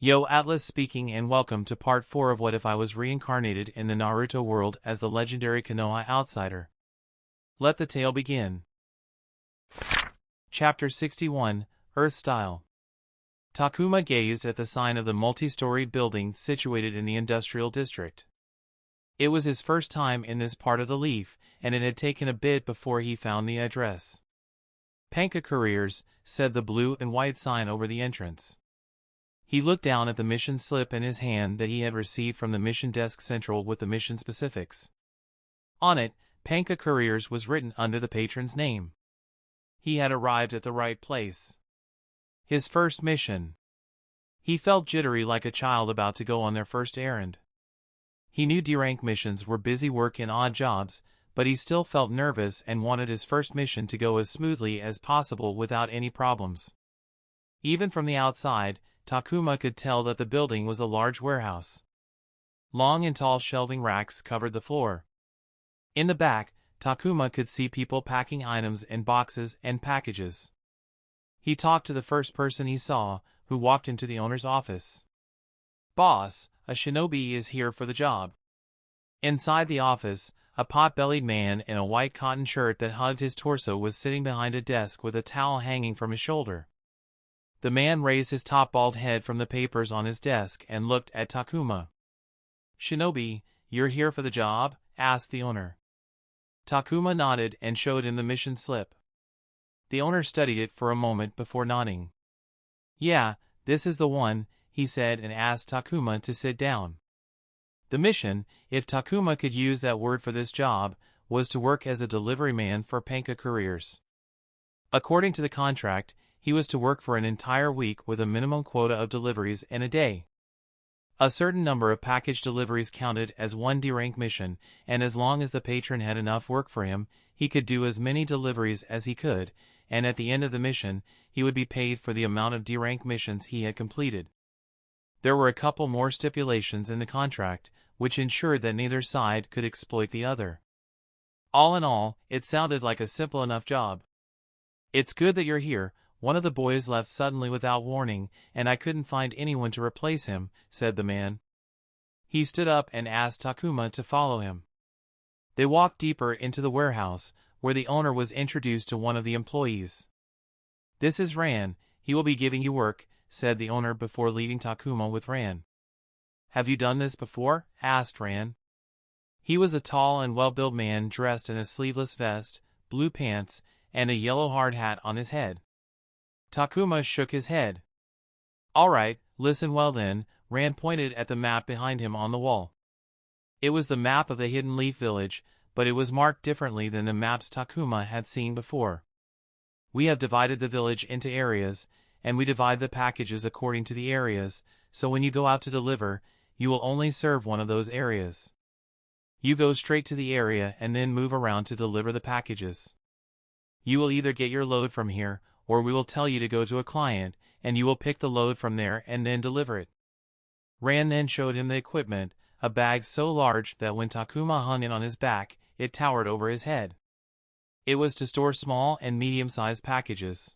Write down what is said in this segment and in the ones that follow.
Yo, Atlas speaking, and welcome to part 4 of What If I Was Reincarnated in the Naruto world as the legendary Konoha outsider. Let the tale begin. Chapter 61, Earth Style. Takuma gazed at the sign of the multi-storied building situated in the industrial district. It was his first time in this part of the leaf, and it had taken a bit before he found the address. Panka Careers, said the blue and white sign over the entrance. He looked down at the mission slip in his hand that he had received from the mission desk central with the mission specifics. On it, Panka Careers was written under the patron's name. He had arrived at the right place. His first mission. He felt jittery like a child about to go on their first errand. He knew D-rank missions were busy work and odd jobs, but he still felt nervous and wanted his first mission to go as smoothly as possible without any problems. Even from the outside, Takuma could tell that the building was a large warehouse. Long and tall shelving racks covered the floor. In the back, Takuma could see people packing items in boxes and packages. He talked to the first person he saw, who walked into the owner's office. "Boss, a shinobi is here for the job." Inside the office, a pot-bellied man in a white cotton shirt that hugged his torso was sitting behind a desk with a towel hanging from his shoulder. The man raised his top bald head from the papers on his desk and looked at Takuma. "Shinobi, you're here for the job?" asked the owner. Takuma nodded and showed him the mission slip. The owner studied it for a moment before nodding. "Yeah, this is the one," he said, and asked Takuma to sit down. The mission, if Takuma could use that word for this job, was to work as a delivery man for Panka Careers. According to the contract, he was to work for an entire week with a minimum quota of deliveries in a day. A certain number of package deliveries counted as one D-rank mission, and as long as the patron had enough work for him, he could do as many deliveries as he could, and at the end of the mission, he would be paid for the amount of D-rank missions he had completed. There were a couple more stipulations in the contract, which ensured that neither side could exploit the other. All in all, it sounded like a simple enough job. "It's good that you're here. One of the boys left suddenly without warning, and I couldn't find anyone to replace him," said the man. He stood up and asked Takuma to follow him. They walked deeper into the warehouse, where the owner was introduced to one of the employees. "This is Ran, he will be giving you work," said the owner before leaving Takuma with Ran. "Have you done this before?" asked Ran. He was a tall and well-built man dressed in a sleeveless vest, blue pants, and a yellow hard hat on his head. Takuma shook his head. "All right, listen well then." Ran pointed at the map behind him on the wall. It was the map of the Hidden Leaf Village, but it was marked differently than the maps Takuma had seen before. "We have divided the village into areas, and we divide the packages according to the areas, so when you go out to deliver, you will only serve one of those areas. You go straight to the area and then move around to deliver the packages. You will either get your load from here, or we will tell you to go to a client, and you will pick the load from there and then deliver it." Ran then showed him the equipment, a bag so large that when Takuma hung it on his back, it towered over his head. It was to store small and medium-sized packages.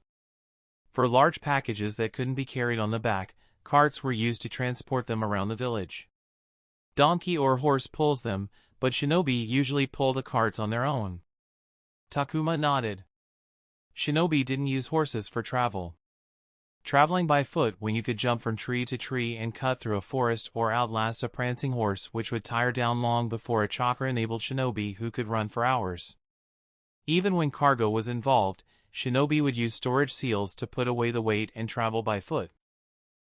For large packages that couldn't be carried on the back, carts were used to transport them around the village. Donkey or horse pulls them, but shinobi usually pull the carts on their own. Takuma nodded. Shinobi didn't use horses for travel. Traveling by foot when you could jump from tree to tree and cut through a forest or outlast a prancing horse which would tire down long before a chakra-enabled shinobi who could run for hours. Even when cargo was involved, shinobi would use storage seals to put away the weight and travel by foot.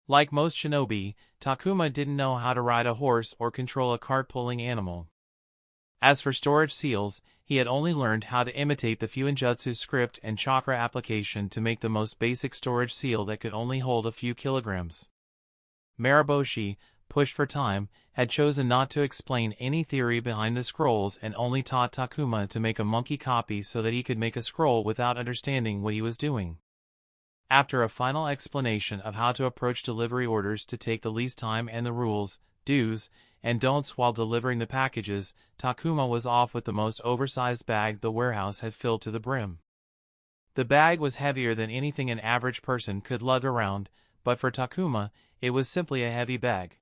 Like most shinobi, Takuma didn't know how to ride a horse or control a cart-pulling animal. As for storage seals, he had only learned how to imitate the Jutsu script and chakra application to make the most basic storage seal that could only hold a few kilograms. Marosi, pushed for time, had chosen not to explain any theory behind the scrolls and only taught Takuma to make a monkey copy so that he could make a scroll without understanding what he was doing. After a final explanation of how to approach delivery orders to take the least time and the rules, do's, and don'ts while delivering the packages, Takuma was off with the most oversized bag the warehouse had filled to the brim. The bag was heavier than anything an average person could lug around, but for Takuma, It was simply a heavy bag.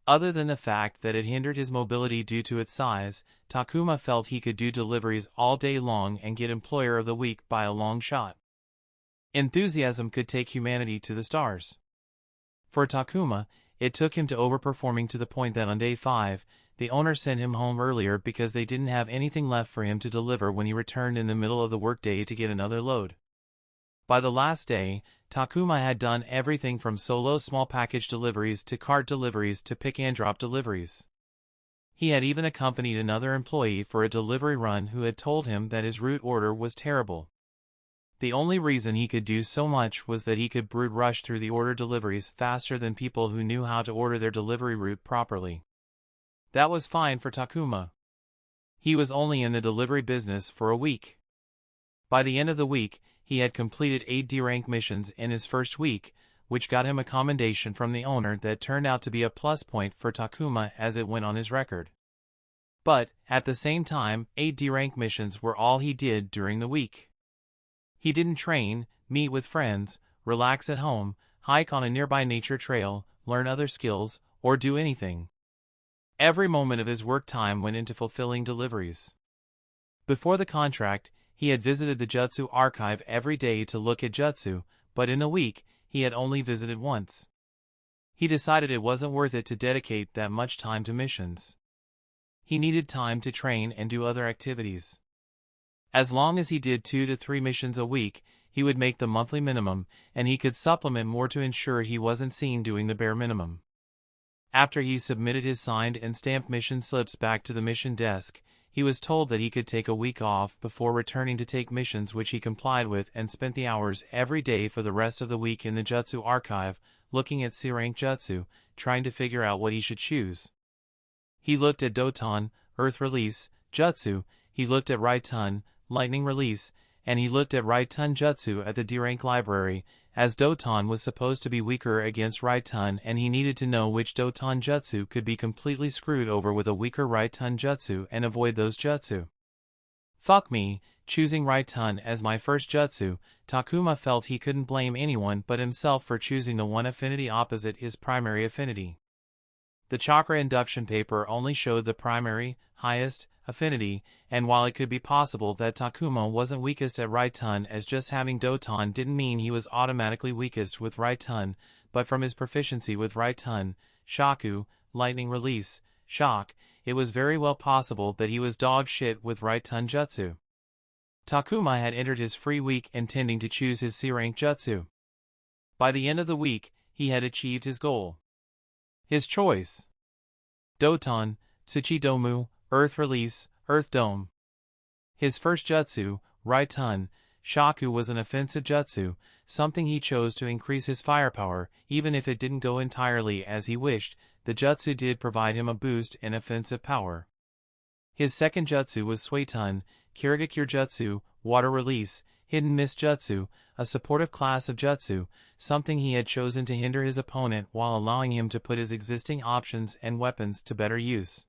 Other than the fact that it hindered his mobility due to its size, Takuma felt he could do deliveries all day long and get Employer of the Week by a long shot. Enthusiasm could take humanity to the stars. For Takuma, it took him to overperforming to the point that on day 5, the owner sent him home earlier because they didn't have anything left for him to deliver when he returned in the middle of the workday to get another load. By the last day, Takuma had done everything from solo small package deliveries to cart deliveries to pick-and-drop deliveries. He had even accompanied another employee for a delivery run who had told him that his route order was terrible. The only reason he could do so much was that he could brood rush through the order deliveries faster than people who knew how to order their delivery route properly. That was fine for Takuma. He was only in the delivery business for a week. By the end of the week, he had completed 8 D-rank missions in his first week, which got him a commendation from the owner that turned out to be a plus point for Takuma as it went on his record. But, at the same time, 8 D-rank missions were all he did during the week. He didn't train, meet with friends, relax at home, hike on a nearby nature trail, learn other skills, or do anything. Every moment of his work time went into fulfilling deliveries. Before the contract, he had visited the Jutsu archive every day to look at Jutsu, but in the week, he had only visited once. He decided it wasn't worth it to dedicate that much time to missions. He needed time to train and do other activities. As long as he did 2 to 3 missions a week, he would make the monthly minimum, and he could supplement more to ensure he wasn't seen doing the bare minimum. After he submitted his signed and stamped mission slips back to the mission desk, he was told that he could take a week off before returning to take missions, which he complied with and spent the hours every day for the rest of the week in the Jutsu archive, looking at C-rank Jutsu, trying to figure out what he should choose. He looked at Doton, Earth Release, Jutsu, he looked at Raiton, Lightning Release, and he looked at Raiton Jutsu at the D-rank library, as Doton was supposed to be weaker against Raiton and he needed to know which Doton Jutsu could be completely screwed over with a weaker Raiton Jutsu and avoid those Jutsu. Fuck me, choosing Raiton as my first Jutsu, Takuma felt he couldn't blame anyone but himself for choosing the one affinity opposite his primary affinity. The Chakra induction paper only showed the primary, highest, affinity, and while it could be possible that Takuma wasn't weakest at Raiton, as just having Doton didn't mean he was automatically weakest with Raiton, but from his proficiency with Raiton, Shaku, Lightning Release, Shock, it was very well possible that he was dog shit with Raiton Jutsu. Takuma had entered his free week intending to choose his C-rank Jutsu. By the end of the week, he had achieved his goal. His choice: Doton, Tsuchidomu, Earth Release, Earth Dome. His first Jutsu, Raiton, Shaku, was an offensive Jutsu, something he chose to increase his firepower. Even if it didn't go entirely as he wished, the Jutsu did provide him a boost in offensive power. His second Jutsu was Suiton, Kirigakure Jutsu, Water Release, Hidden Mist Jutsu, a supportive class of Jutsu, something he had chosen to hinder his opponent while allowing him to put his existing options and weapons to better use.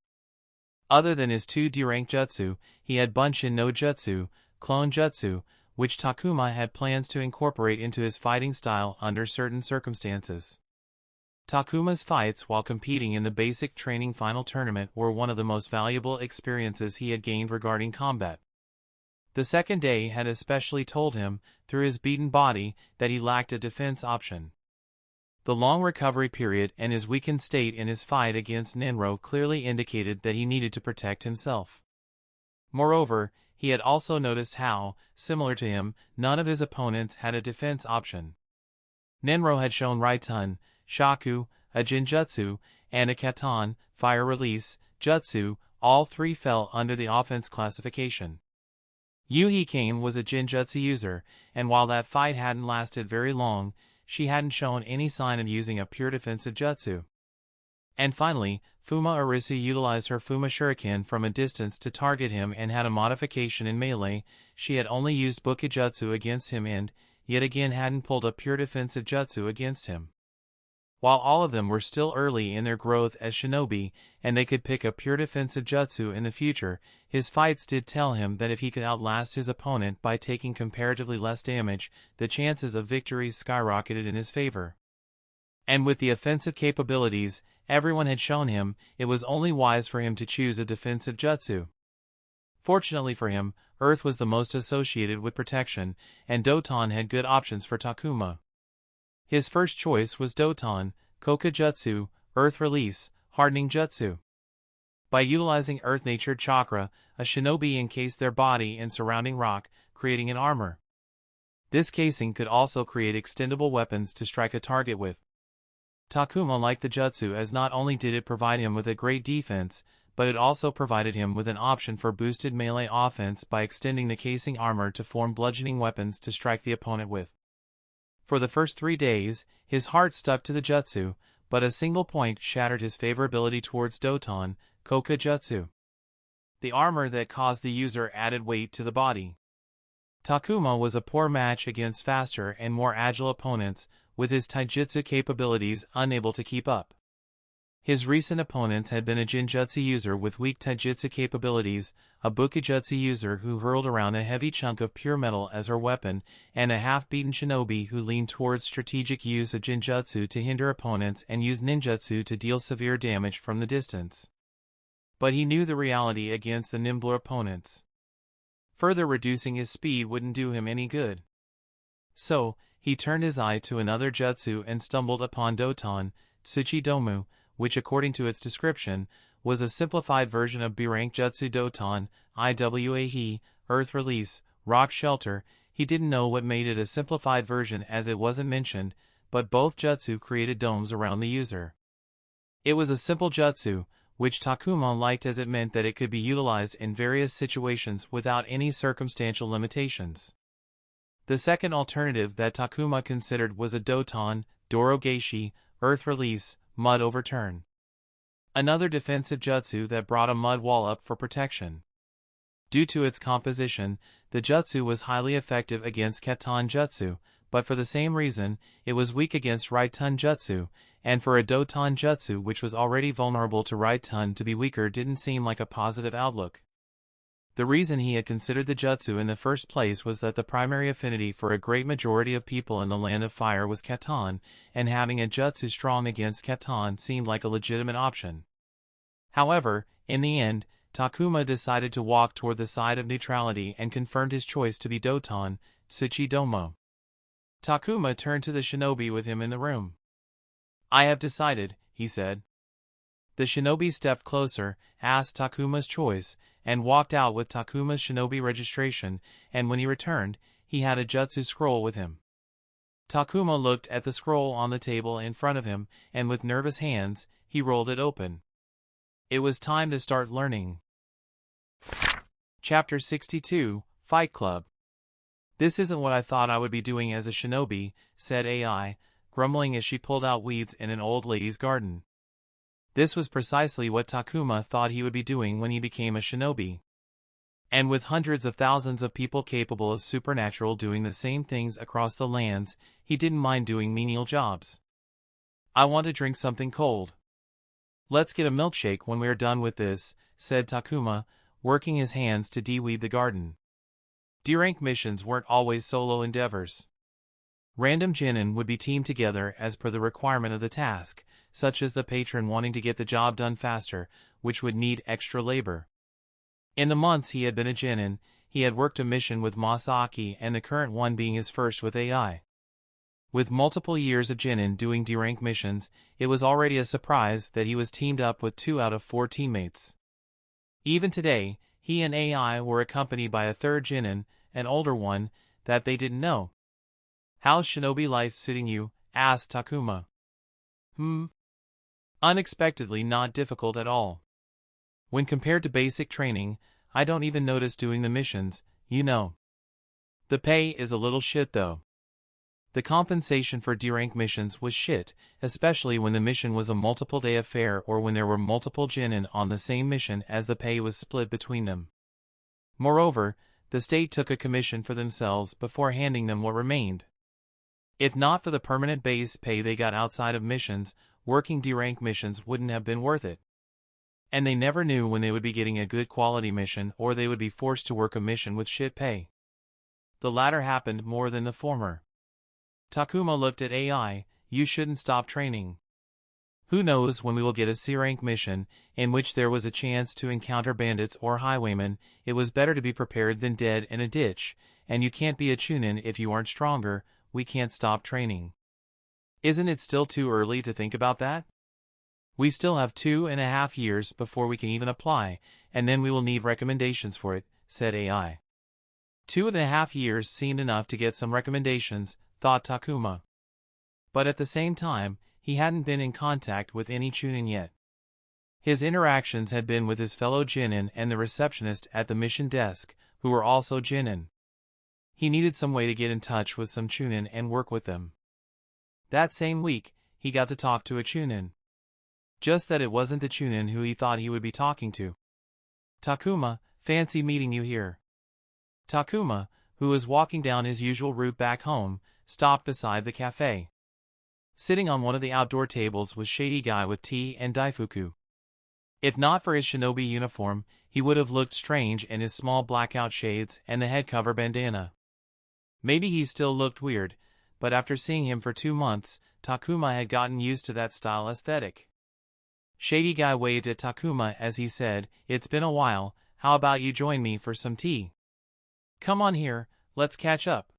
Other than his 2 D-rank Jutsu, he had Bunshin no Jutsu, Clone Jutsu, which Takuma had plans to incorporate into his fighting style under certain circumstances. Takuma's fights while competing in the basic training final tournament were one of the most valuable experiences he had gained regarding combat. The second day had especially told him, through his beaten body, that he lacked a defense option. The long recovery period and his weakened state in his fight against Nenro clearly indicated that he needed to protect himself. Moreover, he had also noticed how, similar to him, none of his opponents had a defense option. Nenro had shown Raiton, Shaku, a Jinjutsu, and a Katon, Fire Release, Jutsu. All 3 fell under the offense classification. Yuhi Kane was a Jinjutsu user, and while that fight hadn't lasted very long, she hadn't shown any sign of using a pure defensive Jutsu. And finally, Fuma Arisu utilized her Fuma Shuriken from a distance to target him and had a modification in melee. She had only used Bukijutsu against him and, yet again, hadn't pulled a pure defensive Jutsu against him. While all of them were still early in their growth as shinobi, and they could pick a pure defensive Jutsu in the future, his fights did tell him that if he could outlast his opponent by taking comparatively less damage, the chances of victory skyrocketed in his favor. And with the offensive capabilities everyone had shown him, it was only wise for him to choose a defensive jutsu. Fortunately for him, Earth was the most associated with protection, and Doton had good options for Takuma. His first choice was Doton, Koka Jutsu, Earth Release, Hardening Jutsu. By utilizing Earth-natured chakra, a shinobi encased their body in surrounding rock, creating an armor. This casing could also create extendable weapons to strike a target with. Takuma liked the jutsu as not only did it provide him with a great defense, but it also provided him with an option for boosted melee offense by extending the casing armor to form bludgeoning weapons to strike the opponent with. For the first 3 days, his heart stuck to the jutsu, but a single point shattered his favorability towards Doton, Koka Jutsu. The armor that caused the user added weight to the body. Takuma was a poor match against faster and more agile opponents, with his taijutsu capabilities unable to keep up. His recent opponents had been a Jinjutsu user with weak taijutsu capabilities, a Bukijutsu user who hurled around a heavy chunk of pure metal as her weapon, and a half-beaten shinobi who leaned towards strategic use of Jinjutsu to hinder opponents and use ninjutsu to deal severe damage from the distance. But he knew the reality against the nimbler opponents. Further reducing his speed wouldn't do him any good. So, he turned his eye to another jutsu and stumbled upon Doton, Tsuchidomu, which according to its description, was a simplified version of B-rank Jutsu Doton, Iwahe, Earth Release, Rock Shelter. He didn't know what made it a simplified version as it wasn't mentioned, but both jutsu created domes around the user. It was a simple jutsu, which Takuma liked as it meant that it could be utilized in various situations without any circumstantial limitations. The second alternative that Takuma considered was a Doton, Dorogeishi, Earth Release, Mud Overturn. Another defensive jutsu that brought a mud wall up for protection. Due to its composition, the jutsu was highly effective against Keton Jutsu, but for the same reason, it was weak against Raitun Jutsu, and for a Doton Jutsu which was already vulnerable to Raitun to be weaker didn't seem like a positive outlook. The reason he had considered the jutsu in the first place was that the primary affinity for a great majority of people in the Land of Fire was Keton, and having a jutsu strong against Keton seemed like a legitimate option. However, in the end, Takuma decided to walk toward the side of neutrality and confirmed his choice to be Doton, Tsuchidomo. Takuma turned to the shinobi with him in the room. "I have decided," he said. The shinobi stepped closer, asked Takuma's choice, and walked out with Takuma's shinobi registration, and when he returned, he had a jutsu scroll with him. Takuma looked at the scroll on the table in front of him, and with nervous hands, he rolled it open. It was time to start learning. Chapter 62, Fight Club. "This isn't what I thought I would be doing as a shinobi," said AI, grumbling as she pulled out weeds in an old lady's garden. This was precisely what Takuma thought he would be doing when he became a shinobi. And with hundreds of thousands of people capable of supernatural doing the same things across the lands, he didn't mind doing menial jobs. "I want to drink something cold." "Let's get a milkshake when we are done with this," said Takuma, working his hands to de-weed the garden. D-rank missions weren't always solo endeavors. Random genin would be teamed together as per the requirement of the task, such as the patron wanting to get the job done faster, which would need extra labor. In the months he had been a genin, he had worked a mission with Masaki and the current one being his first with AI. With multiple years of genin doing D-rank missions, it was already a surprise that he was teamed up with 2 out of 4 teammates. Even today, he and AI were accompanied by a third genin, an older one, that they didn't know. "How's shinobi life suiting you?" asked Takuma. Unexpectedly not difficult at all. When compared to basic training, I don't even notice doing the missions, you know. The pay is a little shit though. The compensation for D-rank missions was shit, especially when the mission was a multiple-day affair or when there were multiple genin on the same mission as the pay was split between them. Moreover, the state took a commission for themselves before handing them what remained. If not for the permanent base pay they got outside of missions, working D-rank missions wouldn't have been worth it. And they never knew when they would be getting a good quality mission or they would be forced to work a mission with shit pay. The latter happened more than the former. Takuma looked at AI, you shouldn't stop training. Who knows when we will get a C-rank mission, in which there was a chance to encounter bandits or highwaymen. It was better to be prepared than dead in a ditch, and you can't be a chunin if you aren't stronger. We can't stop training. Isn't it still too early to think about that? We still have 2.5 years before we can even apply, and then we will need recommendations for it, said AI. 2.5 years seemed enough to get some recommendations, thought Takuma. But at the same time, he hadn't been in contact with any chunin yet. His interactions had been with his fellow genin and the receptionist at the mission desk, who were also genin. He needed some way to get in touch with some chunin and work with them. That same week, he got to talk to a chunin. Just that it wasn't the chunin who he thought he would be talking to. Takuma, fancy meeting you here. Takuma, who was walking down his usual route back home, stopped beside the cafe. Sitting on one of the outdoor tables was Shady Guy with tea and daifuku. If not for his shinobi uniform, he would have looked strange in his small blackout shades and the head cover bandana. Maybe he still looked weird, but after seeing him for 2 months, Takuma had gotten used to that style aesthetic. Shady Guy waved at Takuma as he said, "It's been a while, how about you join me for some tea? Come on here, let's catch up."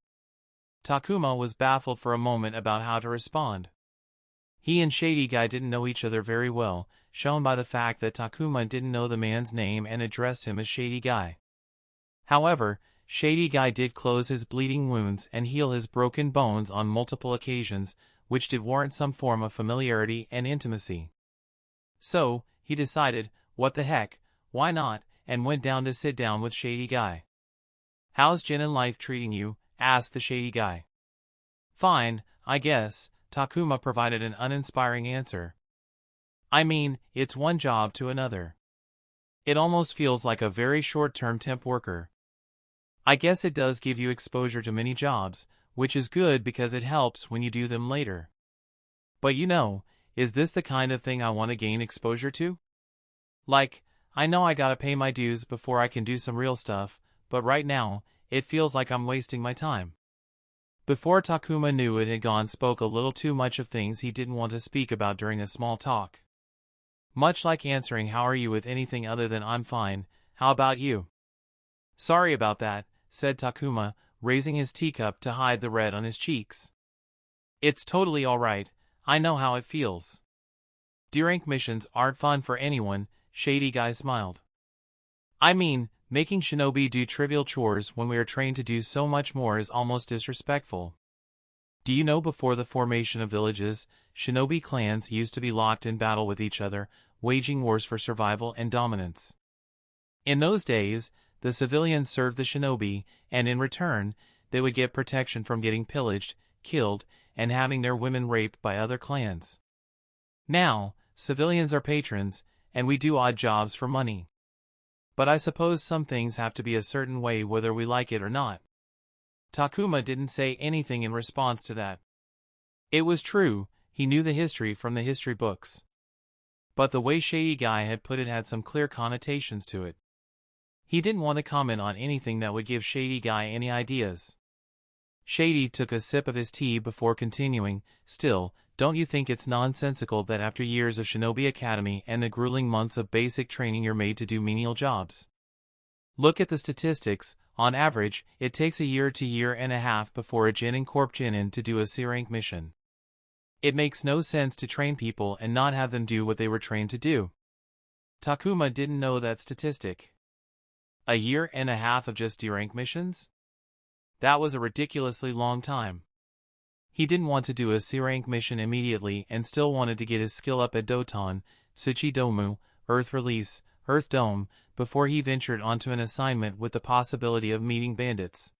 Takuma was baffled for a moment about how to respond. He and Shady Guy didn't know each other very well, shown by the fact that Takuma didn't know the man's name and addressed him as Shady Guy. However, Shady Guy did close his bleeding wounds and heal his broken bones on multiple occasions, which did warrant some form of familiarity and intimacy. So, he decided, what the heck, why not, and went down to sit down with Shady Guy. "How's genin life treating you?" asked the Shady Guy. "Fine, I guess," Takuma provided an uninspiring answer. "I mean, it's one job to another. It almost feels like a very short-term temp worker. I guess it does give you exposure to many jobs, which is good because it helps when you do them later. But is this the kind of thing I want to gain exposure to? Like, I know I gotta pay my dues before I can do some real stuff, but right now, it feels like I'm wasting my time." Before Takuma knew it had gone spoke a little too much of things he didn't want to speak about during a small talk. Much like answering "how are you" with anything other than "I'm fine, how about you?" "Sorry about that," said Takuma, raising his teacup to hide the red on his cheeks. "It's totally alright, I know how it feels. D-rank missions aren't fun for anyone," Shady Guy smiled. "I mean, making shinobi do trivial chores when we are trained to do so much more is almost disrespectful. Do you know before the formation of villages, shinobi clans used to be locked in battle with each other, waging wars for survival and dominance. In those days, the civilians served the shinobi, and in return, they would get protection from getting pillaged, killed, and having their women raped by other clans. Now, civilians are patrons, and we do odd jobs for money. But I suppose some things have to be a certain way whether we like it or not." Takuma didn't say anything in response to that. It was true, he knew the history from the history books. But the way Shady Guy had put it had some clear connotations to it. He didn't want to comment on anything that would give Shady Guy any ideas. Shady took a sip of his tea before continuing, "Still, don't you think it's nonsensical that after years of Shinobi Academy and the grueling months of basic training you're made to do menial jobs? Look at the statistics, on average, it takes a year to year and a half before a Genin Corp Genin to do a C-rank mission. It makes no sense to train people and not have them do what they were trained to do." Takuma didn't know that statistic. A year and a half of just D-rank missions? That was a ridiculously long time. He didn't want to do a C-rank mission immediately and still wanted to get his skill up at Doton, Tsuchi Domu, Earth Release, Earth Dome, before he ventured onto an assignment with the possibility of meeting bandits.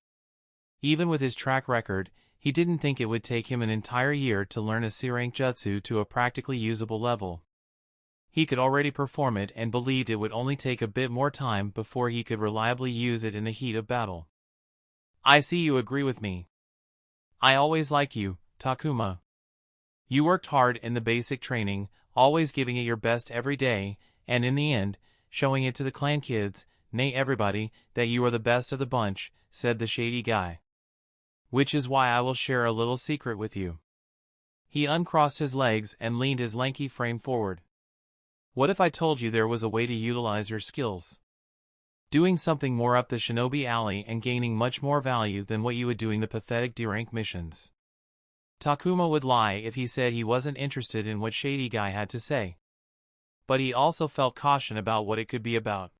Even with his track record, he didn't think it would take him an entire year to learn a C-rank jutsu to a practically usable level. He could already perform it and believed it would only take a bit more time before he could reliably use it in the heat of battle. "I see you agree with me. I always like you, Takuma. You worked hard in the basic training, always giving it your best every day, and in the end, showing it to the clan kids, nay everybody, that you are the best of the bunch," said the Shady Guy. "Which is why I will share a little secret with you. He uncrossed his legs and leaned his lanky frame forward. What if I told you there was a way to utilize your skills? Doing something more up the shinobi alley and gaining much more value than what you would doing the pathetic D-rank missions. Takuma would lie if he said he wasn't interested in what Shady Guy had to say. But he also felt caution about what it could be about.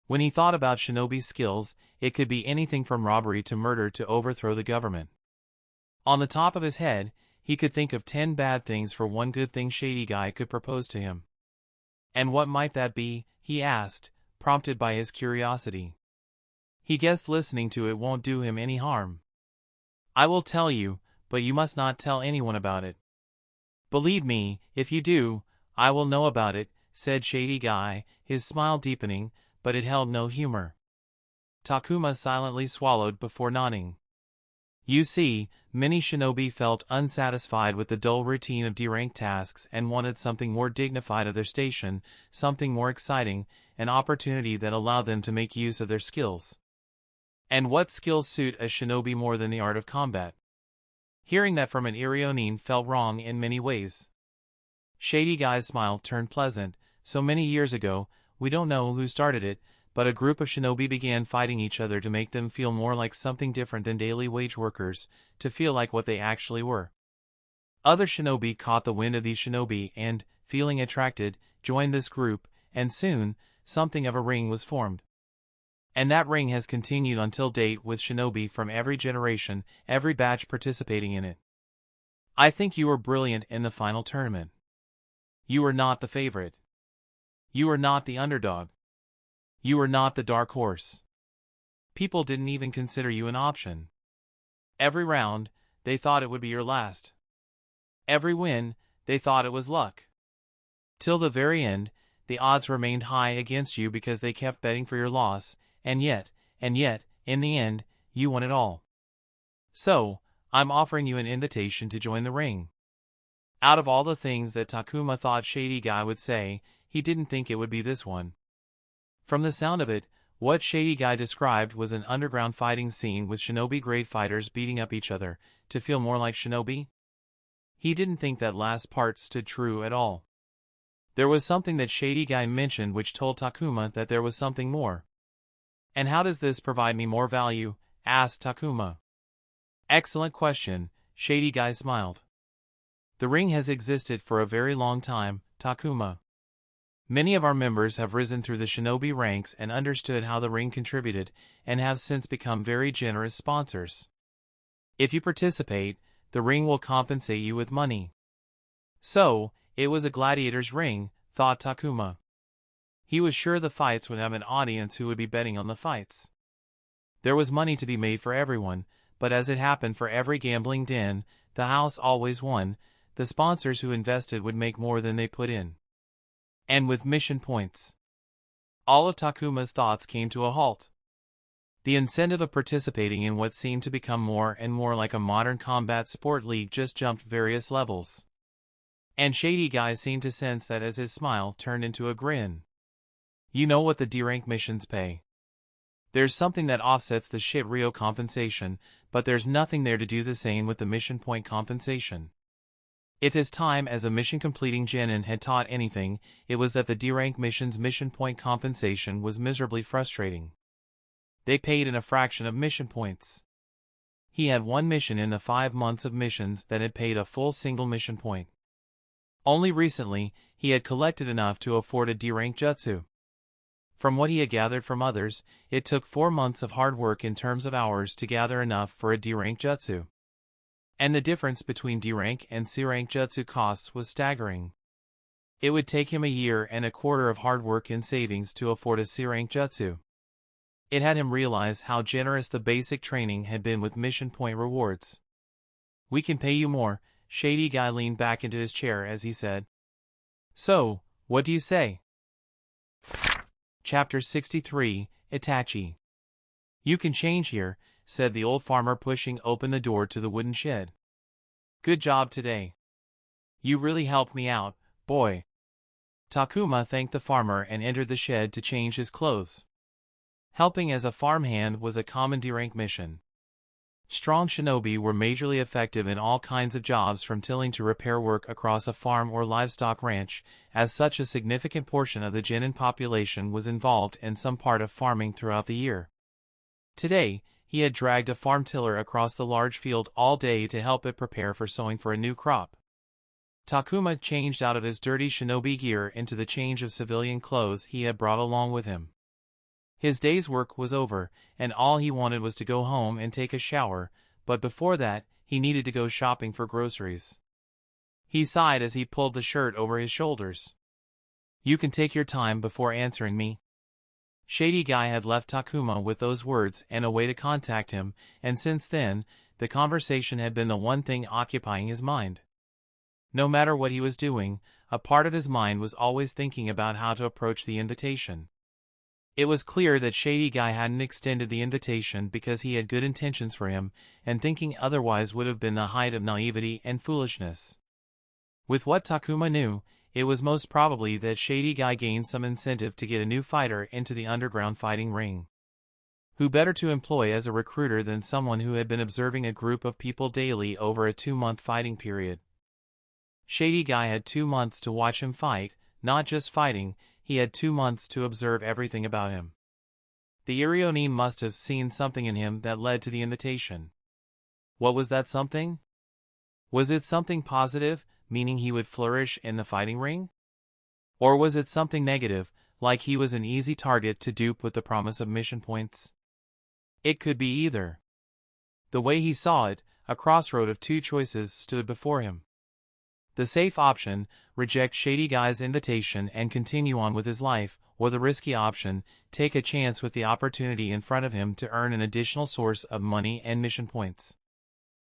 When he thought about shinobi skills, it could be anything from robbery to murder to overthrow the government. On the top of his head, he could think of 10 bad things for one good thing Shady Guy could propose to him. And what might that be, he asked, prompted by his curiosity. He guessed listening to it won't do him any harm. I will tell you, but you must not tell anyone about it. Believe me, if you do, I will know about it, said Shady Guy, his smile deepening, but it held no humor. Takuma silently swallowed before nodding. You see, many shinobi felt unsatisfied with the dull routine of D-rank tasks and wanted something more dignified of their station, something more exciting, an opportunity that allowed them to make use of their skills. And what skills suit a shinobi more than the art of combat? Hearing that from an Irionin felt wrong in many ways. Shady Guy's smile turned pleasant. So many years ago, we don't know who started it, but a group of shinobi began fighting each other to make them feel more like something different than daily wage workers, to feel like what they actually were. Other shinobi caught the wind of these shinobi and, feeling attracted, joined this group, and soon, something of a ring was formed. And that ring has continued until date with shinobi from every generation, every batch participating in it. I think you were brilliant in the final tournament. You were not the favorite. You were not the underdog. You were not the dark horse. People didn't even consider you an option. Every round, they thought it would be your last. Every win, they thought it was luck. Till the very end, the odds remained high against you because they kept betting for your loss, and yet, in the end, you won it all. So, I'm offering you an invitation to join the ring. Out of all the things that Takuma thought Shady Guy would say, he didn't think it would be this one. From the sound of it, what Shady Guy described was an underground fighting scene with shinobi grade fighters beating up each other, to feel more like shinobi. He didn't think that last part stood true at all. There was something that Shady Guy mentioned which told Takuma that there was something more. And how does this provide me more value? Asked Takuma. Excellent question, Shady Guy smiled. The ring has existed for a very long time, Takuma. Many of our members have risen through the shinobi ranks and understood how the ring contributed, and have since become very generous sponsors. If you participate, the ring will compensate you with money. So, it was a gladiator's ring, thought Takuma. He was sure the fights would have an audience who would be betting on the fights. There was money to be made for everyone, but as it happened for every gambling den, the house always won. The sponsors who invested would make more than they put in. And with mission points. All of Takuma's thoughts came to a halt. The incentive of participating in what seemed to become more and more like a modern combat sport league just jumped various levels. And Shady Guy seemed to sense that as his smile turned into a grin. You know what the D-rank missions pay. There's something that offsets the shit Rio compensation, but there's nothing there to do the same with the mission point compensation. If his time as a mission-completing genin had taught anything, it was that the D-rank mission's mission point compensation was miserably frustrating. They paid in a fraction of mission points. He had one mission in the 5 months of missions that had paid a full single mission point. Only recently, he had collected enough to afford a D-rank jutsu. From what he had gathered from others, it took 4 months of hard work in terms of hours to gather enough for a D-rank jutsu. And the difference between D-rank and C-rank jutsu costs was staggering. It would take him a year and a quarter of hard work in savings to afford a C-rank jutsu. It had him realize how generous the basic training had been with mission point rewards. We can pay you more, Shady Guy leaned back into his chair as he said. So, what do you say? Chapter 63, Itachi. You can change here, said the old farmer pushing open the door to the wooden shed. Good job today. You really helped me out, boy. Takuma thanked the farmer and entered the shed to change his clothes. Helping as a farmhand was a common D-rank mission. Strong shinobi were majorly effective in all kinds of jobs from tilling to repair work across a farm or livestock ranch, as such a significant portion of the genin population was involved in some part of farming throughout the year. Today, he had dragged a farm tiller across the large field all day to help it prepare for sowing for a new crop. Takuma changed out of his dirty shinobi gear into the change of civilian clothes he had brought along with him. His day's work was over, and all he wanted was to go home and take a shower, but before that, he needed to go shopping for groceries. He sighed as he pulled the shirt over his shoulders. "You can take your time before answering me." Shady Guy had left Takuma with those words and a way to contact him, and since then, the conversation had been the one thing occupying his mind. No matter what he was doing, a part of his mind was always thinking about how to approach the invitation. It was clear that Shady Guy hadn't extended the invitation because he had good intentions for him, and thinking otherwise would have been the height of naivety and foolishness. With what Takuma knew, it was most probably that Shady Guy gained some incentive to get a new fighter into the underground fighting ring. Who better to employ as a recruiter than someone who had been observing a group of people daily over a 2-month fighting period? Shady Guy had 2 months to watch him fight, not just fighting, he had 2 months to observe everything about him. The Irionin must have seen something in him that led to the invitation. What was that something? Was it something positive, meaning he would flourish in the fighting ring? Or was it something negative, like he was an easy target to dupe with the promise of mission points? It could be either. The way he saw it, a crossroad of two choices stood before him. The safe option, reject Shady Guy's invitation and continue on with his life, or the risky option, take a chance with the opportunity in front of him to earn an additional source of money and mission points.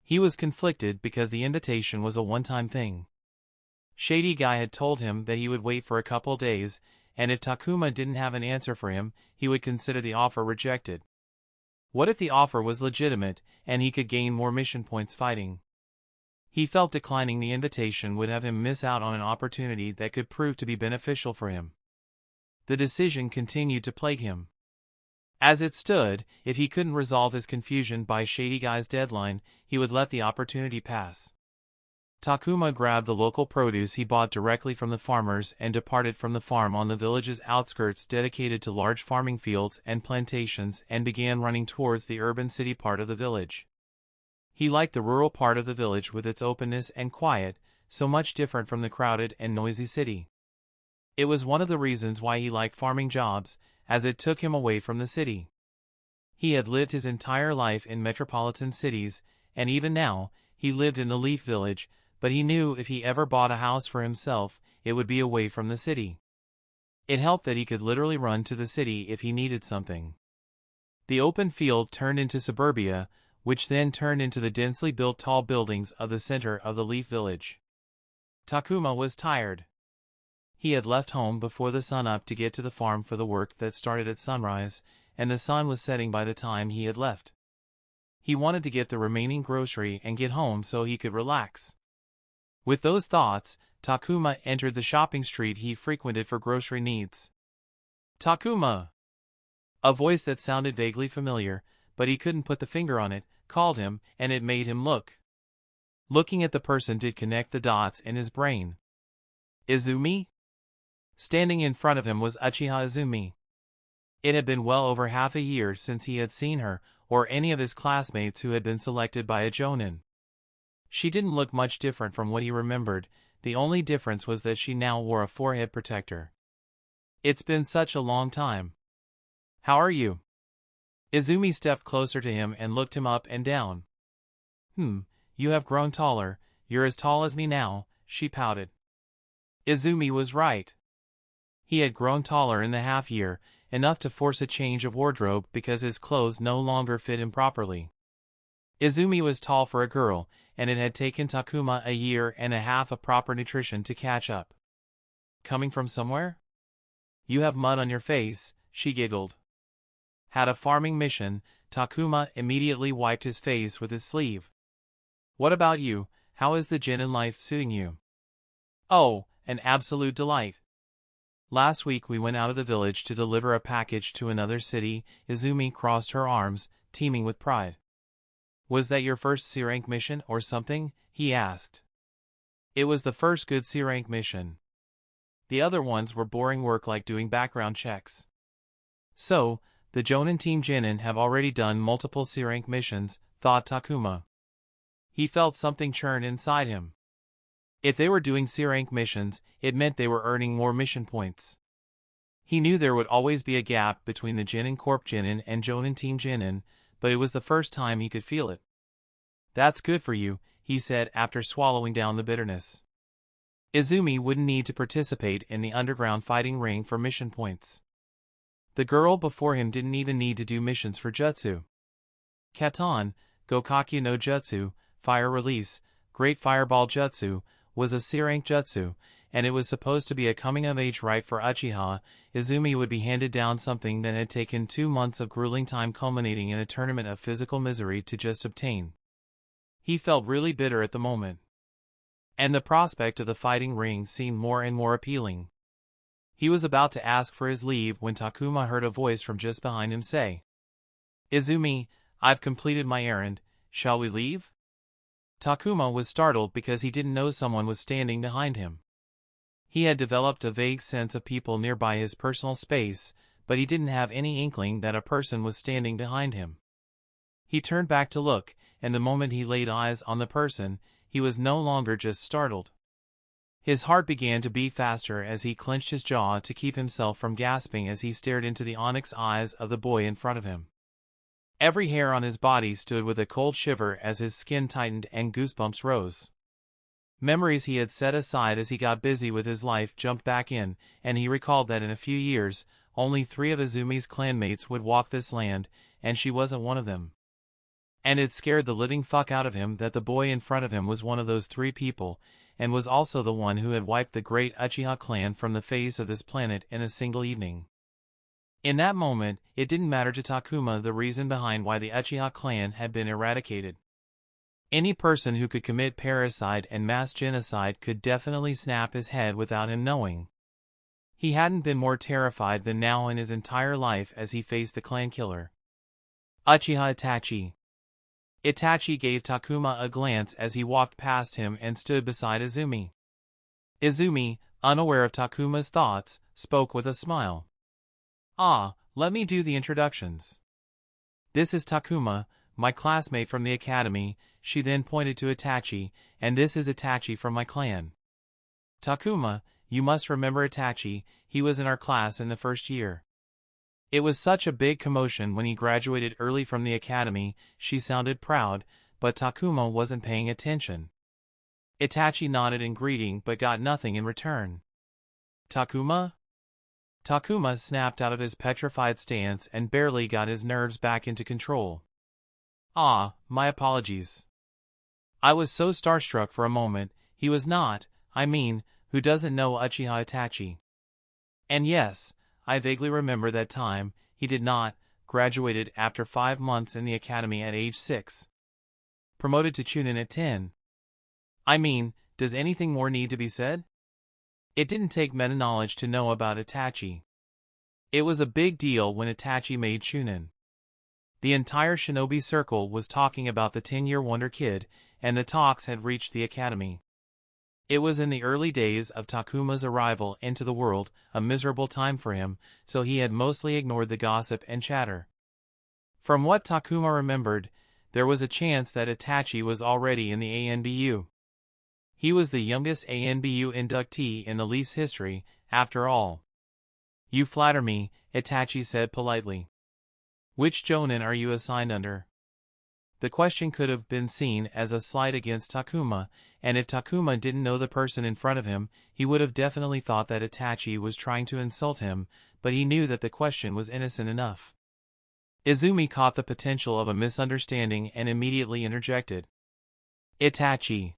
He was conflicted because the invitation was a one-time thing. Shady Guy had told him that he would wait for a couple days, and if Takuma didn't have an answer for him, he would consider the offer rejected. What if the offer was legitimate, and he could gain more mission points fighting? He felt declining the invitation would have him miss out on an opportunity that could prove to be beneficial for him. The decision continued to plague him. As it stood, if he couldn't resolve his confusion by Shady Guy's deadline, he would let the opportunity pass. Takuma grabbed the local produce he bought directly from the farmers and departed from the farm on the village's outskirts dedicated to large farming fields and plantations and began running towards the urban city part of the village. He liked the rural part of the village with its openness and quiet, so much different from the crowded and noisy city. It was one of the reasons why he liked farming jobs, as it took him away from the city. He had lived his entire life in metropolitan cities, and even now, he lived in the Leaf Village, but he knew if he ever bought a house for himself, it would be away from the city. It helped that he could literally run to the city if he needed something. The open field turned into suburbia, which then turned into the densely built tall buildings of the center of the Leaf Village. Takuma was tired. He had left home before the sun up to get to the farm for the work that started at sunrise, and the sun was setting by the time he had left. He wanted to get the remaining grocery and get home so he could relax. With those thoughts, Takuma entered the shopping street he frequented for grocery needs. "Takuma!" A voice that sounded vaguely familiar, but he couldn't put the finger on it, called him, and it made him look. Looking at the person did connect the dots in his brain. Izumi? Standing in front of him was Uchiha Izumi. It had been well over half a year since he had seen her, or any of his classmates who had been selected by a jonin. She didn't look much different from what he remembered, the only difference was that she now wore a forehead protector. "It's been such a long time. How are you?" Izumi stepped closer to him and looked him up and down. You have grown taller, you're as tall as me now," she pouted. Izumi was right. He had grown taller in the half-year, enough to force a change of wardrobe because his clothes no longer fit him properly. Izumi was tall for a girl, and it had taken Takuma a year and a half of proper nutrition to catch up. "Coming from somewhere? You have mud on your face," she giggled. Had a farming mission, Takuma immediately wiped his face with his sleeve. "What about you? How is the genin life suiting you?" "Oh, an absolute delight. Last week we went out of the village to deliver a package to another city." Izumi crossed her arms, teeming with pride. Was that your first C-rank mission or something? He asked. It was the first good C-rank mission. The other ones were boring work like doing background checks. So, the Jonin Team Genin have already done multiple C-rank missions, thought Takuma. He felt something churn inside him. If they were doing C-rank missions, it meant they were earning more mission points. He knew there would always be a gap between the Genin Corp Genin and Jonin Team Genin, but it was the first time he could feel it. That's good for you, he said after swallowing down the bitterness. Izumi wouldn't need to participate in the underground fighting ring for mission points. The girl before him didn't even need to do missions for Jutsu. Katon, Gokakyu no Jutsu, Fire Release, Great Fireball Jutsu, was a C-rank Jutsu, and it was supposed to be a coming-of-age rite for Uchiha. Izumi would be handed down something that had taken 2 months of grueling time culminating in a tournament of physical misery to just obtain. He felt really bitter at the moment. And the prospect of the fighting ring seemed more and more appealing. He was about to ask for his leave when Takuma heard a voice from just behind him say, "Izumi, I've completed my errand, shall we leave?" Takuma was startled because he didn't know someone was standing behind him. He had developed a vague sense of people nearby his personal space, but he didn't have any inkling that a person was standing behind him. He turned back to look, and the moment he laid eyes on the person, he was no longer just startled. His heart began to beat faster as he clenched his jaw to keep himself from gasping as he stared into the onyx eyes of the boy in front of him. Every hair on his body stood with a cold shiver as his skin tightened and goosebumps rose. Memories he had set aside as he got busy with his life jumped back in, and he recalled that in a few years, only 3 of Izumi's clanmates would walk this land, and she wasn't one of them. And it scared the living fuck out of him that the boy in front of him was one of those 3 people, and was also the one who had wiped the great Uchiha clan from the face of this planet in a single evening. In that moment, it didn't matter to Takuma the reason behind why the Uchiha clan had been eradicated. Any person who could commit parricide and mass genocide could definitely snap his head without him knowing. He hadn't been more terrified than now in his entire life as he faced the clan killer. Uchiha Itachi. Itachi gave Takuma a glance as he walked past him and stood beside Izumi. Izumi, unaware of Takuma's thoughts, spoke with a smile. "Ah, let me do the introductions. This is Takuma, my classmate from the academy," she then pointed to Itachi, "and this is Itachi from my clan. Takuma, you must remember Itachi, he was in our class in the first year. It was such a big commotion when he graduated early from the academy." She sounded proud, but Takuma wasn't paying attention. Itachi nodded in greeting but got nothing in return. "Takuma?" Takuma snapped out of his petrified stance and barely got his nerves back into control. "Ah, my apologies. I was so starstruck for a moment. He was not, who doesn't know Uchiha Itachi? And yes, I vaguely remember that time. He did not, graduated after 5 months in the academy at age 6. Promoted to Chunin at 10. Does anything more need to be said?" It didn't take meta-knowledge to know about Itachi. It was a big deal when Itachi made Chunin. The entire shinobi circle was talking about the 10-year wonder kid, and the talks had reached the academy. It was in the early days of Takuma's arrival into the world, a miserable time for him, so he had mostly ignored the gossip and chatter. From what Takuma remembered, there was a chance that Itachi was already in the ANBU. He was the youngest ANBU inductee in the Leafs history, after all. "You flatter me," Itachi said politely. "Which Jonin are you assigned under?" The question could have been seen as a slight against Takuma, and if Takuma didn't know the person in front of him, he would have definitely thought that Itachi was trying to insult him, but he knew that the question was innocent enough. Izumi caught the potential of a misunderstanding and immediately interjected. "Itachi."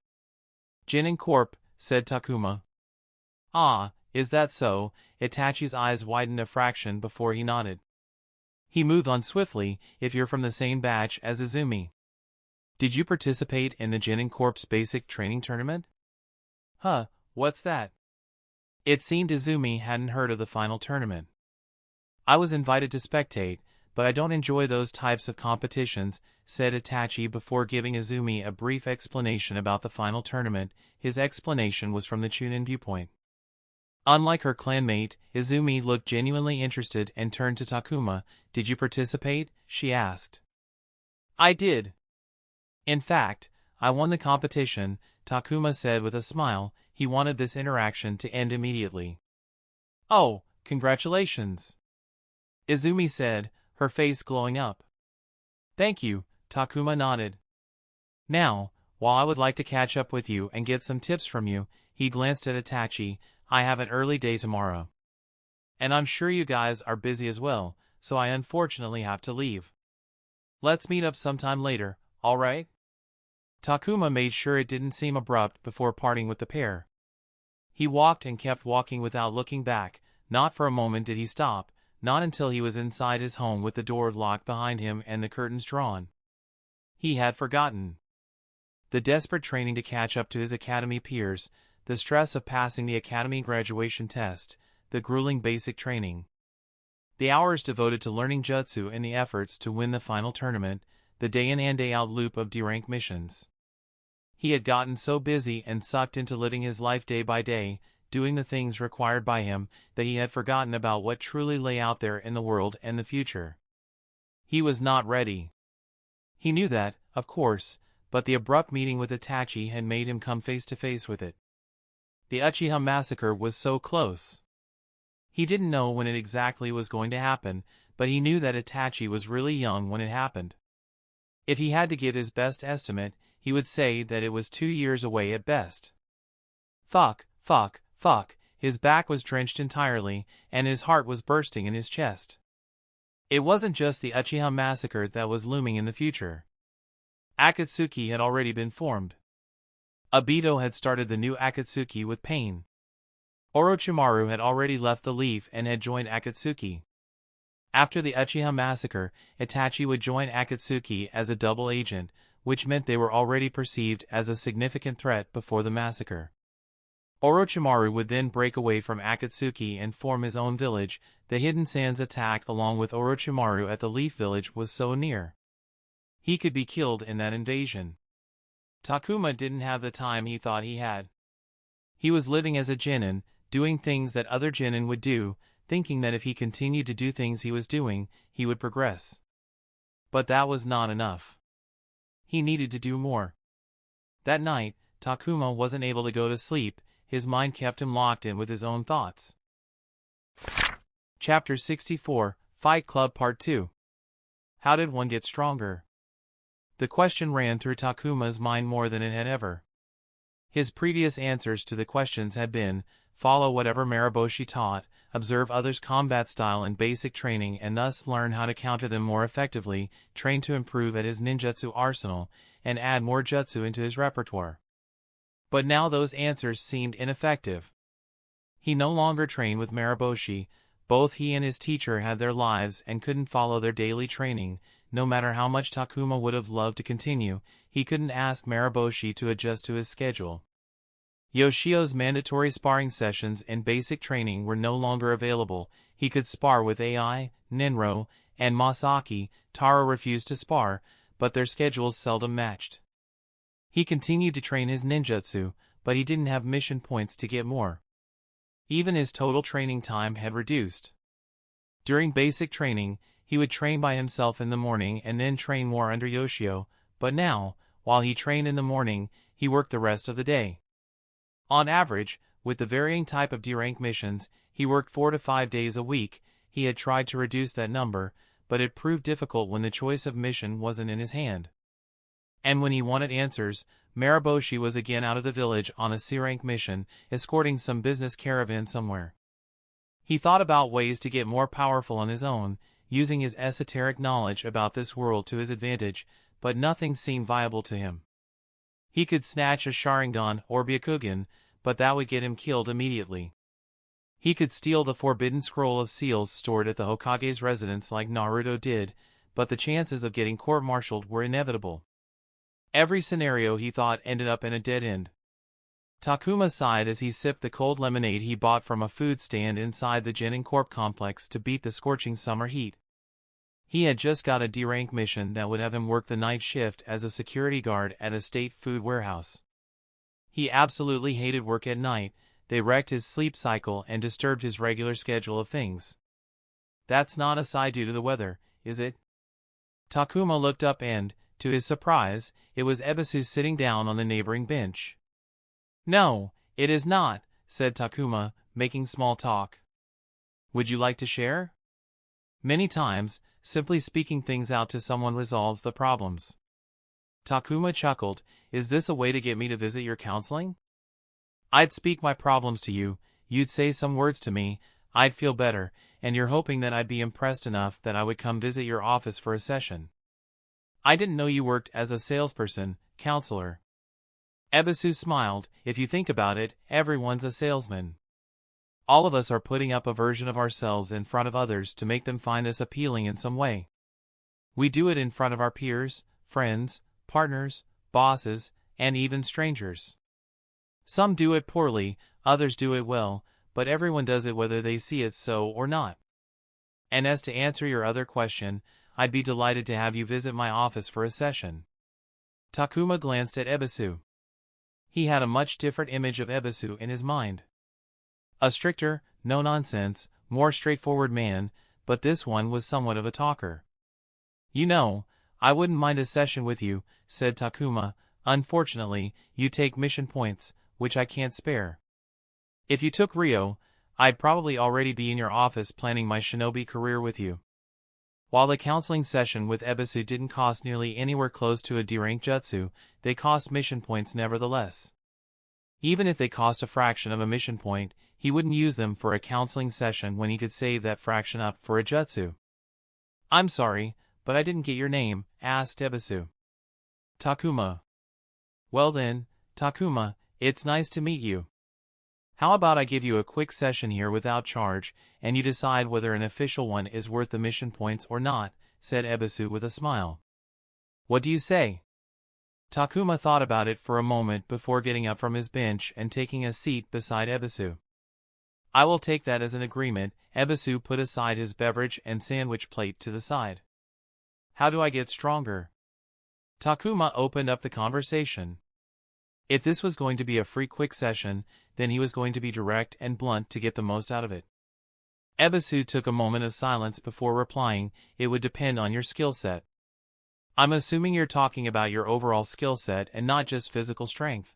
"Genin Corp," said Takuma. "Ah, is that so?" Itachi's eyes widened a fraction before he nodded. He moved on swiftly. "If you're from the same batch as Izumi. Did you participate in the Genin Corp's basic training tournament?" "Huh, what's that?" It seemed Izumi hadn't heard of the final tournament. "I was invited to spectate, but I don't enjoy those types of competitions," said Itachi before giving Izumi a brief explanation about the final tournament. His explanation was from the Chunin viewpoint. Unlike her clanmate, Izumi looked genuinely interested and turned to Takuma. "Did you participate?" she asked. "I did. In fact, I won the competition," Takuma said with a smile. He wanted this interaction to end immediately. "Oh, congratulations," Izumi said, her face glowing up. "Thank you," Takuma nodded. "Now, while I would like to catch up with you and get some tips from you," he glanced at Itachi, "I have an early day tomorrow. And I'm sure you guys are busy as well, so I unfortunately have to leave. Let's meet up sometime later, alright?" Takuma made sure it didn't seem abrupt before parting with the pair. He walked and kept walking without looking back. Not for a moment did he stop, not until he was inside his home with the door locked behind him and the curtains drawn. He had forgotten the desperate training to catch up to his academy peers, the stress of passing the academy graduation test, the grueling basic training, the hours devoted to learning jutsu and the efforts to win the final tournament, the day-in and day-out loop of D-rank missions. He had gotten so busy and sucked into living his life day by day, doing the things required by him, that he had forgotten about what truly lay out there in the world and the future. He was not ready. He knew that, of course, but the abrupt meeting with Itachi had made him come face to face with it. The Uchiha massacre was so close. He didn't know when it exactly was going to happen, but he knew that Itachi was really young when it happened. If he had to give his best estimate, he would say that it was 2 years away at best. Fuck. His back was drenched entirely, and his heart was bursting in his chest. It wasn't just the Uchiha massacre that was looming in the future. Akatsuki had already been formed. Obito had started the new Akatsuki with Pain. Orochimaru had already left the Leaf and had joined Akatsuki. After the Uchiha massacre, Itachi would join Akatsuki as a double agent, which meant they were already perceived as a significant threat before the massacre. Orochimaru would then break away from Akatsuki and form his own village. The Hidden Sands attack along with Orochimaru at the Leaf Village was so near. He could be killed in that invasion. Takuma didn't have the time he thought he had. He was living as a genin, doing things that other genin would do, thinking that if he continued to do things he was doing, he would progress. But that was not enough. He needed to do more. That night, Takuma wasn't able to go to sleep. His mind kept him locked in with his own thoughts. Chapter 64, Fight Club Part 2. How did one get stronger? The question ran through Takuma's mind more than it had ever. His previous answers to the questions had been, follow whatever Marosi taught, observe others' combat style and basic training and thus learn how to counter them more effectively, train to improve at his ninjutsu arsenal, and add more jutsu into his repertoire. But now those answers seemed ineffective. He no longer trained with Marosi. Both he and his teacher had their lives and couldn't follow their daily training. No matter how much Takuma would have loved to continue, he couldn't ask Marosi to adjust to his schedule. Yoshio's mandatory sparring sessions and basic training were no longer available. He could spar with Ai, Nenro, and Masaki. Taro refused to spar, but their schedules seldom matched. He continued to train his ninjutsu, but he didn't have mission points to get more. Even his total training time had reduced. During basic training, he would train by himself in the morning and then train more under Yoshio, but now, while he trained in the morning, he worked the rest of the day. On average, with the varying type of D-rank missions, he worked 4 to 5 days a week. He had tried to reduce that number, but it proved difficult when the choice of mission wasn't in his hand. And when he wanted answers, Marosi was again out of the village on a C-rank mission, escorting some business caravan somewhere. He thought about ways to get more powerful on his own, using his esoteric knowledge about this world to his advantage, but nothing seemed viable to him. He could snatch a Sharingan or Byakugan, but that would get him killed immediately. He could steal the forbidden scroll of seals stored at the Hokage's residence like Naruto did, but the chances of getting court-martialed were inevitable. Every scenario he thought ended up in a dead end. Takuma sighed as he sipped the cold lemonade he bought from a food stand inside the Genin Corp complex to beat the scorching summer heat. He had just got a D-rank mission that would have him work the night shift as a security guard at a state food warehouse. He absolutely hated work at night. They wrecked his sleep cycle and disturbed his regular schedule of things. That's not a sigh due to the weather, is it? Takuma looked up and, to his surprise, it was Ebisu sitting down on the neighboring bench. No, it is not, said Takuma, making small talk. Would you like to share? Many times, simply speaking things out to someone resolves the problems. Takuma chuckled. Is this a way to get me to visit your counseling? I'd speak my problems to you, you'd say some words to me, I'd feel better, and you're hoping that I'd be impressed enough that I would come visit your office for a session. I didn't know you worked as a salesperson, counselor. Ebisu smiled. If you think about it, everyone's a salesman. All of us are putting up a version of ourselves in front of others to make them find us appealing in some way. We do it in front of our peers, friends, partners, bosses, and even strangers. Some do it poorly, others do it well, but everyone does it whether they see it so or not. And as to answer your other question, I'd be delighted to have you visit my office for a session. Takuma glanced at Ebisu. He had a much different image of Ebisu in his mind. A stricter, no-nonsense, more straightforward man, but this one was somewhat of a talker. You know, I wouldn't mind a session with you, said Takuma. Unfortunately, you take mission points, which I can't spare. If you took Rio, I'd probably already be in your office planning my shinobi career with you. While the counseling session with Ebisu didn't cost nearly anywhere close to a D-rank jutsu, they cost mission points nevertheless. Even if they cost a fraction of a mission point, he wouldn't use them for a counseling session when he could save that fraction up for a jutsu. I'm sorry, but I didn't get your name, asked Ebisu. Takuma. Well then, Takuma, it's nice to meet you. How about I give you a quick session here without charge, and you decide whether an official one is worth the mission points or not, said Ebisu with a smile. What do you say? Takuma thought about it for a moment before getting up from his bench and taking a seat beside Ebisu. I will take that as an agreement. Ebisu put aside his beverage and sandwich plate to the side. How do I get stronger? Takuma opened up the conversation. If this was going to be a free quick session, then he was going to be direct and blunt to get the most out of it. Ebisu took a moment of silence before replying, it would depend on your skill set. I'm assuming you're talking about your overall skill set and not just physical strength.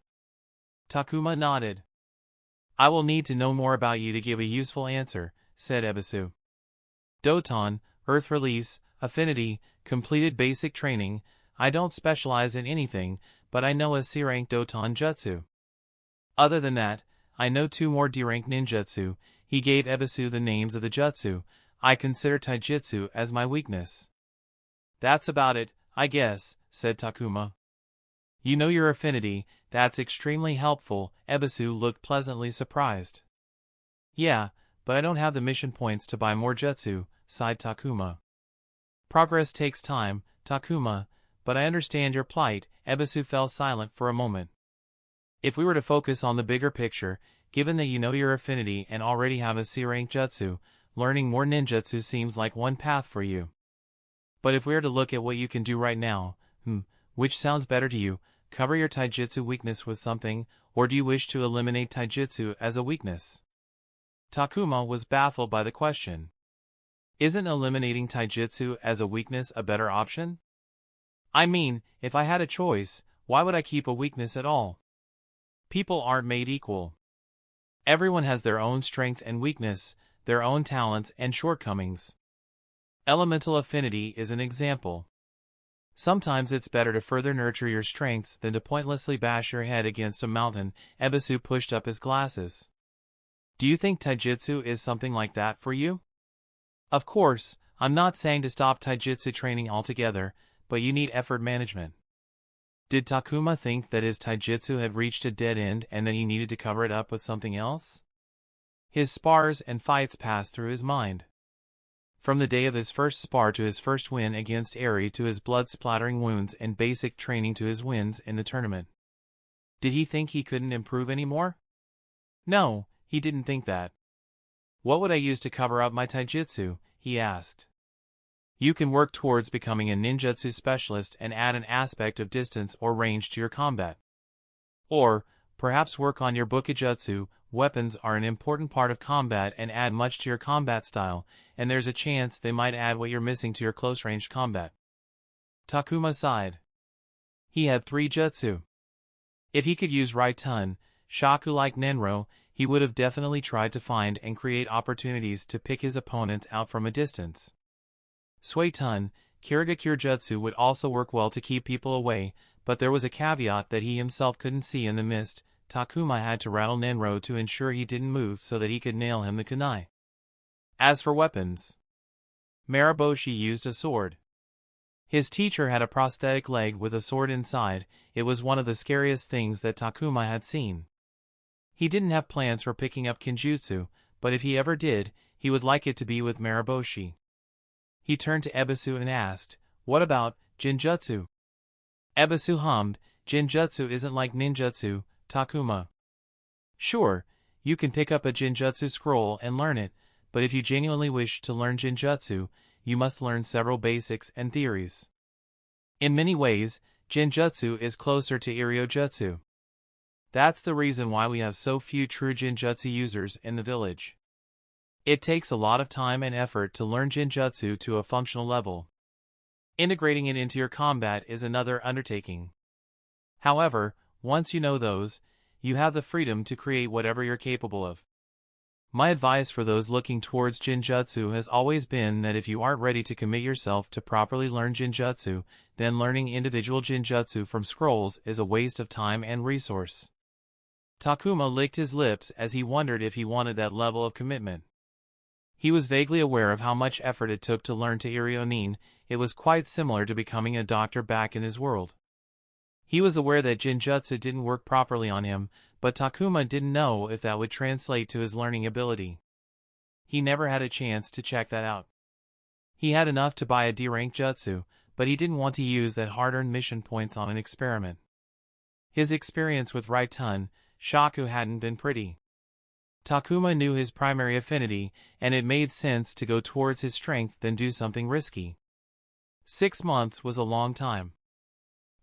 Takuma nodded. I will need to know more about you to give a useful answer, said Ebisu. Doton, Earth Release, Affinity, completed basic training. I don't specialize in anything, but I know a C-rank Doton Jutsu. Other than that, I know 2 more D-rank ninjutsu. He gave Ebisu the names of the jutsu. I consider Taijutsu as my weakness. That's about it, I guess, said Takuma. You know your affinity, that's extremely helpful. Ebisu looked pleasantly surprised. Yeah, but I don't have the mission points to buy more jutsu, sighed Takuma. Progress takes time, Takuma, but I understand your plight. Ebisu fell silent for a moment. If we were to focus on the bigger picture, given that you know your affinity and already have a C-rank jutsu, learning more ninjutsu seems like one path for you. But if we are to look at what you can do right now, which sounds better to you, cover your taijutsu weakness with something, or do you wish to eliminate taijutsu as a weakness? Takuma was baffled by the question. Isn't eliminating taijutsu as a weakness a better option? I mean, if I had a choice, why would I keep a weakness at all? People aren't made equal. Everyone has their own strength and weakness, their own talents and shortcomings. Elemental affinity is an example. Sometimes it's better to further nurture your strengths than to pointlessly bash your head against a mountain. Ebisu pushed up his glasses. Do you think taijutsu is something like that for you? Of course, I'm not saying to stop taijutsu training altogether, but you need effort management. Did Takuma think that his taijutsu had reached a dead end and that he needed to cover it up with something else? His spars and fights passed through his mind. From the day of his first spar to his first win against Eri to his blood-splattering wounds and basic training to his wins in the tournament. Did he think he couldn't improve anymore? No, he didn't think that. What would I use to cover up my taijutsu? He asked. You can work towards becoming a ninjutsu specialist and add an aspect of distance or range to your combat. Or, perhaps work on your bukijutsu. Weapons are an important part of combat and add much to your combat style, and there's a chance they might add what you're missing to your close-range combat. Takuma sighed. He had 3 jutsu. If he could use Raitun, Shaku like Nenro, he would have definitely tried to find and create opportunities to pick his opponents out from a distance. Suitun, Kirigakure jutsu would also work well to keep people away, but there was a caveat that he himself couldn't see in the mist. Takuma had to rattle Nenro to ensure he didn't move so that he could nail him the kunai. As for weapons, Marosi used a sword. His teacher had a prosthetic leg with a sword inside. It was one of the scariest things that Takuma had seen. He didn't have plans for picking up Kinjutsu, but if he ever did, he would like it to be with Marosi. He turned to Ebisu and asked, "What about Jinjutsu?" Ebisu hummed, "Jinjutsu isn't like ninjutsu, Takuma." "Sure, you can pick up a Jinjutsu scroll and learn it, but if you genuinely wish to learn Jinjutsu, you must learn several basics and theories. In many ways, Jinjutsu is closer to Iryo-jutsu. That's the reason why we have so few true Jinjutsu users in the village. It takes a lot of time and effort to learn Jinjutsu to a functional level. Integrating it into your combat is another undertaking. However, once you know those, you have the freedom to create whatever you're capable of. My advice for those looking towards Jinjutsu has always been that if you aren't ready to commit yourself to properly learn Jinjutsu, then learning individual Jinjutsu from scrolls is a waste of time and resource." Takuma licked his lips as he wondered if he wanted that level of commitment. He was vaguely aware of how much effort it took to learn to Iryo-nin. It was quite similar to becoming a doctor back in his world. He was aware that Jinjutsu didn't work properly on him, but Takuma didn't know if that would translate to his learning ability. He never had a chance to check that out. He had enough to buy a D-rank jutsu, but he didn't want to use that hard-earned mission points on an experiment. His experience with Raitun, Shaku hadn't been pretty. Takuma knew his primary affinity, and it made sense to go towards his strength than do something risky. 6 months was a long time.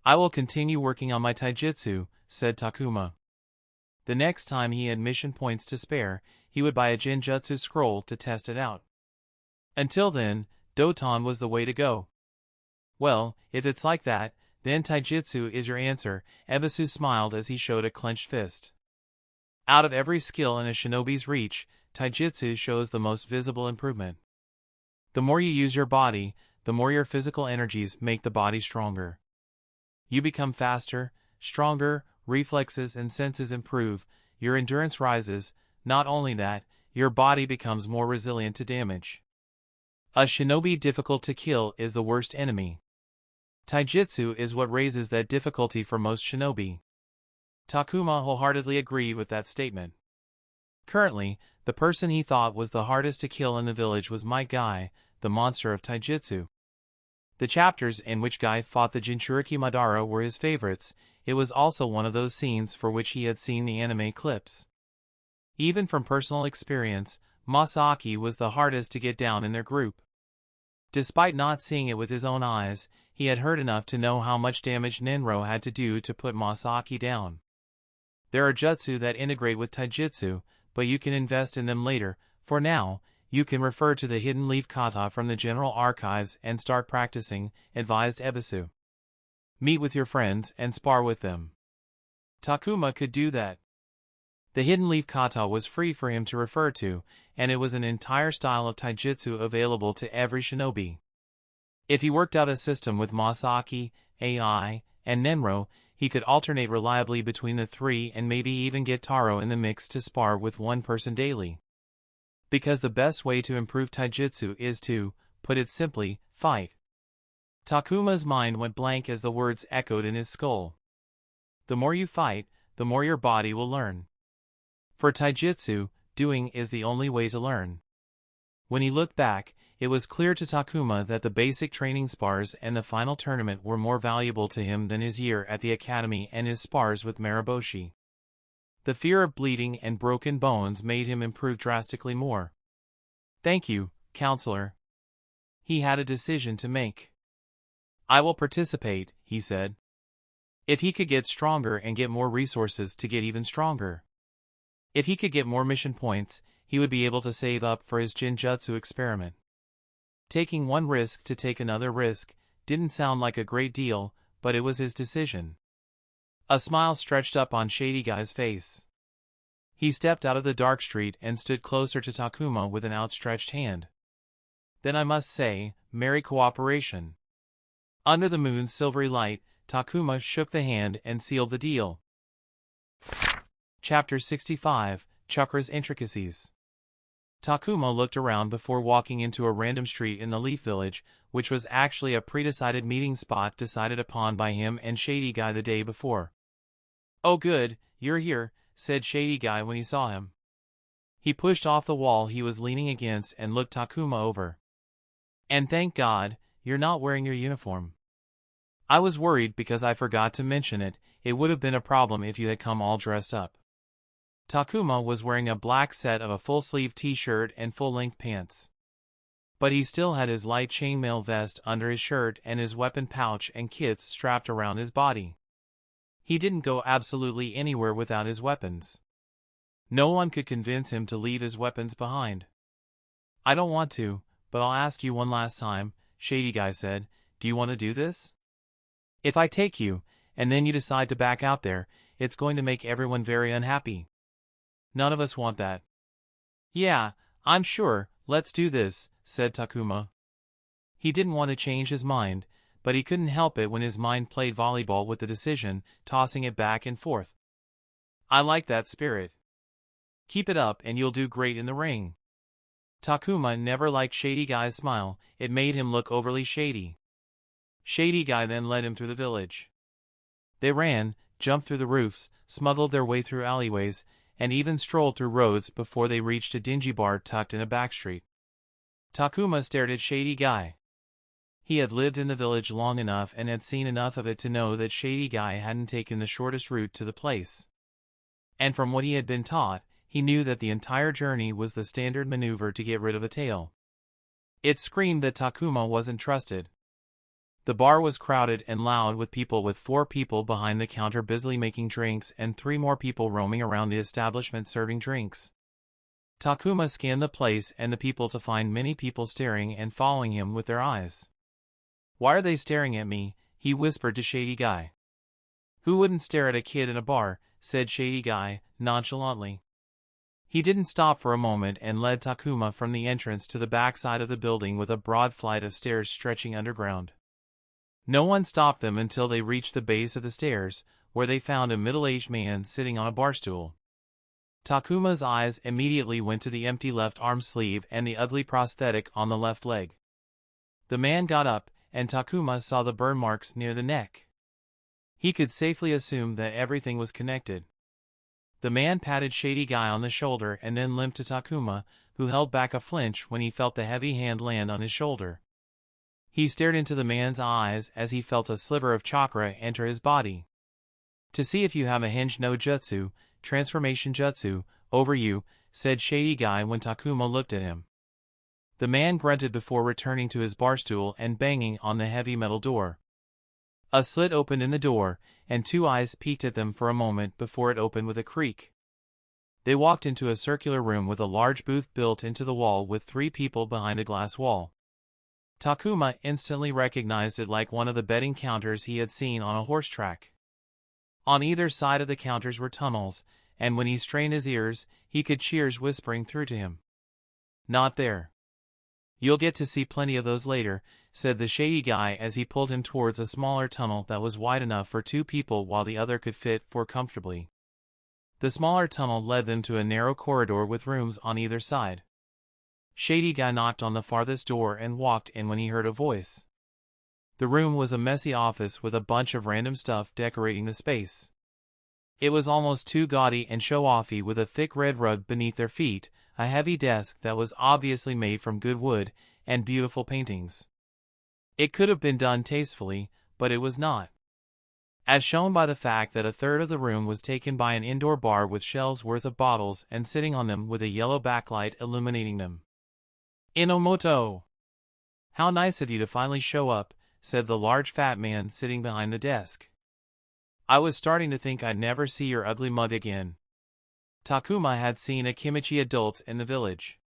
"I will continue working on my taijutsu," said Takuma. The next time he had mission points to spare, he would buy a Jinjutsu scroll to test it out. Until then, Doton was the way to go. "Well, if it's like that, then taijutsu is your answer," Ebisu smiled as he showed a clenched fist. Out of every skill in a shinobi's reach, taijutsu shows the most visible improvement. The more you use your body, the more your physical energies make the body stronger. You become faster, stronger, reflexes and senses improve, your endurance rises. Not only that, your body becomes more resilient to damage. A shinobi difficult to kill is the worst enemy. Taijutsu is what raises that difficulty for most shinobi. Takuma wholeheartedly agreed with that statement. Currently, the person he thought was the hardest to kill in the village was Might Guy, the monster of Taijutsu. The chapters in which Guy fought the Jinchuriki Madara were his favorites. It was also one of those scenes for which he had seen the anime clips. Even from personal experience, Masaaki was the hardest to get down in their group. Despite not seeing it with his own eyes, he had heard enough to know how much damage Nenro had to do to put Masaaki down. There are jutsu that integrate with taijutsu, but you can invest in them later. For now, you can refer to the hidden leaf kata from the general archives and start practicing, advised Ebisu. Meet with your friends and spar with them. Takuma could do that. The hidden leaf kata was free for him to refer to, and it was an entire style of taijutsu available to every shinobi. If he worked out a system with Masaaki, AI, and Nenro, he could alternate reliably between the three and maybe even get Taro in the mix to spar with one person daily. Because the best way to improve taijutsu is to, put it simply, fight. Takuma's mind went blank as the words echoed in his skull. The more you fight, the more your body will learn. For taijutsu, doing is the only way to learn. When he looked back, it was clear to Takuma that the basic training spars and the final tournament were more valuable to him than his year at the academy and his spars with Marosi. The fear of bleeding and broken bones made him improve drastically more. "Thank you, counselor." He had a decision to make. I will participate, he said. If he could get stronger and get more resources to get even stronger. If he could get more mission points, he would be able to save up for his Jinjutsu experiment. Taking one risk to take another risk didn't sound like a great deal, but it was his decision. A smile stretched up on Shady Guy's face. He stepped out of the dark street and stood closer to Takuma with an outstretched hand. Then I must say, merry cooperation. Under the moon's silvery light, Takuma shook the hand and sealed the deal. Chapter 65, Chakra's Intricacies. Takuma looked around before walking into a random street in the Leaf Village, which was actually a pre-decided meeting spot decided upon by him and Shady Guy the day before. "Oh good, you're here," said Shady Guy when he saw him. He pushed off the wall he was leaning against and looked Takuma over. "And thank God, you're not wearing your uniform. I was worried because I forgot to mention it. It would have been a problem if you had come all dressed up." Takuma was wearing a black set of a full-sleeve t-shirt and full-length pants. But he still had his light chainmail vest under his shirt and his weapon pouch and kits strapped around his body. He didn't go absolutely anywhere without his weapons. No one could convince him to leave his weapons behind. "I don't want to, but I'll ask you one last time," Shady Guy said. "Do you want to do this? If I take you, and then you decide to back out there, it's going to make everyone very unhappy. None of us want that." "Yeah, I'm sure, let's do this," said Takuma. He didn't want to change his mind, but he couldn't help it when his mind played volleyball with the decision, tossing it back and forth. "I like that spirit. Keep it up and you'll do great in the ring." Takuma never liked Shady Guy's smile, it made him look overly shady. Shady Guy then led him through the village. They ran, jumped through the roofs, smuggled their way through alleyways, and even strolled through roads before they reached a dingy bar tucked in a backstreet. Takuma stared at Shady Guy. He had lived in the village long enough and had seen enough of it to know that Shady Guy hadn't taken the shortest route to the place. And from what he had been taught, he knew that the entire journey was the standard maneuver to get rid of a tail. It screamed that Takuma wasn't trusted. The bar was crowded and loud with 4 people behind the counter busily making drinks and 3 more people roaming around the establishment serving drinks. Takuma scanned the place and the people to find many people staring and following him with their eyes. "Why are they staring at me?" he whispered to Shady Guy. "Who wouldn't stare at a kid in a bar?" said Shady Guy, nonchalantly. He didn't stop for a moment and led Takuma from the entrance to the back side of the building with a broad flight of stairs stretching underground. No one stopped them until they reached the base of the stairs, where they found a middle-aged man sitting on a bar stool. Takuma's eyes immediately went to the empty left arm sleeve and the ugly prosthetic on the left leg. The man got up, and Takuma saw the burn marks near the neck. He could safely assume that everything was connected. The man patted Shady Guy on the shoulder and then limped to Takuma, who held back a flinch when he felt the heavy hand land on his shoulder. He stared into the man's eyes as he felt a sliver of chakra enter his body. "To see if you have a henge no jutsu, transformation jutsu, over you," said Shady Guy when Takuma looked at him. The man grunted before returning to his bar stool and banging on the heavy metal door. A slit opened in the door, and 2 eyes peeked at them for a moment before it opened with a creak. They walked into a circular room with a large booth built into the wall with 3 people behind a glass wall. Takuma instantly recognized it like one of the betting counters he had seen on a horse track. On either side of the counters were tunnels, and when he strained his ears, he could cheers whispering through to him. "Not there. You'll get to see plenty of those later," said the Shady Guy as he pulled him towards a smaller tunnel that was wide enough for 2 people while the other could fit 4 comfortably. The smaller tunnel led them to a narrow corridor with rooms on either side. Shady Guy knocked on the farthest door and walked in when he heard a voice. The room was a messy office with a bunch of random stuff decorating the space. It was almost too gaudy and show-offy with a thick red rug beneath their feet, a heavy desk that was obviously made from good wood, and beautiful paintings. It could have been done tastefully, but it was not. As shown by the fact that a third of the room was taken by an indoor bar with shelves worth of bottles and sitting on them with a yellow backlight illuminating them. "Inomoto! How nice of you to finally show up, said the large fat man sitting behind the desk. I was starting to think I'd never see your ugly mug again. Takuma had seen Akimichi adults in the village.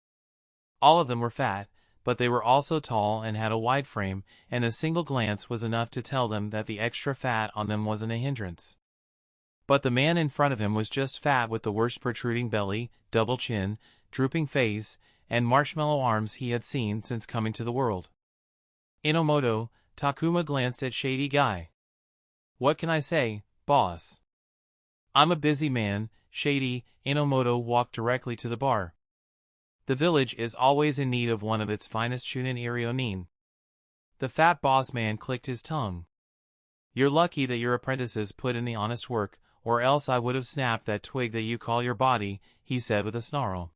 All of them were fat, but they were also tall and had a wide frame, and a single glance was enough to tell them that the extra fat on them wasn't a hindrance. But the man in front of him was just fat with the worst protruding belly, double chin, drooping face, and marshmallow arms he had seen since coming to the world. Inomoto, Takuma glanced at Shady Guy. What can I say, boss? I'm a busy man, Shady. Inomoto walked directly to the bar. The village is always in need of one of its finest shunin irionin. The fat boss man clicked his tongue. You're lucky that your apprentices put in the honest work, or else I would have snapped that twig that you call your body, he said with a snarl.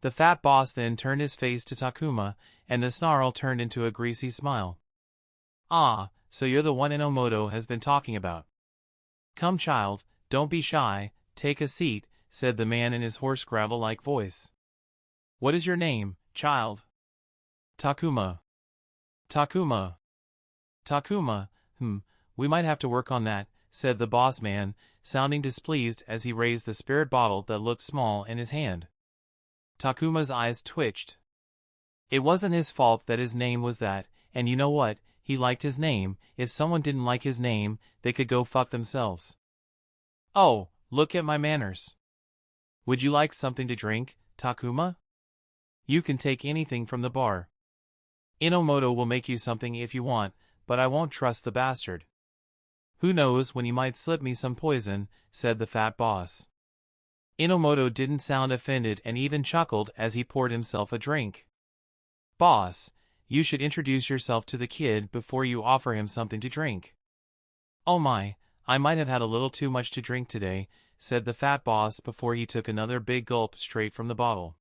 The fat boss then turned his face to Takuma, and the snarl turned into a greasy smile. Ah, so you're the one Inomoto has been talking about. Come child, don't be shy, take a seat, said the man in his hoarse gravel-like voice. What is your name, child? Takuma. Takuma. Takuma, we might have to work on that, said the boss man, sounding displeased as he raised the spirit bottle that looked small in his hand. Takuma's eyes twitched. It wasn't his fault that his name was that, and you know what, he liked his name. If someone didn't like his name, they could go fuck themselves. Oh, look at my manners. Would you like something to drink, Takuma? You can take anything from the bar. Inomoto will make you something if you want, but I won't trust the bastard. Who knows when he might slip me some poison, said the fat boss. Inomoto didn't sound offended and even chuckled as he poured himself a drink. Boss, you should introduce yourself to the kid before you offer him something to drink. Oh my, I might have had a little too much to drink today, said the fat boss before he took another big gulp straight from the bottle.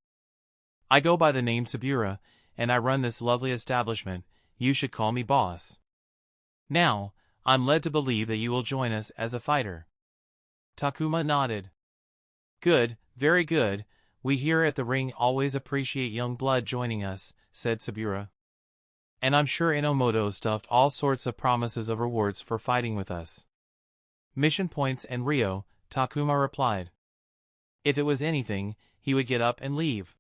I go by the name Sabura, and I run this lovely establishment. You should call me boss. Now, I'm led to believe that you will join us as a fighter. Takuma nodded. Good, very good. We here at the ring always appreciate young blood joining us, said Sabura. And I'm sure Inomoto stuffed all sorts of promises of rewards for fighting with us. Mission points and Rio, Takuma replied. If it was anything, he would get up and leave.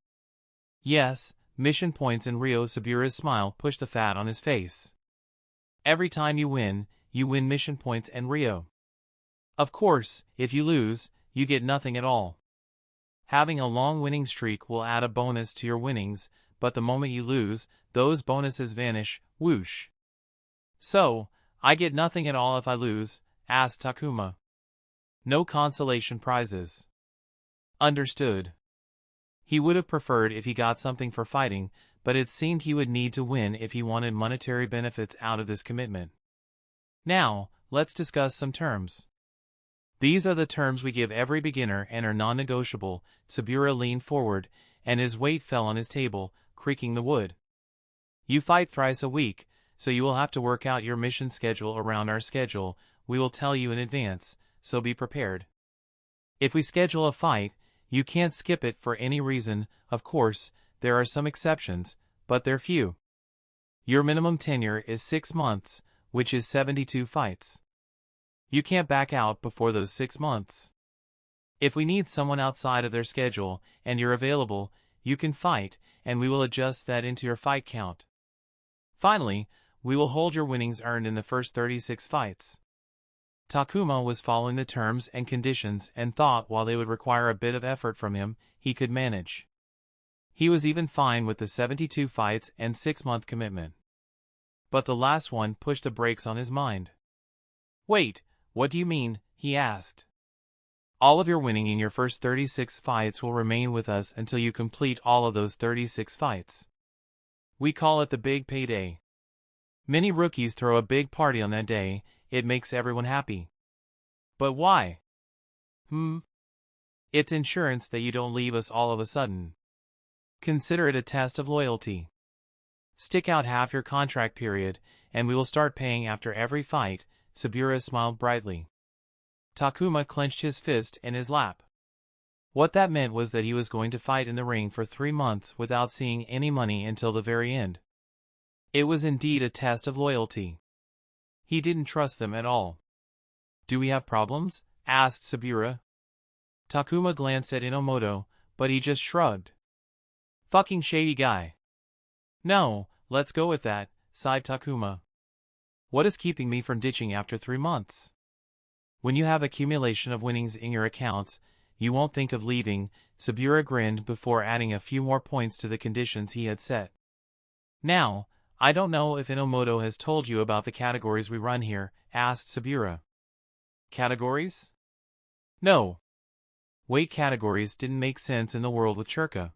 Yes, mission points and Rio. Sabura's smile pushed the fat on his face. Every time you win mission points and Rio. Of course, if you lose, you get nothing at all. Having a long winning streak will add a bonus to your winnings, but the moment you lose, those bonuses vanish, whoosh. So, I get nothing at all if I lose, asked Takuma. No consolation prizes. Understood. He would have preferred if he got something for fighting, but it seemed he would need to win if he wanted monetary benefits out of this commitment. Now, let's discuss some terms. These are the terms we give every beginner and are non-negotiable. Sabura leaned forward, and his weight fell on his table, creaking the wood. You fight thrice a week, so you will have to work out your mission schedule around our schedule. We will tell you in advance, so be prepared. If we schedule a fight, you can't skip it for any reason. Of course, there are some exceptions, but they're few. Your minimum tenure is 6 months, which is 72 fights. You can't back out before those 6 months. If we need someone outside of their schedule, and you're available, you can fight, and we will adjust that into your fight count. Finally, we will hold your winnings earned in the first 36 fights. Takuma was following the terms and conditions and thought while they would require a bit of effort from him, he could manage. He was even fine with the 72 fights and 6-month commitment. But the last one pushed the brakes on his mind. Wait, what do you mean? He asked. All of your winning in your first 36 fights will remain with us until you complete all of those 36 fights. We call it the big payday. Many rookies throw a big party on that day. It makes everyone happy. But why? It's insurance that you don't leave us all of a sudden. Consider it a test of loyalty. Stick out half your contract period, and we will start paying after every fight. Sabura smiled brightly. Takuma clenched his fist in his lap. What that meant was that he was going to fight in the ring for 3 months without seeing any money until the very end. It was indeed a test of loyalty. He didn't trust them at all. "Do we have problems?" asked Sabura. Takuma glanced at Inomoto, but he just shrugged. "Fucking shady guy." "No, let's go with that," sighed Takuma. "What is keeping me from ditching after 3 months? When you have accumulation of winnings in your accounts, you won't think of leaving." Sabura grinned before adding a few more points to the conditions he had set. "Now, I don't know if Inomoto has told you about the categories we run here," asked Sabura. "Categories?" "No. Weight categories didn't make sense in the world with Churka.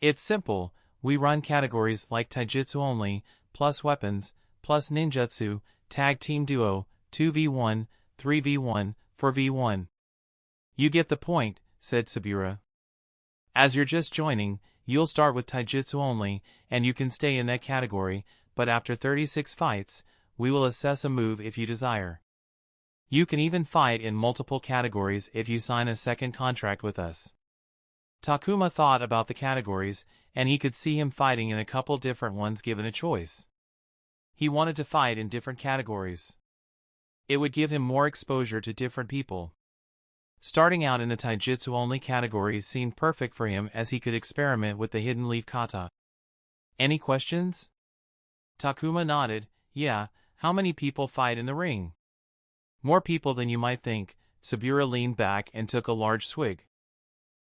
It's simple, we run categories like Taijutsu only, plus weapons, plus ninjutsu, tag team duo, 2v1, 3v1, 4v1. "You get the point," said Sabura. "As you're just joining, you'll start with Taijutsu only, and you can stay in that category, but after 36 fights, we will assess a move if you desire. You can even fight in multiple categories if you sign a second contract with us." Takuma thought about the categories, and he could see him fighting in a couple different ones given a choice. He wanted to fight in different categories. It would give him more exposure to different people. Starting out in the Taijutsu-only category seemed perfect for him as he could experiment with the hidden leaf kata. "Any questions?" Takuma nodded. "Yeah, how many people fight in the ring?" "More people than you might think." Sabura leaned back and took a large swig.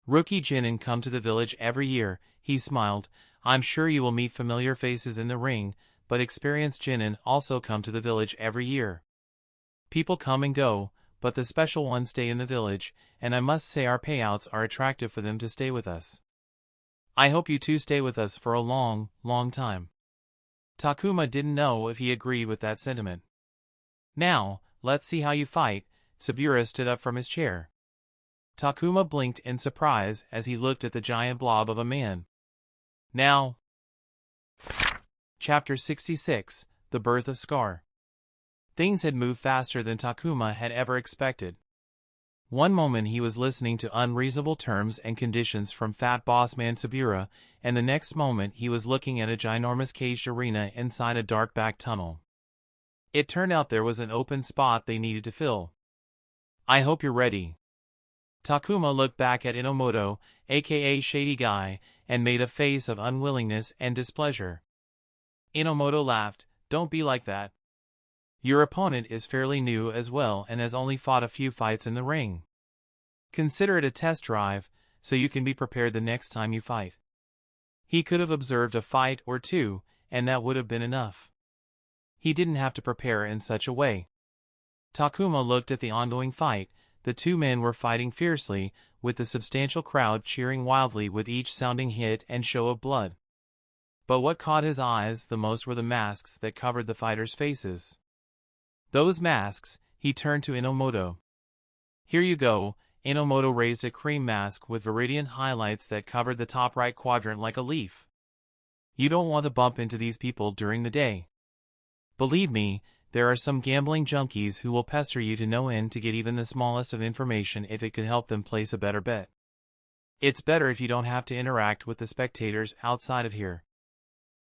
"Rookie genin come to the village every year," he smiled. "I'm sure you will meet familiar faces in the ring, but experienced genin also come to the village every year. People come and go, but the special ones stay in the village, and I must say our payouts are attractive for them to stay with us. I hope you two stay with us for a long, long time." Takuma didn't know if he agreed with that sentiment. "Now, let's see how you fight." Sabura stood up from his chair. Takuma blinked in surprise as he looked at the giant blob of a man. "Now." Chapter 66, The Birth of Scar. Things had moved faster than Takuma had ever expected. One moment he was listening to unreasonable terms and conditions from fat boss man Sabura, and the next moment he was looking at a ginormous caged arena inside a dark back tunnel. It turned out there was an open spot they needed to fill. "I hope you're ready." Takuma looked back at Inomoto, aka Shady Guy, and made a face of unwillingness and displeasure. Inomoto laughed. "Don't be like that. Your opponent is fairly new as well and has only fought a few fights in the ring. Consider it a test drive, so you can be prepared the next time you fight." He could have observed a fight or two, and that would have been enough. He didn't have to prepare in such a way. Takuma looked at the ongoing fight. The two men were fighting fiercely, with the substantial crowd cheering wildly with each sounding hit and show of blood. But what caught his eyes the most were the masks that covered the fighters' faces. "Those masks," he turned to Inomoto. "Here you go." Inomoto raised a cream mask with viridian highlights that covered the top right quadrant like a leaf. "You don't want to bump into these people during the day. Believe me, there are some gambling junkies who will pester you to no end to get even the smallest of information if it could help them place a better bet. It's better if you don't have to interact with the spectators outside of here."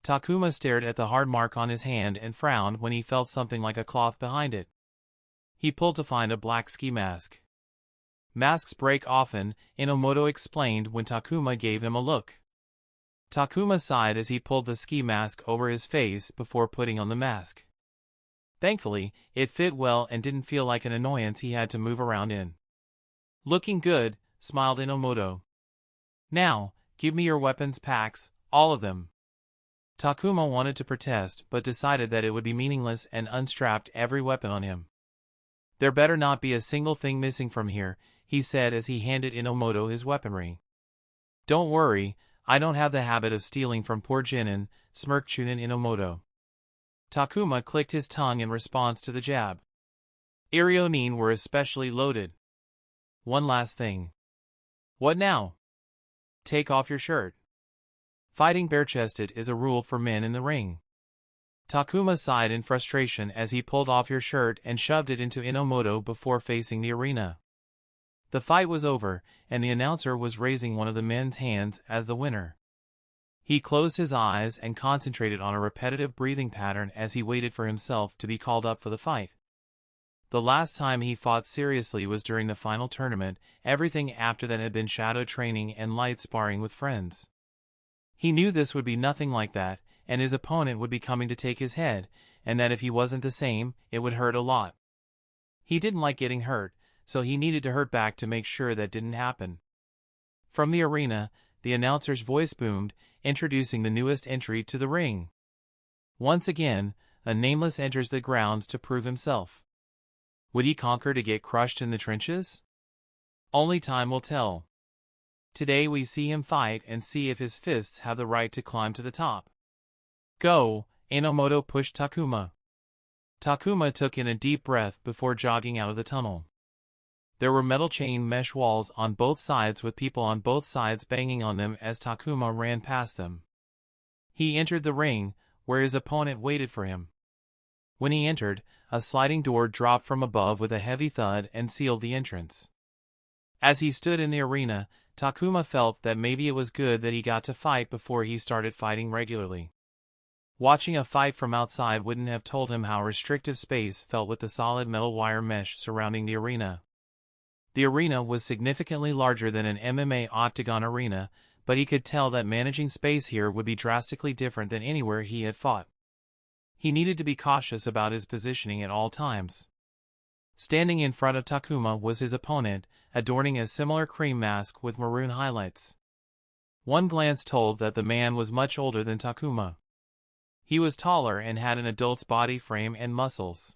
Takuma stared at the hard mark on his hand and frowned when he felt something like a cloth behind it. He pulled to find a black ski mask. "Masks break often," Inomoto explained when Takuma gave him a look. Takuma sighed as he pulled the ski mask over his face before putting on the mask. Thankfully, it fit well and didn't feel like an annoyance he had to move around in. "Looking good," smiled Inomoto. "Now, give me your weapons packs, all of them." Takuma wanted to protest but decided that it would be meaningless and unstrapped every weapon on him. "There better not be a single thing missing from here," he said as he handed Inomoto his weaponry. "Don't worry, I don't have the habit of stealing from poor genin," smirked Chunin Inomoto. Takuma clicked his tongue in response to the jab. Irionin were especially loaded. "One last thing." "What now?" "Take off your shirt. Fighting bare-chested is a rule for men in the ring." Takuma sighed in frustration as he pulled off your shirt and shoved it into Inomoto before facing the arena. The fight was over, and the announcer was raising one of the men's hands as the winner. He closed his eyes and concentrated on a repetitive breathing pattern as he waited for himself to be called up for the fight. The last time he fought seriously was during the final tournament. Everything after that had been shadow training and light sparring with friends. He knew this would be nothing like that, and his opponent would be coming to take his head, and that if he wasn't the same, it would hurt a lot. He didn't like getting hurt, so he needed to hurt back to make sure that didn't happen. From the arena, the announcer's voice boomed, introducing the newest entry to the ring. Once again, a nameless enters the grounds to prove himself. Would he conquer to get crushed in the trenches? Only time will tell. Today we see him fight and see if his fists have the right to climb to the top. Go, Enomoto pushed Takuma. Takuma took in a deep breath before jogging out of the tunnel. There were metal chain mesh walls on both sides with people on both sides banging on them as Takuma ran past them. He entered the ring, where his opponent waited for him. When he entered, a sliding door dropped from above with a heavy thud and sealed the entrance. As he stood in the arena, Takuma felt that maybe it was good that he got to fight before he started fighting regularly. Watching a fight from outside wouldn't have told him how restrictive space felt with the solid metal wire mesh surrounding the arena. The arena was significantly larger than an MMA octagon arena, but he could tell that managing space here would be drastically different than anywhere he had fought. He needed to be cautious about his positioning at all times. Standing in front of Takuma was his opponent, adorning a similar cream mask with maroon highlights. One glance told that the man was much older than Takuma. He was taller and had an adult's body frame and muscles.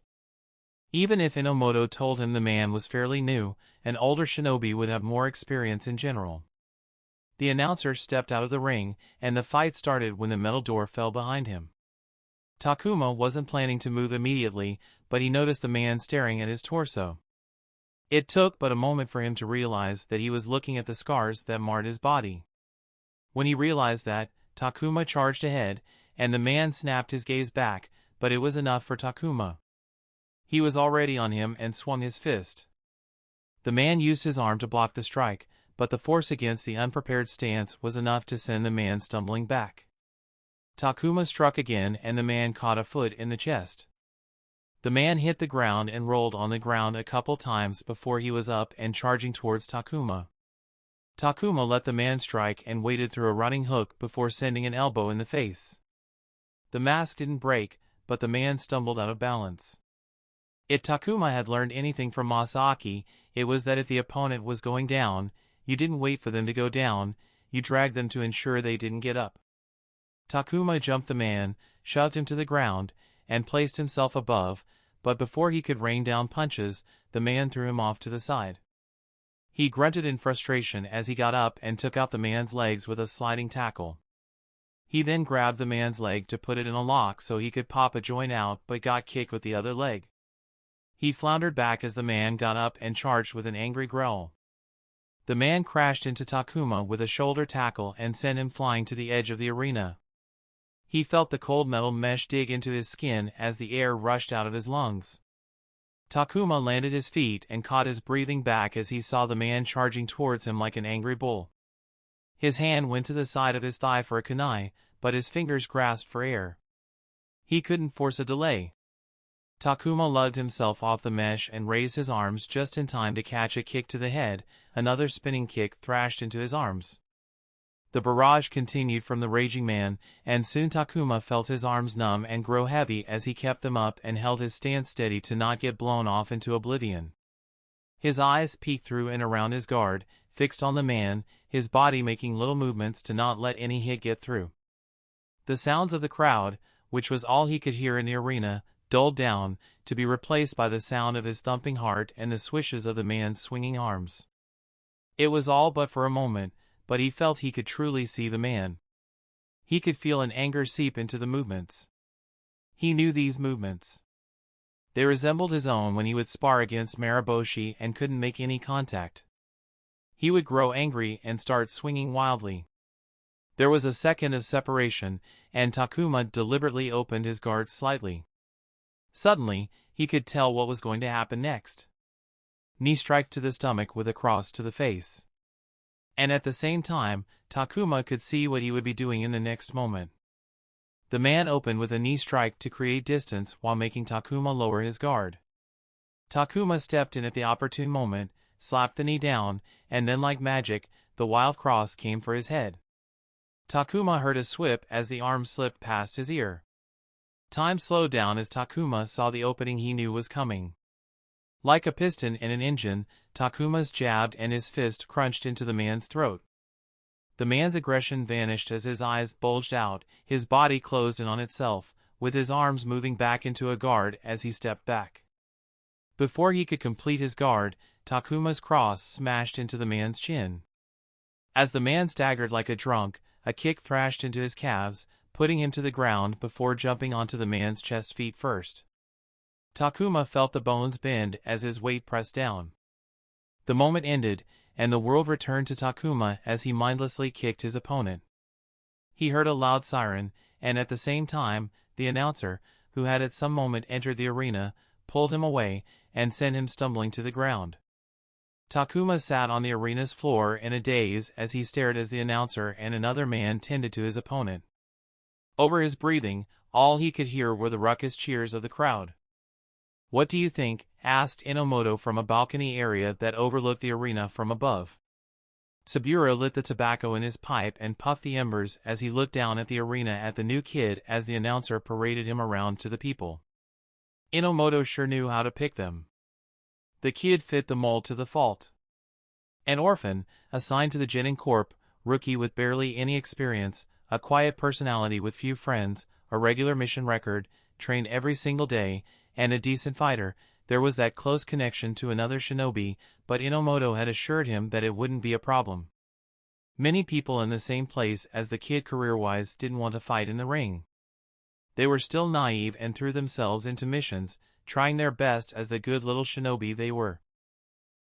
Even if Enomoto told him the man was fairly new, an older shinobi would have more experience in general. The announcer stepped out of the ring, and the fight started when the metal door fell behind him. Takuma wasn't planning to move immediately, but he noticed the man staring at his torso. It took but a moment for him to realize that he was looking at the scars that marred his body. When he realized that, Takuma charged ahead, and the man snapped his gaze back, but it was enough for Takuma. He was already on him and swung his fist. The man used his arm to block the strike, but the force against the unprepared stance was enough to send the man stumbling back. Takuma struck again and the man caught a foot in the chest. The man hit the ground and rolled on the ground a couple times before he was up and charging towards Takuma. Takuma let the man strike and waited through a running hook before sending an elbow in the face. The mask didn't break, but the man stumbled out of balance. If Takuma had learned anything from Masaki, it was that if the opponent was going down, you didn't wait for them to go down, you dragged them to ensure they didn't get up. Takuma jumped the man, shoved him to the ground, and placed himself above, but before he could rain down punches, the man threw him off to the side. He grunted in frustration as he got up and took out the man's legs with a sliding tackle. He then grabbed the man's leg to put it in a lock so he could pop a joint out but got kicked with the other leg. He floundered back as the man got up and charged with an angry growl. The man crashed into Takuma with a shoulder tackle and sent him flying to the edge of the arena. He felt the cold metal mesh dig into his skin as the air rushed out of his lungs. Takuma landed his feet and caught his breathing back as he saw the man charging towards him like an angry bull. His hand went to the side of his thigh for a kunai, but his fingers grasped for air. He couldn't force a delay. Takuma lugged himself off the mesh and raised his arms just in time to catch a kick to the head. Another spinning kick thrashed into his arms. The barrage continued from the raging man, and soon Takuma felt his arms numb and grow heavy as he kept them up and held his stance steady to not get blown off into oblivion. His eyes peeked through and around his guard, fixed on the man, his body making little movements to not let any hit get through. The sounds of the crowd, which was all he could hear in the arena, dulled down, to be replaced by the sound of his thumping heart and the swishes of the man's swinging arms. It was all but for a moment, but he felt he could truly see the man. He could feel an anger seep into the movements. He knew these movements. They resembled his own when he would spar against Marosi and couldn't make any contact. He would grow angry and start swinging wildly. There was a second of separation, and Takuma deliberately opened his guard slightly. Suddenly, he could tell what was going to happen next. Knee strike to the stomach with a cross to the face. And at the same time, Takuma could see what he would be doing in the next moment. The man opened with a knee strike to create distance while making Takuma lower his guard. Takuma stepped in at the opportune moment, slapped the knee down, and then like magic, the wild cross came for his head. Takuma heard a swip as the arm slipped past his ear. Time slowed down as Takuma saw the opening he knew was coming. Like a piston in an engine, Takuma's jabbed and his fist crunched into the man's throat. The man's aggression vanished as his eyes bulged out, his body closed in on itself, with his arms moving back into a guard as he stepped back. Before he could complete his guard, Takuma's cross smashed into the man's chin. As the man staggered like a drunk, a kick thrashed into his calves, putting him to the ground before jumping onto the man's chest feet first. Takuma felt the bones bend as his weight pressed down. The moment ended, and the world returned to Takuma as he mindlessly kicked his opponent. He heard a loud siren, and at the same time, the announcer, who had at some moment entered the arena, pulled him away and sent him stumbling to the ground. Takuma sat on the arena's floor in a daze as he stared as the announcer and another man tended to his opponent. Over his breathing, all he could hear were the raucous cheers of the crowd. "What do you think?" asked Inomoto from a balcony area that overlooked the arena from above. Sabura lit the tobacco in his pipe and puffed the embers as he looked down at the arena at the new kid as the announcer paraded him around to the people. Inomoto sure knew how to pick them. The kid fit the mold to the fault. An orphan, assigned to the Genin Corp, rookie with barely any experience, a quiet personality with few friends, a regular mission record, trained every single day, and a decent fighter, there was that close connection to another shinobi, but Inomoto had assured him that it wouldn't be a problem. Many people in the same place as the kid career-wise didn't want to fight in the ring. They were still naive and threw themselves into missions, trying their best as the good little shinobi they were.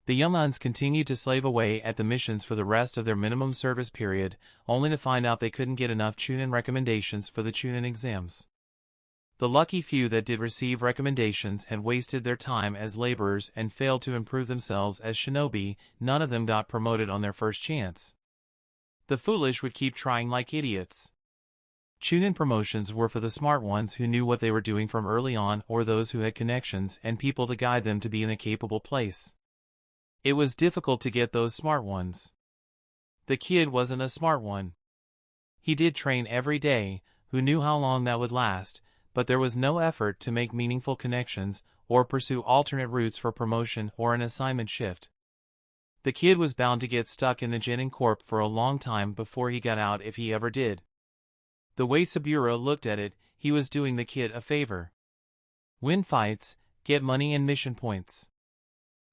The young uns continued to slave away at the missions for the rest of their minimum service period, only to find out they couldn't get enough Chunin recommendations for the Chunin exams. The lucky few that did receive recommendations had wasted their time as laborers and failed to improve themselves as shinobi. None of them got promoted on their first chance. The foolish would keep trying like idiots. Chunin promotions were for the smart ones who knew what they were doing from early on or those who had connections and people to guide them to be in a capable place. It was difficult to get those smart ones. The kid wasn't a smart one. He did train every day, who knew how long that would last, but there was no effort to make meaningful connections or pursue alternate routes for promotion or an assignment shift. The kid was bound to get stuck in the Genin Corp for a long time before he got out if he ever did. The way Sabura looked at it, he was doing the kid a favor. Win fights, get money and mission points.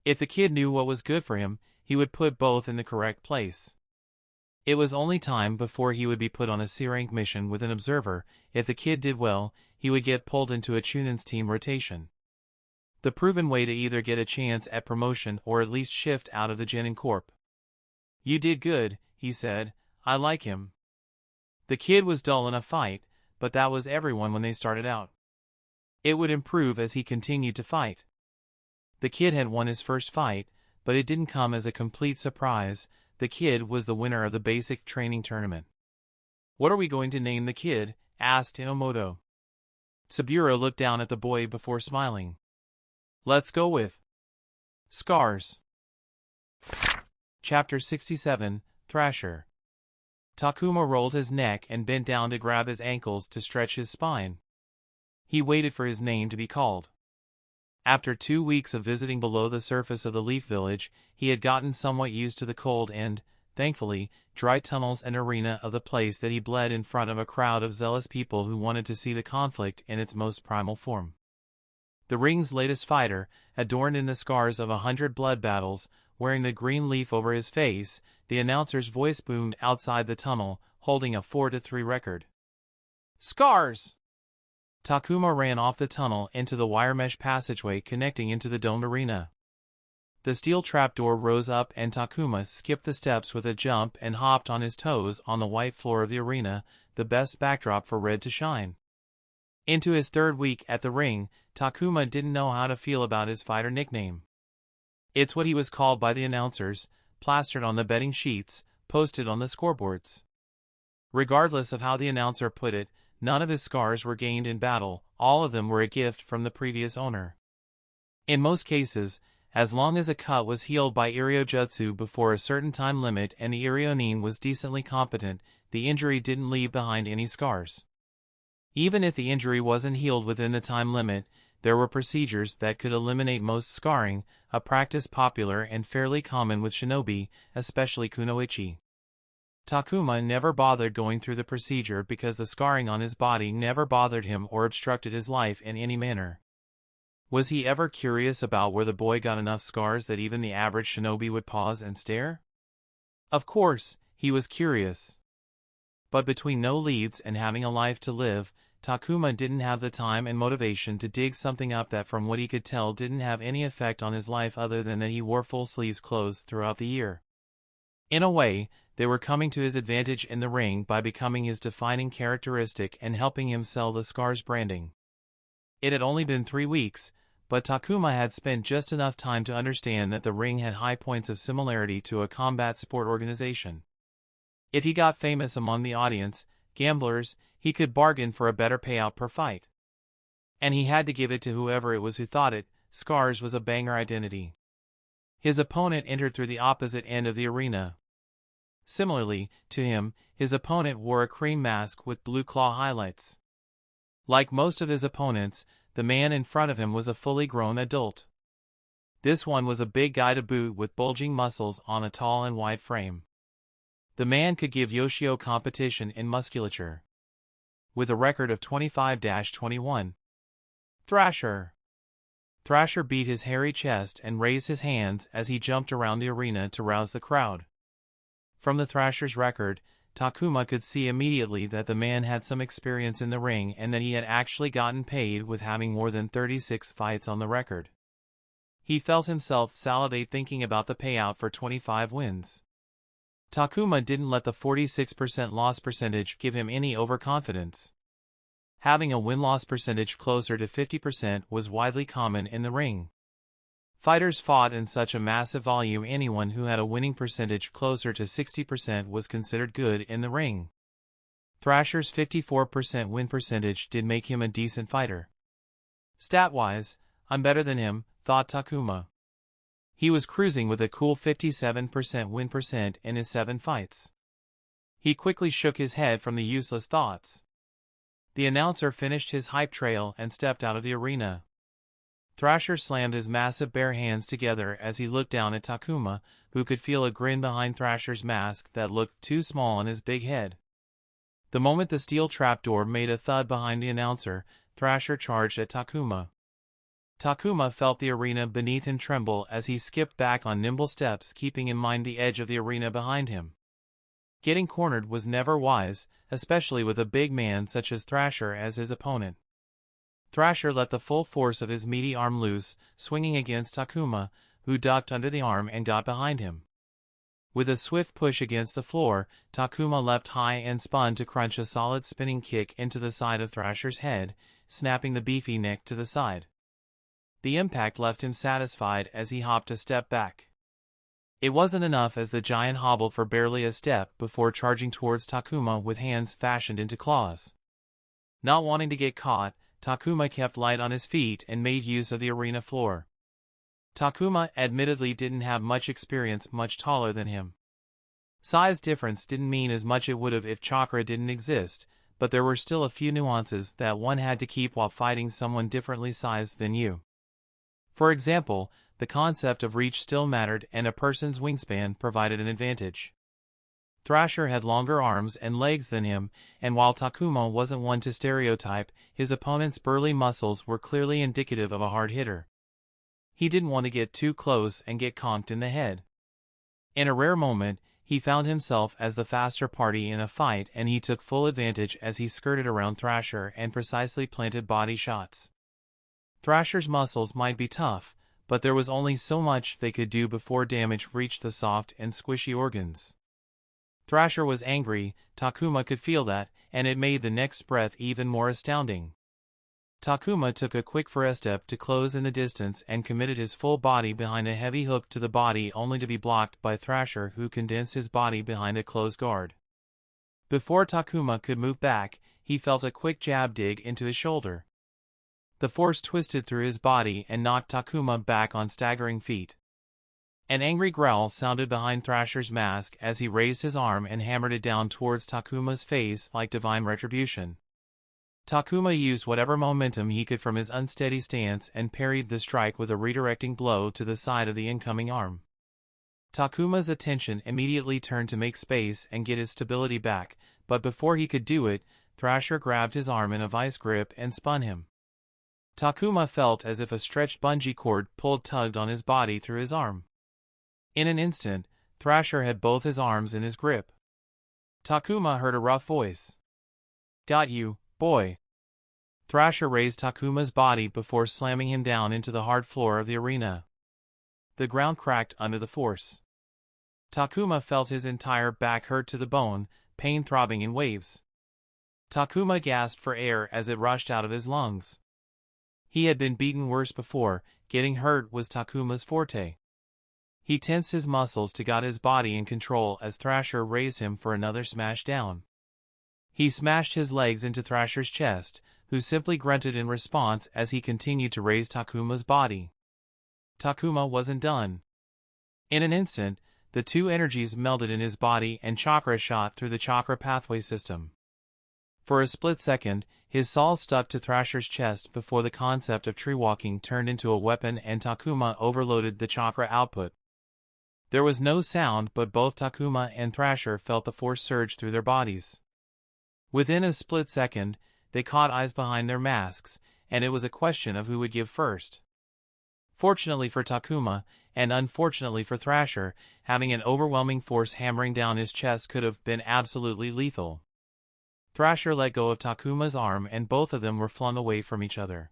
If the kid knew what was good for him, he would put both in the correct place. It was only time before he would be put on a C-rank mission with an observer. If the kid did well, he would get pulled into a Chunin's team rotation. The proven way to either get a chance at promotion or at least shift out of the Genin Corp. "You did good," he said. "I like him." The kid was dull in a fight, but that was everyone when they started out. It would improve as he continued to fight. The kid had won his first fight, but it didn't come as a complete surprise. The kid was the winner of the basic training tournament. "What are we going to name the kid?" asked Inomoto. Sabura looked down at the boy before smiling. "Let's go with Scars." Chapter 67, Thrasher. Takuma rolled his neck and bent down to grab his ankles to stretch his spine. He waited for his name to be called. After 2 weeks of visiting below the surface of the Leaf Village, he had gotten somewhat used to the cold and, thankfully, dry tunnels and arena of the place that he bled in front of a crowd of zealous people who wanted to see the conflict in its most primal form. The ring's latest fighter, adorned in the scars of 100 blood battles, wearing the green leaf over his face, the announcer's voice boomed outside the tunnel, holding a 4-3 record. "Scars!" Takuma ran off the tunnel into the wire mesh passageway connecting into the domed arena. The steel trapdoor rose up and Takuma skipped the steps with a jump and hopped on his toes on the white floor of the arena, the best backdrop for Red to shine. Into his third week at the ring, Takuma didn't know how to feel about his fighter nickname. It's what he was called by the announcers, plastered on the betting sheets, posted on the scoreboards. Regardless of how the announcer put it, none of his scars were gained in battle, all of them were a gift from the previous owner. In most cases, as long as a cut was healed by Jutsu before a certain time limit and the Irionin was decently competent, the injury didn't leave behind any scars. Even if the injury wasn't healed within the time limit, there were procedures that could eliminate most scarring, a practice popular and fairly common with shinobi, especially kunoichi. Takuma never bothered going through the procedure because the scarring on his body never bothered him or obstructed his life in any manner. Was he ever curious about where the boy got enough scars that even the average shinobi would pause and stare? Of course, he was curious. But between no leads and having a life to live, Takuma didn't have the time and motivation to dig something up that from what he could tell didn't have any effect on his life other than that he wore full-sleeves clothes throughout the year. In a way, they were coming to his advantage in the ring by becoming his defining characteristic and helping him sell the scars branding. It had only been 3 weeks, but Takuma had spent just enough time to understand that the ring had high points of similarity to a combat sport organization. If he got famous among the audience, gamblers, he could bargain for a better payout per fight. And he had to give it to whoever it was who thought it, scars was a banger identity. His opponent entered through the opposite end of the arena. Similarly to him, his opponent wore a cream mask with blue claw highlights. Like most of his opponents, the man in front of him was a fully grown adult. This one was a big guy to boot with bulging muscles on a tall and wide frame. The man could give Yoshio competition in musculature. With a record of 25-21. Thrasher. Thrasher beat his hairy chest and raised his hands as he jumped around the arena to rouse the crowd. From the Thrasher's record, Takuma could see immediately that the man had some experience in the ring and that he had actually gotten paid with having more than 36 fights on the record. He felt himself salivate thinking about the payout for 25 wins. Takuma didn't let the 46% loss percentage give him any overconfidence. Having a win-loss percentage closer to 50% was widely common in the ring. Fighters fought in such a massive volume anyone who had a winning percentage closer to 60% was considered good in the ring. Thrasher's 54% win percentage did make him a decent fighter. Stat-wise, I'm better than him, thought Takuma. He was cruising with a cool 57% win percent in his 7 fights. He quickly shook his head from the useless thoughts. The announcer finished his hype trail and stepped out of the arena. Thrasher slammed his massive bare hands together as he looked down at Takuma, who could feel a grin behind Thrasher's mask that looked too small on his big head. The moment the steel trapdoor made a thud behind the announcer, Thrasher charged at Takuma. Takuma felt the arena beneath him tremble as he skipped back on nimble steps, keeping in mind the edge of the arena behind him. Getting cornered was never wise, especially with a big man such as Thrasher as his opponent. Thrasher let the full force of his meaty arm loose, swinging against Takuma, who ducked under the arm and got behind him. With a swift push against the floor, Takuma leapt high and spun to crunch a solid spinning kick into the side of Thrasher's head, snapping the beefy neck to the side. The impact left him satisfied as he hopped a step back. It wasn't enough as the giant hobbled for barely a step before charging towards Takuma with hands fashioned into claws. Not wanting to get caught, Takuma kept light on his feet and made use of the arena floor. Takuma admittedly didn't have much experience, much taller than him. Size difference didn't mean as much it would have if Chakra didn't exist, but there were still a few nuances that one had to keep while fighting someone differently sized than you. For example, the concept of reach still mattered and a person's wingspan provided an advantage. Thrasher had longer arms and legs than him, and while Takuma wasn't one to stereotype, his opponent's burly muscles were clearly indicative of a hard hitter. He didn't want to get too close and get conked in the head. In a rare moment, he found himself as the faster party in a fight and he took full advantage as he skirted around Thrasher and precisely planted body shots. Thrasher's muscles might be tough, but there was only so much they could do before damage reached the soft and squishy organs. Thrasher was angry, Takuma could feel that, and it made the next breath even more astounding. Takuma took a quick first step to close in the distance and committed his full body behind a heavy hook to the body, only to be blocked by Thrasher, who condensed his body behind a closed guard. Before Takuma could move back, he felt a quick jab dig into his shoulder. The force twisted through his body and knocked Takuma back on staggering feet. An angry growl sounded behind Thrasher's mask as he raised his arm and hammered it down towards Takuma's face like divine retribution. Takuma used whatever momentum he could from his unsteady stance and parried the strike with a redirecting blow to the side of the incoming arm. Takuma's attention immediately turned to make space and get his stability back, but before he could do it, Thrasher grabbed his arm in a vice grip and spun him. Takuma felt as if a stretched bungee cord tugged on his body through his arm. In an instant, Thrasher had both his arms in his grip. Takuma heard a rough voice. "Got you, boy." Thrasher raised Takuma's body before slamming him down into the hard floor of the arena. The ground cracked under the force. Takuma felt his entire back hurt to the bone, pain throbbing in waves. Takuma gasped for air as it rushed out of his lungs. He had been beaten worse before, getting hurt was Takuma's forte. He tensed his muscles to get his body in control as Thrasher raised him for another smash down. He smashed his legs into Thrasher's chest, who simply grunted in response as he continued to raise Takuma's body. Takuma wasn't done. In an instant, the two energies melded in his body and Chakra shot through the Chakra pathway system. For a split second, his saw stuck to Thrasher's chest before the concept of tree walking turned into a weapon and Takuma overloaded the Chakra output. There was no sound, but both Takuma and Thrasher felt the force surge through their bodies. Within a split second, they caught eyes behind their masks, and it was a question of who would give first. Fortunately for Takuma, and unfortunately for Thrasher, having an overwhelming force hammering down his chest could have been absolutely lethal. Thrasher let go of Takuma's arm and both of them were flung away from each other.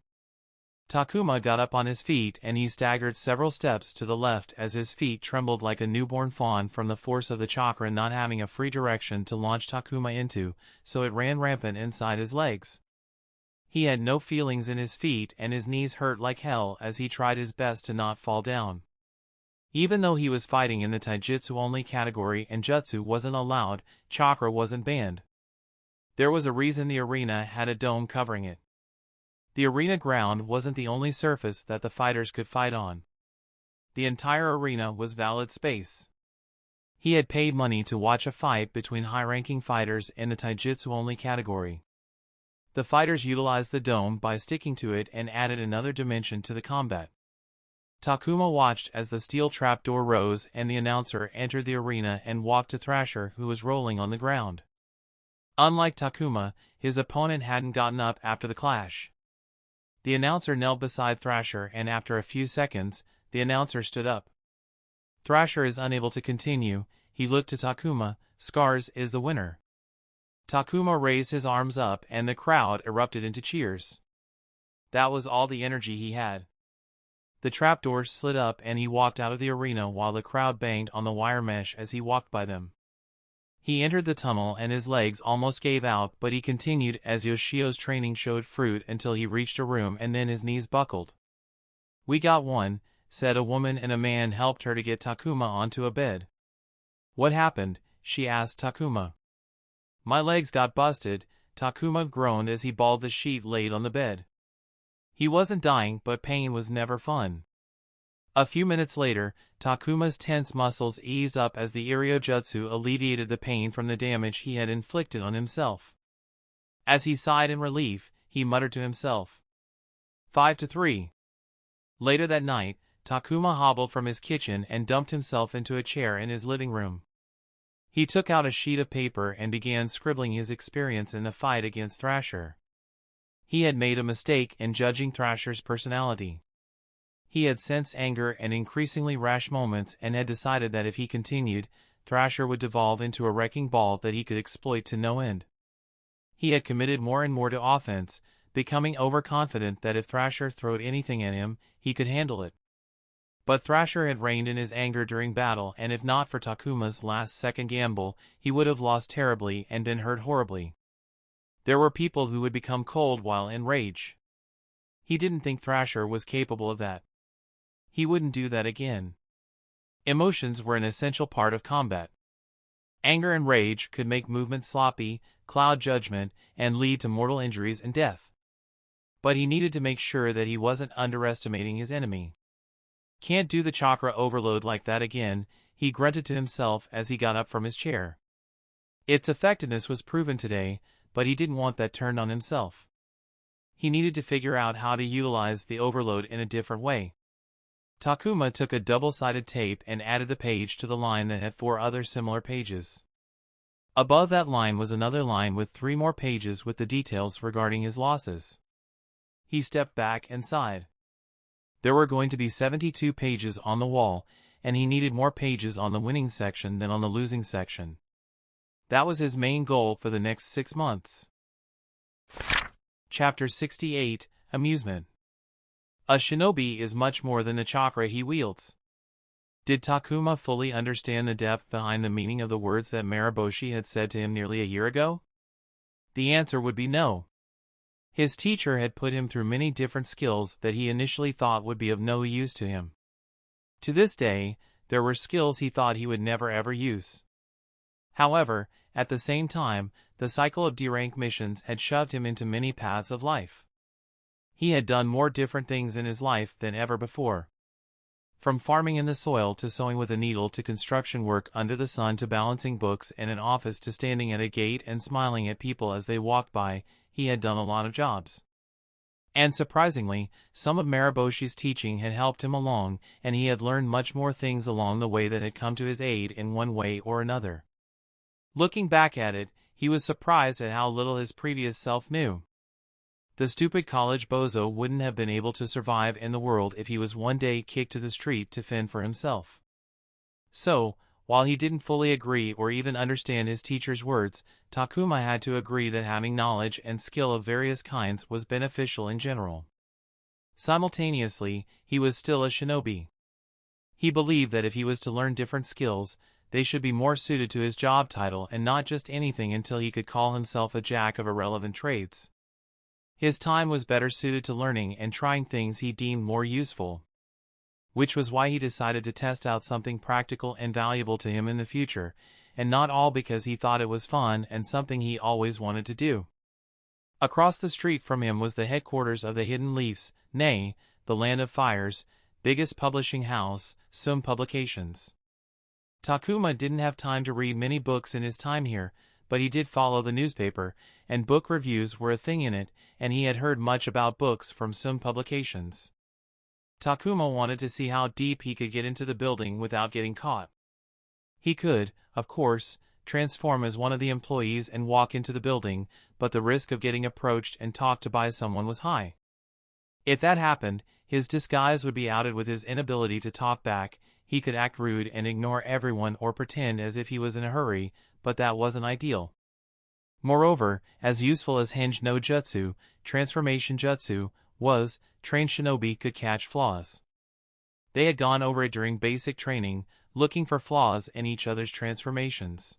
Takuma got up on his feet and he staggered several steps to the left as his feet trembled like a newborn fawn from the force of the Chakra not having a free direction to launch Takuma into, so it ran rampant inside his legs. He had no feelings in his feet and his knees hurt like hell as he tried his best to not fall down. Even though he was fighting in the Taijutsu only category and Jutsu wasn't allowed, Chakra wasn't banned. There was a reason the arena had a dome covering it. The arena ground wasn't the only surface that the fighters could fight on. The entire arena was valid space. He had paid money to watch a fight between high-ranking fighters in the Taijutsu only category. The fighters utilized the dome by sticking to it and added another dimension to the combat. Takuma watched as the steel trapdoor rose and the announcer entered the arena and walked to Thrasher, who was rolling on the ground. Unlike Takuma, his opponent hadn't gotten up after the clash. The announcer knelt beside Thrasher and after a few seconds, the announcer stood up. Thrasher is unable to continue, he looked to Takuma, Scars is the winner. Takuma raised his arms up and the crowd erupted into cheers. That was all the energy he had. The trapdoors slid up and he walked out of the arena while the crowd banged on the wire mesh as he walked by them. He entered the tunnel and his legs almost gave out, but he continued as Yoshio's training showed fruit until he reached a room and then his knees buckled. "We got one," said a woman, and a man helped her to get Takuma onto a bed. "What happened?" she asked Takuma. "My legs got busted," Takuma groaned as he balled the sheet laid on the bed. He wasn't dying, but pain was never fun. A few minutes later, Takuma's tense muscles eased up as the Jutsu alleviated the pain from the damage he had inflicted on himself. As he sighed in relief, he muttered to himself, 5-3. Later that night, Takuma hobbled from his kitchen and dumped himself into a chair in his living room. He took out a sheet of paper and began scribbling his experience in the fight against Thrasher. He had made a mistake in judging Thrasher's personality. He had sensed anger and increasingly rash moments and had decided that if he continued, Thrasher would devolve into a wrecking ball that he could exploit to no end. He had committed more and more to offense, becoming overconfident that if Thrasher throwed anything at him, he could handle it. But Thrasher had reigned in his anger during battle, and if not for Takuma's last-second gamble, he would have lost terribly and been hurt horribly. There were people who would become cold while in rage. He didn't think Thrasher was capable of that. He wouldn't do that again. Emotions were an essential part of combat. Anger and rage could make movement sloppy, cloud judgment, and lead to mortal injuries and death. But he needed to make sure that he wasn't underestimating his enemy. Can't do the chakra overload like that again, he grunted to himself as he got up from his chair. Its effectiveness was proven today, but he didn't want that turned on himself. He needed to figure out how to utilize the overload in a different way. Takuma took a double-sided tape and added the page to the line that had 4 other similar pages. Above that line was another line with 3 more pages with the details regarding his losses. He stepped back and sighed. There were going to be 72 pages on the wall, and he needed more pages on the winning section than on the losing section. That was his main goal for the next 6 months. Chapter 68, Amusement. A shinobi is much more than the chakra he wields. Did Takuma fully understand the depth behind the meaning of the words that Marosi had said to him nearly a year ago? The answer would be no. His teacher had put him through many different skills that he initially thought would be of no use to him. To this day, there were skills he thought he would never ever use. However, at the same time, the cycle of D-rank missions had shoved him into many paths of life. He had done more different things in his life than ever before. From farming in the soil to sewing with a needle to construction work under the sun to balancing books in an office to standing at a gate and smiling at people as they walked by, he had done a lot of jobs. And surprisingly, some of Maraboshi's teaching had helped him along, and he had learned much more things along the way that had come to his aid in one way or another. Looking back at it, he was surprised at how little his previous self knew. The stupid college bozo wouldn't have been able to survive in the world if he was one day kicked to the street to fend for himself. So, while he didn't fully agree or even understand his teacher's words, Takuma had to agree that having knowledge and skill of various kinds was beneficial in general. Simultaneously, he was still a shinobi. He believed that if he was to learn different skills, they should be more suited to his job title and not just anything until he could call himself a jack of irrelevant trades. His time was better suited to learning and trying things he deemed more useful. Which was why he decided to test out something practical and valuable to him in the future, and not all because he thought it was fun and something he always wanted to do. Across the street from him was the headquarters of the Hidden Leafs, nay, the Land of Fire's biggest publishing house, Sum Publications. Takuma didn't have time to read many books in his time here, but he did follow the newspaper, and book reviews were a thing in it, and he had heard much about books from Sum Publications. Takuma wanted to see how deep he could get into the building without getting caught. He could, of course, transform as one of the employees and walk into the building, but the risk of getting approached and talked to by someone was high. If that happened, his disguise would be outed with his inability to talk back. He could act rude and ignore everyone or pretend as if he was in a hurry, but that wasn't ideal. Moreover, as useful as Henge no Jutsu, transformation jutsu, was, trained shinobi could catch flaws. They had gone over it during basic training, looking for flaws in each other's transformations.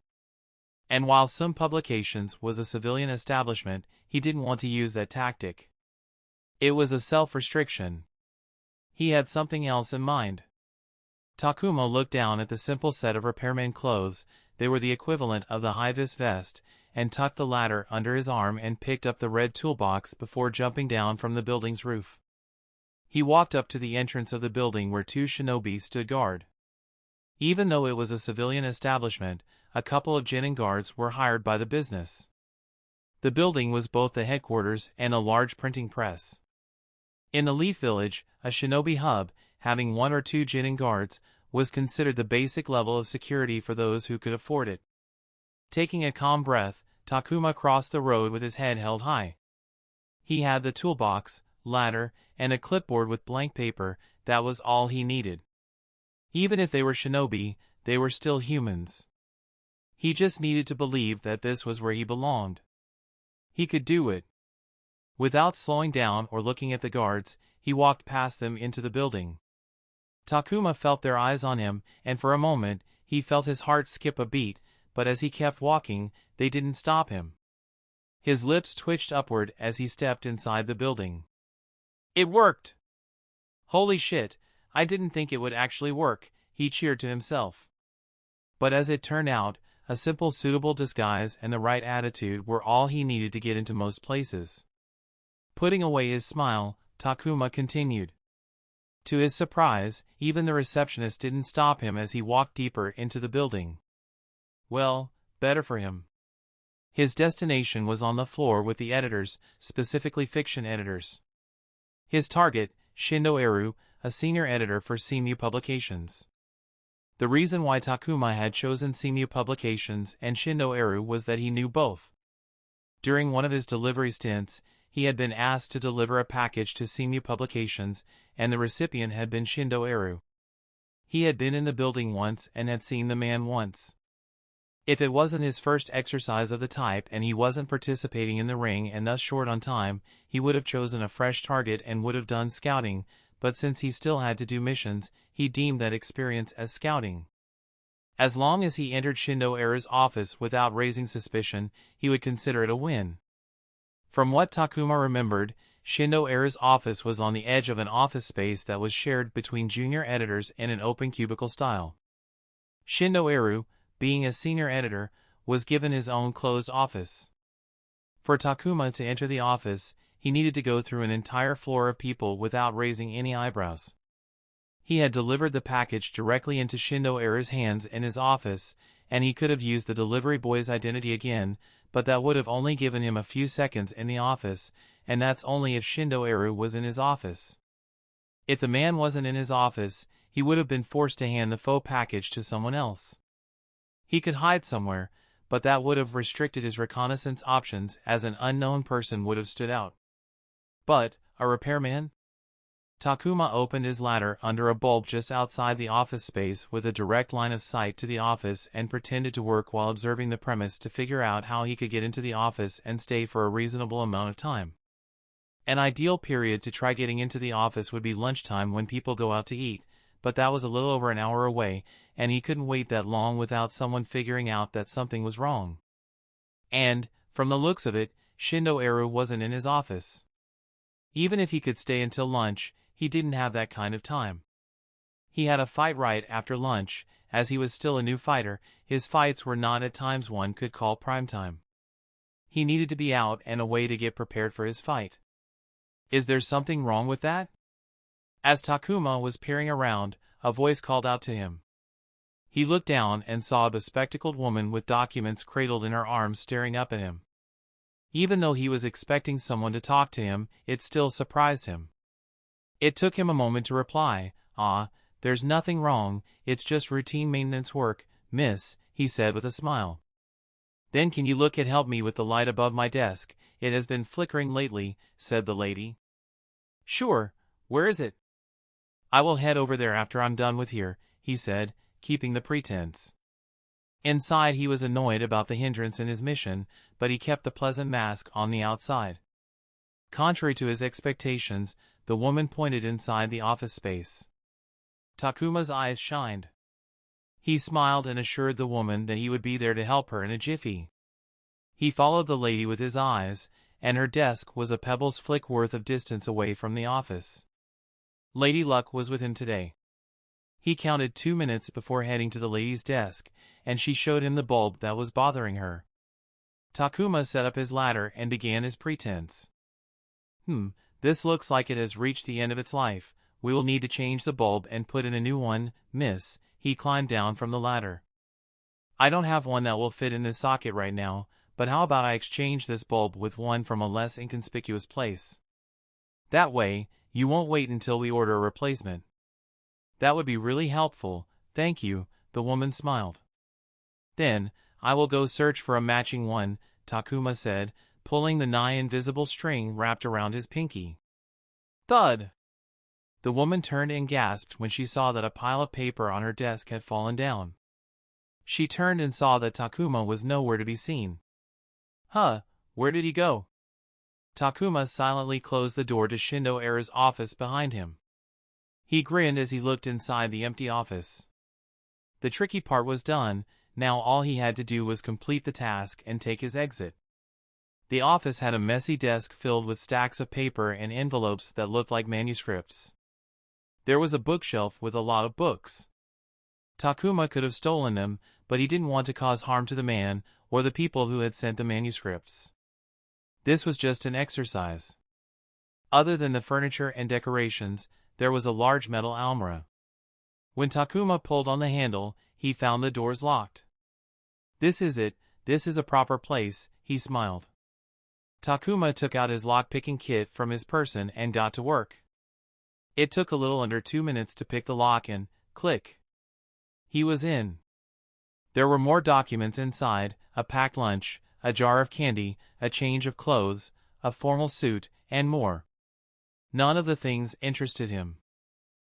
And while Sum Publications was a civilian establishment, he didn't want to use that tactic. It was a self-restriction. He had something else in mind. Takuma looked down at the simple set of repairman clothes. They were the equivalent of the high-vis vest, and tucked the latter under his arm and picked up the red toolbox before jumping down from the building's roof. He walked up to the entrance of the building where 2 shinobi stood guard. Even though it was a civilian establishment, a couple of genin guards were hired by the business. The building was both the headquarters and a large printing press. In the Leaf Village, a shinobi hub, having 1 or 2 genin guards, was considered the basic level of security for those who could afford it. Taking a calm breath, Takuma crossed the road with his head held high. He had the toolbox, ladder, and a clipboard with blank paper. That was all he needed. Even if they were shinobi, they were still humans. He just needed to believe that this was where he belonged. He could do it. Without slowing down or looking at the guards, he walked past them into the building. Takuma felt their eyes on him, and for a moment, he felt his heart skip a beat, but as he kept walking, they didn't stop him. His lips twitched upward as he stepped inside the building. It worked! Holy shit, I didn't think it would actually work, he cheered to himself. But as it turned out, a simple suitable disguise and the right attitude were all he needed to get into most places. Putting away his smile, Takuma continued. To his surprise, even the receptionist didn't stop him as he walked deeper into the building. Well, better for him. His destination was on the floor with the editors, specifically fiction editors. His target, Shindo Eru, a senior editor for Seimu Publications. The reason why Takuma had chosen Seimu Publications and Shindo Eru was that he knew both. During one of his delivery stints, he had been asked to deliver a package to Seimu Publications, and the recipient had been Shindo Eru. He had been in the building once and had seen the man once. If it wasn't his first exercise of the type and he wasn't participating in the ring and thus short on time, he would have chosen a fresh target and would have done scouting, but since he still had to do missions, he deemed that experience as scouting. As long as he entered Shindo Eru's office without raising suspicion, he would consider it a win. From what Takuma remembered, Shindo Eru's office was on the edge of an office space that was shared between junior editors in an open cubicle style. Shindo Eru, being a senior editor, was given his own closed office. For Takuma to enter the office, he needed to go through an entire floor of people without raising any eyebrows. He had delivered the package directly into Shindo Eru's hands in his office, and he could have used the delivery boy's identity again, but that would have only given him a few seconds in the office, and that's only if Shindo Eru was in his office. If the man wasn't in his office, he would have been forced to hand the faux package to someone else. He could hide somewhere, but that would have restricted his reconnaissance options as an unknown person would have stood out. But, a repairman? Takuma opened his ladder under a bulb just outside the office space with a direct line of sight to the office and pretended to work while observing the premise to figure out how he could get into the office and stay for a reasonable amount of time. An ideal period to try getting into the office would be lunchtime when people go out to eat, but that was a little over an hour away, and he couldn't wait that long without someone figuring out that something was wrong. And, from the looks of it, Shindo Eru wasn't in his office. Even if he could stay until lunch, he didn't have that kind of time. He had a fight right after lunch, as he was still a new fighter. His fights were not at times one could call prime time. He needed to be out and away to get prepared for his fight. Is there something wrong with that? As Takuma was peering around, a voice called out to him. He looked down and saw a bespectacled woman with documents cradled in her arms staring up at him. Even though he was expecting someone to talk to him, it still surprised him. It took him a moment to reply. There's nothing wrong, it's just routine maintenance work, miss, he said with a smile. Then can you look and help me with the light above my desk? It has been flickering lately, said the lady. Sure, where is it? I will head over there after I'm done with here, he said, keeping the pretense. Inside he was annoyed about the hindrance in his mission, but he kept the pleasant mask on the outside. Contrary to his expectations, the woman pointed inside the office space. Takuma's eyes shined. He smiled and assured the woman that he would be there to help her in a jiffy. He followed the lady with his eyes, and her desk was a pebble's flick worth of distance away from the office. Lady Luck was with him today. He counted 2 minutes before heading to the lady's desk, and she showed him the bulb that was bothering her. Takuma set up his ladder and began his pretense. This looks like it has reached the end of its life. We will need to change the bulb and put in a new one, miss. He climbed down from the ladder. I don't have one that will fit in this socket right now, but how about I exchange this bulb with one from a less inconspicuous place? That way, you won't wait until we order a replacement. That would be really helpful, thank you, the woman smiled. Then, I will go search for a matching one, Takuma said, pulling the nigh invisible string wrapped around his pinky. Thud! The woman turned and gasped when she saw that a pile of paper on her desk had fallen down. She turned and saw that Takuma was nowhere to be seen. Where did he go? Takuma silently closed the door to Shindo Eru's office behind him. He grinned as he looked inside the empty office. The tricky part was done, now all he had to do was complete the task and take his exit. The office had a messy desk filled with stacks of paper and envelopes that looked like manuscripts. There was a bookshelf with a lot of books. Takuma could have stolen them, but he didn't want to cause harm to the man or the people who had sent the manuscripts. This was just an exercise. Other than the furniture and decorations, there was a large metal almirah. When Takuma pulled on the handle, he found the doors locked. This is it, this is a proper place, he smiled. Takuma took out his lock-picking kit from his person and got to work. It took a little under 2 minutes to pick the lock and, click. He was in. There were more documents inside, a packed lunch, a jar of candy, a change of clothes, a formal suit, and more. None of the things interested him.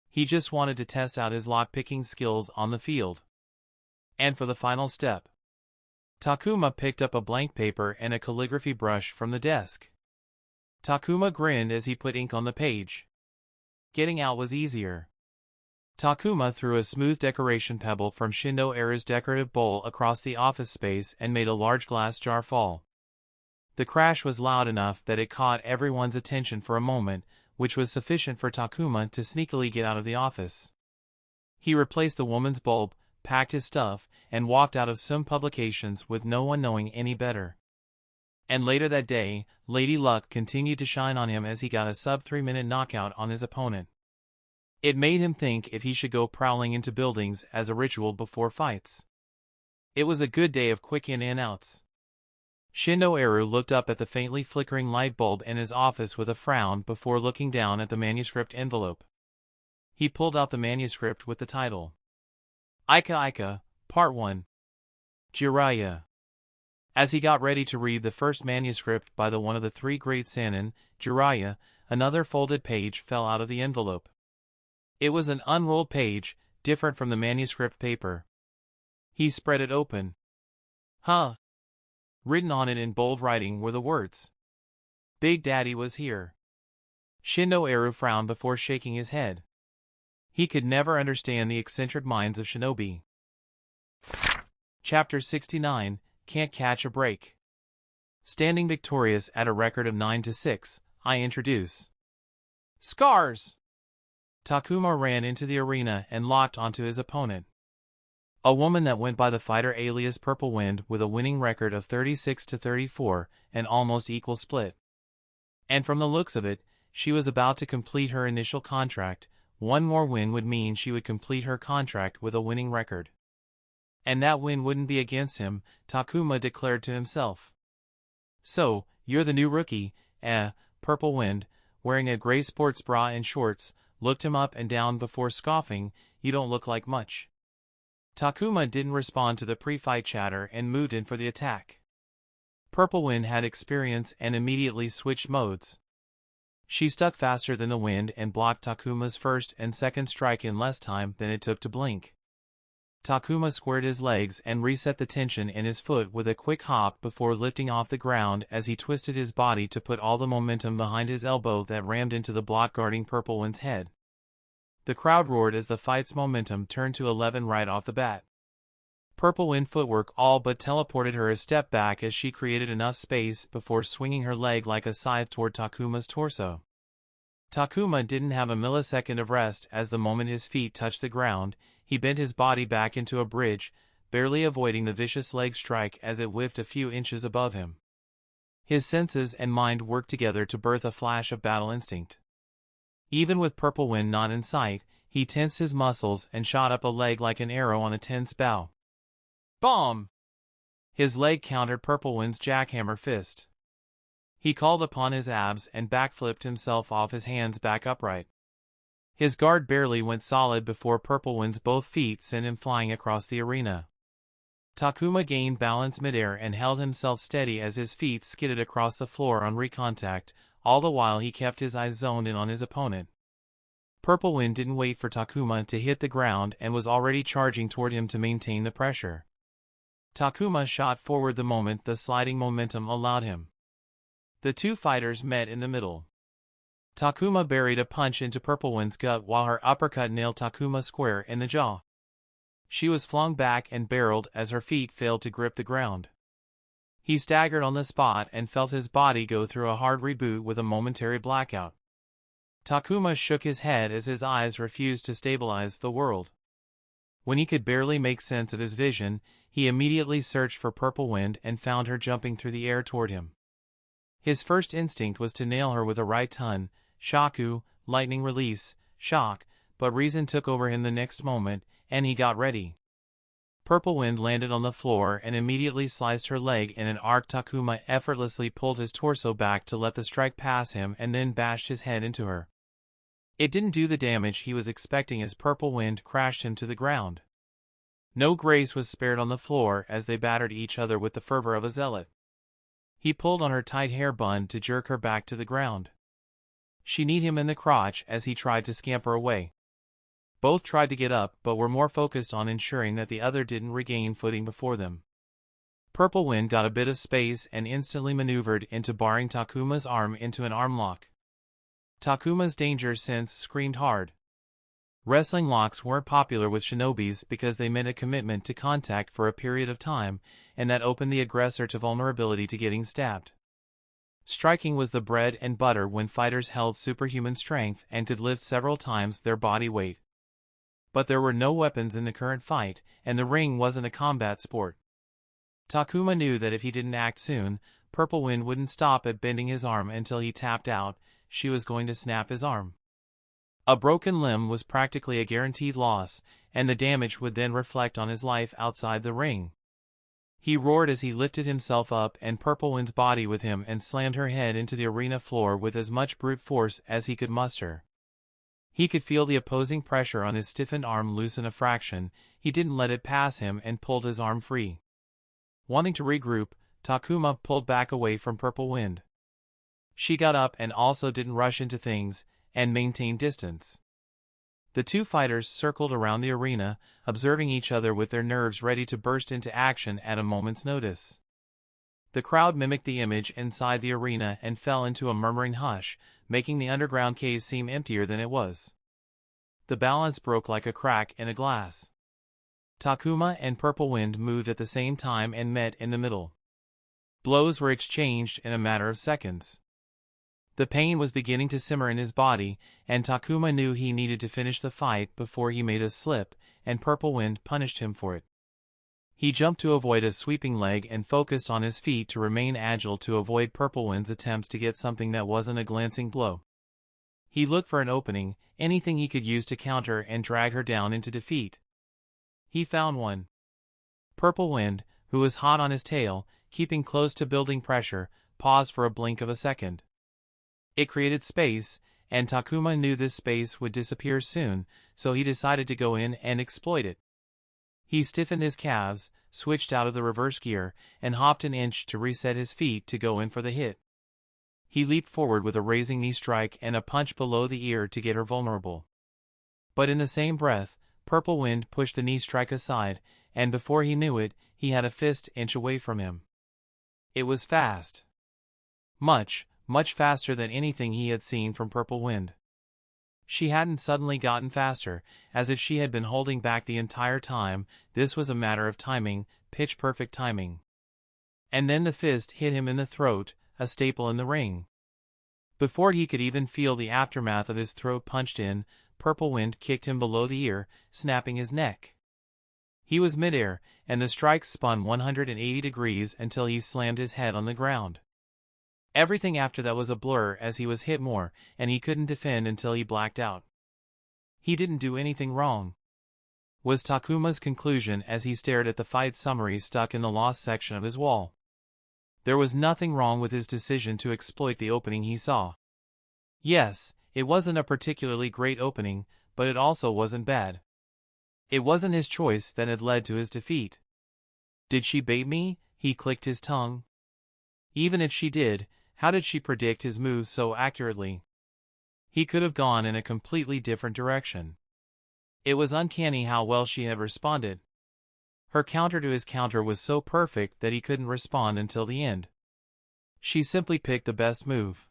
He just wanted to test out his lock-picking skills on the field. And for the final step, Takuma picked up a blank paper and a calligraphy brush from the desk. Takuma grinned as he put ink on the page. Getting out was easier. Takuma threw a smooth decoration pebble from Shindo Era's decorative bowl across the office space and made a large glass jar fall. The crash was loud enough that it caught everyone's attention for a moment, which was sufficient for Takuma to sneakily get out of the office. He replaced the woman's bulb, packed his stuff, and walked out of some publications with no one knowing any better. And later that day, Lady Luck continued to shine on him as he got a sub-3-minute knockout on his opponent. It made him think if he should go prowling into buildings as a ritual before fights. It was a good day of quick in and outs. Shindo Eru looked up at the faintly flickering light bulb in his office with a frown before looking down at the manuscript envelope. He pulled out the manuscript with the title. Ika Ika, Part 1. Jiraiya. As he got ready to read the first manuscript by the one of the three great Sannin, Jiraiya, another folded page fell out of the envelope. It was an unrolled page, different from the manuscript paper. He spread it open. Huh. Written on it in bold writing were the words. Big Daddy was here. Shindo Eru frowned before shaking his head. He could never understand the eccentric minds of shinobi. Chapter 69, Can't Catch a Break. Standing victorious at a record of 9-6, I introduce Scars! Takuma ran into the arena and locked onto his opponent. A woman that went by the fighter alias Purple Wind with a winning record of 36-34, an almost equal split. And from the looks of it, she was about to complete her initial contract. One more win would mean she would complete her contract with a winning record. And that win wouldn't be against him, Takuma declared to himself. So, you're the new rookie, Purple Wind, wearing a gray sports bra and shorts, looked him up and down before scoffing, you don't look like much. Takuma didn't respond to the pre-fight chatter and moved in for the attack. Purple Wind had experience and immediately switched modes. She stuck faster than the wind and blocked Takuma's first and second strike in less time than it took to blink. Takuma squared his legs and reset the tension in his foot with a quick hop before lifting off the ground as he twisted his body to put all the momentum behind his elbow that rammed into the block guarding Purple Wind's head. The crowd roared as the fight's momentum turned to 11 right off the bat. Purple Wind footwork all but teleported her a step back as she created enough space before swinging her leg like a scythe toward Takuma's torso. Takuma didn't have a millisecond of rest as the moment his feet touched the ground, he bent his body back into a bridge, barely avoiding the vicious leg strike as it whiffed a few inches above him. His senses and mind worked together to birth a flash of battle instinct. Even with Purple Wind not in sight, he tensed his muscles and shot up a leg like an arrow on a tense bow. Bomb! His leg countered Purple Wind's jackhammer fist. He called upon his abs and backflipped himself off his hands back upright. His guard barely went solid before Purple Wind's both feet sent him flying across the arena. Takuma gained balance midair and held himself steady as his feet skidded across the floor on recontact, all the while he kept his eyes zoned in on his opponent. Purple Wind didn't wait for Takuma to hit the ground and was already charging toward him to maintain the pressure. Takuma shot forward the moment the sliding momentum allowed him. The two fighters met in the middle. Takuma buried a punch into Purple Wind's gut while her uppercut nailed Takuma square in the jaw. She was flung back and barreled as her feet failed to grip the ground. He staggered on the spot and felt his body go through a hard reboot with a momentary blackout. Takuma shook his head as his eyes refused to stabilize the world. When he could barely make sense of his vision, he immediately searched for Purple Wind and found her jumping through the air toward him. His first instinct was to nail her with a right ton, shaku, lightning release, shock, but reason took over him the next moment, and he got ready. Purple Wind landed on the floor and immediately sliced her leg in an arc. Takuma effortlessly pulled his torso back to let the strike pass him and then bashed his head into her. It didn't do the damage he was expecting as Purple Wind crashed him to the ground. No grace was spared on the floor as they battered each other with the fervor of a zealot. He pulled on her tight hair bun to jerk her back to the ground. She kneed him in the crotch as he tried to scamper away. Both tried to get up but were more focused on ensuring that the other didn't regain footing before them. Purple Wind got a bit of space and instantly maneuvered into barring Takuma's arm into an arm lock. Takuma's danger sense screamed hard. Wrestling locks weren't popular with shinobis because they meant a commitment to contact for a period of time, and that opened the aggressor to vulnerability to getting stabbed. Striking was the bread and butter when fighters held superhuman strength and could lift several times their body weight. But there were no weapons in the current fight, and the ring wasn't a combat sport. Takuma knew that if he didn't act soon, Purple Wind wouldn't stop at bending his arm until he tapped out. She was going to snap his arm. A broken limb was practically a guaranteed loss, and the damage would then reflect on his life outside the ring. He roared as he lifted himself up and Purple Wind's body with him and slammed her head into the arena floor with as much brute force as he could muster. He could feel the opposing pressure on his stiffened arm loosen a fraction. He didn't let it pass him and pulled his arm free. Wanting to regroup, Takuma pulled back away from Purple Wind. She got up and also didn't rush into things, and maintained distance. The two fighters circled around the arena, observing each other with their nerves ready to burst into action at a moment's notice. The crowd mimicked the image inside the arena and fell into a murmuring hush, making the underground cave seem emptier than it was. The balance broke like a crack in a glass. Takuma and Purple Wind moved at the same time and met in the middle. Blows were exchanged in a matter of seconds. The pain was beginning to simmer in his body, and Takuma knew he needed to finish the fight before he made a slip, and Purple Wind punished him for it. He jumped to avoid a sweeping leg and focused on his feet to remain agile to avoid Purple Wind's attempts to get something that wasn't a glancing blow. He looked for an opening, anything he could use to counter and drag her down into defeat. He found one. Purple Wind, who was hot on his tail, keeping close to building pressure, paused for a blink of a second. It created space, and Takuma knew this space would disappear soon, so he decided to go in and exploit it. He stiffened his calves, switched out of the reverse gear, and hopped an inch to reset his feet to go in for the hit. He leaped forward with a raising knee strike and a punch below the ear to get her vulnerable. But in the same breath, Purple Wind pushed the knee strike aside, and before he knew it, he had a fist inch away from him. It was fast. Much faster than anything he had seen from Purple Wind. She hadn't suddenly gotten faster, as if she had been holding back the entire time. This was a matter of timing, pitch-perfect timing. And then the fist hit him in the throat, a staple in the ring. Before he could even feel the aftermath of his throat punched in, Purple Wind kicked him below the ear, snapping his neck. He was midair, and the strike spun 180 degrees until he slammed his head on the ground. Everything after that was a blur as he was hit more, and he couldn't defend until he blacked out. He didn't do anything wrong, was Takuma's conclusion as he stared at the fight summary stuck in the lost section of his wall. There was nothing wrong with his decision to exploit the opening he saw. Yes, it wasn't a particularly great opening, but it also wasn't bad. It wasn't his choice that had led to his defeat. Did she bait me? He clicked his tongue. Even if she did, how did she predict his moves so accurately? He could have gone in a completely different direction. It was uncanny how well she had responded. Her counter to his counter was so perfect that he couldn't respond until the end. She simply picked the best move.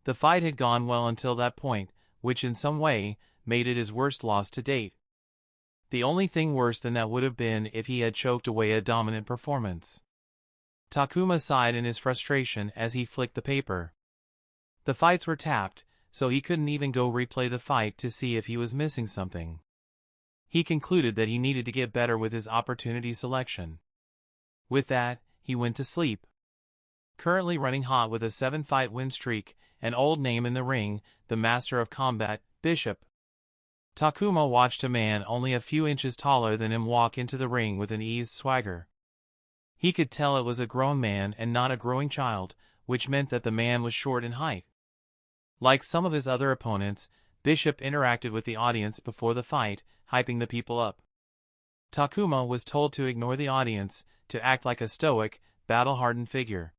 The fight had gone well until that point, which in some way made it his worst loss to date. The only thing worse than that would have been if he had choked away a dominant performance. Takuma sighed in his frustration as he flicked the paper. The fights were tapped, so he couldn't even go replay the fight to see if he was missing something. He concluded that he needed to get better with his opportunity selection. With that, he went to sleep. Currently running hot with a 7-fight win streak, an old name in the ring, the master of combat, Bishop. Takuma watched a man only a few inches taller than him walk into the ring with an eased swagger. He could tell it was a grown man and not a growing child, which meant that the man was short in height. Like some of his other opponents, Bishop interacted with the audience before the fight, hyping the people up. Takuma was told to ignore the audience, to act like a stoic, battle-hardened figure.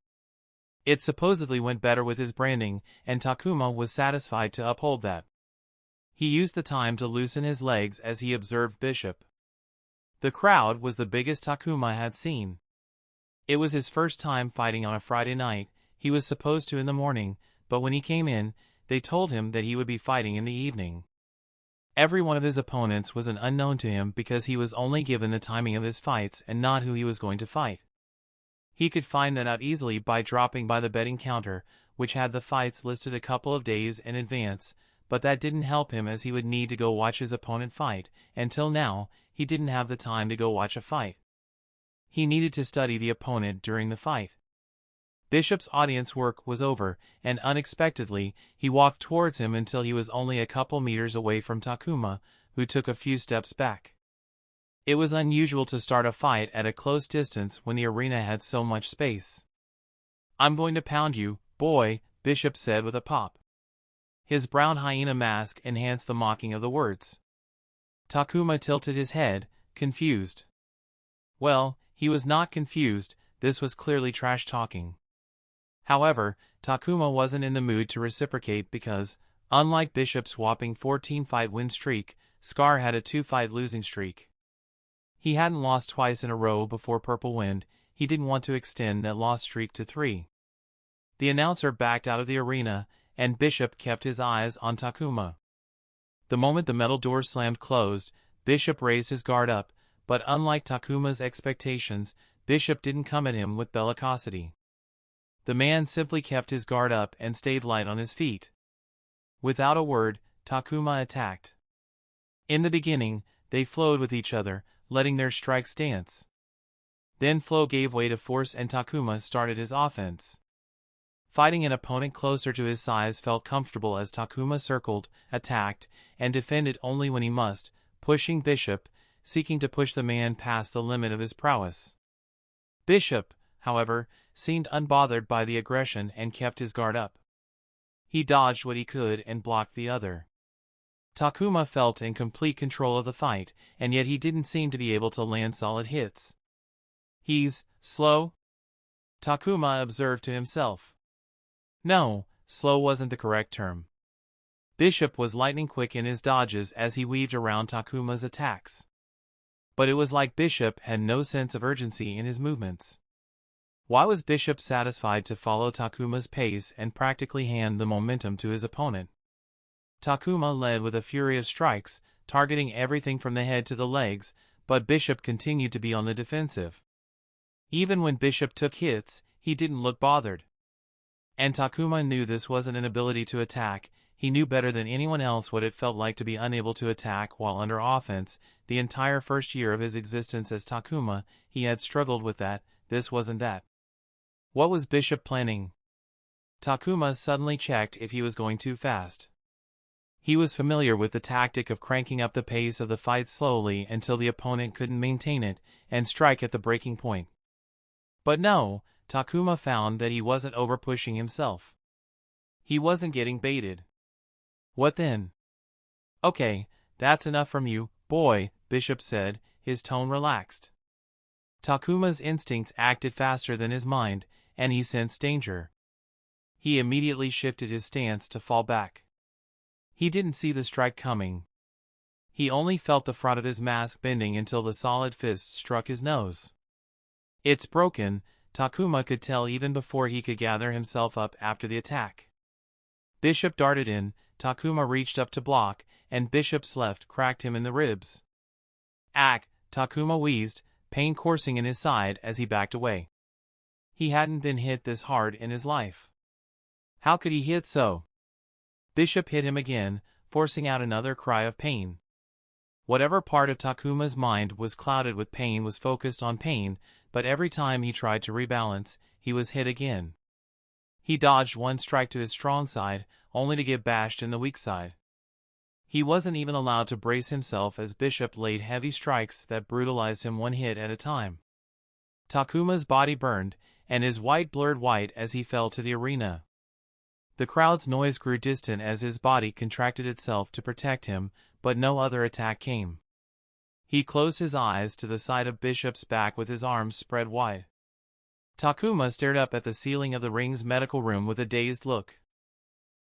It supposedly went better with his branding, and Takuma was satisfied to uphold that. He used the time to loosen his legs as he observed Bishop. The crowd was the biggest Takuma had seen. It was his first time fighting on a Friday night. He was supposed to in the morning, but when he came in, they told him that he would be fighting in the evening. Every one of his opponents was an unknown to him because he was only given the timing of his fights and not who he was going to fight. He could find that out easily by dropping by the betting counter, which had the fights listed a couple of days in advance, but that didn't help him as he would need to go watch his opponent fight. Until now, he didn't have the time to go watch a fight. He needed to study the opponent during the fight. Bishop's audience work was over, and unexpectedly, he walked towards him until he was only a couple meters away from Takuma, who took a few steps back. It was unusual to start a fight at a close distance when the arena had so much space. "I'm going to pound you, boy," Bishop said with a pop. His brown hyena mask enhanced the mocking of the words. Takuma tilted his head, confused. Well, he was not confused, this was clearly trash talking. However, Takuma wasn't in the mood to reciprocate because, unlike Bishop's whopping 14-fight win streak, Scar had a 2-fight losing streak. He hadn't lost twice in a row before Purple Wind. He didn't want to extend that loss streak to 3. The announcer backed out of the arena, and Bishop kept his eyes on Takuma. The moment the metal door slammed closed, Bishop raised his guard up, but unlike Takuma's expectations, Bishop didn't come at him with bellicosity. The man simply kept his guard up and stayed light on his feet. Without a word, Takuma attacked. In the beginning, they flowed with each other, letting their strikes dance. Then flow gave way to force and Takuma started his offense. Fighting an opponent closer to his size felt comfortable as Takuma circled, attacked, and defended only when he must, pushing Bishop, seeking to push the man past the limit of his prowess. Bishop, however, seemed unbothered by the aggression and kept his guard up. He dodged what he could and blocked the other. Takuma felt in complete control of the fight, and yet he didn't seem to be able to land solid hits. "He's slow?" Takuma observed to himself. No, slow wasn't the correct term. Bishop was lightning quick in his dodges as he weaved around Takuma's attacks. But it was like Bishop had no sense of urgency in his movements. Why was Bishop satisfied to follow Takuma's pace and practically hand the momentum to his opponent? Takuma led with a fury of strikes, targeting everything from the head to the legs, but Bishop continued to be on the defensive. Even when Bishop took hits, he didn't look bothered. And Takuma knew this wasn't an ability to attack. He knew better than anyone else what it felt like to be unable to attack while under offense. The entire first year of his existence as Takuma, he had struggled with that. This wasn't that. What was Bishop planning? Takuma suddenly checked if he was going too fast. He was familiar with the tactic of cranking up the pace of the fight slowly until the opponent couldn't maintain it, and strike at the breaking point. But no, Takuma found that he wasn't over-pushing himself. He wasn't getting baited. What then? "Okay, that's enough from you, boy," Bishop said, his tone relaxed. Takuma's instincts acted faster than his mind, and he sensed danger. He immediately shifted his stance to fall back. He didn't see the strike coming. He only felt the front of his mask bending until the solid fist struck his nose. "It's broken," Takuma could tell even before he could gather himself up after the attack. Bishop darted in, Takuma reached up to block, and Bishop's left cracked him in the ribs. "Ack," Takuma wheezed, pain coursing in his side as he backed away. He hadn't been hit this hard in his life. How could he hit so? Bishop hit him again, forcing out another cry of pain. Whatever part of Takuma's mind was clouded with pain was focused on pain, but every time he tried to rebalance, he was hit again. He dodged one strike to his strong side, only to get bashed in the weak side. He wasn't even allowed to brace himself as Bishop laid heavy strikes that brutalized him one hit at a time. Takuma's body burned, and his white blurred white as he fell to the arena. The crowd's noise grew distant as his body contracted itself to protect him, but no other attack came. He closed his eyes to the side of Bishop's back with his arms spread wide. Takuma stared up at the ceiling of the ring's medical room with a dazed look.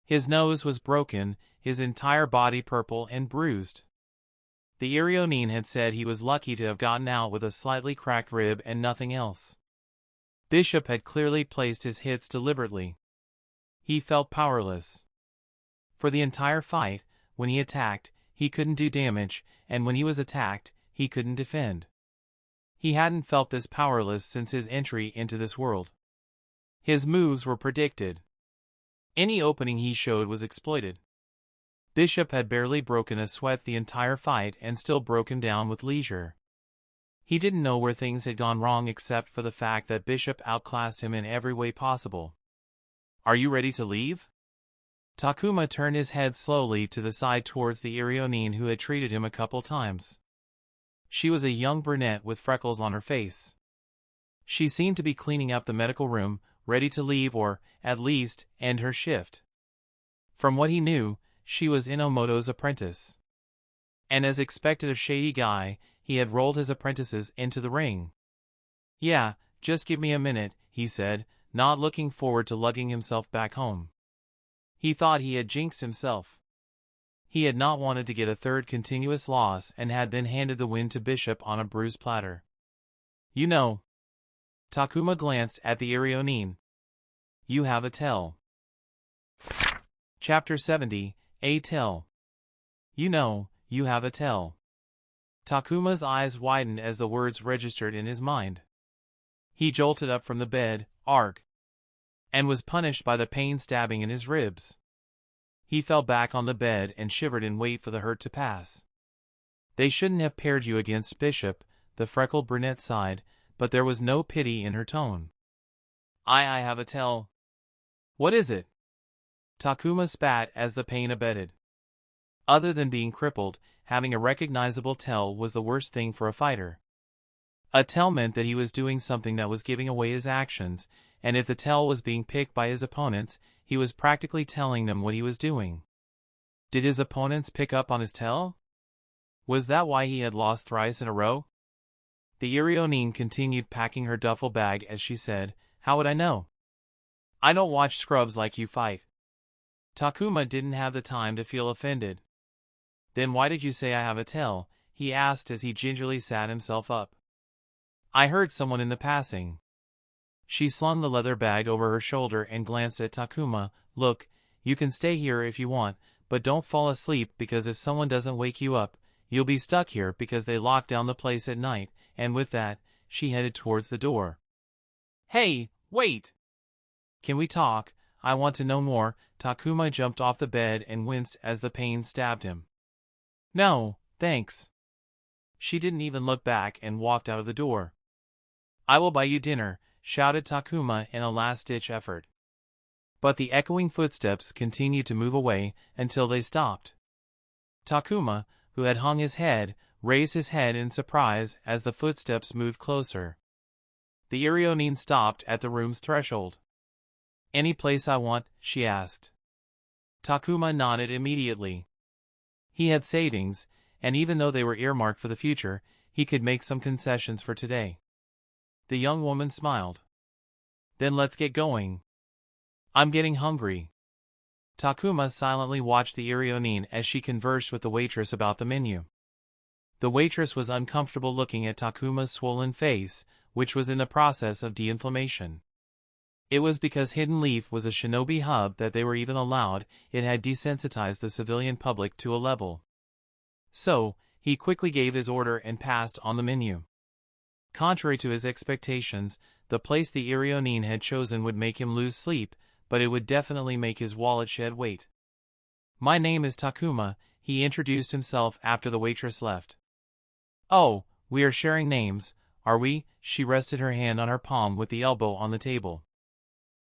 His nose was broken, his entire body purple and bruised. The Irionin had said he was lucky to have gotten out with a slightly cracked rib and nothing else. Bishop had clearly placed his hits deliberately. He felt powerless. For the entire fight, when he attacked, he couldn't do damage, and when he was attacked, he couldn't defend. He hadn't felt this powerless since his entry into this world. His moves were predicted. Any opening he showed was exploited. Bishop had barely broken a sweat the entire fight and still broke him down with leisure. He didn't know where things had gone wrong except for the fact that Bishop outclassed him in every way possible. "Are you ready to leave?" Takuma turned his head slowly to the side towards the Irionin who had treated him a couple times. She was a young brunette with freckles on her face. She seemed to be cleaning up the medical room, ready to leave or, at least, end her shift. From what he knew, she was Inomoto's apprentice. And as expected of Shady Guy, he had rolled his apprentices into the ring. "Yeah, just give me a minute," he said, not looking forward to lugging himself back home. He thought he had jinxed himself. He had not wanted to get a third continuous loss and had then handed the win to Bishop on a bruised platter. "You know." Takuma glanced at the Irionin. "You have a tell." Chapter 70, A Tell. "You know, you have a tell." Takuma's eyes widened as the words registered in his mind. He jolted up from the bed, arg, and was punished by the pain stabbing in his ribs. He fell back on the bed and shivered in wait for the hurt to pass. "They shouldn't have paired you against Bishop," the freckled brunette sighed, but there was no pity in her tone. I have a tell." "What is it?" Takuma spat as the pain abated. Other than being crippled, having a recognizable tell was the worst thing for a fighter. A tell meant that he was doing something that was giving away his actions, and if the tell was being picked by his opponents, he was practically telling them what he was doing. Did his opponents pick up on his tell? Was that why he had lost thrice in a row? The Irionin continued packing her duffel bag as she said, "How would I know? I don't watch scrubs like you fight." Takuma didn't have the time to feel offended. "Then why did you say I have a tell?" he asked as he gingerly sat himself up. "I heard someone in the passing." She slung the leather bag over her shoulder and glanced at Takuma. "Look, you can stay here if you want, but don't fall asleep because if someone doesn't wake you up, you'll be stuck here because they lock down the place at night," and with that, she headed towards the door. "Hey, wait! Can we talk? I want to know more." Takuma jumped off the bed and winced as the pain stabbed him. "No, thanks." She didn't even look back and walked out of the door. "I will buy you dinner," shouted Takuma in a last-ditch effort. But the echoing footsteps continued to move away until they stopped. Takuma, who had hung his head, raised his head in surprise as the footsteps moved closer. The Irionin stopped at the room's threshold. "Any place I want?" she asked. Takuma nodded immediately. He had savings, and even though they were earmarked for the future, he could make some concessions for today. The young woman smiled. "Then let's get going. I'm getting hungry." Takuma silently watched the Irionin as she conversed with the waitress about the menu. The waitress was uncomfortable looking at Takuma's swollen face, which was in the process of de-inflammation. It was because Hidden Leaf was a shinobi hub that they were even allowed. It had desensitized the civilian public to a level. So, he quickly gave his order and passed on the menu. Contrary to his expectations, The place the Irionin had chosen would make him lose sleep, but it would definitely make his wallet shed weight. "My name is Takuma," he introduced himself after the waitress left. "Oh, we are sharing names, are we?" She rested her hand on her palm with the elbow on the table.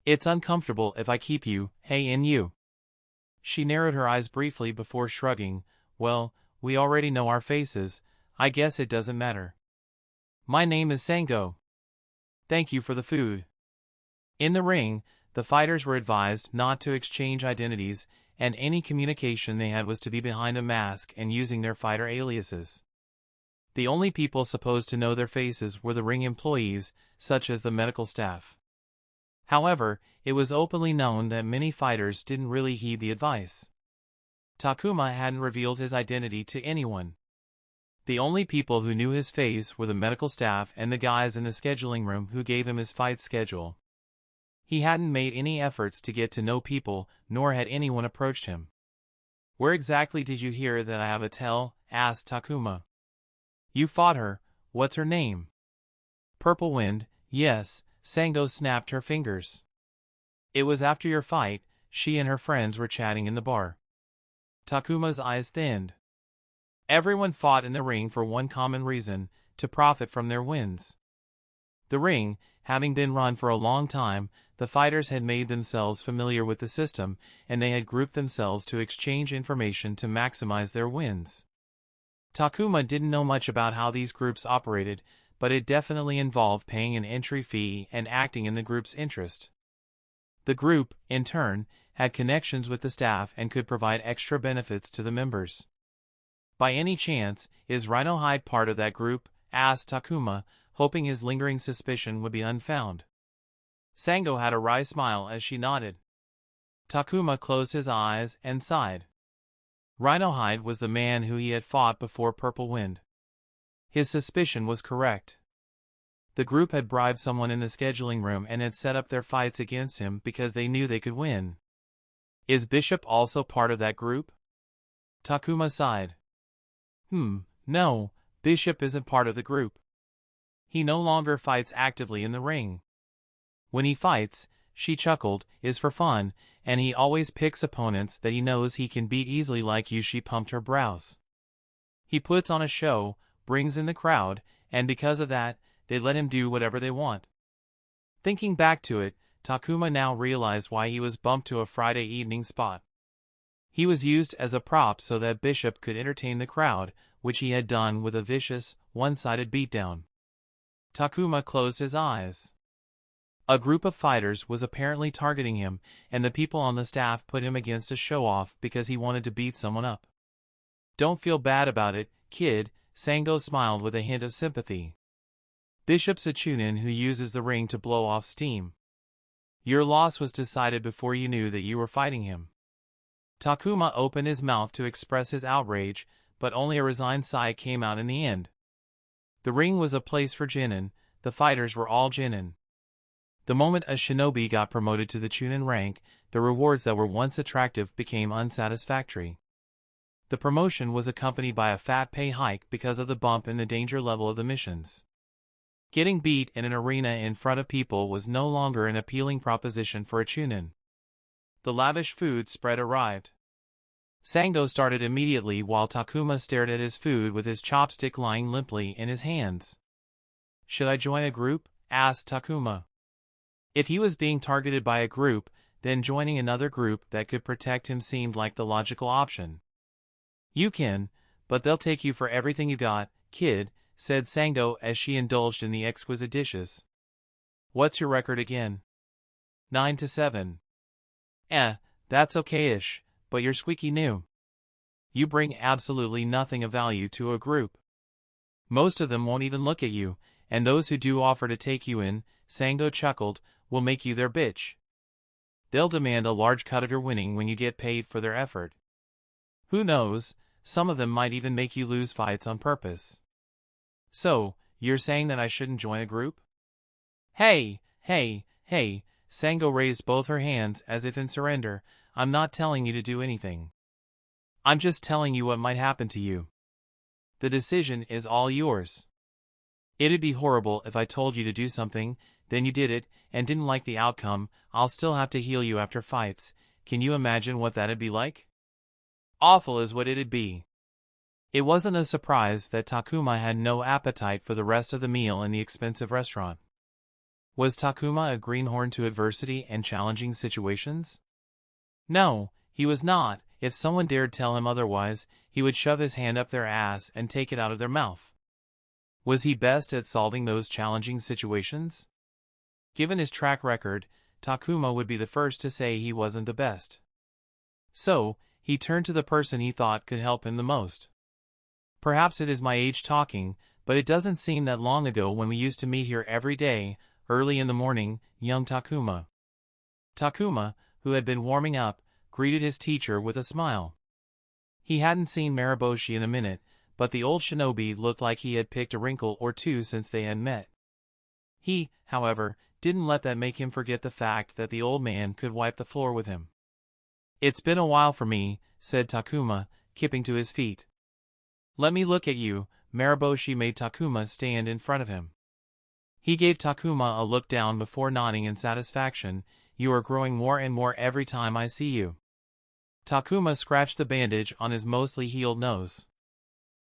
"It's uncomfortable if I keep you, hey, and you." She narrowed her eyes briefly before shrugging. "Well, we already know our faces. I guess it doesn't matter. My name is Sango. Thank you for the food." In the ring, the fighters were advised not to exchange identities, and any communication they had was to be behind a mask and using their fighter aliases. The only people supposed to know their faces were the ring employees, such as the medical staff. However, it was openly known that many fighters didn't really heed the advice. Takuma hadn't revealed his identity to anyone. The only people who knew his face were the medical staff and the guys in the scheduling room who gave him his fight schedule. He hadn't made any efforts to get to know people, nor had anyone approached him. "Where exactly did you hear that I have a tail?" asked Takuma. "You fought her. What's her name?" "Purple Wind." "Yes," Sango snapped her fingers. "It was after your fight. She and her friends were chatting in the bar." Takuma's eyes thinned. Everyone fought in the ring for one common reason: to profit from their wins. The ring, having been run for a long time, the fighters had made themselves familiar with the system, and they had grouped themselves to exchange information to maximize their wins. Takuma didn't know much about how these groups operated, but it definitely involved paying an entry fee and acting in the group's interest. The group, in turn, had connections with the staff and could provide extra benefits to the members. "By any chance, is Rhinohide part of that group?" asked Takuma, hoping his lingering suspicion would be unfounded. Sango had a wry smile as she nodded. Takuma closed his eyes and sighed. Rhinohide was the man who he had fought before Purple Wind. His suspicion was correct. The group had bribed someone in the scheduling room and had set up their fights against him because they knew they could win. "Is Bishop also part of that group?" Takuma sighed. No, Bishop isn't part of the group. He no longer fights actively in the ring. When he fights, she chuckled, is for fun, and he always picks opponents that he knows he can beat easily like you. She pumped her brows. He puts on a show, brings in the crowd, and because of that, they let him do whatever they want. Thinking back to it, Takuma now realized why he was bumped to a Friday evening spot. He was used as a prop so that Bishop could entertain the crowd, which he had done with a vicious, one-sided beatdown. Takuma closed his eyes. A group of fighters was apparently targeting him, and the people on the staff put him against a show-off because he wanted to beat someone up. "Don't feel bad about it, kid," Sango smiled with a hint of sympathy. "Bishop's a chunin who uses the ring to blow off steam. Your loss was decided before you knew that you were fighting him." Takuma opened his mouth to express his outrage, but only a resigned sigh came out in the end. The ring was a place for Jinin. The fighters were all Jinin. The moment a shinobi got promoted to the chunin rank, the rewards that were once attractive became unsatisfactory. The promotion was accompanied by a fat pay hike because of the bump in the danger level of the missions. Getting beat in an arena in front of people was no longer an appealing proposition for a chunin. The lavish food spread arrived. Sango started immediately while Takuma stared at his food with his chopstick lying limply in his hands. "Should I join a group?" asked Takuma. If he was being targeted by a group, then joining another group that could protect him seemed like the logical option. "You can, but they'll take you for everything you got, kid," said Sango as she indulged in the exquisite dishes. "What's your record again?" 9-7. That's okay-ish, but you're squeaky new. You bring absolutely nothing of value to a group. Most of them won't even look at you, and those who do offer to take you in," Sango chuckled, "will make you their bitch. They'll demand a large cut of your winning when you get paid for their effort. Who knows, some of them might even make you lose fights on purpose." "So, you're saying that I shouldn't join a group?" Hey, Sango raised both her hands as if in surrender. "I'm not telling you to do anything. I'm just telling you what might happen to you. The decision is all yours. It'd be horrible if I told you to do something, then you did it, and didn't like the outcome. I'll still have to heal you after fights. Can you imagine what that'd be like? Awful is what it'd be. It wasn't a surprise that Takuma had no appetite for the rest of the meal in the expensive restaurant. Was Takuma a greenhorn to adversity and challenging situations? No, he was not. If someone dared tell him otherwise, he would shove his hand up their ass and take it out of their mouth. Was he best at solving those challenging situations? Given his track record, Takuma would be the first to say he wasn't the best. So, he turned to the person he thought could help him the most. Perhaps it is my age talking, but it doesn't seem that long ago when we used to meet here every day, early in the morning, young Takuma. Takuma, who had been warming up, greeted his teacher with a smile. He hadn't seen Maroboshi in a minute, but the old shinobi looked like he had picked a wrinkle or two since they had met. He, however, didn't let that make him forget the fact that the old man could wipe the floor with him. "It's been a while for me," said Takuma, kipping to his feet. "Let me look at you." Maroboshi made Takuma stand in front of him. He gave Takuma a look down before nodding in satisfaction. "You are growing more and more every time I see you." Takuma scratched the bandage on his mostly healed nose.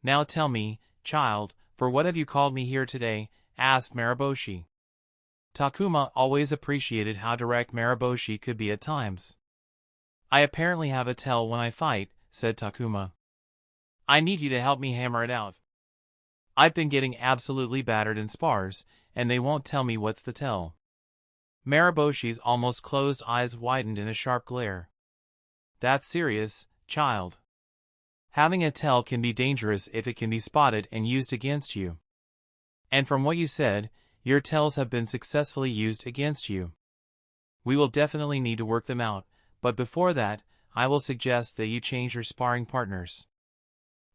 "Now tell me, child, for what have you called me here today?" asked Maroboshi. Takuma always appreciated how direct Maroboshi could be at times. "I apparently have a tell when I fight," said Takuma. "I need you to help me hammer it out. I've been getting absolutely battered in spars, and they won't tell me what's the tell." Maroboshi's almost closed eyes widened in a sharp glare. "That's serious, child. Having a tell can be dangerous if it can be spotted and used against you. And from what you said, your tells have been successfully used against you. We will definitely need to work them out, but before that, I will suggest that you change your sparring partners.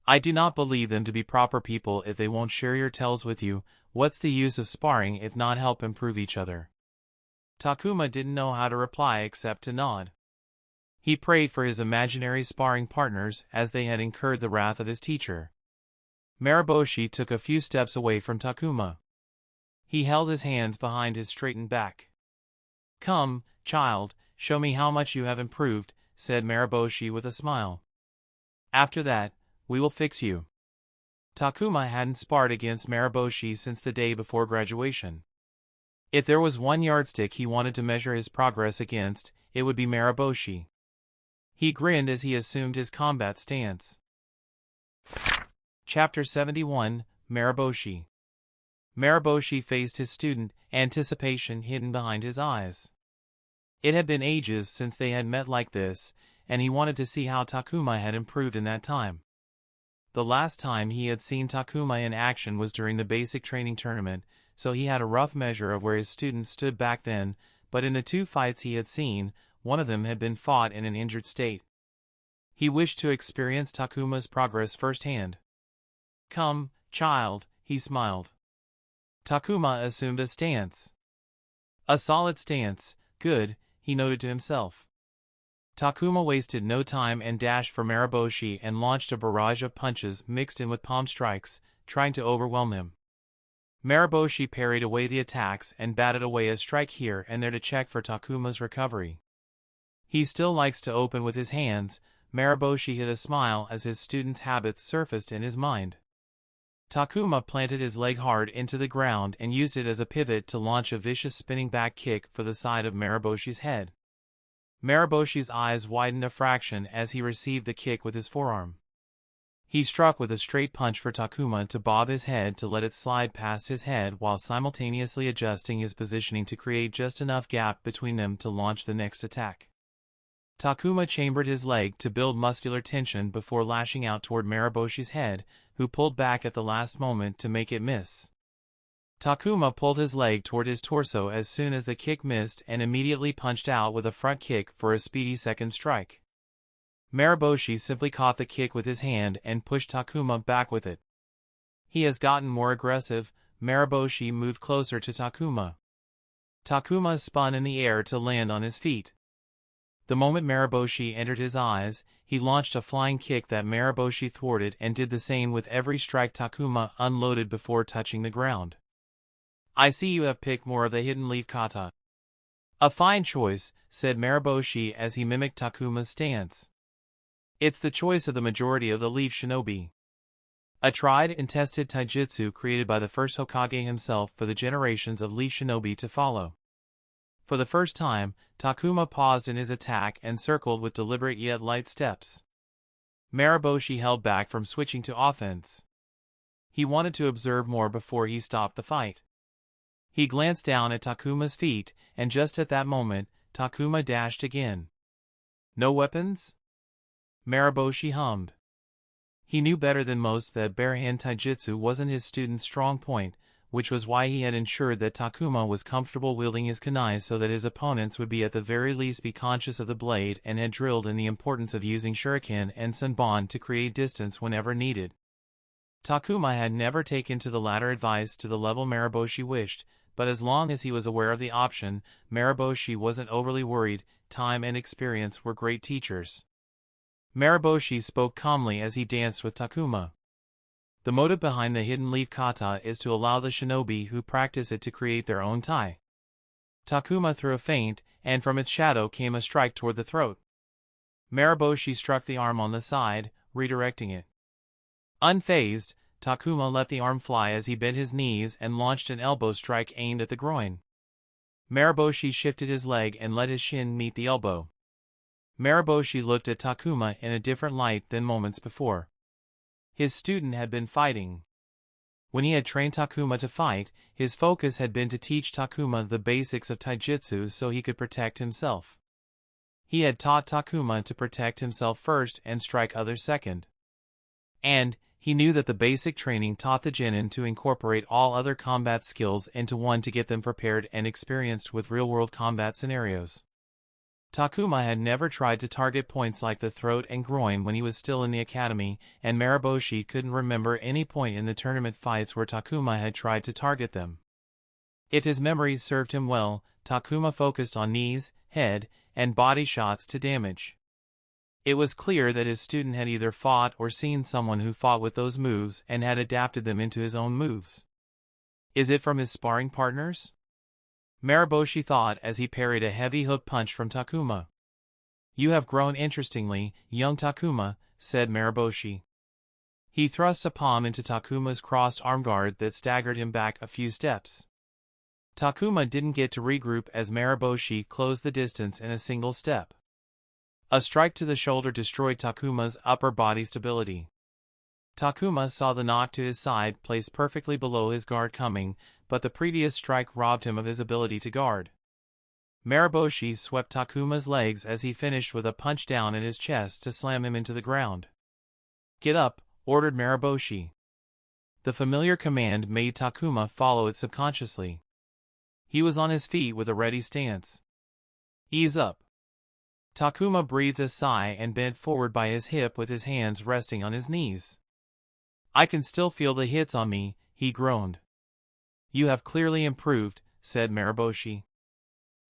I do not believe them to be proper people if they won't share your tells with you. What's the use of sparring if not help improve each other?" Takuma didn't know how to reply except to nod. He prayed for his imaginary sparring partners as they had incurred the wrath of his teacher. Maroboshi took a few steps away from Takuma. He held his hands behind his straightened back. "Come, child, show me how much you have improved," said Maroboshi with a smile. "After that, we will fix you." Takuma hadn't sparred against Maroboshi since the day before graduation. If there was one yardstick he wanted to measure his progress against, it would be Maroboshi. He grinned as he assumed his combat stance. Chapter 71, Maroboshi. Maroboshi faced his student, anticipation hidden behind his eyes. It had been ages since they had met like this, and he wanted to see how Takuma had improved in that time. The last time he had seen Takuma in action was during the basic training tournament, so he had a rough measure of where his student stood back then, but in the two fights he had seen, one of them had been fought in an injured state. He wished to experience Takuma's progress firsthand. "Come, child," he smiled. Takuma assumed a stance. A solid stance, good, he noted to himself. Takuma wasted no time and dashed for Maroboshi and launched a barrage of punches mixed in with palm strikes, trying to overwhelm him. Maroboshi parried away the attacks and batted away a strike here and there to check for Takuma's recovery. He still likes to open with his hands. Maroboshi hid a smile as his student's habits surfaced in his mind. Takuma planted his leg hard into the ground and used it as a pivot to launch a vicious spinning back kick for the side of Maroboshi's head. Maroboshi's eyes widened a fraction as he received the kick with his forearm. He struck with a straight punch for Takuma to bob his head to let it slide past his head while simultaneously adjusting his positioning to create just enough gap between them to launch the next attack. Takuma chambered his leg to build muscular tension before lashing out toward Maroboshi's head, who pulled back at the last moment to make it miss. Takuma pulled his leg toward his torso as soon as the kick missed and immediately punched out with a front kick for a speedy second strike. Maroboshi simply caught the kick with his hand and pushed Takuma back with it. He has gotten more aggressive. Maroboshi moved closer to Takuma. Takuma spun in the air to land on his feet. The moment Maroboshi entered his eyes, he launched a flying kick that Maroboshi thwarted and did the same with every strike Takuma unloaded before touching the ground. I see you have picked more of the hidden leaf kata. A fine choice, said Maroboshi as he mimicked Takuma's stance. It's the choice of the majority of the leaf shinobi. A tried and tested taijutsu created by the first Hokage himself for the generations of leaf shinobi to follow. For the first time, Takuma paused in his attack and circled with deliberate yet light steps. Maroboshi held back from switching to offense. He wanted to observe more before he stopped the fight. He glanced down at Takuma's feet, and just at that moment, Takuma dashed again. No weapons? Maroboshi hummed. He knew better than most that bare-hand taijutsu wasn't his student's strong point, which was why he had ensured that Takuma was comfortable wielding his kunai so that his opponents would be at the very least be conscious of the blade, and had drilled in the importance of using shuriken and senbon to create distance whenever needed. Takuma had never taken to the latter advice to the level Maroboshi wished, but as long as he was aware of the option, Maroboshi wasn't overly worried. Time and experience were great teachers. Maroboshi spoke calmly as he danced with Takuma. The motive behind the hidden leaf kata is to allow the shinobi who practice it to create their own tai. Takuma threw a feint, and from its shadow came a strike toward the throat. Maroboshi struck the arm on the side, redirecting it. Unfazed, Takuma let the arm fly as he bent his knees and launched an elbow strike aimed at the groin. Maroboshi shifted his leg and let his shin meet the elbow. Maroboshi looked at Takuma in a different light than moments before. His student had been fighting. When he had trained Takuma to fight, his focus had been to teach Takuma the basics of taijutsu so he could protect himself. He had taught Takuma to protect himself first and strike others second. And he knew that the basic training taught the genin to incorporate all other combat skills into one to get them prepared and experienced with real-world combat scenarios. Takuma had never tried to target points like the throat and groin when he was still in the academy, and Maroboshi couldn't remember any point in the tournament fights where Takuma had tried to target them. If his memory served him well, Takuma focused on knees, head, and body shots to damage. It was clear that his student had either fought or seen someone who fought with those moves and had adapted them into his own moves. Is it from his sparring partners? Maroboshi thought as he parried a heavy hook punch from Takuma. You have grown interestingly, young Takuma, said Maroboshi. He thrust a palm into Takuma's crossed arm guard that staggered him back a few steps. Takuma didn't get to regroup as Maroboshi closed the distance in a single step. A strike to the shoulder destroyed Takuma's upper body stability. Takuma saw the knock to his side placed perfectly below his guard coming, but the previous strike robbed him of his ability to guard. Maroboshi swept Takuma's legs as he finished with a punch down in his chest to slam him into the ground. Get up, ordered Maroboshi. The familiar command made Takuma follow it subconsciously. He was on his feet with a ready stance. Ease up. Takuma breathed a sigh and bent forward by his hip with his hands resting on his knees. I can still feel the hits on me, he groaned. You have clearly improved, said Maroboshi.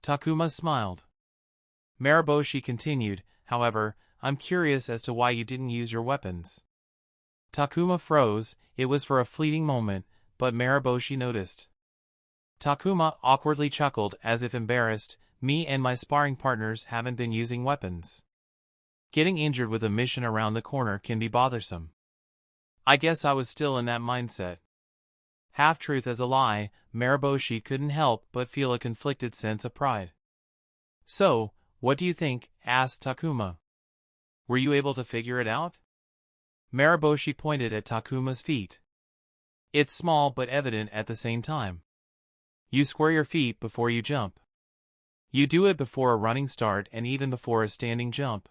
Takuma smiled. Maroboshi continued, however, I'm curious as to why you didn't use your weapons. Takuma froze. It was for a fleeting moment, but Maroboshi noticed. Takuma awkwardly chuckled as if embarrassed. Me and my sparring partners haven't been using weapons. Getting injured with a mission around the corner can be bothersome. I guess I was still in that mindset. Half-truth as a lie, Maroboshi couldn't help but feel a conflicted sense of pride. So, what do you think? Asked Takuma. Were you able to figure it out? Maroboshi pointed at Takuma's feet. It's small but evident at the same time. You square your feet before you jump. You do it before a running start and even before a standing jump.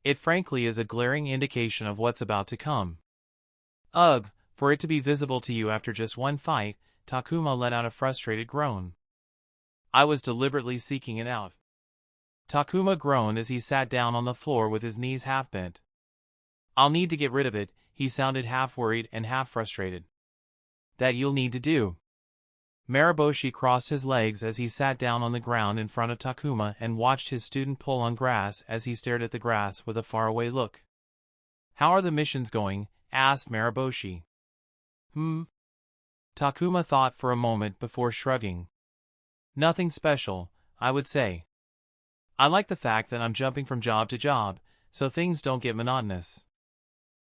It frankly is a glaring indication of what's about to come. Ugh, for it to be visible to you after just one fight, Takuma let out a frustrated groan. I was deliberately seeking it out. Takuma groaned as he sat down on the floor with his knees half bent. I'll need to get rid of it, he sounded half worried and half frustrated. That you'll need to do. Maroboshi crossed his legs as he sat down on the ground in front of Takuma and watched his student pull on grass as he stared at the grass with a faraway look. How are the missions going? Asked Maroboshi. Takuma thought for a moment before shrugging. Nothing special, I would say. I like the fact that I'm jumping from job to job, so things don't get monotonous.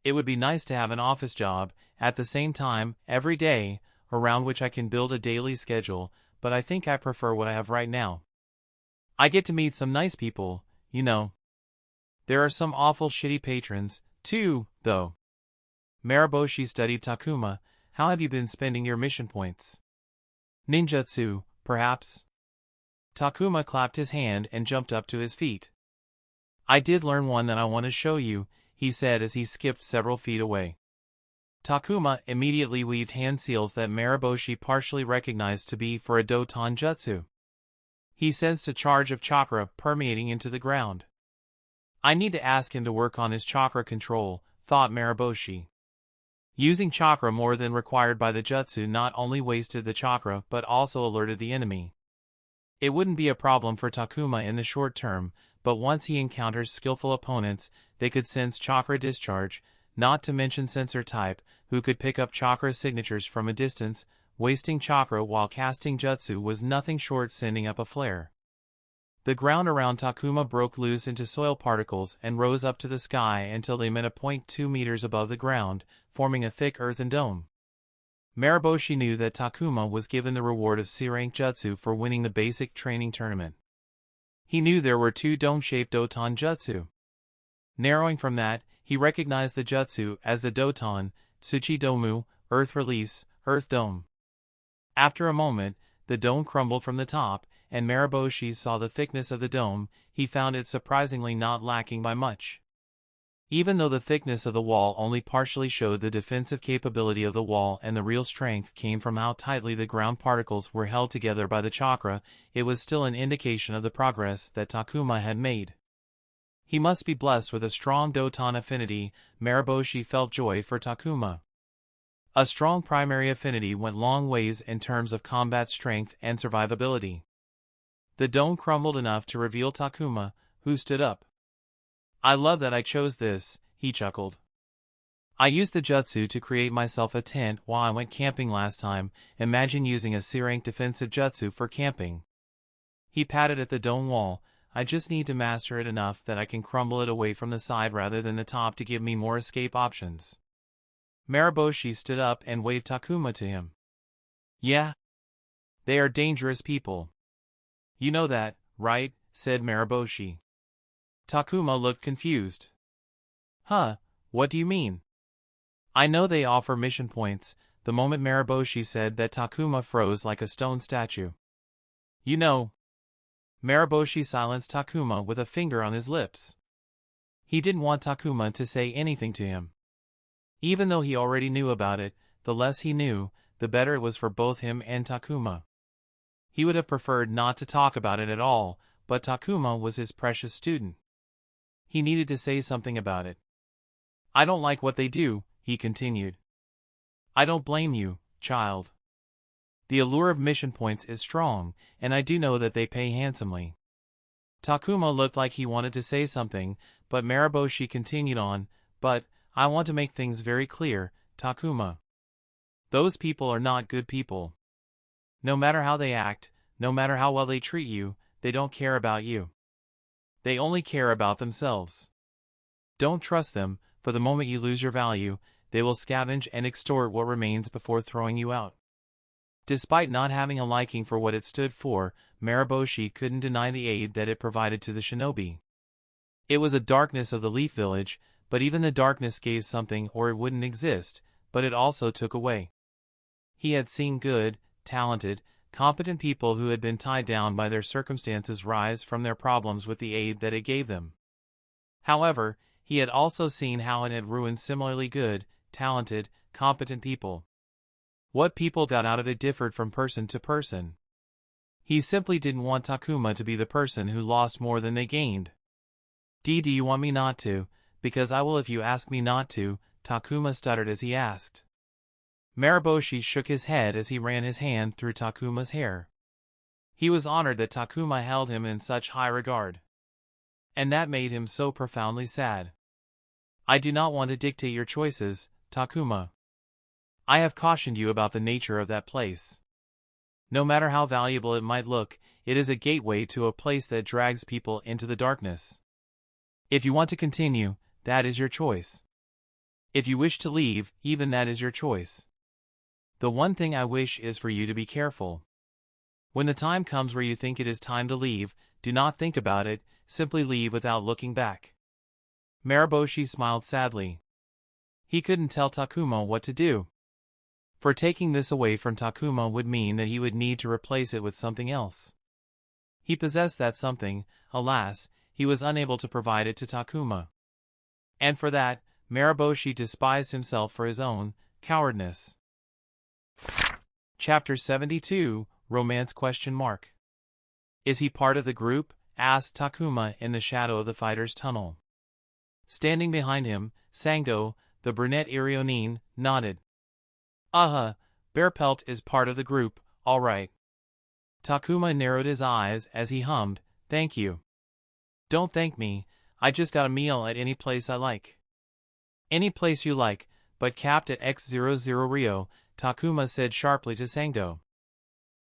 It would be nice to have an office job, at the same time, every day, around which I can build a daily schedule, but I think I prefer what I have right now. I get to meet some nice people, you know. There are some awful shitty patrons, too, though. Maroboshi studied Takuma. How have you been spending your mission points? Ninjutsu, perhaps? Takuma clapped his hand and jumped up to his feet. I did learn one that I want to show you, he said as he skipped several feet away. Takuma immediately weaved hand seals that Maroboshi partially recognized to be for a Doton Jutsu. He sensed a charge of chakra permeating into the ground. I need to ask him to work on his chakra control, thought Maroboshi. Using chakra more than required by the jutsu not only wasted the chakra but also alerted the enemy. It wouldn't be a problem for Takuma in the short term, but once he encounters skillful opponents, they could sense chakra discharge, not to mention sensor type, who could pick up chakra signatures from a distance. Wasting chakra while casting jutsu was nothing short sending up a flare. The ground around Takuma broke loose into soil particles and rose up to the sky until they met a point 2 meters above the ground, forming a thick earthen dome. Maroboshi knew that Takuma was given the reward of C-rank jutsu for winning the basic training tournament. He knew there were 2 dome-shaped Doton jutsu. Narrowing from that, he recognized the jutsu as the Doton, Tsuchi Domu, Earth Release, Earth Dome. After a moment, the dome crumbled from the top, and Maroboshi saw the thickness of the dome. He found it surprisingly not lacking by much. Even though the thickness of the wall only partially showed the defensive capability of the wall and the real strength came from how tightly the ground particles were held together by the chakra, it was still an indication of the progress that Takuma had made. He must be blessed with a strong Doton affinity. Maroboshi felt joy for Takuma. A strong primary affinity went long ways in terms of combat strength and survivability. The dome crumbled enough to reveal Takuma, who stood up. I love that I chose this, he chuckled. I used the jutsu to create myself a tent while I went camping last time. Imagine using a C-rank defensive jutsu for camping. He patted at the dome wall. I just need to master it enough that I can crumble it away from the side rather than the top to give me more escape options. Maroboshi stood up and waved Takuma to him. Yeah? They are dangerous people. You know that, right? Said Maroboshi. Takuma looked confused. Huh, what do you mean? I know they offer mission points. The moment Maroboshi said that, Takuma froze like a stone statue. You know. Maroboshi silenced Takuma with a finger on his lips. He didn't want Takuma to say anything to him. Even though he already knew about it, the less he knew, the better it was for both him and Takuma. He would have preferred not to talk about it at all, but Takuma was his precious student. He needed to say something about it. I don't like what they do, he continued. I don't blame you, child. The allure of mission points is strong, and I do know that they pay handsomely. Takuma looked like he wanted to say something, but Maroboshi continued on, but I want to make things very clear, Takuma. Those people are not good people. No matter how they act, no matter how well they treat you, they don't care about you. They only care about themselves. Don't trust them. For the moment you lose your value, they will scavenge and extort what remains before throwing you out. Despite not having a liking for what it stood for, Maroboshi couldn't deny the aid that it provided to the shinobi. It was a darkness of the Leaf Village, but even the darkness gave something or it wouldn't exist, but it also took away. He had seen good, talented, competent people who had been tied down by their circumstances rise from their problems with the aid that it gave them. However, he had also seen how it had ruined similarly good, talented, competent people. What people got out of it differed from person to person. He simply didn't want Takuma to be the person who lost more than they gained. Do you want me not to? Because I will if you ask me not to, Takuma stuttered as he asked. Maroboshi shook his head as he ran his hand through Takuma's hair. He was honored that Takuma held him in such high regard. And that made him so profoundly sad. I do not want to dictate your choices, Takuma. I have cautioned you about the nature of that place. No matter how valuable it might look, it is a gateway to a place that drags people into the darkness. If you want to continue, that is your choice. If you wish to leave, even that is your choice. The one thing I wish is for you to be careful. When the time comes where you think it is time to leave, do not think about it, simply leave without looking back. Marosi smiled sadly. He couldn't tell Takuma what to do. For taking this away from Takuma would mean that he would need to replace it with something else. He possessed that something, alas, he was unable to provide it to Takuma. And for that, Marosi despised himself for his own cowardice. Chapter 72, Romance ? Is he part of the group? Asked Takuma in the shadow of the fighter's tunnel. Standing behind him, Sangdo, the brunette Irionin, nodded. Pelt is part of the group, all right. Takuma narrowed his eyes as he hummed, thank you. Don't thank me, I just got a meal at any place I like. Any place you like, but capped at X00 Rio, Takuma said sharply to Sangdo.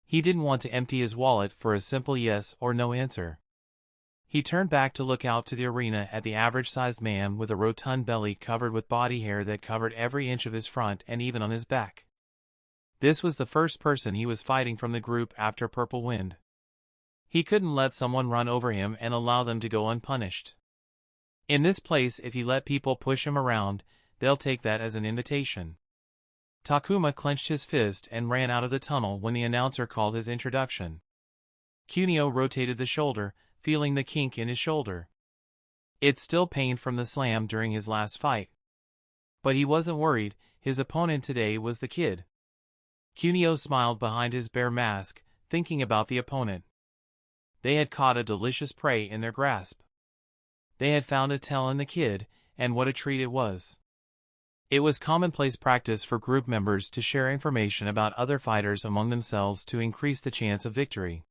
He didn't want to empty his wallet for a simple yes or no answer. He turned back to look out to the arena at the average-sized man with a rotund belly covered with body hair that covered every inch of his front and even on his back. This was the first person he was fighting from the group after Purple Wind. He couldn't let someone run over him and allow them to go unpunished. In this place, if he let people push him around, they'll take that as an invitation. Takuma clenched his fist and ran out of the tunnel when the announcer called his introduction. Kunio rotated the shoulder, feeling the kink in his shoulder. It still pained from the slam during his last fight. But he wasn't worried, his opponent today was the kid. Kunio smiled behind his bare mask, thinking about the opponent. They had caught a delicious prey in their grasp. They had found a tail in the kid, and what a treat it was. It was commonplace practice for group members to share information about other fighters among themselves to increase the chance of victory.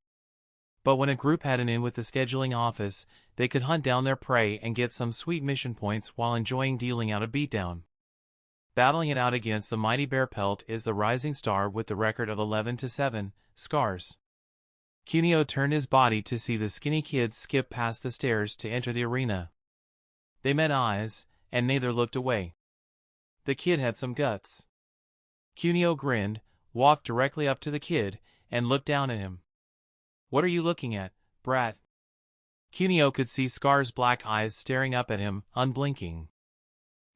But when a group had an in with the scheduling office, they could hunt down their prey and get some sweet mission points while enjoying dealing out a beatdown. Battling it out against the mighty Pelt is the rising star with the record of 11-7 scars. Kunio turned his body to see the skinny kid skip past the stairs to enter the arena. They met eyes, and neither looked away. The kid had some guts. Kunio grinned, walked directly up to the kid, and looked down at him. What are you looking at, brat? Kunio could see Scar's black eyes staring up at him, unblinking.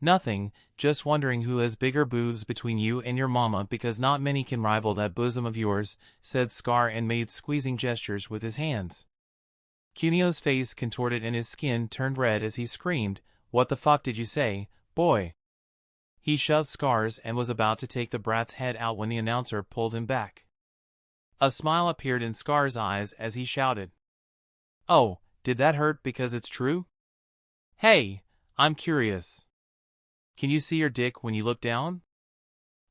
Nothing, just wondering who has bigger boobs between you and your mama because not many can rival that bosom of yours, said Scar and made squeezing gestures with his hands. Kunio's face contorted and his skin turned red as he screamed, what the fuck did you say, boy? He shoved Scar's and was about to take the brat's head out when the announcer pulled him back. A smile appeared in Scar's eyes as he shouted. Oh, did that hurt because it's true? Hey, I'm curious. Can you see your dick when you look down?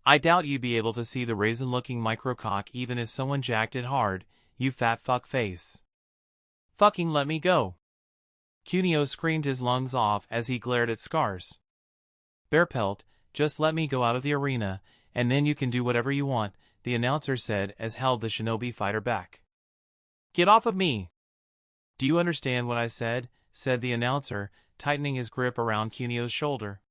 I doubt you'd be able to see the raisin-looking microcock even if someone jacked it hard, you fat fuck face. Fucking let me go. Kunio screamed his lungs off as he glared at Scars. Pelt, just let me go out of the arena, and then you can do whatever you want, the announcer said as held the shinobi fighter back. Get off of me! Do you understand what I said? Said the announcer, tightening his grip around Kunio's shoulder.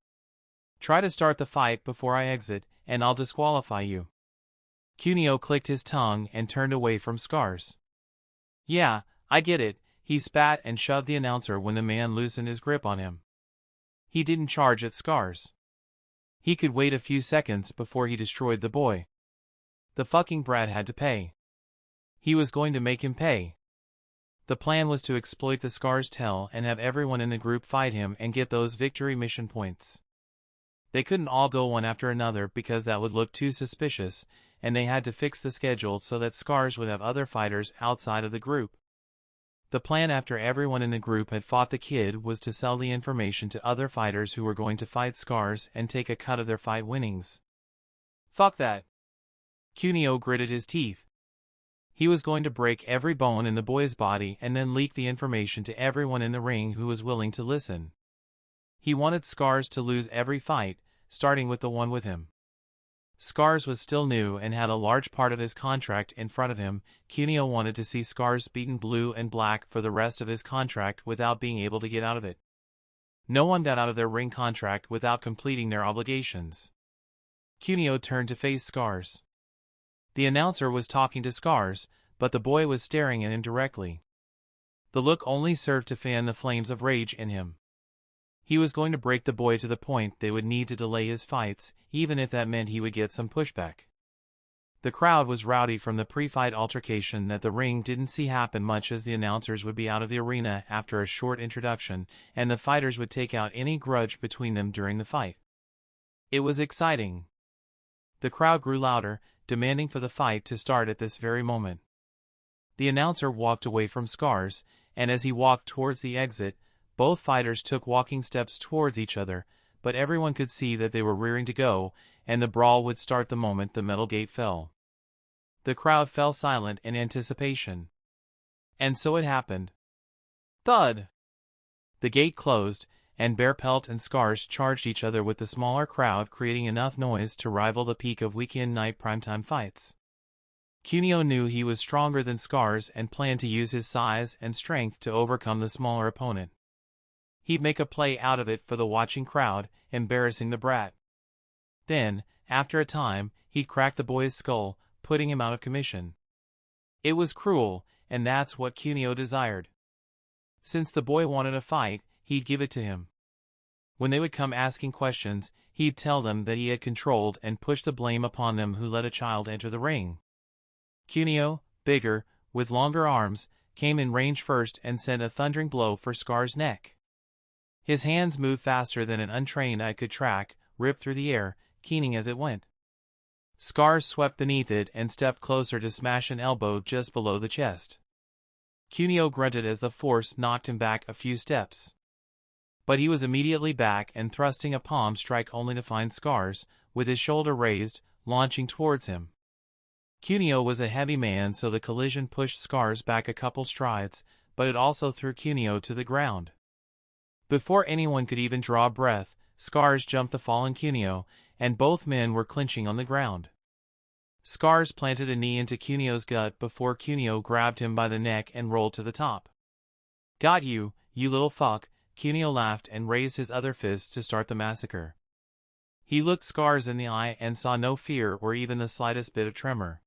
Try to start the fight before I exit, and I'll disqualify you. Kunio clicked his tongue and turned away from Scars. Yeah, I get it, he spat and shoved the announcer when the man loosened his grip on him. He didn't charge at Scars. He could wait a few seconds before he destroyed the boy. The fucking brat had to pay. He was going to make him pay. The plan was to exploit the Scars tail and have everyone in the group fight him and get those victory mission points. They couldn't all go one after another because that would look too suspicious, and they had to fix the schedule so that Scars would have other fighters outside of the group. The plan after everyone in the group had fought the kid was to sell the information to other fighters who were going to fight Scars and take a cut of their fight winnings. Fuck that. Kunio gritted his teeth. He was going to break every bone in the boy's body and then leak the information to everyone in the ring who was willing to listen. He wanted Scars to lose every fight, starting with the one with him. Scars was still new and had a large part of his contract in front of him. Kunio wanted to see Scars beaten blue and black for the rest of his contract without being able to get out of it. No one got out of their ring contract without completing their obligations. Kunio turned to face Scars. The announcer was talking to Scars, but the boy was staring at him directly. The look only served to fan the flames of rage in him. He was going to break the boy to the point they would need to delay his fights, even if that meant he would get some pushback. The crowd was rowdy from the pre-fight altercation that the ring didn't see happen much, as the announcers would be out of the arena after a short introduction, and the fighters would take out any grudge between them during the fight. It was exciting. The crowd grew louder, demanding for the fight to start at this very moment. The announcer walked away from Scars, and as he walked towards the exit, both fighters took walking steps towards each other, but everyone could see that they were rearing to go, and the brawl would start the moment the metal gate fell. The crowd fell silent in anticipation. And so it happened. Thud! The gate closed, and Pelt and Scars charged each other with the smaller crowd, creating enough noise to rival the peak of weekend night primetime fights. Kunio knew he was stronger than Scars and planned to use his size and strength to overcome the smaller opponent. He'd make a play out of it for the watching crowd, embarrassing the brat. Then, after a time, he'd crack the boy's skull, putting him out of commission. It was cruel, and that's what Kunio desired. Since the boy wanted a fight, he'd give it to him. When they would come asking questions, he'd tell them that he had controlled and pushed the blame upon them who let a child enter the ring. Kunio, bigger, with longer arms, came in range first and sent a thundering blow for Scar's neck. His hands moved faster than an untrained eye could track, ripped through the air, keening as it went. Scars swept beneath it and stepped closer to smash an elbow just below the chest. Kunio grunted as the force knocked him back a few steps. But he was immediately back and thrusting a palm strike only to find Scars, with his shoulder raised, launching towards him. Kunio was a heavy man, so the collision pushed Scars back a couple strides, but it also threw Kunio to the ground. Before anyone could even draw breath, Scars jumped the fallen Kunio, and both men were clinching on the ground. Scars planted a knee into Kunio's gut before Kunio grabbed him by the neck and rolled to the top. "Got you, you little fuck," Kunio laughed and raised his other fist to start the massacre. He looked Scars in the eye and saw no fear or even the slightest bit of tremor.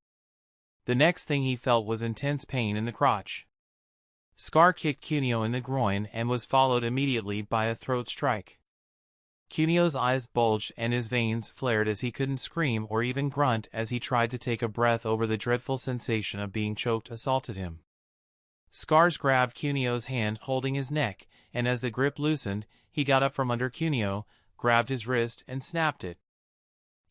The next thing he felt was intense pain in the crotch. Scar kicked Kunio in the groin and was followed immediately by a throat strike. Kunio's eyes bulged and his veins flared as he couldn't scream or even grunt as he tried to take a breath over the dreadful sensation of being choked assaulted him. Scars grabbed Kunio's hand holding his neck, and as the grip loosened, he got up from under Kunio, grabbed his wrist and snapped it.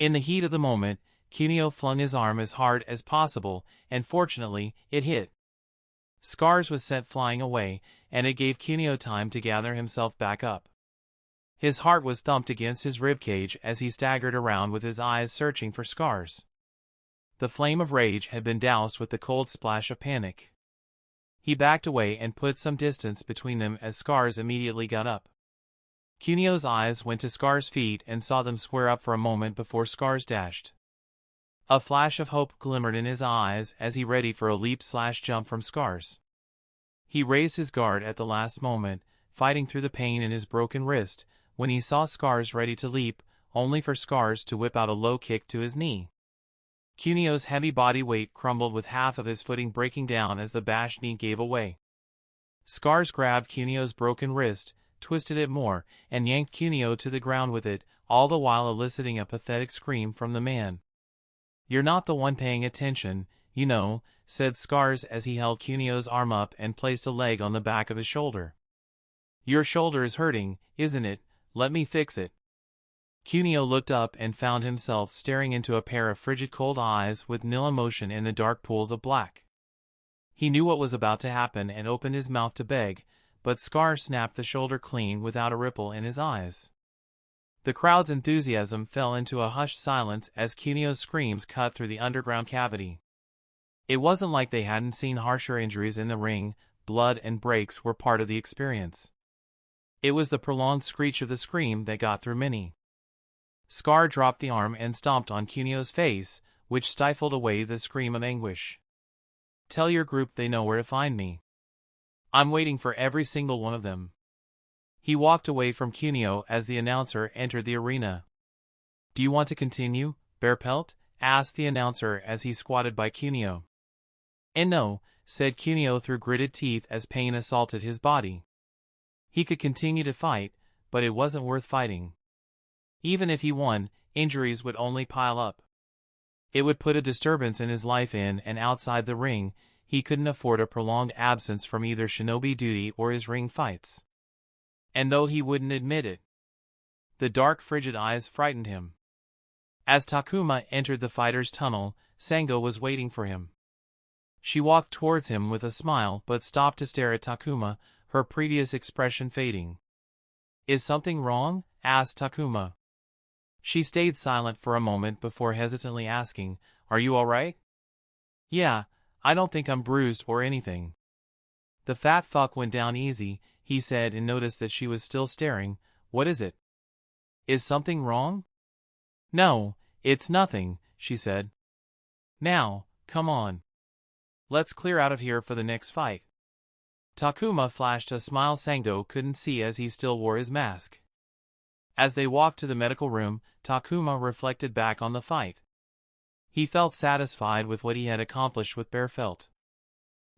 In the heat of the moment, Kunio flung his arm as hard as possible, and fortunately, it hit. Scars was sent flying away, and it gave Kunio time to gather himself back up. His heart was thumped against his ribcage as he staggered around with his eyes searching for Scars. The flame of rage had been doused with the cold splash of panic. He backed away and put some distance between them as Scars immediately got up. Kunio's eyes went to Scars' feet and saw them square up for a moment before Scars dashed. A flash of hope glimmered in his eyes as he readied for a leap/jump from Scars. He raised his guard at the last moment, fighting through the pain in his broken wrist, when he saw Scars ready to leap, only for Scars to whip out a low kick to his knee. Kunio's heavy body weight crumbled with half of his footing breaking down as the bashed knee gave away. Scars grabbed Kunio's broken wrist, twisted it more, and yanked Kunio to the ground with it, all the while eliciting a pathetic scream from the man. "You're not the one paying attention, you know," said Scars as he held Kunio's arm up and placed a leg on the back of his shoulder. "Your shoulder is hurting, isn't it? Let me fix it." Kunio looked up and found himself staring into a pair of frigid cold eyes with nil emotion in the dark pools of black. He knew what was about to happen and opened his mouth to beg, but Scar snapped the shoulder clean without a ripple in his eyes. The crowd's enthusiasm fell into a hushed silence as Kunio's screams cut through the underground cavity. It wasn't like they hadn't seen harsher injuries in the ring, blood and breaks were part of the experience. It was the prolonged screech of the scream that got through many. Scar dropped the arm and stomped on Kunio's face, which stifled away the scream of anguish. Tell your group they know where to find me. I'm waiting for every single one of them. He walked away from Kunio as the announcer entered the arena. Do you want to continue, Bear Pelt? Asked the announcer as he squatted by Kunio. And no, said Kunio through gritted teeth as pain assaulted his body. He could continue to fight, but it wasn't worth fighting. Even if he won, injuries would only pile up. It would put a disturbance in his life in and outside the ring. He couldn't afford a prolonged absence from either shinobi duty or his ring fights. And though he wouldn't admit it, the dark frigid eyes frightened him. As Takuma entered the fighter's tunnel, Sango was waiting for him. She walked towards him with a smile but stopped to stare at Takuma, her previous expression fading. Is something wrong? Asked Takuma. She stayed silent for a moment before hesitantly asking, Are you alright? Yeah, I don't think I'm bruised or anything. The fat fuck went down easy, he said, and noticed that she was still staring. What is it? Is something wrong? No, it's nothing, she said. Now, come on. Let's clear out of here for the next fight. Takuma flashed a smile Sango couldn't see as he still wore his mask. As they walked to the medical room, Takuma reflected back on the fight. He felt satisfied with what he had accomplished with Bear Pelt.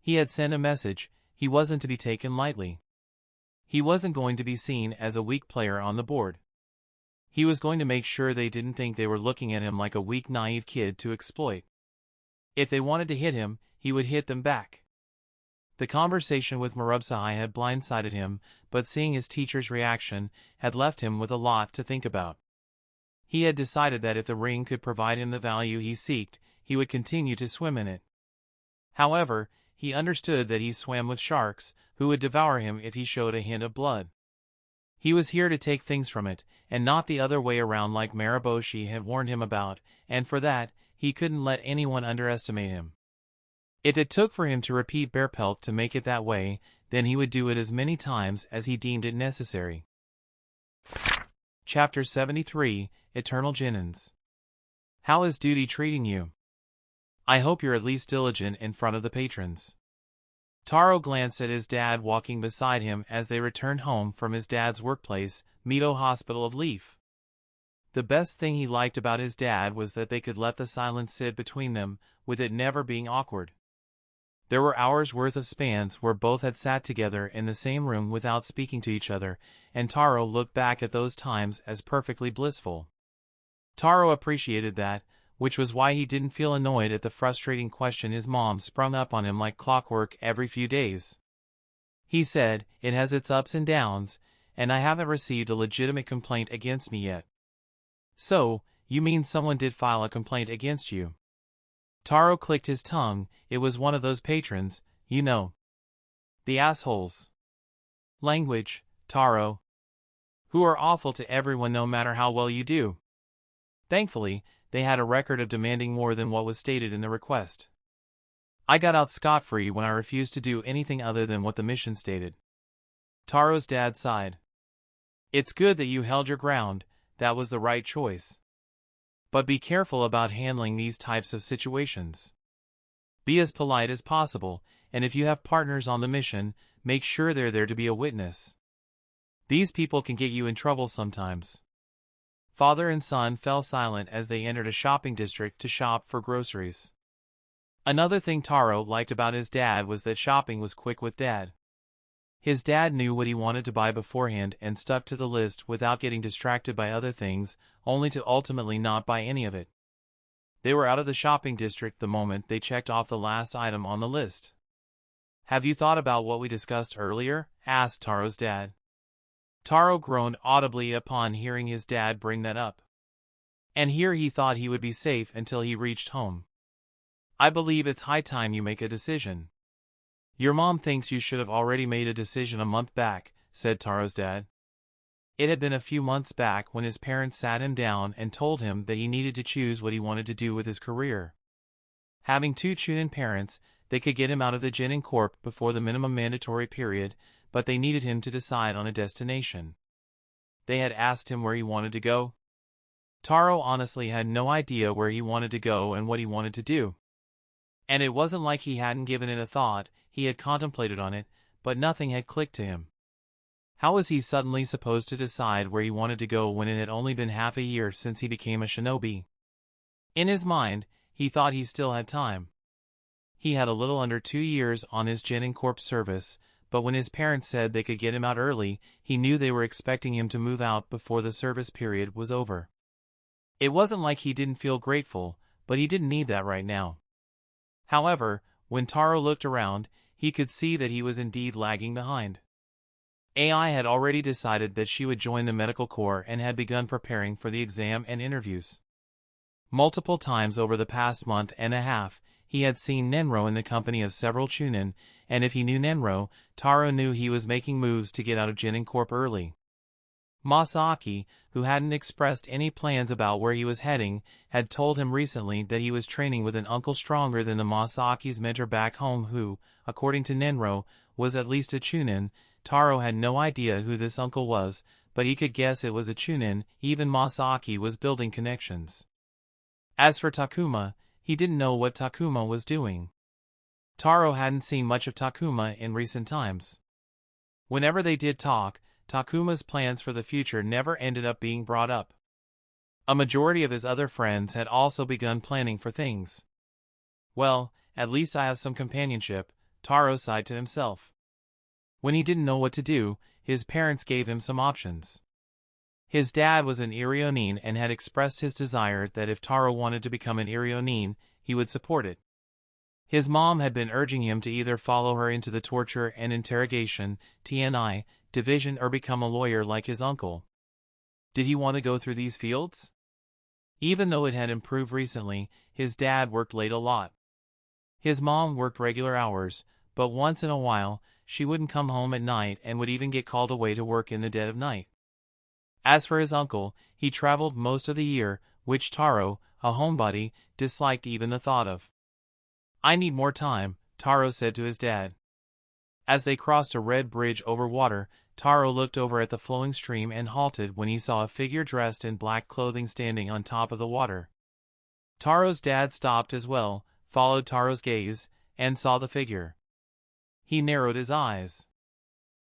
He had sent a message, he wasn't to be taken lightly. He wasn't going to be seen as a weak player on the board. He was going to make sure they didn't think they were looking at him like a weak, naive kid to exploit. If they wanted to hit him, he would hit them back. The conversation with Marosi had blindsided him, but seeing his teacher's reaction had left him with a lot to think about. He had decided that if the ring could provide him the value he sought, he would continue to swim in it. However, he understood that he swam with sharks, who would devour him if he showed a hint of blood. He was here to take things from it, and not the other way around like Marosi had warned him about, and for that, he couldn't let anyone underestimate him. If it took for him to repeat Bear Pelt to make it that way, then he would do it as many times as he deemed it necessary. Chapter 73, Eternal Genins. How is duty treating you? I hope you're at least diligent in front of the patrons. Taro glanced at his dad walking beside him as they returned home from his dad's workplace, Mito Hospital of Leaf. The best thing he liked about his dad was that they could let the silence sit between them, with it never being awkward. There were hours worth of spans where both had sat together in the same room without speaking to each other, and Taro looked back at those times as perfectly blissful. Taro appreciated that, which was why he didn't feel annoyed at the frustrating question his mom sprung up on him like clockwork every few days. He said, It has its ups and downs, and I haven't received a legitimate complaint against me yet. So, you mean someone did file a complaint against you? Taro clicked his tongue. It was one of those patrons, you know. The assholes. Language, Taro. Who are awful to everyone no matter how well you do. Thankfully, they had a record of demanding more than what was stated in the request. I got out scot-free when I refused to do anything other than what the mission stated. Taro's dad sighed. It's good that you held your ground, that was the right choice. But be careful about handling these types of situations. Be as polite as possible, and if you have partners on the mission, make sure they're there to be a witness. These people can get you in trouble sometimes. Father and son fell silent as they entered a shopping district to shop for groceries. Another thing Taro liked about his dad was that shopping was quick with Dad. His dad knew what he wanted to buy beforehand and stuck to the list without getting distracted by other things, only to ultimately not buy any of it. They were out of the shopping district the moment they checked off the last item on the list. Have you thought about what we discussed earlier? Asked Taro's dad. Taro groaned audibly upon hearing his dad bring that up. And here he thought he would be safe until he reached home. I believe it's high time you make a decision. Your mom thinks you should have already made a decision a month back, said Taro's dad. It had been a few months back when his parents sat him down and told him that he needed to choose what he wanted to do with his career. Having two Chunin parents, they could get him out of the Genin Corp before the minimum mandatory period, but they needed him to decide on a destination. They had asked him where he wanted to go. Taro honestly had no idea where he wanted to go and what he wanted to do. And it wasn't like he hadn't given it a thought, he had contemplated on it, but nothing had clicked to him. How was he suddenly supposed to decide where he wanted to go when it had only been half a year since he became a shinobi? In his mind, he thought he still had time. He had a little under 2 years on his Genin Corp service, but when his parents said they could get him out early, he knew they were expecting him to move out before the service period was over. It wasn't like he didn't feel grateful, but he didn't need that right now. However, when Taro looked around, he could see that he was indeed lagging behind. AI had already decided that she would join the medical corps and had begun preparing for the exam and interviews. Multiple times over the past month and a half, he had seen Nenro in the company of several Chunin, and if he knew Nenro, Taro knew he was making moves to get out of Genin Corp early. Masaaki, who hadn't expressed any plans about where he was heading, had told him recently that he was training with an uncle stronger than the Masaaki's mentor back home who, according to Nenro, was at least a Chunin. Taro had no idea who this uncle was, but he could guess it was a Chunin. Even Masaaki was building connections. As for Takuma, he didn't know what Takuma was doing. Taro hadn't seen much of Takuma in recent times. Whenever they did talk, Takuma's plans for the future never ended up being brought up. A majority of his other friends had also begun planning for things. Well, at least I have some companionship, Taro sighed to himself. When he didn't know what to do, his parents gave him some options. His dad was an Irionin and had expressed his desire that if Taro wanted to become an Irionin, he would support it. His mom had been urging him to either follow her into the torture and interrogation, TNI, division or become a lawyer like his uncle. Did he want to go through these fields? Even though it had improved recently, his dad worked late a lot. His mom worked regular hours, but once in a while, she wouldn't come home at night and would even get called away to work in the dead of night. As for his uncle, he traveled most of the year, which Taro, a homebody, disliked even the thought of. I need more time, Taro said to his dad. As they crossed a red bridge over water, Taro looked over at the flowing stream and halted when he saw a figure dressed in black clothing standing on top of the water. Taro's dad stopped as well, followed Taro's gaze, and saw the figure. He narrowed his eyes.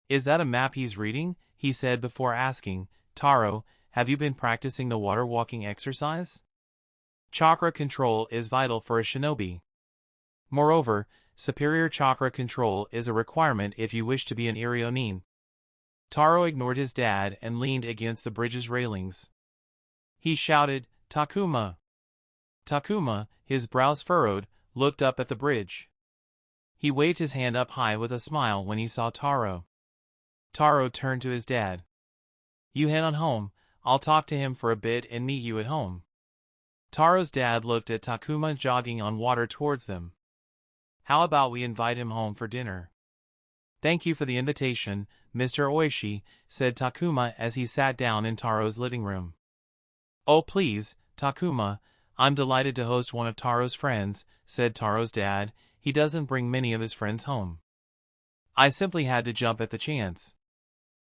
Is that a map he's reading? He said before asking, Taro, have you been practicing the water walking exercise? Chakra control is vital for a shinobi. Moreover, superior chakra control is a requirement if you wish to be an Irionin. Taro ignored his dad and leaned against the bridge's railings. He shouted, Takuma! Takuma, his brows furrowed, looked up at the bridge. He waved his hand up high with a smile when he saw Taro. Taro turned to his dad. You head on home, I'll talk to him for a bit and meet you at home. Taro's dad looked at Takuma jogging on water towards them. How about we invite him home for dinner? Thank you for the invitation, Mr. Oishi, said Takuma as he sat down in Taro's living room. Oh please, Takuma, I'm delighted to host one of Taro's friends, said Taro's dad. He doesn't bring many of his friends home. I simply had to jump at the chance.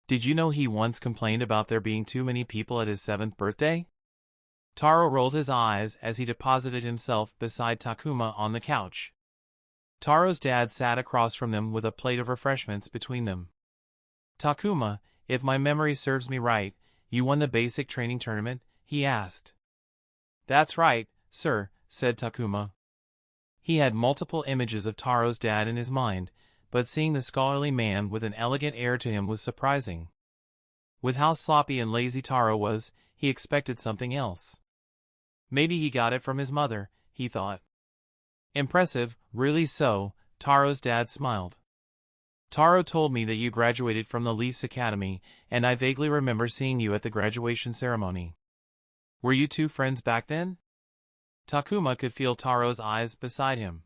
Did you know he once complained about there being too many people at his 7th birthday? Taro rolled his eyes as he deposited himself beside Takuma on the couch. Taro's dad sat across from them with a plate of refreshments between them. Takuma, if my memory serves me right, you won the basic training tournament? He asked. That's right, sir, said Takuma. He had multiple images of Taro's dad in his mind, but seeing the scholarly man with an elegant air to him was surprising. With how sloppy and lazy Taro was, he expected something else. Maybe he got it from his mother, he thought. Impressive, really so, Taro's dad smiled. Taro told me that you graduated from the Leafs Academy, and I vaguely remember seeing you at the graduation ceremony. Were you two friends back then? Takuma could feel Taro's eyes beside him.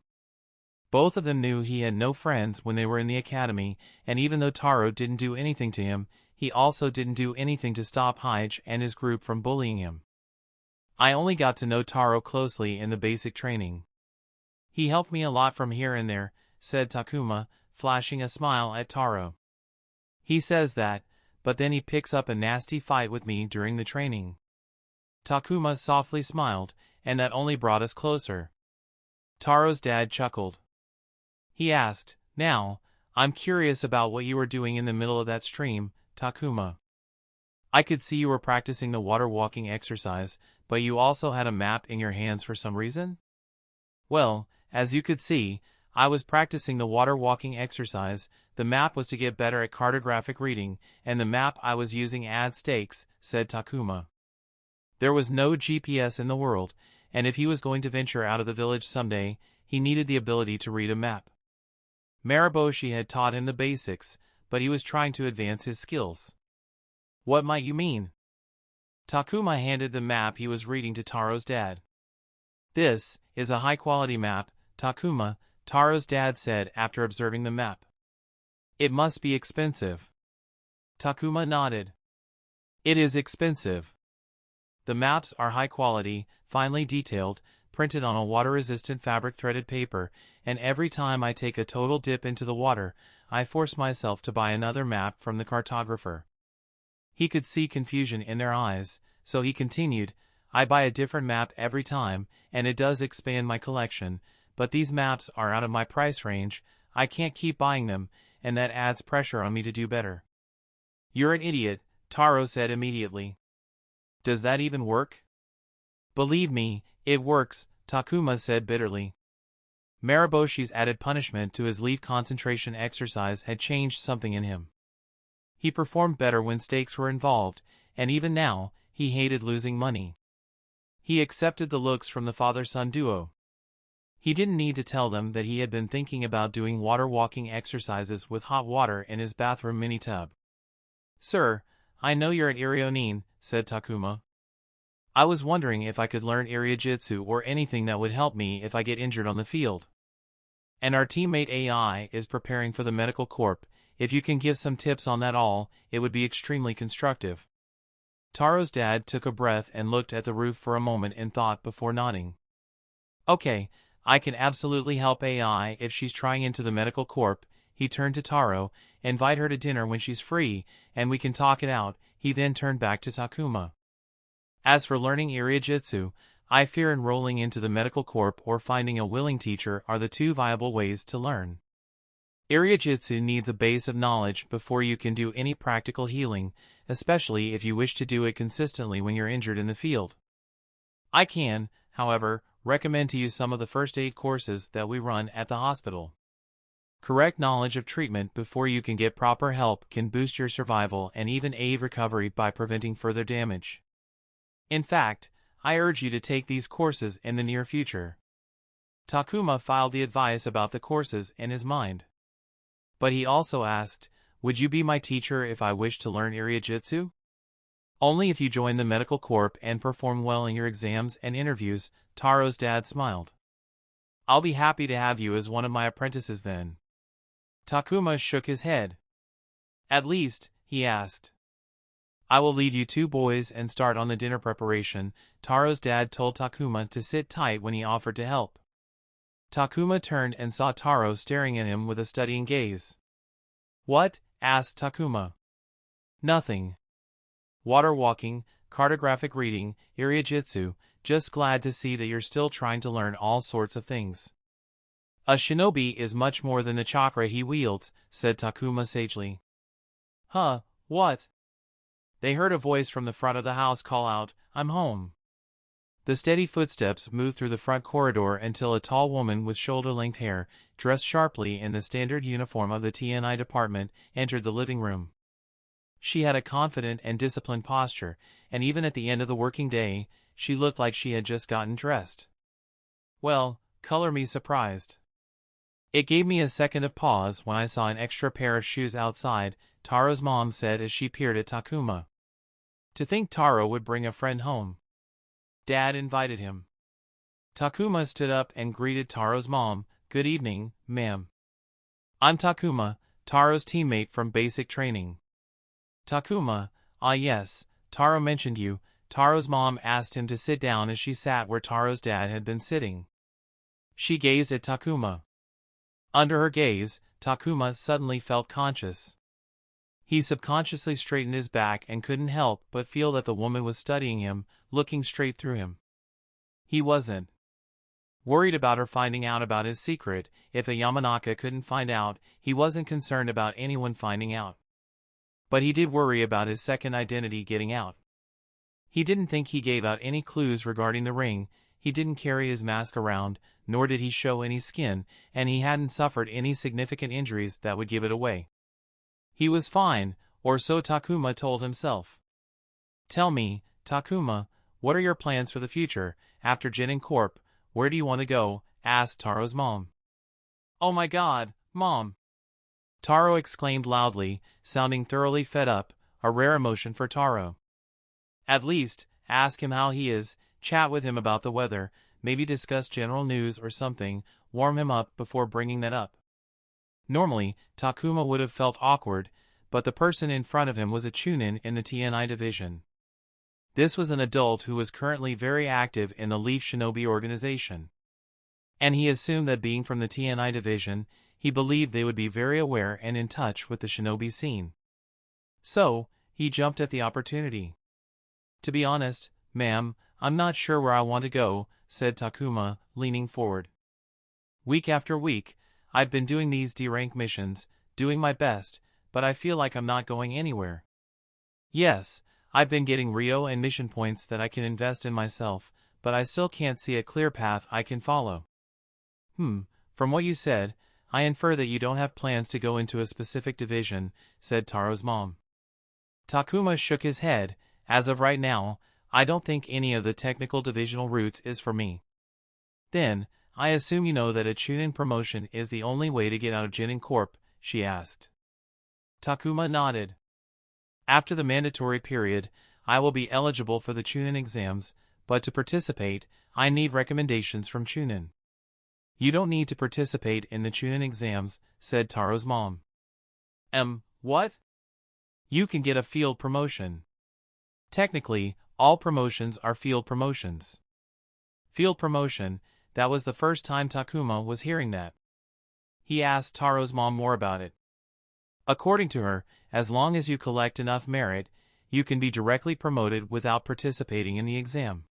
Both of them knew he had no friends when they were in the academy, and even though Taro didn't do anything to him, he also didn't do anything to stop Hyge and his group from bullying him. I only got to know Taro closely in the basic training. He helped me a lot from here and there, said Takuma, flashing a smile at Taro. He says that, but then he picks up a nasty fight with me during the training. Takuma softly smiled, and that only brought us closer. Taro's dad chuckled. He asked, "Now, I'm curious about what you were doing in the middle of that stream, Takuma. I could see you were practicing the water walking exercise, but you also had a map in your hands for some reason?" "Well, as you could see, I was practicing the water walking exercise. The map was to get better at cartographic reading, and the map I was using adds stakes," said Takuma. There was no GPS in the world, and if he was going to venture out of the village someday, he needed the ability to read a map. Marosi had taught him the basics, but he was trying to advance his skills. "What might you mean?" Takuma handed the map he was reading to Taro's dad. "This is a high-quality map, Takuma," Taro's dad said after observing the map. "It must be expensive." Takuma nodded. "It is expensive. The maps are high quality, finely detailed, printed on a water-resistant fabric threaded paper, and every time I take a total dip into the water, I force myself to buy another map from the cartographer." He could see confusion in their eyes, so he continued, "I buy a different map every time, and it does expand my collection, but these maps are out of my price range. I can't keep buying them, and that adds pressure on me to do better." "You're an idiot," Taro said immediately. "Does that even work?" "Believe me, it works," Takuma said bitterly. Maraboshi's added punishment to his leaf concentration exercise had changed something in him. He performed better when stakes were involved, and even now, he hated losing money. He accepted the looks from the father-son duo. He didn't need to tell them that he had been thinking about doing water-walking exercises with hot water in his bathroom mini-tub. "Sir, I know you're at Irionin," said Takuma. "I was wondering if I could learn Jutsu or anything that would help me if I get injured on the field. And our teammate AI is preparing for the medical corps. If you can give some tips on that all, it would be extremely constructive." Taro's dad took a breath and looked at the roof for a moment in thought before nodding. "Okay, I can absolutely help AI if she's trying into the medical corps." He turned to Taro, "Invite her to dinner when she's free, and we can talk it out." He then turned back to Takuma. "As for learning Jutsu, I fear enrolling into the medical corps or finding a willing teacher are the two viable ways to learn. Jutsu needs a base of knowledge before you can do any practical healing, especially if you wish to do it consistently when you're injured in the field. I can, however, recommend to you some of the first aid courses that we run at the hospital. Correct knowledge of treatment before you can get proper help can boost your survival and even aid recovery by preventing further damage. In fact, I urge you to take these courses in the near future." Takuma filed the advice about the courses in his mind. But he also asked, "Would you be my teacher if I wish to learn Jutsu?" "Only if you join the medical corps and perform well in your exams and interviews," Taro's dad smiled. "I'll be happy to have you as one of my apprentices then." Takuma shook his head. "At least," he asked. "I will lead you two boys and start on the dinner preparation." Taro's dad told Takuma to sit tight when he offered to help. Takuma turned and saw Taro staring at him with a studying gaze. "What?" asked Takuma. "Nothing. Water walking, cartographic reading, Jutsu, just glad to see that you're still trying to learn all sorts of things." "A shinobi is much more than the chakra he wields," said Takuma sagely. "Huh, what?" They heard a voice from the front of the house call out, "I'm home." The steady footsteps moved through the front corridor until a tall woman with shoulder-length hair, dressed sharply in the standard uniform of the TNI department, entered the living room. She had a confident and disciplined posture, and even at the end of the working day, she looked like she had just gotten dressed. "Well, color me surprised." "It gave me a second of pause when I saw an extra pair of shoes outside," Taro's mom said as she peered at Takuma. "To think Taro would bring a friend home." Dad invited him. Takuma stood up and greeted Taro's mom. "Good evening, ma'am. I'm Takuma, Taro's teammate from basic training." Takuma, "Ah yes, Taro mentioned you." Taro's mom asked him to sit down as she sat where Taro's dad had been sitting. She gazed at Takuma. Under her gaze, Takuma suddenly felt conscious. He subconsciously straightened his back and couldn't help but feel that the woman was studying him, looking straight through him. He wasn't worried about her finding out about his secret. If a Yamanaka couldn't find out, he wasn't concerned about anyone finding out. But he did worry about his second identity getting out. He didn't think he gave out any clues regarding the ring, he didn't carry his mask around, nor did he show any skin, and he hadn't suffered any significant injuries that would give it away. He was fine, or so Takuma told himself. "Tell me, Takuma, what are your plans for the future? After Genin Corp, where do you want to go?" asked Taro's mom. "Oh my god, Mom!" Taro exclaimed loudly, sounding thoroughly fed up, a rare emotion for Taro. "At least, ask him how he is, chat with him about the weather, maybe discuss general news or something, warm him up before bringing that up." Normally, Takuma would have felt awkward, but the person in front of him was a chunin in the TNI division. This was an adult who was currently very active in the Leaf Shinobi organization. And he assumed that being from the TNI division, he believed they would be very aware and in touch with the shinobi scene. So, he jumped at the opportunity. "To be honest, ma'am, I'm not sure where I want to go," said Takuma, leaning forward. "Week after week, I've been doing these D-rank missions, doing my best, but I feel like I'm not going anywhere. Yes, I've been getting Rio and mission points that I can invest in myself, but I still can't see a clear path I can follow." From what you said, I infer that you don't have plans to go into a specific division," said Taro's mom. Takuma shook his head. "As of right now, I don't think any of the technical divisional routes is for me." "Then, I assume you know that a Chunin promotion is the only way to get out of Genin Corp?" she asked. Takuma nodded. "After the mandatory period, I will be eligible for the Chunin exams, but to participate, I need recommendations from Chunin." "You don't need to participate in the Chunin exams," said Taro's mom. What? You can get a field promotion. Technically, all promotions are field promotions. Field promotion, that was the first time Takuma was hearing that. He asked Taro's mom more about it. According to her, as long as you collect enough merit, you can be directly promoted without participating in the exam.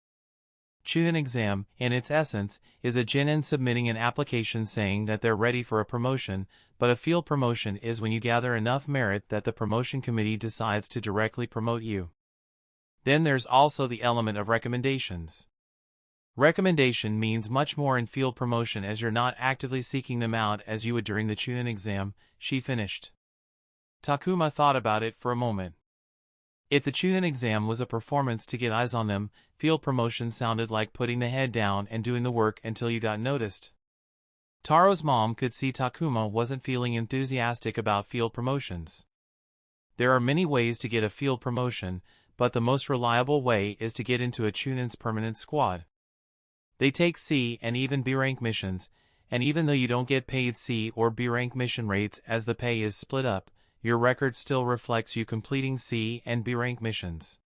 Chunin exam, in its essence, is a genin submitting an application saying that they're ready for a promotion, but a field promotion is when you gather enough merit that the promotion committee decides to directly promote you. Then there's also the element of recommendations. Recommendation means much more in field promotion as you're not actively seeking them out as you would during the Chunin exam, she finished. Takuma thought about it for a moment. If the Chunin exam was a performance to get eyes on them, field promotion sounded like putting the head down and doing the work until you got noticed. Taro's mom could see Takuma wasn't feeling enthusiastic about field promotions. There are many ways to get a field promotion, but the most reliable way is to get into a Chunin's permanent squad. They take C and even B rank missions, and even though you don't get paid C or B rank mission rates as the pay is split up, your record still reflects you completing C and B rank missions.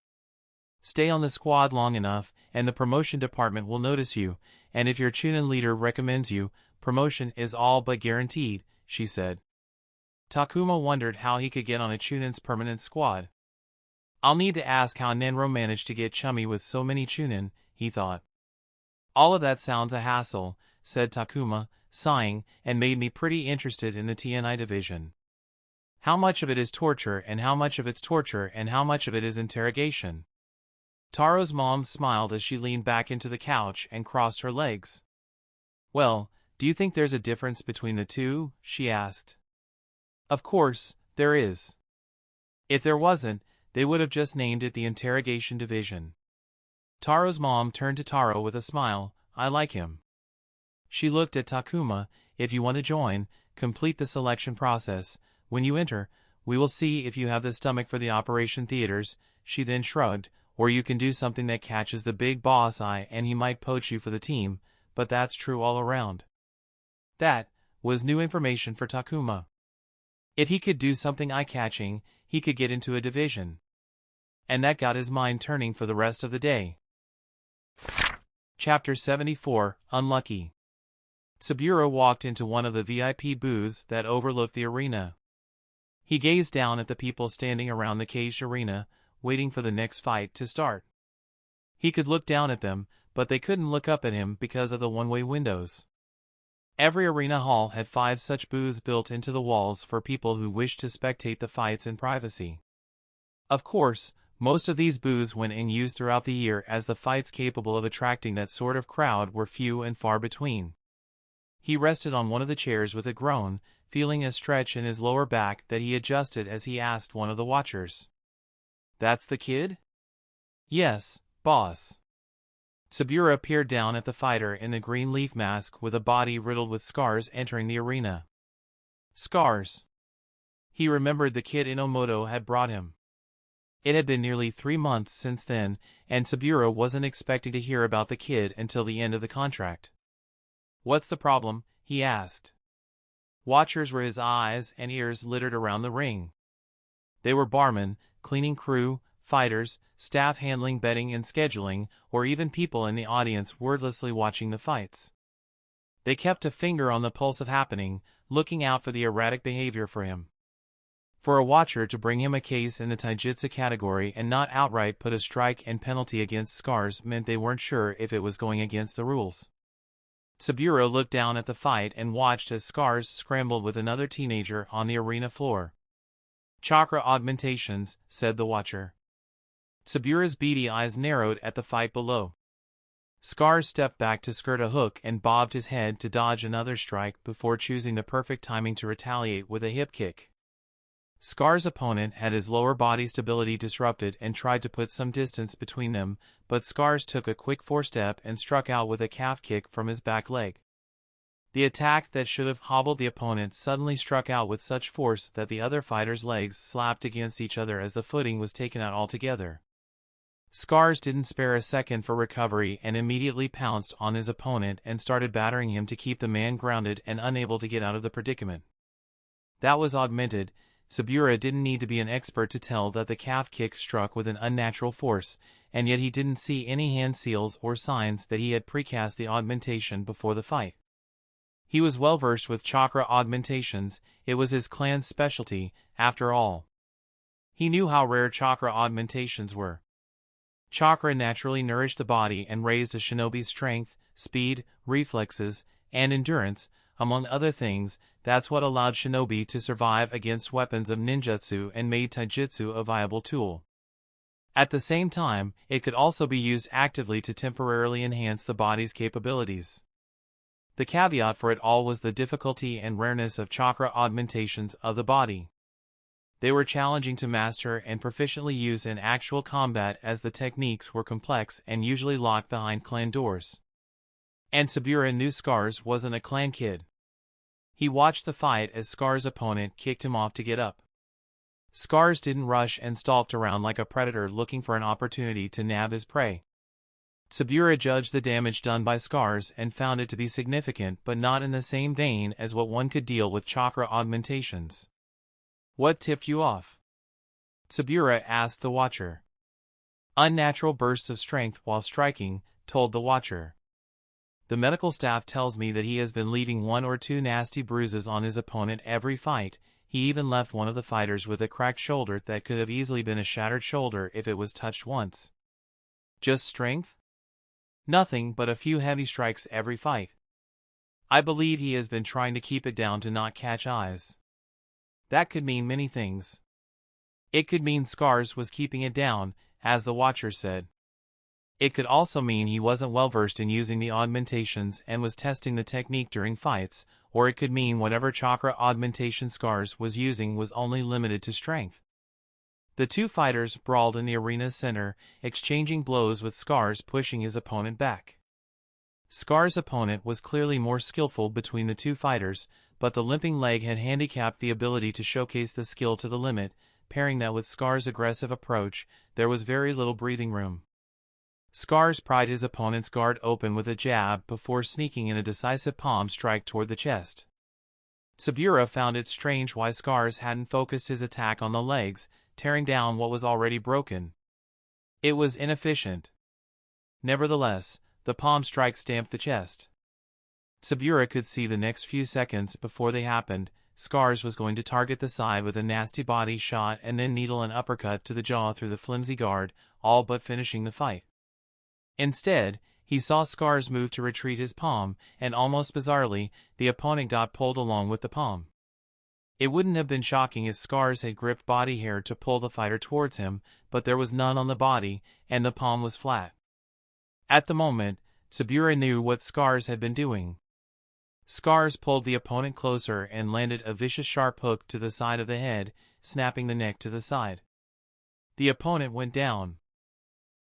Stay on the squad long enough, and the promotion department will notice you, and if your Chunin leader recommends you, promotion is all but guaranteed, she said. Takuma wondered how he could get on a Chunin's permanent squad. I'll need to ask how Nenro managed to get chummy with so many Chunin, he thought. All of that sounds a hassle, said Takuma, sighing, and made me pretty interested in the TNI division. How much of it is torture and how much of it's torture and how much of it is interrogation? Taro's mom smiled as she leaned back into the couch and crossed her legs. Well, do you think there's a difference between the two? She asked. Of course, there is. If there wasn't, they would have just named it the interrogation division. Taro's mom turned to Taro with a smile. I like him. She looked at Takuma. If you want to join, complete the selection process. When you enter, we will see if you have the stomach for the operation theaters, she then shrugged, or you can do something that catches the big boss eye and he might poach you for the team, but that's true all around. That was new information for Takuma. If he could do something eye-catching, he could get into a division. And that got his mind turning for the rest of the day. Chapter 74, Unlucky. Sabura walked into one of the VIP booths that overlooked the arena. He gazed down at the people standing around the caged arena, waiting for the next fight to start. He could look down at them, but they couldn't look up at him because of the one-way windows. Every arena hall had 5 such booths built into the walls for people who wished to spectate the fights in privacy. Of course, most of these booths went in use throughout the year, as the fights capable of attracting that sort of crowd were few and far between. He rested on one of the chairs with a groan, feeling a stretch in his lower back that he adjusted as he asked one of the watchers. "That's the kid?" "Yes, boss." Sabura peered down at the fighter in the green leaf mask with a body riddled with scars entering the arena. Scars. He remembered the kid Inomoto had brought him. It had been nearly 3 months since then, and Sabura wasn't expecting to hear about the kid until the end of the contract. "What's the problem?" he asked. Watchers were his eyes and ears littered around the ring. They were barmen, cleaning crew, fighters, staff handling betting and scheduling, or even people in the audience wordlessly watching the fights. They kept a finger on the pulse of happening, looking out for the erratic behavior for him. For a watcher to bring him a case in the Taijutsu category and not outright put a strike and penalty against Scars meant they weren't sure if it was going against the rules. Sabura looked down at the fight and watched as Scars scrambled with another teenager on the arena floor. "Chakra augmentations," said the watcher. Sabura's beady eyes narrowed at the fight below. Scars stepped back to skirt a hook and bobbed his head to dodge another strike before choosing the perfect timing to retaliate with a hip kick. Scar's opponent had his lower body stability disrupted and tried to put some distance between them, but Scars took a quick forestep and struck out with a calf kick from his back leg. The attack that should have hobbled the opponent suddenly struck out with such force that the other fighter's legs slapped against each other as the footing was taken out altogether. Scars didn't spare a second for recovery and immediately pounced on his opponent and started battering him to keep the man grounded and unable to get out of the predicament. That was augmented. Sabura didn't need to be an expert to tell that the calf kick struck with an unnatural force, and yet he didn't see any hand seals or signs that he had precast the augmentation before the fight. He was well versed with chakra augmentations. It was his clan's specialty, after all. He knew how rare chakra augmentations were. Chakra naturally nourished the body and raised a shinobi's strength, speed, reflexes, and endurance. Among other things, that's what allowed shinobi to survive against weapons of ninjutsu and made taijutsu a viable tool. At the same time, it could also be used actively to temporarily enhance the body's capabilities. The caveat for it all was the difficulty and rareness of chakra augmentations of the body. They were challenging to master and proficiently use in actual combat, as the techniques were complex and usually locked behind clan doors. And Sabura knew Scars wasn't a clan kid. He watched the fight as Scars' opponent kicked him off to get up. Scars didn't rush and stalked around like a predator looking for an opportunity to nab his prey. Sabura judged the damage done by Scars and found it to be significant, but not in the same vein as what one could deal with chakra augmentations. "What tipped you off?" Sabura asked the watcher. "Unnatural bursts of strength while striking," told the watcher. "The medical staff tells me that he has been leaving 1 or 2 nasty bruises on his opponent every fight. He even left one of the fighters with a cracked shoulder that could have easily been a shattered shoulder if it was touched once." "Just strength?" "Nothing but a few heavy strikes every fight. I believe he has been trying to keep it down to not catch eyes." That could mean many things. It could mean Scars was keeping it down, as the watcher said. It could also mean he wasn't well versed in using the augmentations and was testing the technique during fights, or it could mean whatever chakra augmentation Scars was using was only limited to strength. The two fighters brawled in the arena's center, exchanging blows with Scars pushing his opponent back. Scars' opponent was clearly more skillful between the two fighters, but the limping leg had handicapped the ability to showcase the skill to the limit. Pairing that with Scars' aggressive approach, there was very little breathing room. Scars pried his opponent's guard open with a jab before sneaking in a decisive palm strike toward the chest. Sabura found it strange why Scars hadn't focused his attack on the legs, tearing down what was already broken. It was inefficient. Nevertheless, the palm strike stamped the chest. Sabura could see the next few seconds before they happened. Scars was going to target the side with a nasty body shot and then needle an uppercut to the jaw through the flimsy guard, all but finishing the fight. Instead, he saw Scars move to retreat his palm, and almost bizarrely, the opponent got pulled along with the palm. It wouldn't have been shocking if Scars had gripped body hair to pull the fighter towards him, but there was none on the body, and the palm was flat. At the moment, Sabura knew what Scars had been doing. Scars pulled the opponent closer and landed a vicious sharp hook to the side of the head, snapping the neck to the side. The opponent went down.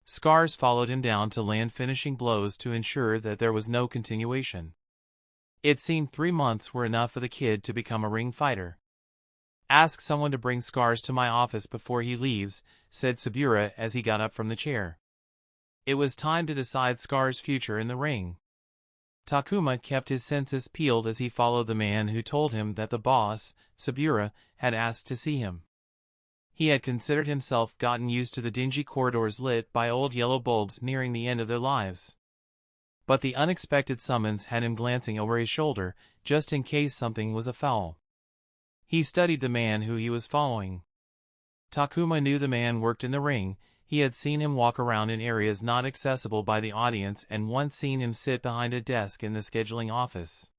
Scars followed him down to land finishing blows to ensure that there was no continuation. It seemed 3 months were enough for the kid to become a ring fighter. "Ask someone to bring Scars to my office before he leaves," said Sabura as he got up from the chair. It was time to decide Scars' future in the ring. Takuma kept his senses peeled as he followed the man who told him that the boss, Sabura, had asked to see him. He had considered himself gotten used to the dingy corridors lit by old yellow bulbs nearing the end of their lives. But the unexpected summons had him glancing over his shoulder, just in case something was afoul. He studied the man who he was following. Takuma knew the man worked in the ring. He had seen him walk around in areas not accessible by the audience and once seen him sit behind a desk in the scheduling office.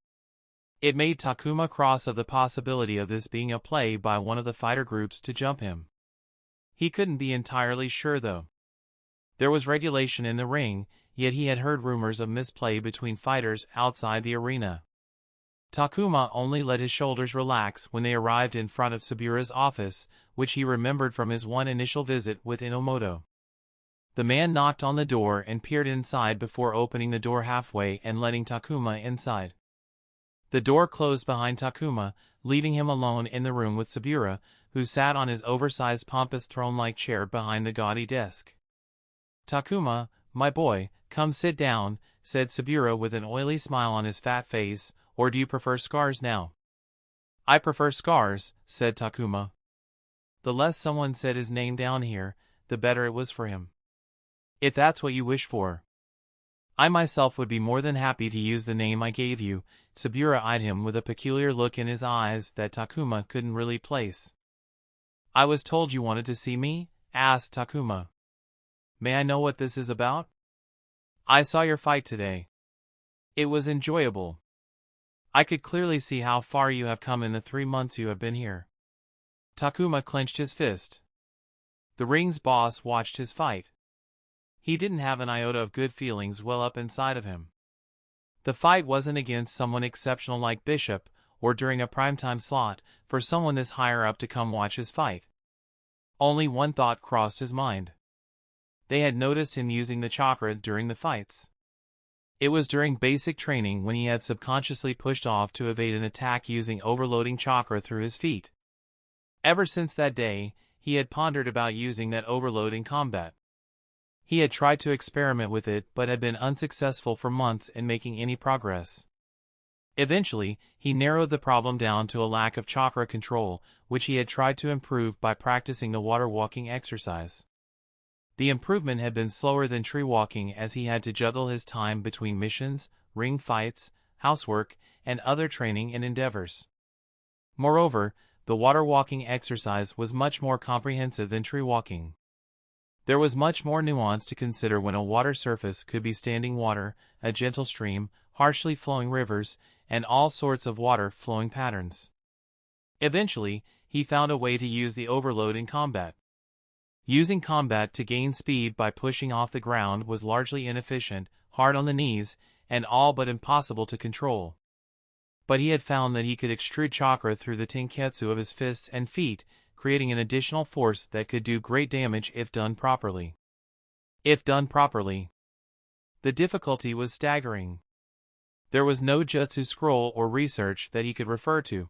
It made Takuma cross of the possibility of this being a play by one of the fighter groups to jump him. He couldn't be entirely sure though. There was regulation in the ring, yet he had heard rumors of misplay between fighters outside the arena. Takuma only let his shoulders relax when they arrived in front of Sabura's office, which he remembered from his one initial visit with Inomoto. The man knocked on the door and peered inside before opening the door halfway and letting Takuma inside. The door closed behind Takuma, leaving him alone in the room with Sabura, who sat on his oversized pompous throne-like chair behind the gaudy desk. "Takuma, my boy, come sit down," said Sabura with an oily smile on his fat face. "Or do you prefer Scars now?" "I prefer Scars," said Takuma. The less someone said his name down here, the better it was for him. "If that's what you wish for. I myself would be more than happy to use the name I gave you." Sabura eyed him with a peculiar look in his eyes that Takuma couldn't really place. "I was told you wanted to see me?" asked Takuma. "May I know what this is about?" "I saw your fight today. It was enjoyable. I could clearly see how far you have come in the 3 months you have been here." Takuma clenched his fist. The ring's boss watched his fight. He didn't have an iota of good feelings well up inside of him. The fight wasn't against someone exceptional like Bishop, or during a primetime slot, for someone this higher up to come watch his fight. Only one thought crossed his mind. They had noticed him using the chakra during the fights. It was during basic training when he had subconsciously pushed off to evade an attack using overloading chakra through his feet. Ever since that day, he had pondered about using that overload in combat. He had tried to experiment with it but had been unsuccessful for months in making any progress. Eventually, he narrowed the problem down to a lack of chakra control, which he had tried to improve by practicing the water walking exercise. The improvement had been slower than tree walking as he had to juggle his time between missions, ring fights, housework, and other training and endeavors. Moreover, the water walking exercise was much more comprehensive than tree walking. There was much more nuance to consider when a water surface could be standing water, a gentle stream, harshly flowing rivers, and all sorts of water flowing patterns. Eventually, he found a way to use the overload in combat. Using combat to gain speed by pushing off the ground was largely inefficient, hard on the knees, and all but impossible to control. But he had found that he could extrude chakra through the tenketsu of his fists and feet, creating an additional force that could do great damage if done properly. If done properly. The difficulty was staggering. There was no jutsu scroll or research that he could refer to.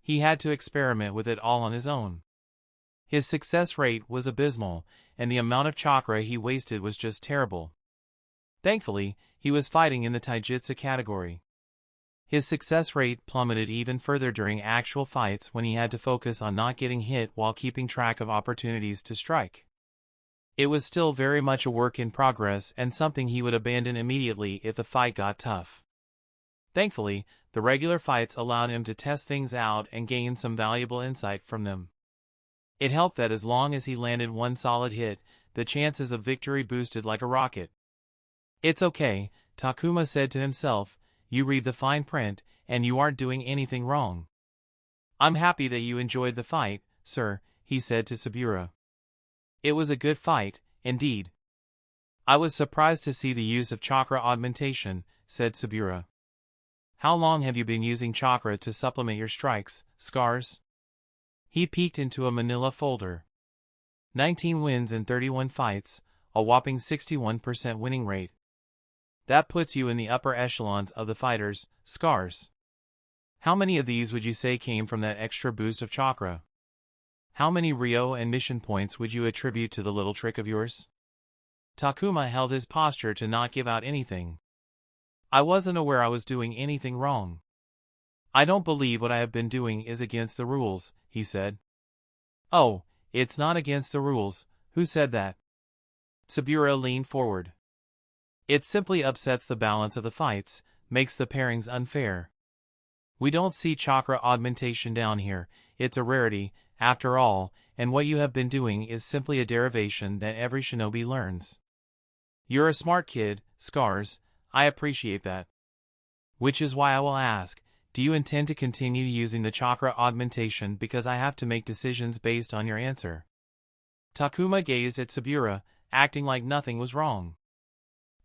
He had to experiment with it all on his own. His success rate was abysmal, and the amount of chakra he wasted was just terrible. Thankfully, he was fighting in the Taijutsu category. His success rate plummeted even further during actual fights when he had to focus on not getting hit while keeping track of opportunities to strike. It was still very much a work in progress and something he would abandon immediately if the fight got tough. Thankfully, the regular fights allowed him to test things out and gain some valuable insight from them. It helped that as long as he landed one solid hit, the chances of victory boosted like a rocket. "It's okay," Takuma said to himself, "you read the fine print, and you aren't doing anything wrong." "I'm happy that you enjoyed the fight, sir," he said to Sabura. "It was a good fight, indeed." "I was surprised to see the use of chakra augmentation," said Sabura. "How long have you been using chakra to supplement your strikes, scars?" He peeked into a manila folder. 19 wins in 31 fights, a whopping 61% winning rate. That puts you in the upper echelons of the fighters, scars. How many of these would you say came from that extra boost of chakra? How many Ryo and mission points would you attribute to the little trick of yours? Takuma held his posture to not give out anything. "I wasn't aware I was doing anything wrong. I don't believe what I have been doing is against the rules," he said. "Oh, it's not against the rules, who said that?" Sabura leaned forward. "It simply upsets the balance of the fights, makes the pairings unfair. We don't see chakra augmentation down here, it's a rarity, after all, and what you have been doing is simply a derivation that every shinobi learns. You're a smart kid, Scars, I appreciate that. Which is why I will ask, do you intend to continue using the chakra augmentation because I have to make decisions based on your answer?" Takuma gazed at Sabura, acting like nothing was wrong.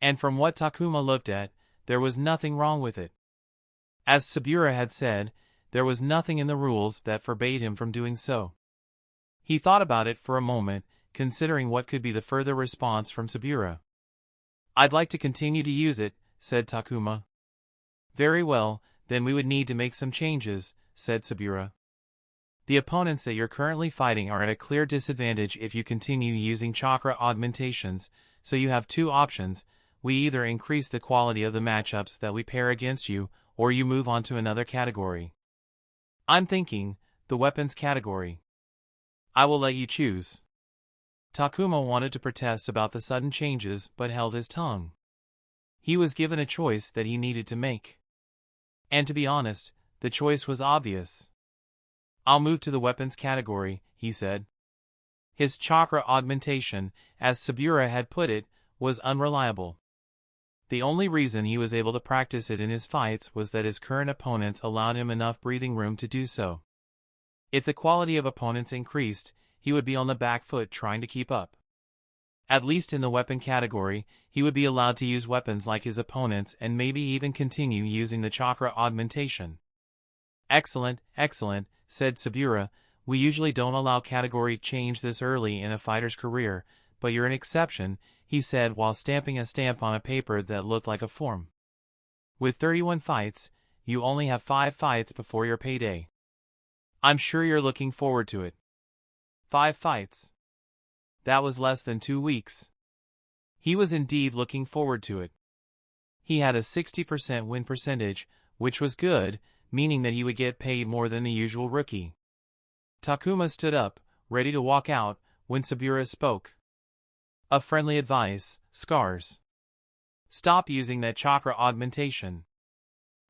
And from what Takuma looked at, there was nothing wrong with it. As Sabura had said, there was nothing in the rules that forbade him from doing so. He thought about it for a moment, considering what could be the further response from Sabura. "I'd like to continue to use it," said Takuma. "Very well, then we would need to make some changes," said Sabura. "The opponents that you're currently fighting are at a clear disadvantage if you continue using chakra augmentations, so you have two options. We either increase the quality of the matchups that we pair against you, or you move on to another category. I'm thinking, the weapons category. I will let you choose." Takuma wanted to protest about the sudden changes but held his tongue. He was given a choice that he needed to make. And to be honest, the choice was obvious. "I'll move to the weapons category," he said. His chakra augmentation, as Sabura had put it, was unreliable. The only reason he was able to practice it in his fights was that his current opponents allowed him enough breathing room to do so. If the quality of opponents increased, he would be on the back foot trying to keep up. At least in the weapon category, he would be allowed to use weapons like his opponents and maybe even continue using the chakra augmentation. "Excellent, excellent," said Sabura. "We usually don't allow category change this early in a fighter's career, but you're an exception," he said while stamping a stamp on a paper that looked like a form. "With 31 fights, you only have 5 fights before your payday. I'm sure you're looking forward to it." 5 fights. That was less than 2 weeks. He was indeed looking forward to it. He had a 60% win percentage, which was good, meaning that he would get paid more than the usual rookie. Takuma stood up, ready to walk out, when Sabura spoke. "A friendly advice, Scars. Stop using that chakra augmentation."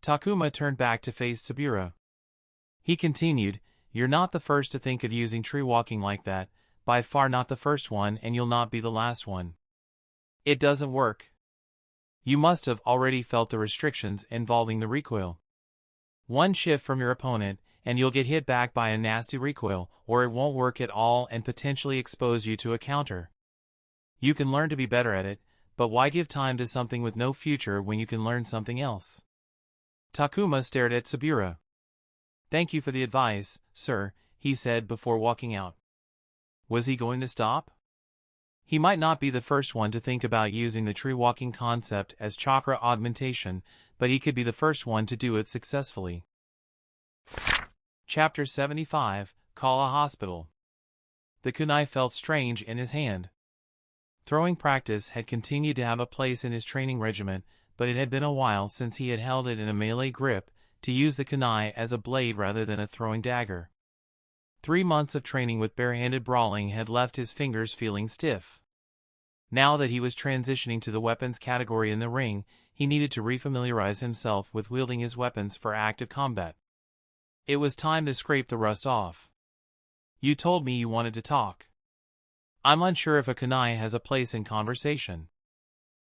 Takuma turned back to face Sabura. He continued, "You're not the first to think of using tree walking like that, by far not the first one, and you'll not be the last one. It doesn't work. You must have already felt the restrictions involving the recoil. One shift from your opponent, and you'll get hit back by a nasty recoil, or it won't work at all and potentially expose you to a counter. You can learn to be better at it, but why give time to something with no future when you can learn something else?" Takuma stared at Sabura. "Thank you for the advice, sir," he said before walking out. Was he going to stop? He might not be the first one to think about using the tree walking concept as chakra augmentation, but he could be the first one to do it successfully. Chapter 75, Call a Hospital. The kunai felt strange in his hand. Throwing practice had continued to have a place in his training regimen, but it had been a while since he had held it in a melee grip, to use the kunai as a blade rather than a throwing dagger. 3 months of training with barehanded brawling had left his fingers feeling stiff. Now that he was transitioning to the weapons category in the ring, he needed to refamiliarize himself with wielding his weapons for active combat. It was time to scrape the rust off. You told me you wanted to talk. I'm unsure if a kunai has a place in conversation.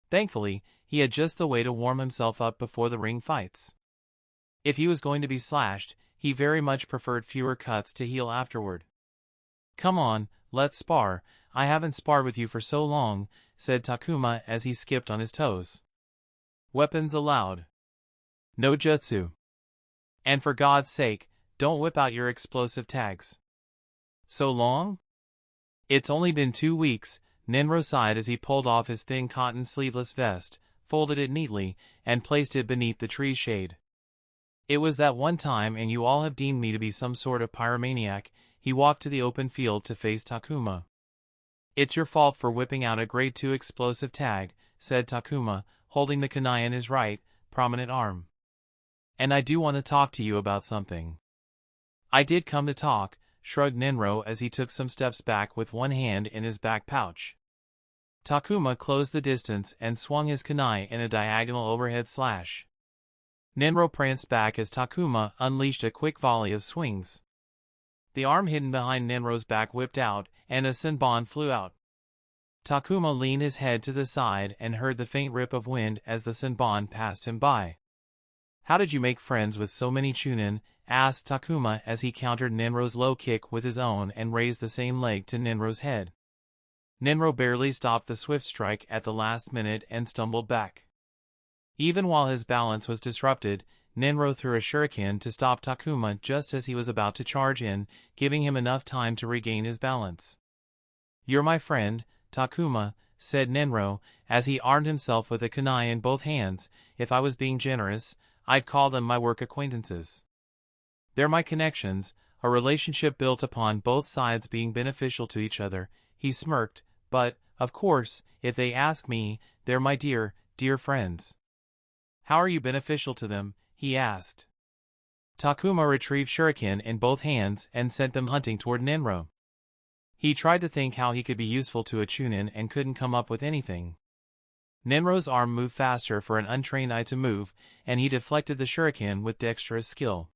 Thankfully, he had just the way to warm himself up before the ring fights. If he was going to be slashed, he very much preferred fewer cuts to heal afterward. Come on, let's spar. I haven't sparred with you for so long, said Takuma as he skipped on his toes. Weapons allowed. No jutsu. And for God's sake, don't whip out your explosive tags. So long? It's only been 2 weeks, Ninro sighed as he pulled off his thin cotton sleeveless vest, folded it neatly, and placed it beneath the tree's shade. It was that one time and you all have deemed me to be some sort of pyromaniac. He walked to the open field to face Takuma. It's your fault for whipping out a grade 2 explosive tag, said Takuma, holding the kunai in his right, prominent arm. And I do want to talk to you about something. I did come to talk, shrugged Ninro as he took some steps back with one hand in his back pouch. Takuma closed the distance and swung his kunai in a diagonal overhead slash. Ninro pranced back as Takuma unleashed a quick volley of swings. The arm hidden behind Ninro's back whipped out, and a senbon flew out. Takuma leaned his head to the side and heard the faint rip of wind as the senbon passed him by. How did you make friends with so many chunin? Asked Takuma as he countered Ninro's low kick with his own and raised the same leg to Ninro's head. Ninro barely stopped the swift strike at the last minute and stumbled back. Even while his balance was disrupted, Ninro threw a shuriken to stop Takuma just as he was about to charge in, giving him enough time to regain his balance. You're my friend, Takuma, said Ninro, as he armed himself with a kunai in both hands. If I was being generous, I'd call them my work acquaintances. They're my connections, a relationship built upon both sides being beneficial to each other. He smirked, but, of course, if they ask me, they're my dear, dear friends. How are you beneficial to them? He asked. Takuma retrieved shuriken in both hands and sent them hunting toward Ninro. He tried to think how he could be useful to a chunin and couldn't come up with anything. Ninro's arm moved faster for an untrained eye to move, and he deflected the shuriken with dexterous skill.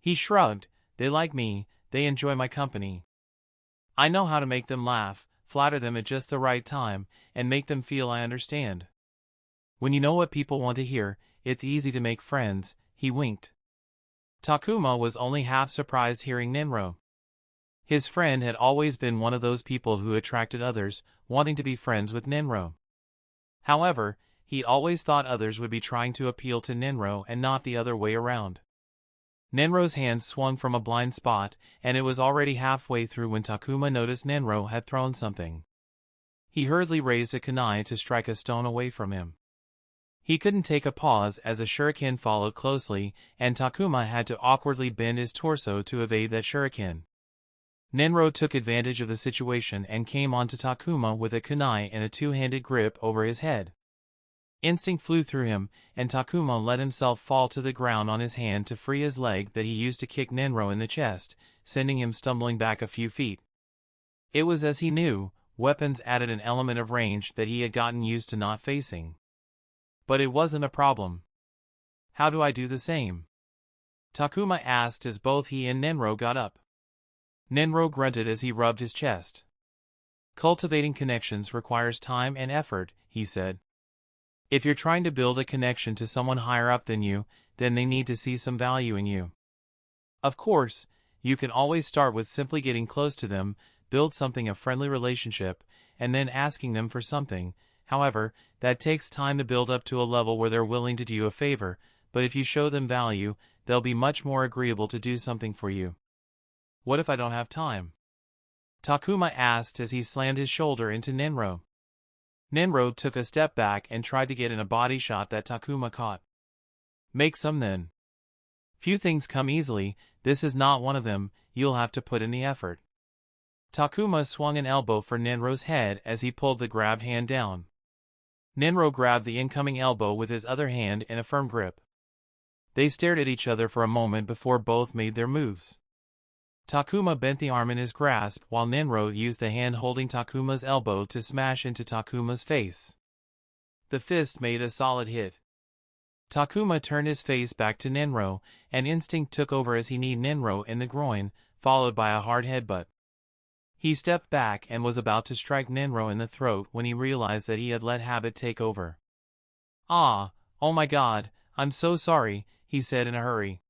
He shrugged. They like me, they enjoy my company. I know how to make them laugh, flatter them at just the right time, and make them feel I understand. When you know what people want to hear, it's easy to make friends, he winked. Takuma was only half surprised hearing Ninro. His friend had always been one of those people who attracted others, wanting to be friends with Ninro. However, he always thought others would be trying to appeal to Ninro and not the other way around. Ninro's hand swung from a blind spot, and it was already halfway through when Takuma noticed Ninro had thrown something. He hurriedly raised a kunai to strike a stone away from him. He couldn't take a pause as a shuriken followed closely, and Takuma had to awkwardly bend his torso to evade that shuriken. Ninro took advantage of the situation and came onto Takuma with a kunai in a two-handed grip over his head. Instinct flew through him, and Takuma let himself fall to the ground on his hand to free his leg that he used to kick Ninro in the chest, sending him stumbling back a few feet. It was as he knew, weapons added an element of range that he had gotten used to not facing. But it wasn't a problem. How do I do the same? Takuma asked as both he and Ninro got up. Ninro grunted as he rubbed his chest. Cultivating connections requires time and effort, he said. If you're trying to build a connection to someone higher up than you, then they need to see some value in you. Of course, you can always start with simply getting close to them, build something a friendly relationship, and then asking them for something. However, that takes time to build up to a level where they're willing to do you a favor, but if you show them value, they'll be much more agreeable to do something for you. What if I don't have time? Takuma asked as he slammed his shoulder into Ninro. Ninro took a step back and tried to get in a body shot that Takuma caught. Make some then. Few things come easily, this is not one of them, you'll have to put in the effort. Takuma swung an elbow for Ninro's head as he pulled the grabbed hand down. Ninro grabbed the incoming elbow with his other hand in a firm grip. They stared at each other for a moment before both made their moves. Takuma bent the arm in his grasp while Nenro used the hand holding Takuma's elbow to smash into Takuma's face. The fist made a solid hit. Takuma turned his face back to Nenro, and instinct took over as he kneed Nenro in the groin, followed by a hard headbutt. He stepped back and was about to strike Nenro in the throat when he realized that he had let habit take over. "Ah, oh my god, I'm so sorry," he said in a hurry.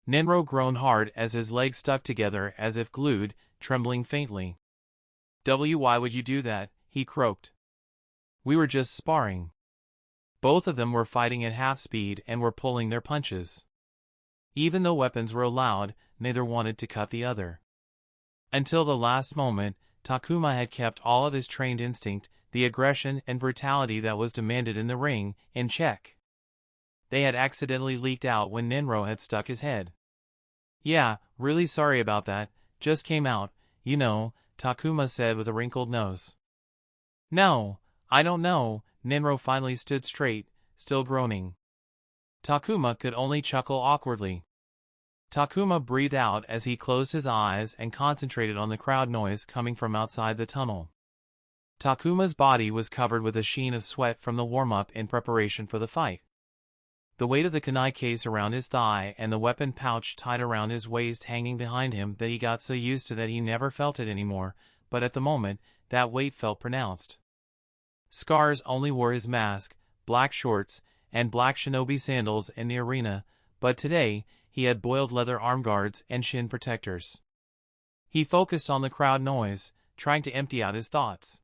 Nenro groaned hard as his legs stuck together as if glued, trembling faintly. "Why would you do that?" he croaked. "We were just sparring." Both of them were fighting at half speed and were pulling their punches. Even though weapons were allowed, neither wanted to cut the other. Until the last moment, Takuma had kept all of his trained instinct, the aggression and brutality that was demanded in the ring, in check. They had accidentally leaked out when Nenro had stuck his head. "Yeah, really sorry about that, just came out, you know," Takuma said with a wrinkled nose. "No, I don't know," Nenro finally stood straight, still groaning. Takuma could only chuckle awkwardly. Takuma breathed out as he closed his eyes and concentrated on the crowd noise coming from outside the tunnel. Takuma's body was covered with a sheen of sweat from the warm-up in preparation for the fight. The weight of the kunai case around his thigh and the weapon pouch tied around his waist hanging behind him that he got so used to that he never felt it anymore, but at the moment, that weight felt pronounced. Scars only wore his mask, black shorts, and black shinobi sandals in the arena, but today, he had boiled leather armguards and shin protectors. He focused on the crowd noise, trying to empty out his thoughts.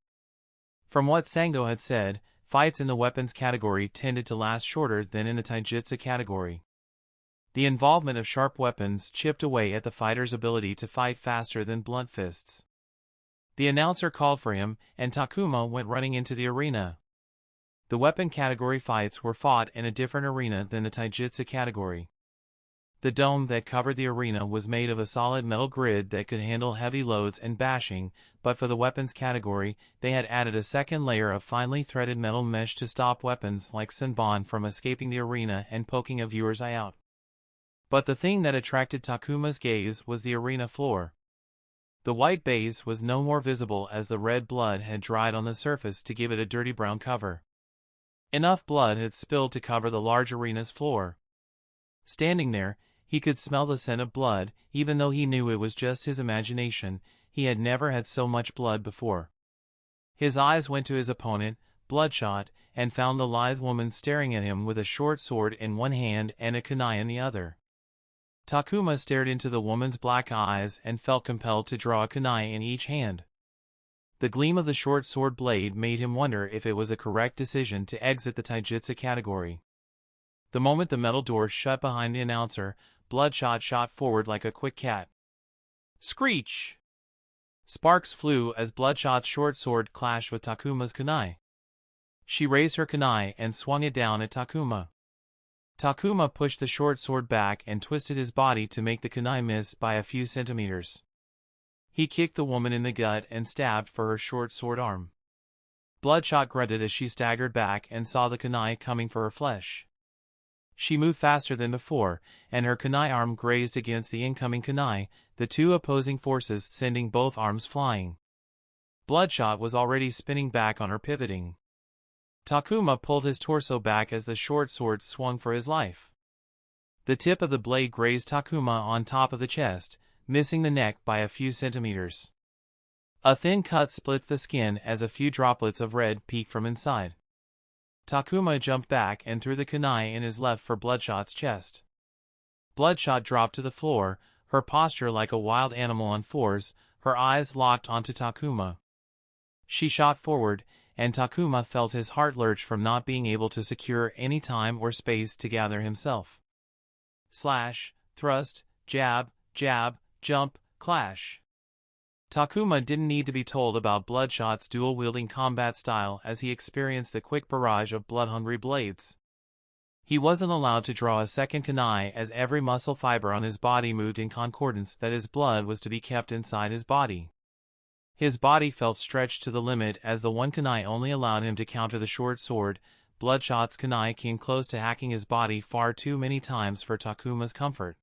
From what Sango had said, fights in the weapons category tended to last shorter than in the Taijutsu category. The involvement of sharp weapons chipped away at the fighter's ability to fight faster than blunt fists. The announcer called for him, and Takuma went running into the arena. The weapon category fights were fought in a different arena than the Taijutsu category. The dome that covered the arena was made of a solid metal grid that could handle heavy loads and bashing, but for the weapons category, they had added a second layer of finely threaded metal mesh to stop weapons like Senbon from escaping the arena and poking a viewer's eye out. But the thing that attracted Takuma's gaze was the arena floor. The white base was no more visible as the red blood had dried on the surface to give it a dirty brown cover. Enough blood had spilled to cover the large arena's floor. Standing there, he could smell the scent of blood, even though he knew it was just his imagination. He had never had so much blood before. His eyes went to his opponent, Bloodshot, and found the lithe woman staring at him with a short sword in one hand and a kunai in the other. Takuma stared into the woman's black eyes and felt compelled to draw a kunai in each hand. The gleam of the short sword blade made him wonder if it was a correct decision to exit the Taijutsu category. The moment the metal door shut behind the announcer, Bloodshot shot forward like a quick cat. Screech! Sparks flew as Bloodshot's short sword clashed with Takuma's kunai. She raised her kunai and swung it down at Takuma. Takuma pushed the short sword back and twisted his body to make the kunai miss by a few centimeters. He kicked the woman in the gut and stabbed for her short sword arm. Bloodshot grunted as she staggered back and saw the kunai coming for her flesh. She moved faster than before, and her kunai arm grazed against the incoming kunai, the two opposing forces sending both arms flying. Bloodshot was already spinning back on her pivoting. Takuma pulled his torso back as the short sword swung for his life. The tip of the blade grazed Takuma on top of the chest, missing the neck by a few centimeters. A thin cut split the skin as a few droplets of red peeked from inside. Takuma jumped back and threw the kunai in his left for Bloodshot's chest. Bloodshot dropped to the floor, her posture like a wild animal on fours, her eyes locked onto Takuma. She shot forward, and Takuma felt his heart lurch from not being able to secure any time or space to gather himself. Slash, thrust, jab, jump, clash. Takuma didn't need to be told about Bloodshot's dual-wielding combat style as he experienced the quick barrage of blood-hungry blades. He wasn't allowed to draw a second kunai as every muscle fiber on his body moved in concordance that his blood was to be kept inside his body. His body felt stretched to the limit as the one kunai only allowed him to counter the short sword. Bloodshot's kunai came close to hacking his body far too many times for Takuma's comfort.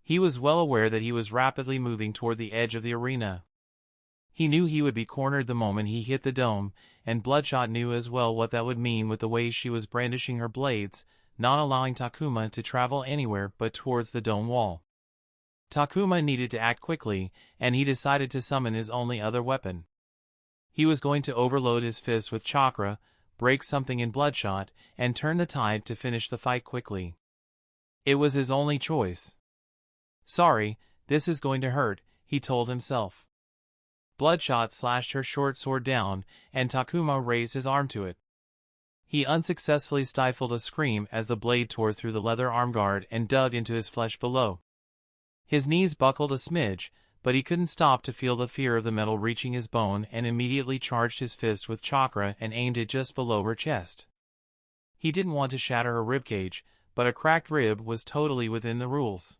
He was well aware that he was rapidly moving toward the edge of the arena. He knew he would be cornered the moment he hit the dome, and Bloodshot knew as well what that would mean with the way she was brandishing her blades, not allowing Takuma to travel anywhere but towards the dome wall. Takuma needed to act quickly, and he decided to summon his only other weapon. He was going to overload his fist with Chakra, break something in Bloodshot, and turn the tide to finish the fight quickly. It was his only choice. "Sorry, this is going to hurt," he told himself. Bloodshot slashed her short sword down, and Takuma raised his arm to it. He unsuccessfully stifled a scream as the blade tore through the leather armguard and dug into his flesh below. His knees buckled a smidge, but he couldn't stop to feel the fear of the metal reaching his bone and immediately charged his fist with Chakra and aimed it just below her chest. He didn't want to shatter her ribcage, but a cracked rib was totally within the rules.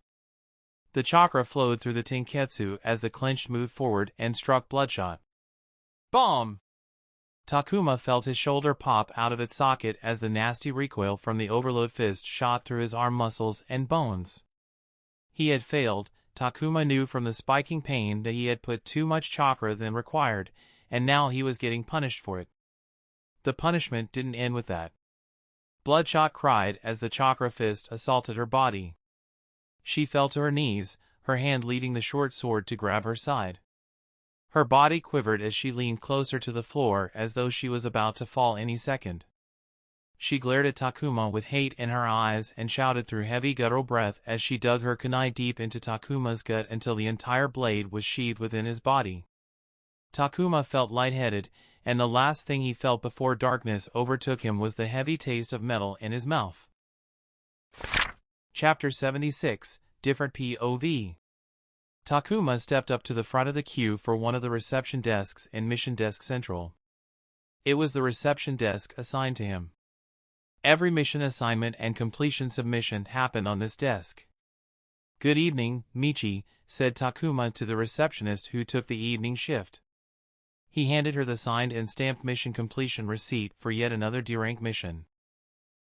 The Chakra flowed through the Tenketsu as the clench moved forward and struck Bloodshot. Bomb! Takuma felt his shoulder pop out of its socket as the nasty recoil from the overload fist shot through his arm muscles and bones. He had failed. Takuma knew from the spiking pain that he had put too much Chakra than required, and now he was getting punished for it. The punishment didn't end with that. Bloodshot cried as the Chakra fist assaulted her body. She fell to her knees, her hand leading the short sword to grab her side. Her body quivered as she leaned closer to the floor as though she was about to fall any second. She glared at Takuma with hate in her eyes and shouted through heavy guttural breath as she dug her kunai deep into Takuma's gut until the entire blade was sheathed within his body. Takuma felt lightheaded, and the last thing he felt before darkness overtook him was the heavy taste of metal in his mouth. Chapter 76, Different POV. Takuma stepped up to the front of the queue for one of the reception desks in Mission Desk Central. It was the reception desk assigned to him. Every mission assignment and completion submission happened on this desk. "Good evening, Michi," said Takuma to the receptionist who took the evening shift. He handed her the signed and stamped mission completion receipt for yet another D-rank mission.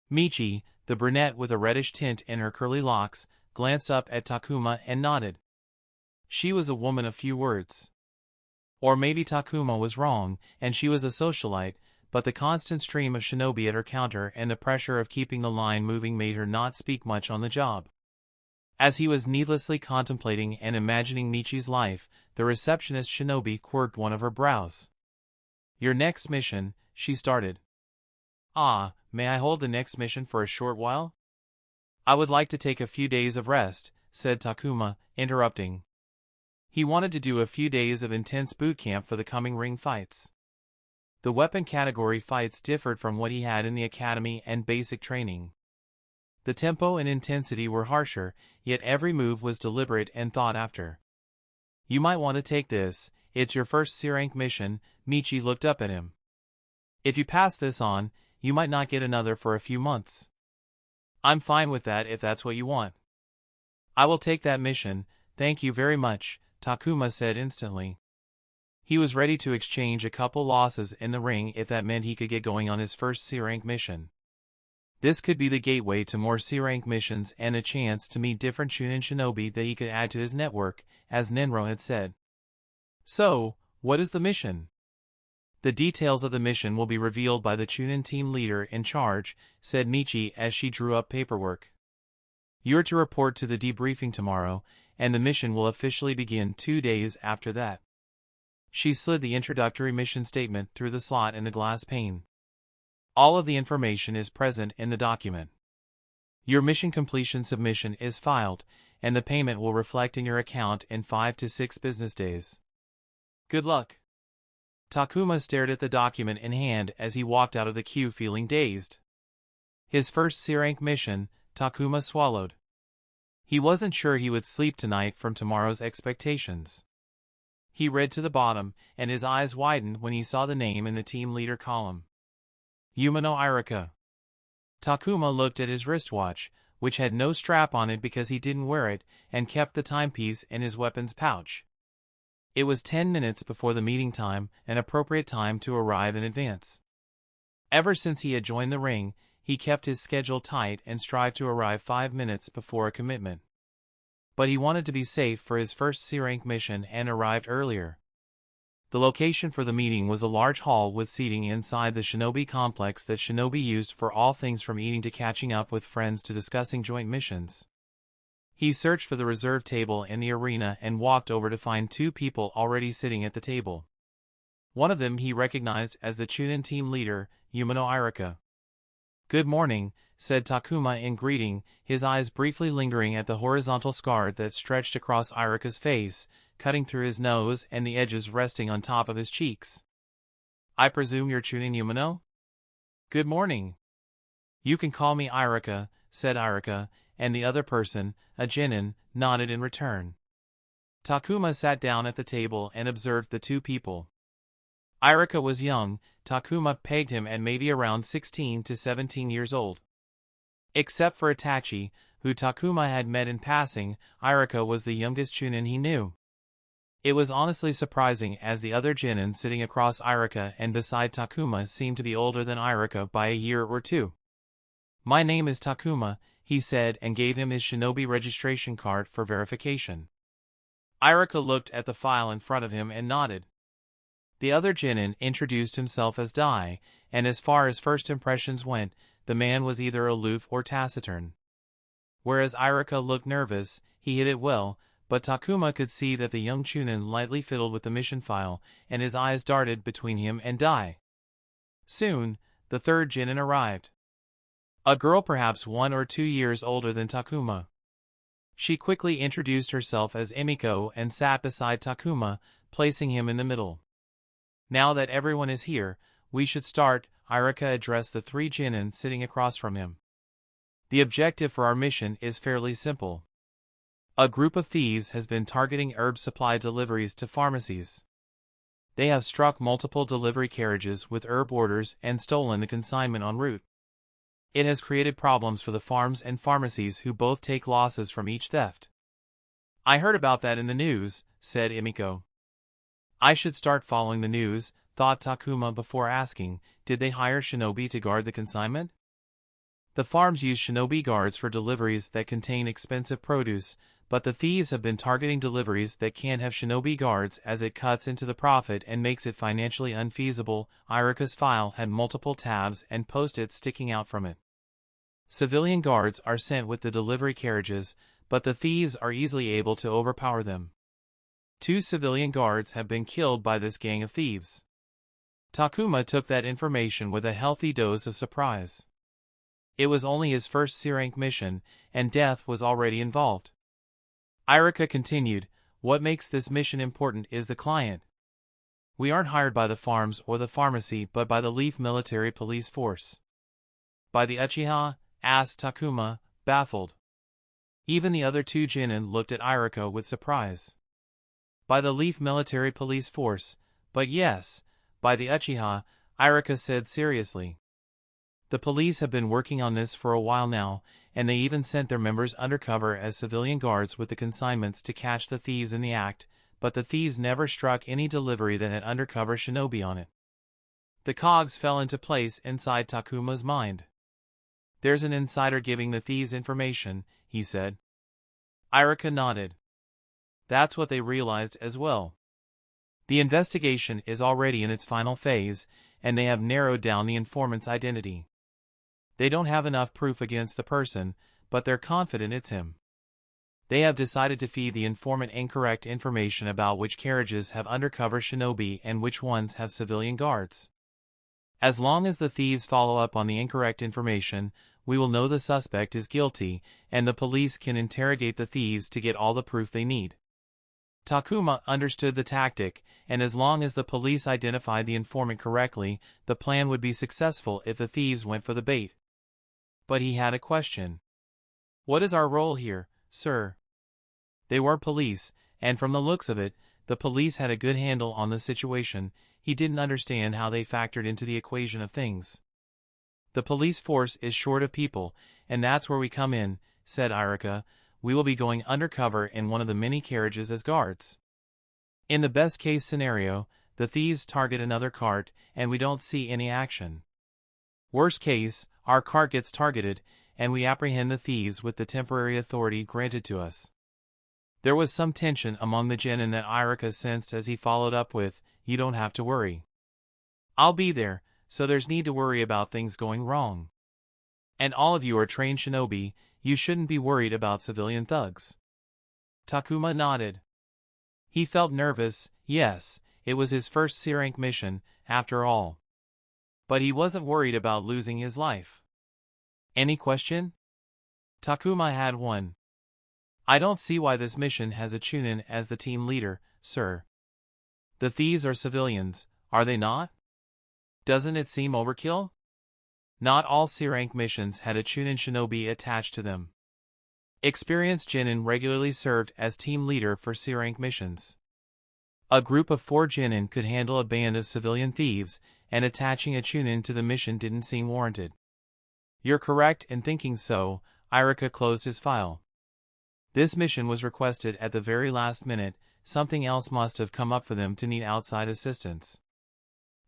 Michi, the brunette with a reddish tint in her curly locks, glanced up at Takuma and nodded. She was a woman of few words. Or maybe Takuma was wrong, and she was a socialite, but the constant stream of shinobi at her counter and the pressure of keeping the line moving made her not speak much on the job. As he was needlessly contemplating and imagining Michi's life, the receptionist shinobi quirked one of her brows. "Your next mission," she started. "Ah, may I hold the next mission for a short while?" "I would like to take a few days of rest," said Takuma, interrupting. He wanted to do a few days of intense boot camp for the coming ring fights. The weapon category fights differed from what he had in the academy and basic training. The tempo and intensity were harsher, yet every move was deliberate and thought after. "You might want to take this, it's your first C-rank mission." Michi looked up at him. "If you pass this on, you might not get another for a few months." "I'm fine with that if that's what you want." "I will take that mission, thank you very much," Takuma said instantly. He was ready to exchange a couple losses in the ring if that meant he could get going on his first C-rank mission. This could be the gateway to more C-rank missions and a chance to meet different Chunin shinobi that he could add to his network, as Nenro had said. "So, what is the mission?" "The details of the mission will be revealed by the Chunin team leader in charge," said Michi as she drew up paperwork. "You're to report to the debriefing tomorrow, and the mission will officially begin 2 days after that." She slid the introductory mission statement through the slot in the glass pane. "All of the information is present in the document. Your mission completion submission is filed, and the payment will reflect in your account in 5 to 6 business days. Good luck." Takuma stared at the document in hand as he walked out of the queue feeling dazed. His first C-rank mission, Takuma swallowed. He wasn't sure he would sleep tonight from tomorrow's expectations. He read to the bottom, and his eyes widened when he saw the name in the team leader column. Yumano Irika. Takuma looked at his wristwatch, which had no strap on it because he didn't wear it, and kept the timepiece in his weapons pouch. It was 10 minutes before the meeting time, an appropriate time to arrive in advance. Ever since he had joined the ring, he kept his schedule tight and strived to arrive 5 minutes before a commitment. but he wanted to be safe for his first C-rank mission and arrived earlier. The location for the meeting was a large hall with seating inside the shinobi complex that shinobi used for all things from eating to catching up with friends to discussing joint missions. He searched for the reserved table in the arena and walked over to find two people already sitting at the table. One of them he recognized as the Chunin team leader, Umino Irika. "Good morning," said Takuma in greeting, his eyes briefly lingering at the horizontal scar that stretched across Irika's face, cutting through his nose and the edges resting on top of his cheeks. "I presume you're Chunin Umino?" "Good morning." "You can call me Irika," said Irika, and the other person, a genin, nodded in return. Takuma sat down at the table and observed the two people. Irika was young. Takuma pegged him at maybe around 16 to 17 years old. Except for Itachi, who Takuma had met in passing, Irika was the youngest Chunin he knew. It was honestly surprising as the other genin sitting across Irika and beside Takuma seemed to be older than Irika by a year or two. "My name is Takuma," he said and gave him his shinobi registration card for verification. Irika looked at the file in front of him and nodded. The other genin introduced himself as Dai, and as far as first impressions went, the man was either aloof or taciturn. Whereas Irika looked nervous, he hid it well, but Takuma could see that the young Chunin lightly fiddled with the mission file, and his eyes darted between him and Dai. Soon, the third genin arrived. A girl perhaps 1 or 2 years older than Takuma. She quickly introduced herself as Emiko and sat beside Takuma, placing him in the middle. "Now that everyone is here, we should start," Irika addressed the three genin sitting across from him. "The objective for our mission is fairly simple. A group of thieves has been targeting herb supply deliveries to pharmacies. They have struck multiple delivery carriages with herb orders and stolen the consignment en route. It has created problems for the farms and pharmacies who both take losses from each theft." "I heard about that in the news," said Emiko. "I should start following the news," thought Takuma before asking, "Did they hire shinobi to guard the consignment?" "The farms use shinobi guards for deliveries that contain expensive produce, but the thieves have been targeting deliveries that can't have shinobi guards as it cuts into the profit and makes it financially unfeasible." Irika's file had multiple tabs and post-its sticking out from it. "Civilian guards are sent with the delivery carriages, but the thieves are easily able to overpower them. 2 civilian guards have been killed by this gang of thieves." Takuma took that information with a healthy dose of surprise. It was only his first C-rank mission, and death was already involved. Irika continued, "What makes this mission important is the client. We aren't hired by the farms or the pharmacy but by the Leaf Military Police Force." "By the Uchiha?" asked Takuma, baffled. Even the other two genin looked at Irika with surprise. "By the Leaf Military Police Force, but yes, by the Uchiha," Irika said seriously. "The police have been working on this for a while now, and they even sent their members undercover as civilian guards with the consignments to catch the thieves in the act, but the thieves never struck any delivery that had undercover shinobi on it." The cogs fell into place inside Takuma's mind. "There's an insider giving the thieves information," he said. Irika nodded. That's what they realized as well. The investigation is already in its final phase, and they have narrowed down the informant's identity. They don't have enough proof against the person, but they're confident it's him. They have decided to feed the informant incorrect information about which carriages have undercover shinobi and which ones have civilian guards. As long as the thieves follow up on the incorrect information, we will know the suspect is guilty, and the police can interrogate the thieves to get all the proof they need. Takuma understood the tactic, and as long as the police identified the informant correctly, the plan would be successful if the thieves went for the bait. But he had a question. "What is our role here, sir?" They were police, and from the looks of it, the police had a good handle on the situation. He didn't understand how they factored into the equation of things. "The police force is short of people, and that's where we come in," said Irika. "We will be going undercover in one of the many carriages as guards. In the best case scenario, the thieves target another cart, and we don't see any action. Worst case, our cart gets targeted, and we apprehend the thieves with the temporary authority granted to us. There was some tension among the genin that Irika sensed as he followed up with, "You don't have to worry. I'll be there, so there's need to worry about things going wrong. And all of you are trained shinobi, you shouldn't be worried about civilian thugs." Takuma nodded. He felt nervous, yes, it was his first C-rank mission, after all. But he wasn't worried about losing his life. Any question? Takuma had one. "I don't see why this mission has a chunin as the team leader, sir. The thieves are civilians, are they not? Doesn't it seem overkill?" Not all C-rank missions had a chunin shinobi attached to them. Experienced genin regularly served as team leader for C-rank missions. A group of 4 genin could handle a band of civilian thieves, and attaching a chunin to the mission didn't seem warranted. "You're correct in thinking so." Irika closed his file. This mission was requested at the very last minute, something else must have come up for them to need outside assistance.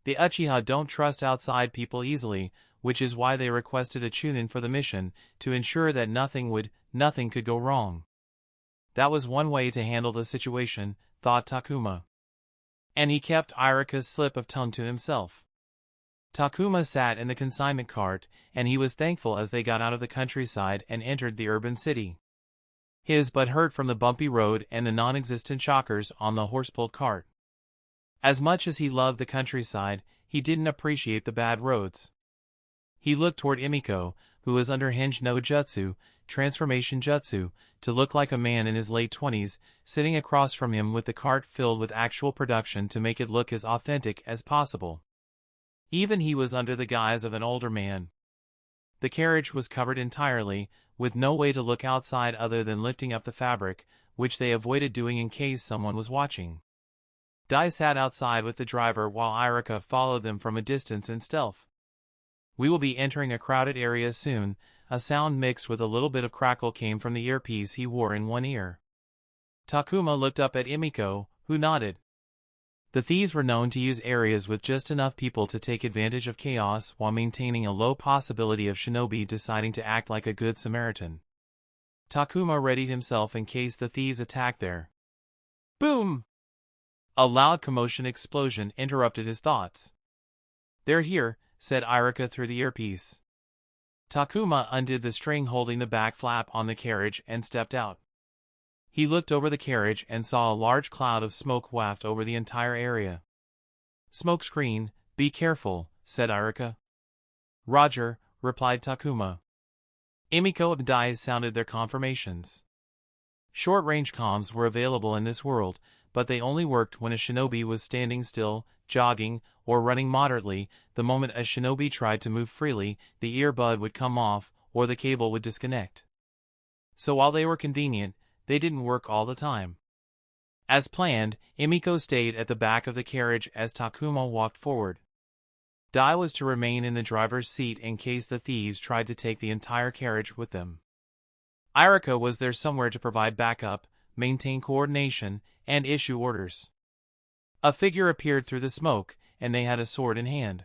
The Uchiha don't trust outside people easily, which is why they requested a chunin for the mission, to ensure that nothing could go wrong. That was one way to handle the situation, thought Takuma. And he kept Irika's slip of tongue to himself. Takuma sat in the consignment cart, and he was thankful as they got out of the countryside and entered the urban city. His butt hurt from the bumpy road and the non-existent shockers on the horse-pulled cart. As much as he loved the countryside, he didn't appreciate the bad roads. He looked toward Emiko, who was under Hinge no Jutsu, transformation jutsu, to look like a man in his late 20s, sitting across from him with the cart filled with actual production to make it look as authentic as possible. Even he was under the guise of an older man. The carriage was covered entirely, with no way to look outside other than lifting up the fabric, which they avoided doing in case someone was watching. Dai sat outside with the driver while Irika followed them from a distance in stealth. "We will be entering a crowded area soon." A sound mixed with a little bit of crackle came from the earpiece he wore in one ear. Takuma looked up at Emiko, who nodded. The thieves were known to use areas with just enough people to take advantage of chaos while maintaining a low possibility of shinobi deciding to act like a good Samaritan. Takuma readied himself in case the thieves attacked there. Boom! A loud commotion explosion interrupted his thoughts. "They're here," said Irika through the earpiece. Takuma undid the string holding the back flap on the carriage and stepped out. He looked over the carriage and saw a large cloud of smoke waft over the entire area. "Smoke screen, be careful," said Irika. "Roger," replied Takuma. Emiko and Dai sounded their confirmations. Short-range comms were available in this world, but they only worked when a shinobi was standing still, jogging, or running moderately. The moment a shinobi tried to move freely, the earbud would come off, or the cable would disconnect. So while they were convenient, they didn't work all the time. As planned, Emiko stayed at the back of the carriage as Takuma walked forward. Dai was to remain in the driver's seat in case the thieves tried to take the entire carriage with them. Irika was there somewhere to provide backup, maintain coordination, and issue orders. A figure appeared through the smoke, and they had a sword in hand.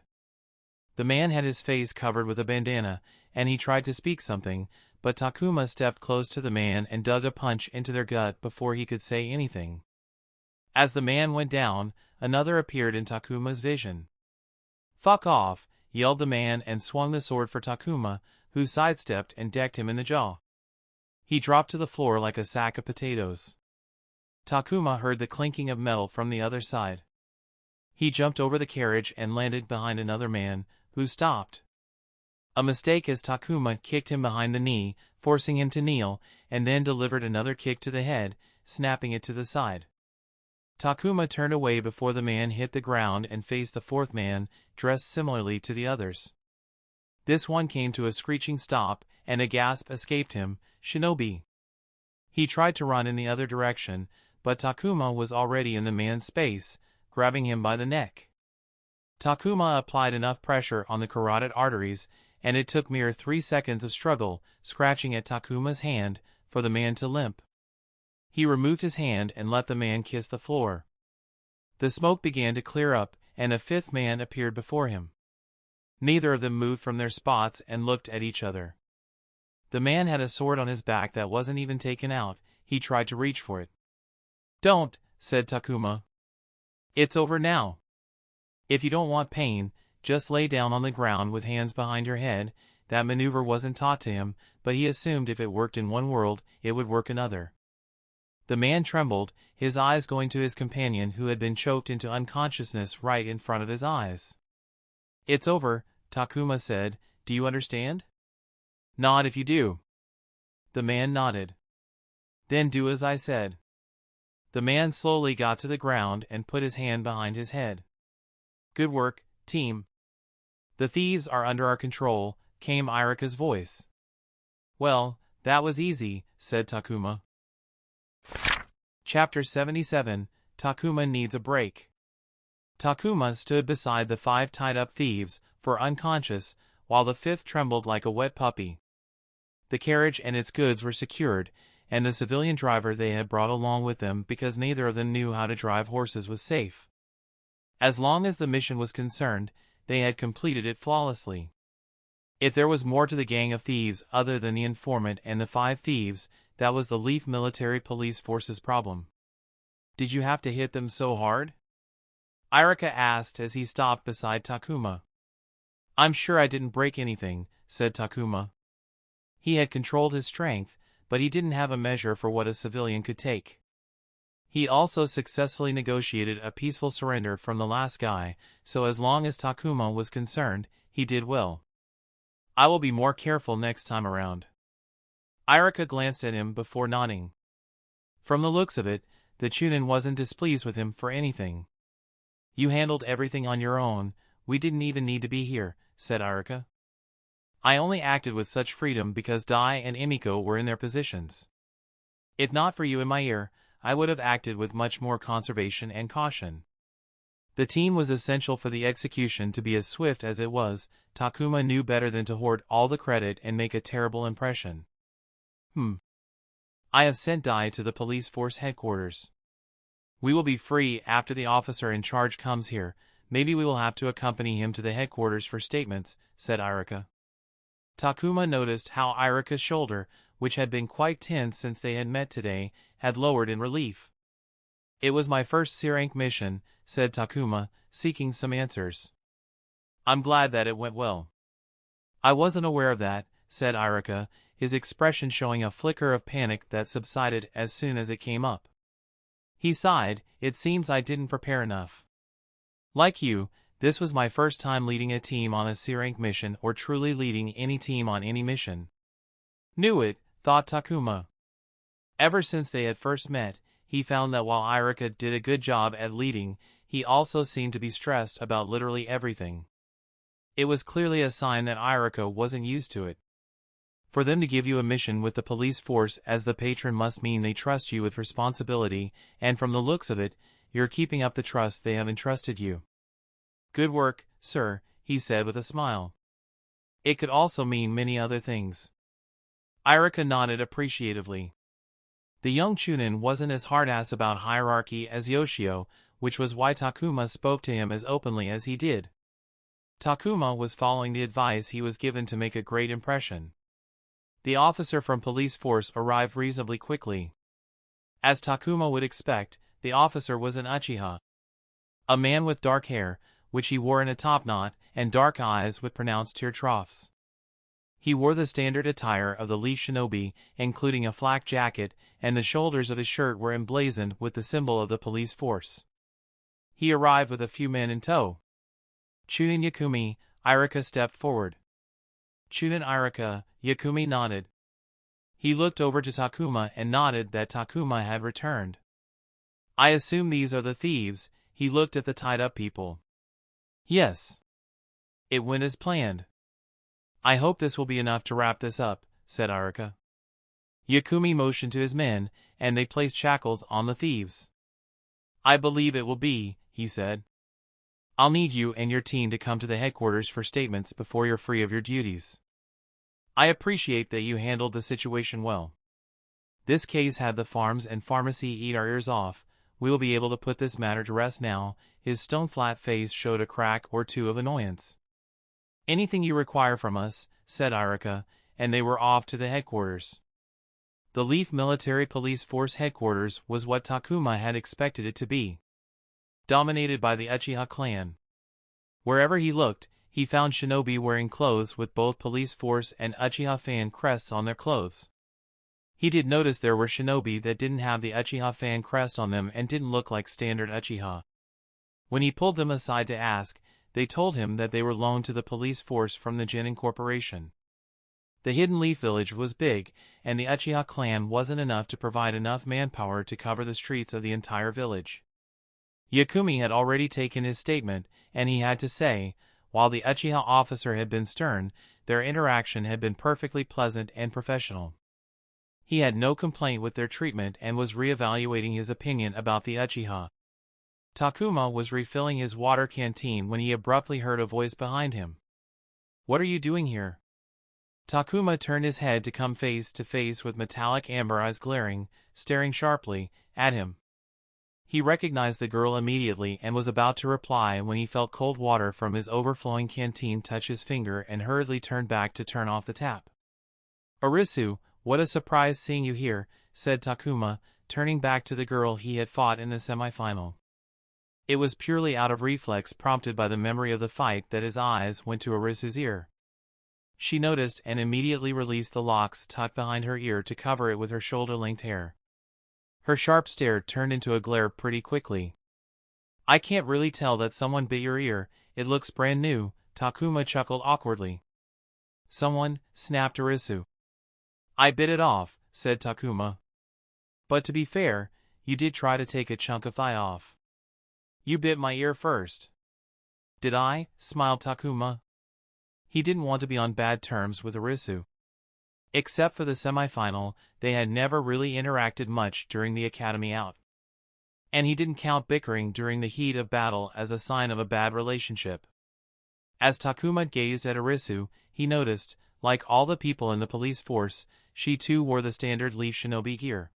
The man had his face covered with a bandana, and he tried to speak something, but Takuma stepped close to the man and dug a punch into their gut before he could say anything. As the man went down, another appeared in Takuma's vision. "Fuck off," yelled the man and swung the sword for Takuma, who sidestepped and decked him in the jaw. He dropped to the floor like a sack of potatoes. Takuma heard the clinking of metal from the other side. He jumped over the carriage and landed behind another man, who stopped. A mistake as Takuma kicked him behind the knee, forcing him to kneel, and then delivered another kick to the head, snapping it to the side. Takuma turned away before the man hit the ground and faced the fourth man, dressed similarly to the others. This one came to a screeching stop, and a gasp escaped him, "Shinobi." He tried to run in the other direction, but Takuma was already in the man's space, grabbing him by the neck. Takuma applied enough pressure on the carotid arteries, and it took mere 3 seconds of struggle, scratching at Takuma's hand, for the man to limp. He removed his hand and let the man kiss the floor. The smoke began to clear up, and a fifth man appeared before him. Neither of them moved from their spots and looked at each other. The man had a sword on his back that wasn't even taken out. He tried to reach for it. Don't, said Takuma. It's over now. If you don't want pain, just lay down on the ground with hands behind your head. That maneuver wasn't taught to him, but he assumed if it worked in one world, it would work another. The man trembled, his eyes going to his companion who had been choked into unconsciousness right in front of his eyes. It's over, Takuma said. Do you understand? Nod if you do. The man nodded. Then do as I said. The man slowly got to the ground and put his hand behind his head. Good work, team. The thieves are under our control, came Irika's voice. Well, that was easy, said Takuma. Chapter 77, Takuma Needs a Break. Takuma stood beside the 5 tied-up thieves, for unconscious, while the 5th trembled like a wet puppy. The carriage and its goods were secured, and the civilian driver they had brought along with them because neither of them knew how to drive horses was safe. As long as the mission was concerned, they had completed it flawlessly. If there was more to the gang of thieves other than the informant and the 5 thieves, that was the Leaf Military Police Force's problem. Did you have to hit them so hard? Irika asked as he stopped beside Takuma. I'm sure I didn't break anything, said Takuma. He had controlled his strength, but he didn't have a measure for what a civilian could take. He also successfully negotiated a peaceful surrender from the last guy, so as long as Takuma was concerned, he did well. I will be more careful next time around. Irika glanced at him before nodding. From the looks of it, the Chunin wasn't displeased with him for anything. You handled everything on your own, we didn't even need to be here, said Irika. I only acted with such freedom because Dai and Emiko were in their positions. If not for you in my ear, I would have acted with much more conservation and caution. The team was essential for the execution to be as swift as it was. Takuma knew better than to hoard all the credit and make a terrible impression. I have sent Dai to the police force headquarters. We will be free after the officer in charge comes here. Maybe we will have to accompany him to the headquarters for statements, said Irika. Takuma noticed how Irika's shoulder, which had been quite tense since they had met today, had lowered in relief. It was my first C-rank mission, said Takuma, seeking some answers. I'm glad that it went well. I wasn't aware of that, said Irika, his expression showing a flicker of panic that subsided as soon as it came up. He sighed, it seems I didn't prepare enough. Like you, this was my first time leading a team on a C-rank mission or truly leading any team on any mission. Knew it, thought Takuma. Ever since they had first met, he found that while Irika did a good job at leading, he also seemed to be stressed about literally everything. It was clearly a sign that Irika wasn't used to it. For them to give you a mission with the police force as the patron must mean they trust you with responsibility, and from the looks of it, you're keeping up the trust they have entrusted you. Good work, sir, he said with a smile. It could also mean many other things. Irika nodded appreciatively. The young Chunin wasn't as hard-ass about hierarchy as Yoshio, which was why Takuma spoke to him as openly as he did. Takuma was following the advice he was given to make a great impression. The officer from police force arrived reasonably quickly. As Takuma would expect, the officer was an Uchiha. A man with dark hair, which he wore in a topknot, and dark eyes with pronounced tear troughs. He wore the standard attire of the Leaf Shinobi, including a flak jacket, and the shoulders of his shirt were emblazoned with the symbol of the police force. He arrived with a few men in tow. Chunin Yakumi, Irika stepped forward. Chunin Irika, Yakumi nodded. He looked over to Takuma and nodded that Takuma had returned. I assume these are the thieves, he looked at the tied-up people. Yes. It went as planned. I hope this will be enough to wrap this up, said Irika. Yakumi motioned to his men, and they placed shackles on the thieves. I believe it will be, he said. I'll need you and your team to come to the headquarters for statements before you're free of your duties. I appreciate that you handled the situation well. This case had the farms and pharmacy eat our ears off. We will be able to put this matter to rest now. His stone-flat face showed a crack or two of annoyance. Anything you require from us, said Irika, and they were off to the headquarters. The Leaf Military Police Force headquarters was what Takuma had expected it to be. Dominated by the Uchiha clan. Wherever he looked, he found shinobi wearing clothes with both police force and Uchiha fan crests on their clothes. He did notice there were shinobi that didn't have the Uchiha fan crest on them and didn't look like standard Uchiha. When he pulled them aside to ask, they told him that they were loaned to the police force from the Genin Corporation. The Hidden Leaf Village was big, and the Uchiha clan wasn't enough to provide enough manpower to cover the streets of the entire village. Yakumi had already taken his statement, and he had to say, while the Uchiha officer had been stern, their interaction had been perfectly pleasant and professional. He had no complaint with their treatment and was re-evaluating his opinion about the Uchiha. Takuma was refilling his water canteen when he abruptly heard a voice behind him. "What are you doing here?" Takuma turned his head to come face to face with metallic amber eyes glaring, staring sharply, at him. He recognized the girl immediately and was about to reply when he felt cold water from his overflowing canteen touch his finger and hurriedly turned back to turn off the tap. "Arisu, what a surprise seeing you here," said Takuma, turning back to the girl he had fought in the semifinal. It was purely out of reflex prompted by the memory of the fight that his eyes went to Arisu's ear. She noticed and immediately released the locks tucked behind her ear to cover it with her shoulder-length hair. Her sharp stare turned into a glare pretty quickly. "I can't really tell that someone bit your ear, it looks brand new," Takuma chuckled awkwardly. "Someone?" snapped Arisu. "I bit it off," said Takuma. "But to be fair, you did try to take a chunk of thigh off." "You bit my ear first." "Did I?" smiled Takuma. He didn't want to be on bad terms with Arisu. Except for the semifinal, they had never really interacted much during the academy out. And he didn't count bickering during the heat of battle as a sign of a bad relationship. As Takuma gazed at Arisu, he noticed, like all the people in the police force, she too wore the standard Leaf Shinobi gear.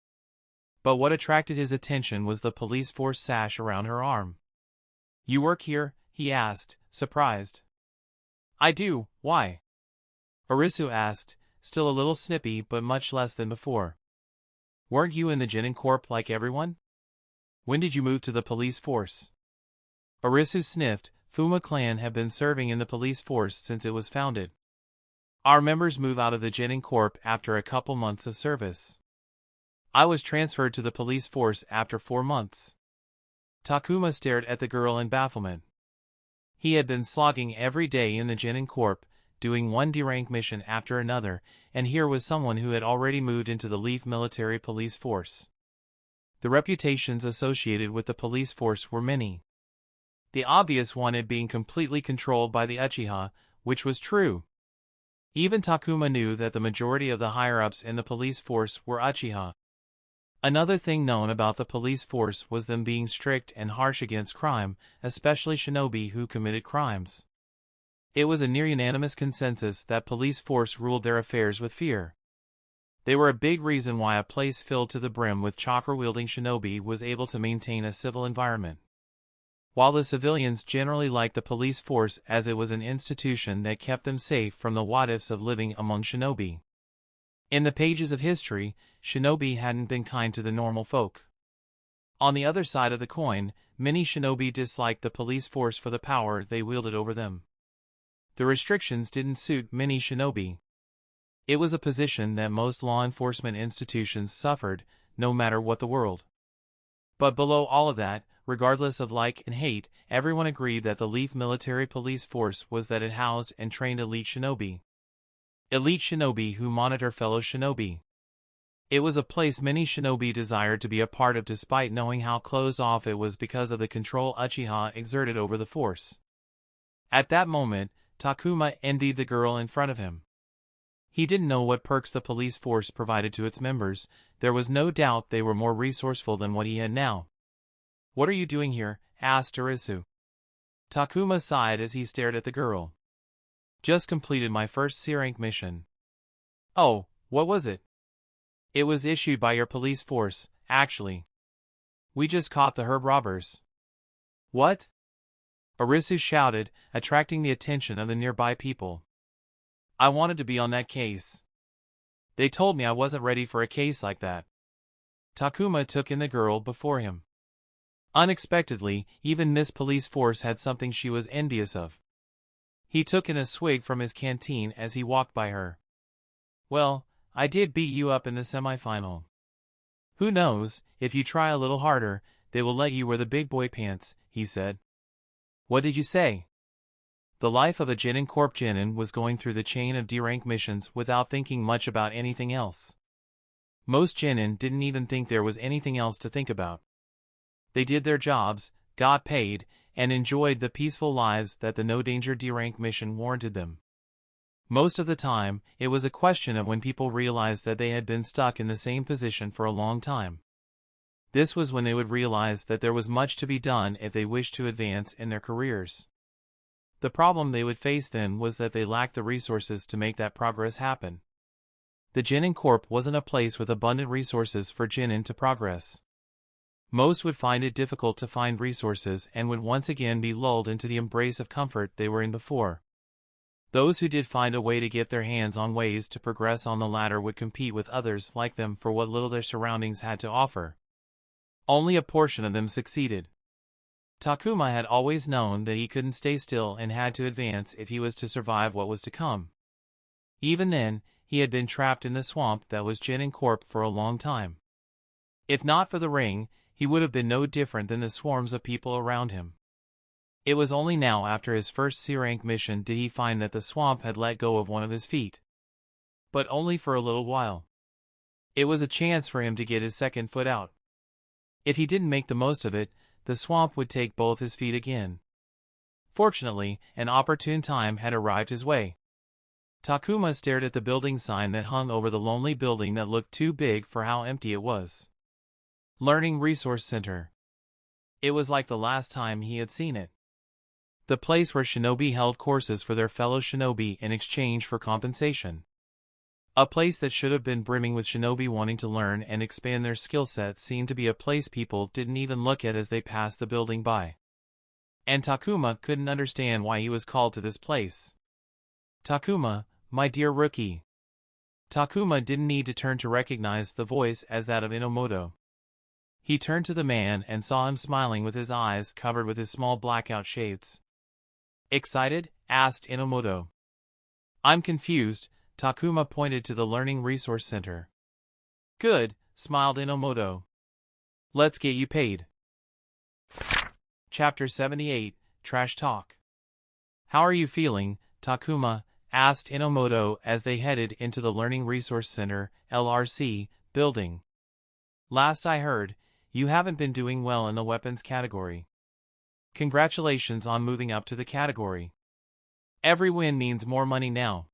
But what attracted his attention was the police force sash around her arm. "You work here?" he asked, surprised. "I do, why?" Arisu asked, still a little snippy but much less than before. "Weren't you in the Genin Corp like everyone? When did you move to the police force?" Arisu sniffed. Fuma clan have been serving in the police force since it was founded. Our members move out of the Genin Corp after a couple months of service. I was transferred to the police force after 4 months. Takuma stared at the girl in bafflement. He had been slogging every day in the Genin Corp, doing one D-rank mission after another, and here was someone who had already moved into the Leaf Military Police Force. The reputations associated with the police force were many. The obvious one had being completely controlled by the Uchiha, which was true. Even Takuma knew that the majority of the higher-ups in the police force were Uchiha. Another thing known about the police force was them being strict and harsh against crime, especially shinobi who committed crimes. It was a near-unanimous consensus that police force ruled their affairs with fear. They were a big reason why a place filled to the brim with chakra-wielding shinobi was able to maintain a civil environment. While the civilians generally liked the police force as it was an institution that kept them safe from the what-ifs of living among shinobi. In the pages of history, shinobi hadn't been kind to the normal folk. On the other side of the coin, many shinobi disliked the police force for the power they wielded over them. The restrictions didn't suit many shinobi. It was a position that most law enforcement institutions suffered, no matter what the world. But below all of that, regardless of like and hate, everyone agreed that the Leaf Military Police Force was that it housed and trained elite shinobi. Elite shinobi who monitor fellow shinobi. It was a place many shinobi desired to be a part of despite knowing how closed off it was because of the control Uchiha exerted over the force. At that moment, Takuma envied the girl in front of him. He didn't know what perks the police force provided to its members. There was no doubt they were more resourceful than what he had now. "What are you doing here?" asked Arisu. Takuma sighed as he stared at the girl. "Just completed my first C-rank mission." "Oh, what was it?" "It was issued by your police force, actually. We just caught the herb robbers." "What?" Arisu shouted, attracting the attention of the nearby people. "I wanted to be on that case." They told me I wasn't ready for a case like that. Takuma took in the girl before him. Unexpectedly, even Miss Police Force had something she was envious of. He took in a swig from his canteen as he walked by her. Well, I did beat you up in the semifinal. Who knows, if you try a little harder, they will let you wear the big boy pants, he said. What did you say? The life of a Genin Corp Genin was going through the chain of D-rank missions without thinking much about anything else. Most Genin didn't even think there was anything else to think about. They did their jobs, got paid, and enjoyed the peaceful lives that the no-danger D-rank mission warranted them. Most of the time, it was a question of when people realized that they had been stuck in the same position for a long time. This was when they would realize that there was much to be done if they wished to advance in their careers. The problem they would face then was that they lacked the resources to make that progress happen. The Genin Corp wasn't a place with abundant resources for Genin to progress. Most would find it difficult to find resources and would once again be lulled into the embrace of comfort they were in before. Those who did find a way to get their hands on ways to progress on the ladder would compete with others like them for what little their surroundings had to offer. Only a portion of them succeeded. Takuma had always known that he couldn't stay still and had to advance if he was to survive what was to come. Even then, he had been trapped in the swamp that was Genin Corp for a long time. If not for the ring, he would have been no different than the swarms of people around him. It was only now after his first C-rank mission did he find that the swamp had let go of one of his feet. But only for a little while. It was a chance for him to get his second foot out. If he didn't make the most of it, the swamp would take both his feet again. Fortunately, an opportune time had arrived his way. Takuma stared at the building sign that hung over the lonely building that looked too big for how empty it was. Learning Resource Center. It was like the last time he had seen it. The place where shinobi held courses for their fellow shinobi in exchange for compensation. A place that should have been brimming with shinobi wanting to learn and expand their skill sets seemed to be a place people didn't even look at as they passed the building by. And Takuma couldn't understand why he was called to this place. Takuma, my dear rookie. Takuma didn't need to turn to recognize the voice as that of Inomoto. He turned to the man and saw him smiling with his eyes covered with his small blackout shades. Excited? Asked Inomoto. I'm confused. Takuma pointed to the Learning Resource Center. Good, smiled Inomoto. Let's get you paid. Chapter 78, Trash Talk. How are you feeling, Takuma? Asked Inomoto as they headed into the Learning Resource Center, LRC, building. Last I heard, you haven't been doing well in the weapons category. Congratulations on moving up to the category. Every win means more money now.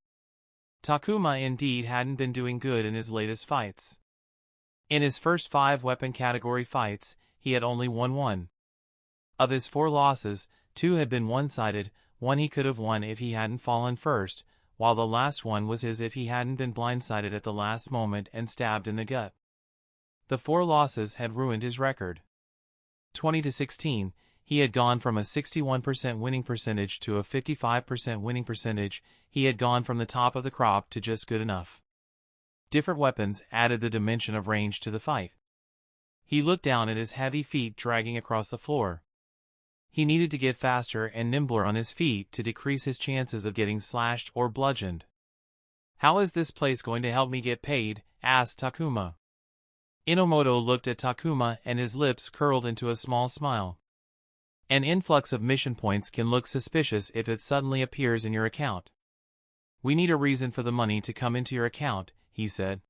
Takuma indeed hadn't been doing good in his latest fights. In his first 5 weapon category fights, he had only won 1. Of his 4 losses, 2 had been one-sided, one he could have won if he hadn't fallen first, while the last one was his if he hadn't been blindsided at the last moment and stabbed in the gut. The 4 losses had ruined his record. 20-16, he had gone from a 61% winning percentage to a 55% winning percentage. He had gone from the top of the crop to just good enough. Different weapons added the dimension of range to the fight. He looked down at his heavy feet dragging across the floor. He needed to get faster and nimbler on his feet to decrease his chances of getting slashed or bludgeoned. How is this place going to help me get paid? Asked Takuma. Inomoto looked at Takuma and his lips curled into a small smile. An influx of mission points can look suspicious if it suddenly appears in your account. We need a reason for the money to come into your account, he said.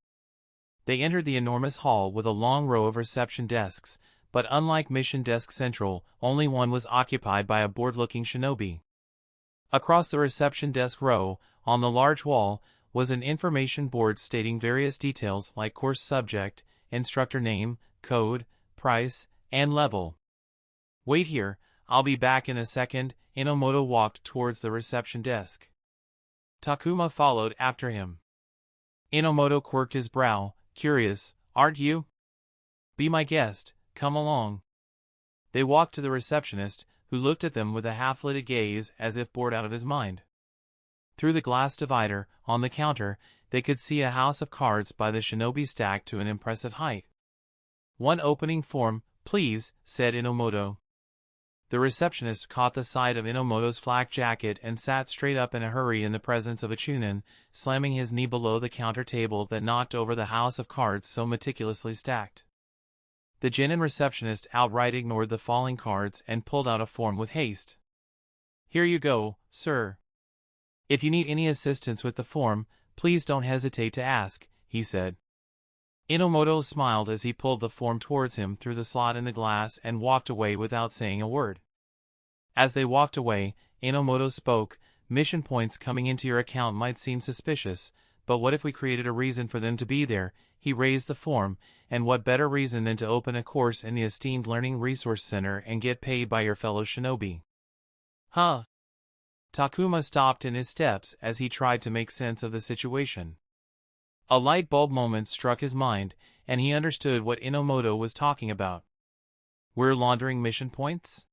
They entered the enormous hall with a long row of reception desks, but unlike Mission Desk Central, only one was occupied by a bored-looking shinobi. Across the reception desk row, on the large wall, was an information board stating various details like course subject, instructor name, code, price, and level. Wait here, I'll be back in a second. Inomoto walked towards the reception desk. Takuma followed after him. Inomoto quirked his brow, curious, aren't you? Be my guest, come along. They walked to the receptionist, who looked at them with a half-lidded gaze as if bored out of his mind. Through the glass divider, on the counter, they could see a house of cards by the shinobi stacked to an impressive height. "One opening form, please," said Inomoto. The receptionist caught the sight of Inomoto's flak jacket and sat straight up in a hurry in the presence of a chunin, slamming his knee below the counter table that knocked over the house of cards so meticulously stacked. The genin receptionist outright ignored the falling cards and pulled out a form with haste. "Here you go, sir. If you need any assistance with the form, please don't hesitate to ask," he said. Inomoto smiled as he pulled the form towards him through the slot in the glass and walked away without saying a word. As they walked away, Inomoto spoke. "Mission points coming into your account might seem suspicious, but what if we created a reason for them to be there?" He raised the form, "and what better reason than to open a course in the esteemed Learning Resource Center and get paid by your fellow shinobi?" "Huh?" Takuma stopped in his steps as he tried to make sense of the situation. A light bulb moment struck his mind, and he understood what Inomoto was talking about. "We're laundering mission points?"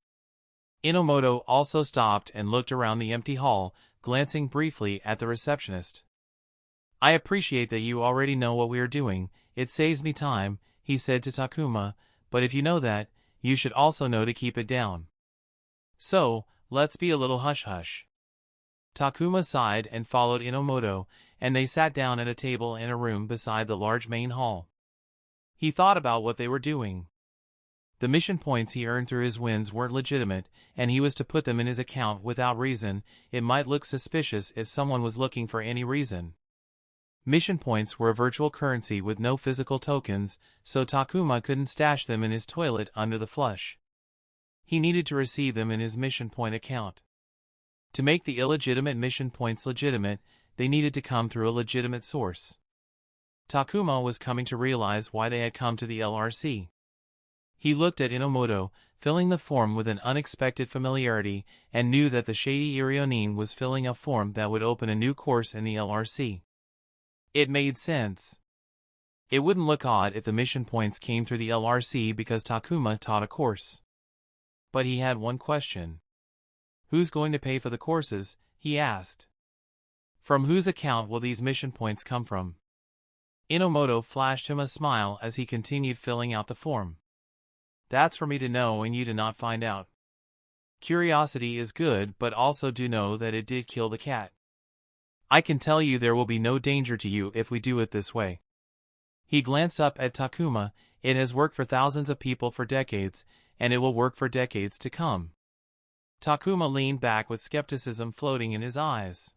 Inomoto also stopped and looked around the empty hall, glancing briefly at the receptionist. "I appreciate that you already know what we are doing, it saves me time," he said to Takuma, "but if you know that, you should also know to keep it down. So, let's be a little hush-hush." Takuma sighed and followed Inomoto, and they sat down at a table in a room beside the large main hall. He thought about what they were doing. The mission points he earned through his wins weren't legitimate, and he was to put them in his account without reason. It might look suspicious if someone was looking for any reason. Mission points were a virtual currency with no physical tokens, so Takuma couldn't stash them in his toilet under the flush. He needed to receive them in his mission point account. To make the illegitimate mission points legitimate, they needed to come through a legitimate source. Takuma was coming to realize why they had come to the LRC. He looked at Inomoto, filling the form with an unexpected familiarity, and knew that the Shady Irionin was filling a form that would open a new course in the LRC. It made sense. It wouldn't look odd if the mission points came through the LRC because Takuma taught a course. But he had one question. "Who's going to pay for the courses?" he asked. "From whose account will these mission points come from?" Inomoto flashed him a smile as he continued filling out the form. "That's for me to know and you to not find out. Curiosity is good, but also do know that it did kill the cat. I can tell you there will be no danger to you if we do it this way." He glanced up at Takuma. "It has worked for thousands of people for decades, and it will work for decades to come." Takuma leaned back with skepticism floating in his eyes.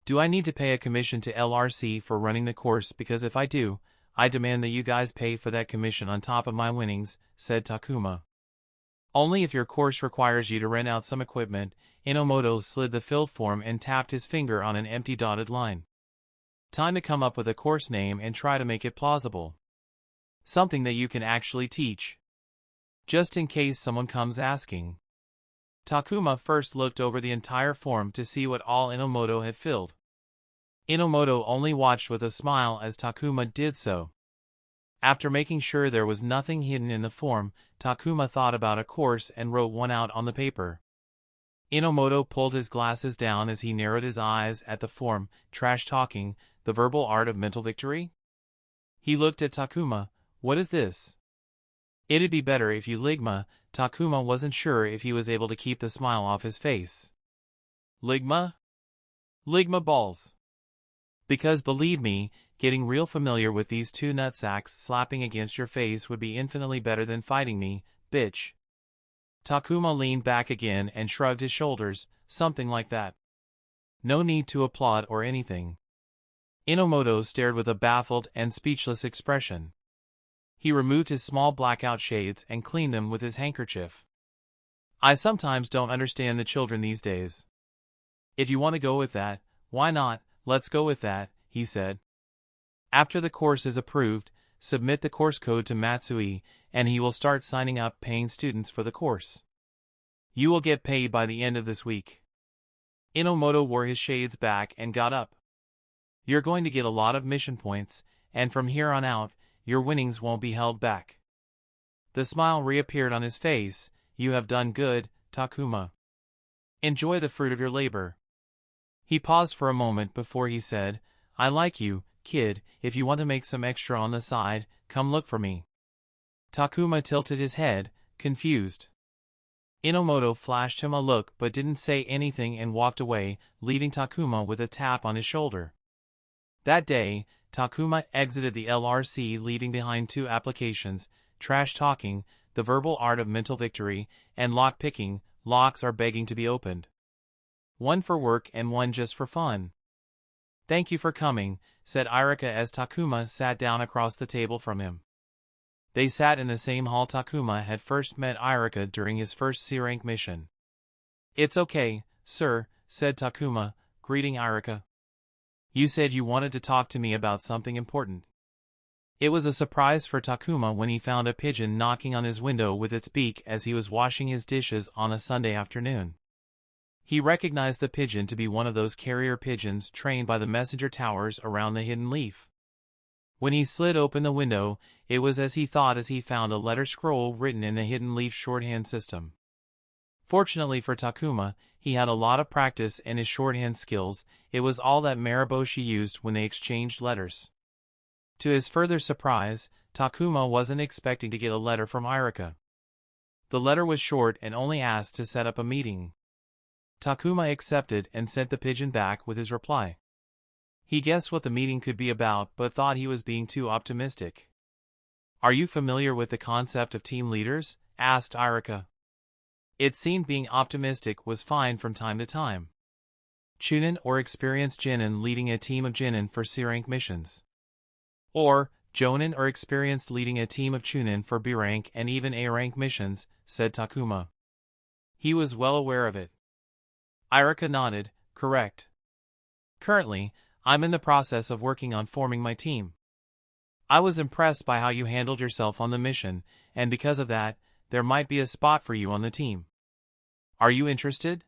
"Do I need to pay a commission to LRC for running the course? Because if I do, I demand that you guys pay for that commission on top of my winnings," said Takuma. "Only if your course requires you to rent out some equipment." Inomoto slid the filled form and tapped his finger on an empty dotted line. "Time to come up with a course name and try to make it plausible. Something that you can actually teach. Just in case someone comes asking." Takuma first looked over the entire form to see what all Inomoto had filled. Inomoto only watched with a smile as Takuma did so. After making sure there was nothing hidden in the form, Takuma thought about a course and wrote one out on the paper. Inomoto pulled his glasses down as he narrowed his eyes at the form. "Trash talking, the verbal art of mental victory?" He looked at Takuma. "What is this?" "It'd be better if you Ligma." Takuma wasn't sure if he was able to keep the smile off his face. "Ligma? Ligma balls. Because believe me, getting real familiar with these two nutsacks slapping against your face would be infinitely better than fighting me, bitch." Takuma leaned back again and shrugged his shoulders, "Something like that. No need to applaud or anything." Inomoto stared with a baffled and speechless expression. He removed his small blackout shades and cleaned them with his handkerchief. "I sometimes don't understand the children these days. If you want to go with that, why not? Let's go with that," he said. "After the course is approved, submit the course code to Matsui, and he will start signing up paying students for the course. You will get paid by the end of this week." Inomoto wore his shades back and got up. "You're going to get a lot of mission points, and from here on out, your winnings won't be held back." The smile reappeared on his face. "You have done good, Takuma. Enjoy the fruit of your labor." He paused for a moment before he said, I like you, kid. If you want to make some extra on the side, come look for me. Takuma tilted his head, confused. Inomoto flashed him a look but didn't say anything and walked away, leaving Takuma with a tap on his shoulder. That day, Takuma exited the LRC leaving behind 2 applications, trash talking, the verbal art of mental victory, and lock picking. Locks are begging to be opened. One for work and one just for fun. Thank you for coming, said Irika as Takuma sat down across the table from him. They sat in the same hall Takuma had first met Irika during his first C-rank mission. It's okay, sir, said Takuma, greeting Irika. You said you wanted to talk to me about something important. It was a surprise for Takuma when he found a pigeon knocking on his window with its beak as he was washing his dishes on a Sunday afternoon. He recognized the pigeon to be one of those carrier pigeons trained by the messenger towers around the hidden leaf. When he slid open the window, it was as he thought as he found a letter scroll written in the hidden leaf shorthand system. Fortunately for Takuma, he had a lot of practice in his shorthand skills. It was all that Marosi used when they exchanged letters. To his further surprise, Takuma wasn't expecting to get a letter from Irika. The letter was short and only asked to set up a meeting. Takuma accepted and sent the pigeon back with his reply. He guessed what the meeting could be about but thought he was being too optimistic. Are you familiar with the concept of team leaders? Asked Irika. It seemed being optimistic was fine from time to time. Chunin or experienced Genin leading a team of Genin for C-rank missions. Or, Jonin or experienced leading a team of Chunin for B-rank and even A-rank missions, said Takuma. He was well aware of it. Irika nodded, correct. Currently, I'm in the process of working on forming my team. I was impressed by how you handled yourself on the mission, and because of that, there might be a spot for you on the team. Are you interested?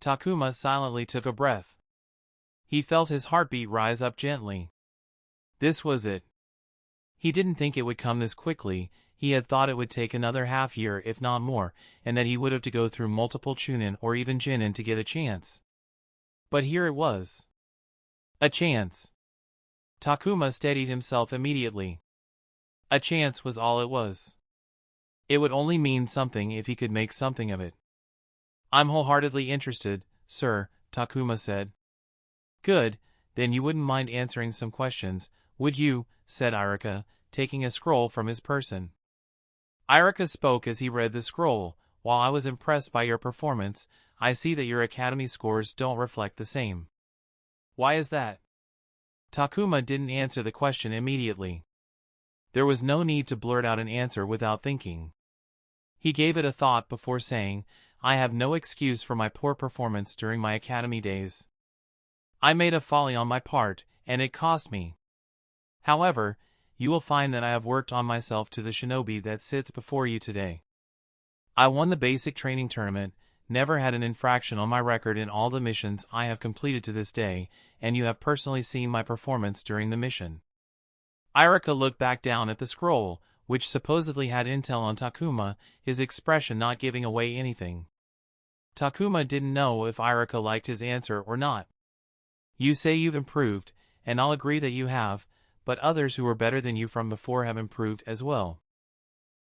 Takuma silently took a breath. He felt his heartbeat rise up gently. This was it. He didn't think it would come this quickly. He had thought it would take another half year if not more, and that he would have to go through multiple Chunin or even Genin to get a chance. But here it was. A chance. Takuma steadied himself immediately. A chance was all it was. It would only mean something if he could make something of it. I'm wholeheartedly interested, sir, Takuma said. Good, then you wouldn't mind answering some questions, would you? Said Irika, taking a scroll from his person. Irika spoke as he read the scroll. While I was impressed by your performance, I see that your academy scores don't reflect the same. Why is that? Takuma didn't answer the question immediately. There was no need to blurt out an answer without thinking. He gave it a thought before saying, I have no excuse for my poor performance during my academy days. I made a folly on my part, and it cost me. However, you will find that I have worked on myself to the shinobi that sits before you today. I won the basic training tournament, never had an infraction on my record in all the missions I have completed to this day, and you have personally seen my performance during the mission. Irika looked back down at the scroll, which supposedly had intel on Takuma, his expression not giving away anything. Takuma didn't know if Irika liked his answer or not. You say you've improved, and I'll agree that you have, but others who were better than you from before have improved as well.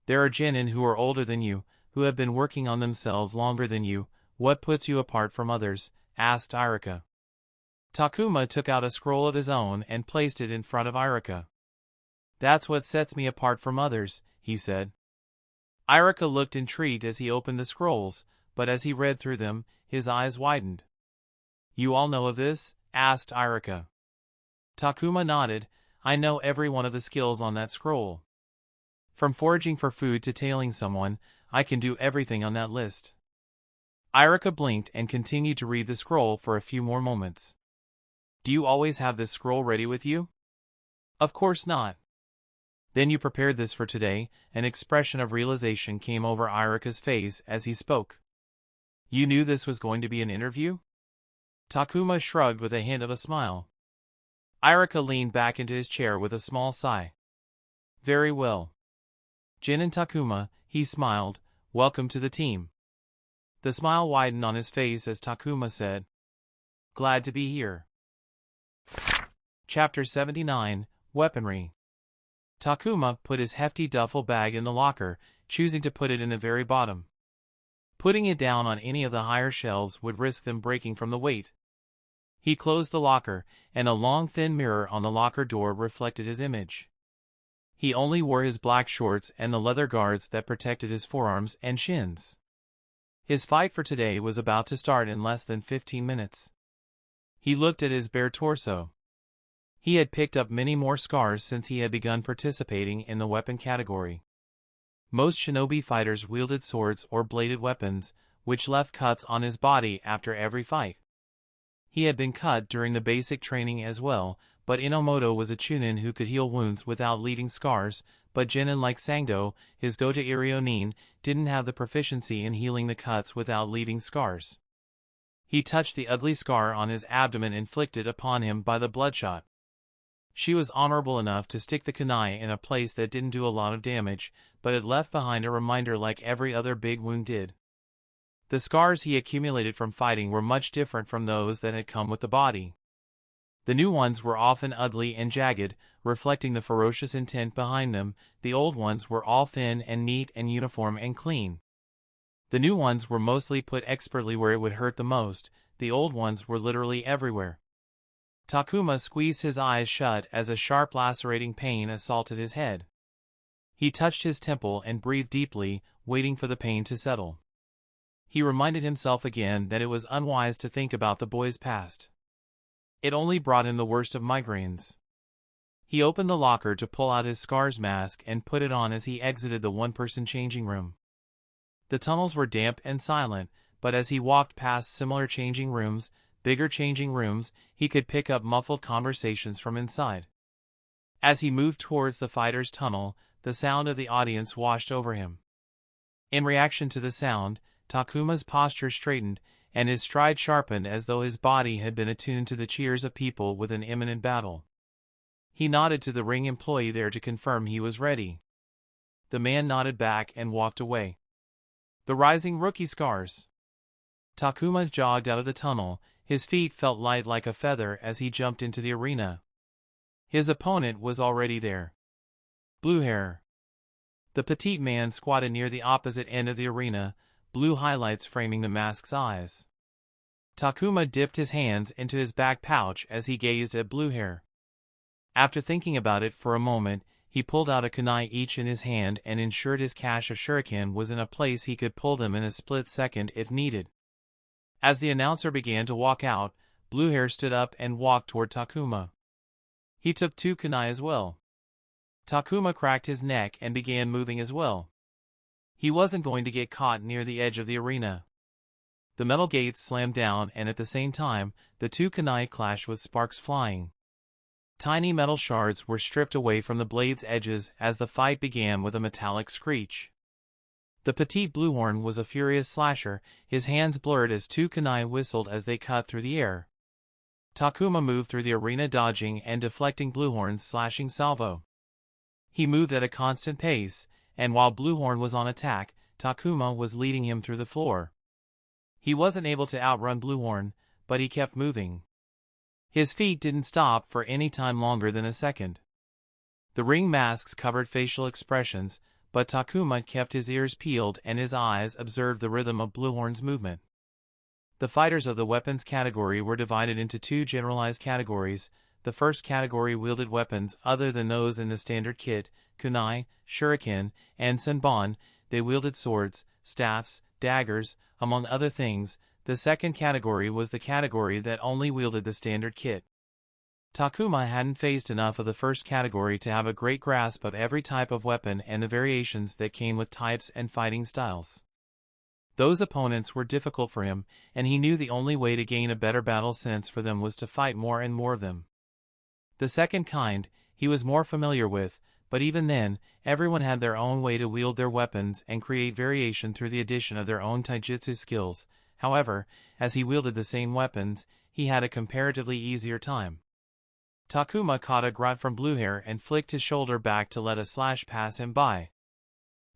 There are Genin who are older than you, who have been working on themselves longer than you. What puts you apart from others? Asked Irika. Takuma took out a scroll of his own and placed it in front of Irika. That's what sets me apart from others, he said. Irika looked intrigued as he opened the scrolls, but as he read through them, his eyes widened. You all know of this? Asked Irika. Takuma nodded. I know every one of the skills on that scroll. From foraging for food to tailing someone, I can do everything on that list. Irika blinked and continued to read the scroll for a few more moments. Do you always have this scroll ready with you? Of course not. Then you prepared this for today. An expression of realization came over Irika's face as he spoke. You knew this was going to be an interview? Takuma shrugged with a hint of a smile. Irika leaned back into his chair with a small sigh. Very well. Jin and Takuma, he smiled, welcome to the team. The smile widened on his face as Takuma said, glad to be here. Chapter 79, Weaponry. Takuma put his hefty duffel bag in the locker, choosing to put it in the very bottom. Putting it down on any of the higher shelves would risk them breaking from the weight. He closed the locker, and a long thin mirror on the locker door reflected his image. He only wore his black shorts and the leather guards that protected his forearms and shins. His fight for today was about to start in less than 15 minutes. He looked at his bare torso. He had picked up many more scars since he had begun participating in the weapon category. Most shinobi fighters wielded swords or bladed weapons, which left cuts on his body after every fight. He had been cut during the basic training as well, but Inomoto was a chunin who could heal wounds without leaving scars, but genin like Sangdo, his Gota Irionin, didn't have the proficiency in healing the cuts without leaving scars. He touched the ugly scar on his abdomen inflicted upon him by the bloodshot. She was honorable enough to stick the kunai in a place that didn't do a lot of damage, but it left behind a reminder like every other big wound did. The scars he accumulated from fighting were much different from those that had come with the body. The new ones were often ugly and jagged, reflecting the ferocious intent behind them. The old ones were all thin and neat and uniform and clean. The new ones were mostly put expertly where it would hurt the most. The old ones were literally everywhere. Takuma squeezed his eyes shut as a sharp lacerating pain assaulted his head. He touched his temple and breathed deeply, waiting for the pain to settle. He reminded himself again that it was unwise to think about the boy's past. It only brought him the worst of migraines. He opened the locker to pull out his scars mask and put it on as he exited the one-person changing room. The tunnels were damp and silent, but as he walked past similar changing rooms, bigger changing rooms, he could pick up muffled conversations from inside. As he moved towards the fighter's tunnel, the sound of the audience washed over him. In reaction to the sound, Takuma's posture straightened, and his stride sharpened as though his body had been attuned to the cheers of people with an imminent battle. He nodded to the ring employee there to confirm he was ready. The man nodded back and walked away. The rising rookie scars. Takuma jogged out of the tunnel. His feet felt light like a feather as he jumped into the arena. His opponent was already there. Blue hair. The petite man squatted near the opposite end of the arena, blue highlights framing the mask's eyes. Takuma dipped his hands into his back pouch as he gazed at Blue hair. After thinking about it for a moment, he pulled out a kunai each in his hand and ensured his cache of shuriken was in a place he could pull them in a split second if needed. As the announcer began to walk out, Blue hair stood up and walked toward Takuma. He took 2 kunai as well. Takuma cracked his neck and began moving as well. He wasn't going to get caught near the edge of the arena. The metal gates slammed down and at the same time, the 2 kunai clashed with sparks flying. Tiny metal shards were stripped away from the blade's edges as the fight began with a metallic screech. The petite Bluehorn was a furious slasher, his hands blurred as 2 kunai whistled as they cut through the air. Takuma moved through the arena dodging and deflecting Bluehorn's slashing salvo. He moved at a constant pace, and while Bluehorn was on attack, Takuma was leading him through the floor. He wasn't able to outrun Bluehorn, but he kept moving. His feet didn't stop for any time longer than a second. The ring masks covered facial expressions, but Takuma kept his ears peeled and his eyes observed the rhythm of Bluehorn's movement. The fighters of the weapons category were divided into 2 generalized categories. The first category wielded weapons other than those in the standard kit, kunai, shuriken, and senbon. They wielded swords, staffs, daggers, among other things. The second category was the category that only wielded the standard kit. Takuma hadn't faced enough of the first category to have a great grasp of every type of weapon and the variations that came with types and fighting styles. Those opponents were difficult for him, and he knew the only way to gain a better battle sense for them was to fight more and more of them. The second kind, he was more familiar with, but even then, everyone had their own way to wield their weapons and create variation through the addition of their own taijutsu skills. However, as he wielded the same weapons, he had a comparatively easier time. Takuma caught a grunt from Blue hair and flicked his shoulder back to let a slash pass him by.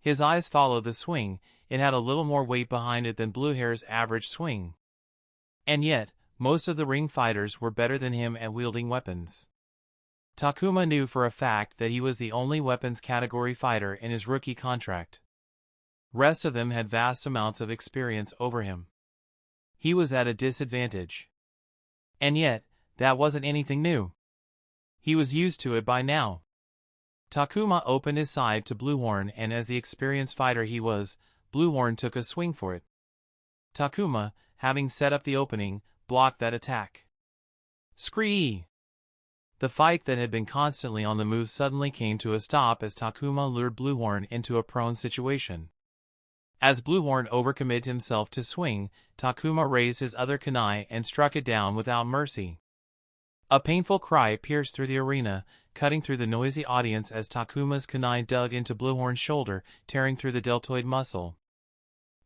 His eyes followed the swing. It had a little more weight behind it than Blue hair's average swing. And yet, most of the ring fighters were better than him at wielding weapons. Takuma knew for a fact that he was the only weapons category fighter in his rookie contract. Rest of them had vast amounts of experience over him. He was at a disadvantage. And yet, that wasn't anything new. He was used to it by now. Takuma opened his side to Bluehorn, and as the experienced fighter he was, Bluehorn took a swing for it. Takuma, having set up the opening, blocked that attack. Scree! The fight that had been constantly on the move suddenly came to a stop as Takuma lured Bluehorn into a prone situation. As Bluehorn overcommitted himself to swing, Takuma raised his other kunai and struck it down without mercy. A painful cry pierced through the arena, cutting through the noisy audience as Takuma's kunai dug into Bluehorn's shoulder, tearing through the deltoid muscle.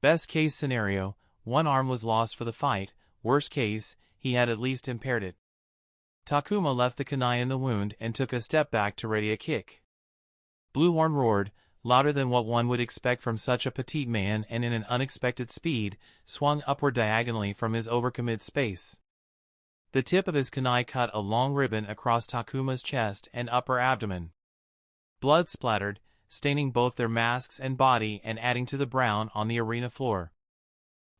Best case scenario, one arm was lost for the fight. Worst case, he had at least impaired it. Takuma left the kunai in the wound and took a step back to ready a kick. Bluehorn roared, louder than what one would expect from such a petite man, and in an unexpected speed, swung upward diagonally from his overcommit space. The tip of his kunai cut a long ribbon across Takuma's chest and upper abdomen. Blood splattered, staining both their masks and body and adding to the brown on the arena floor.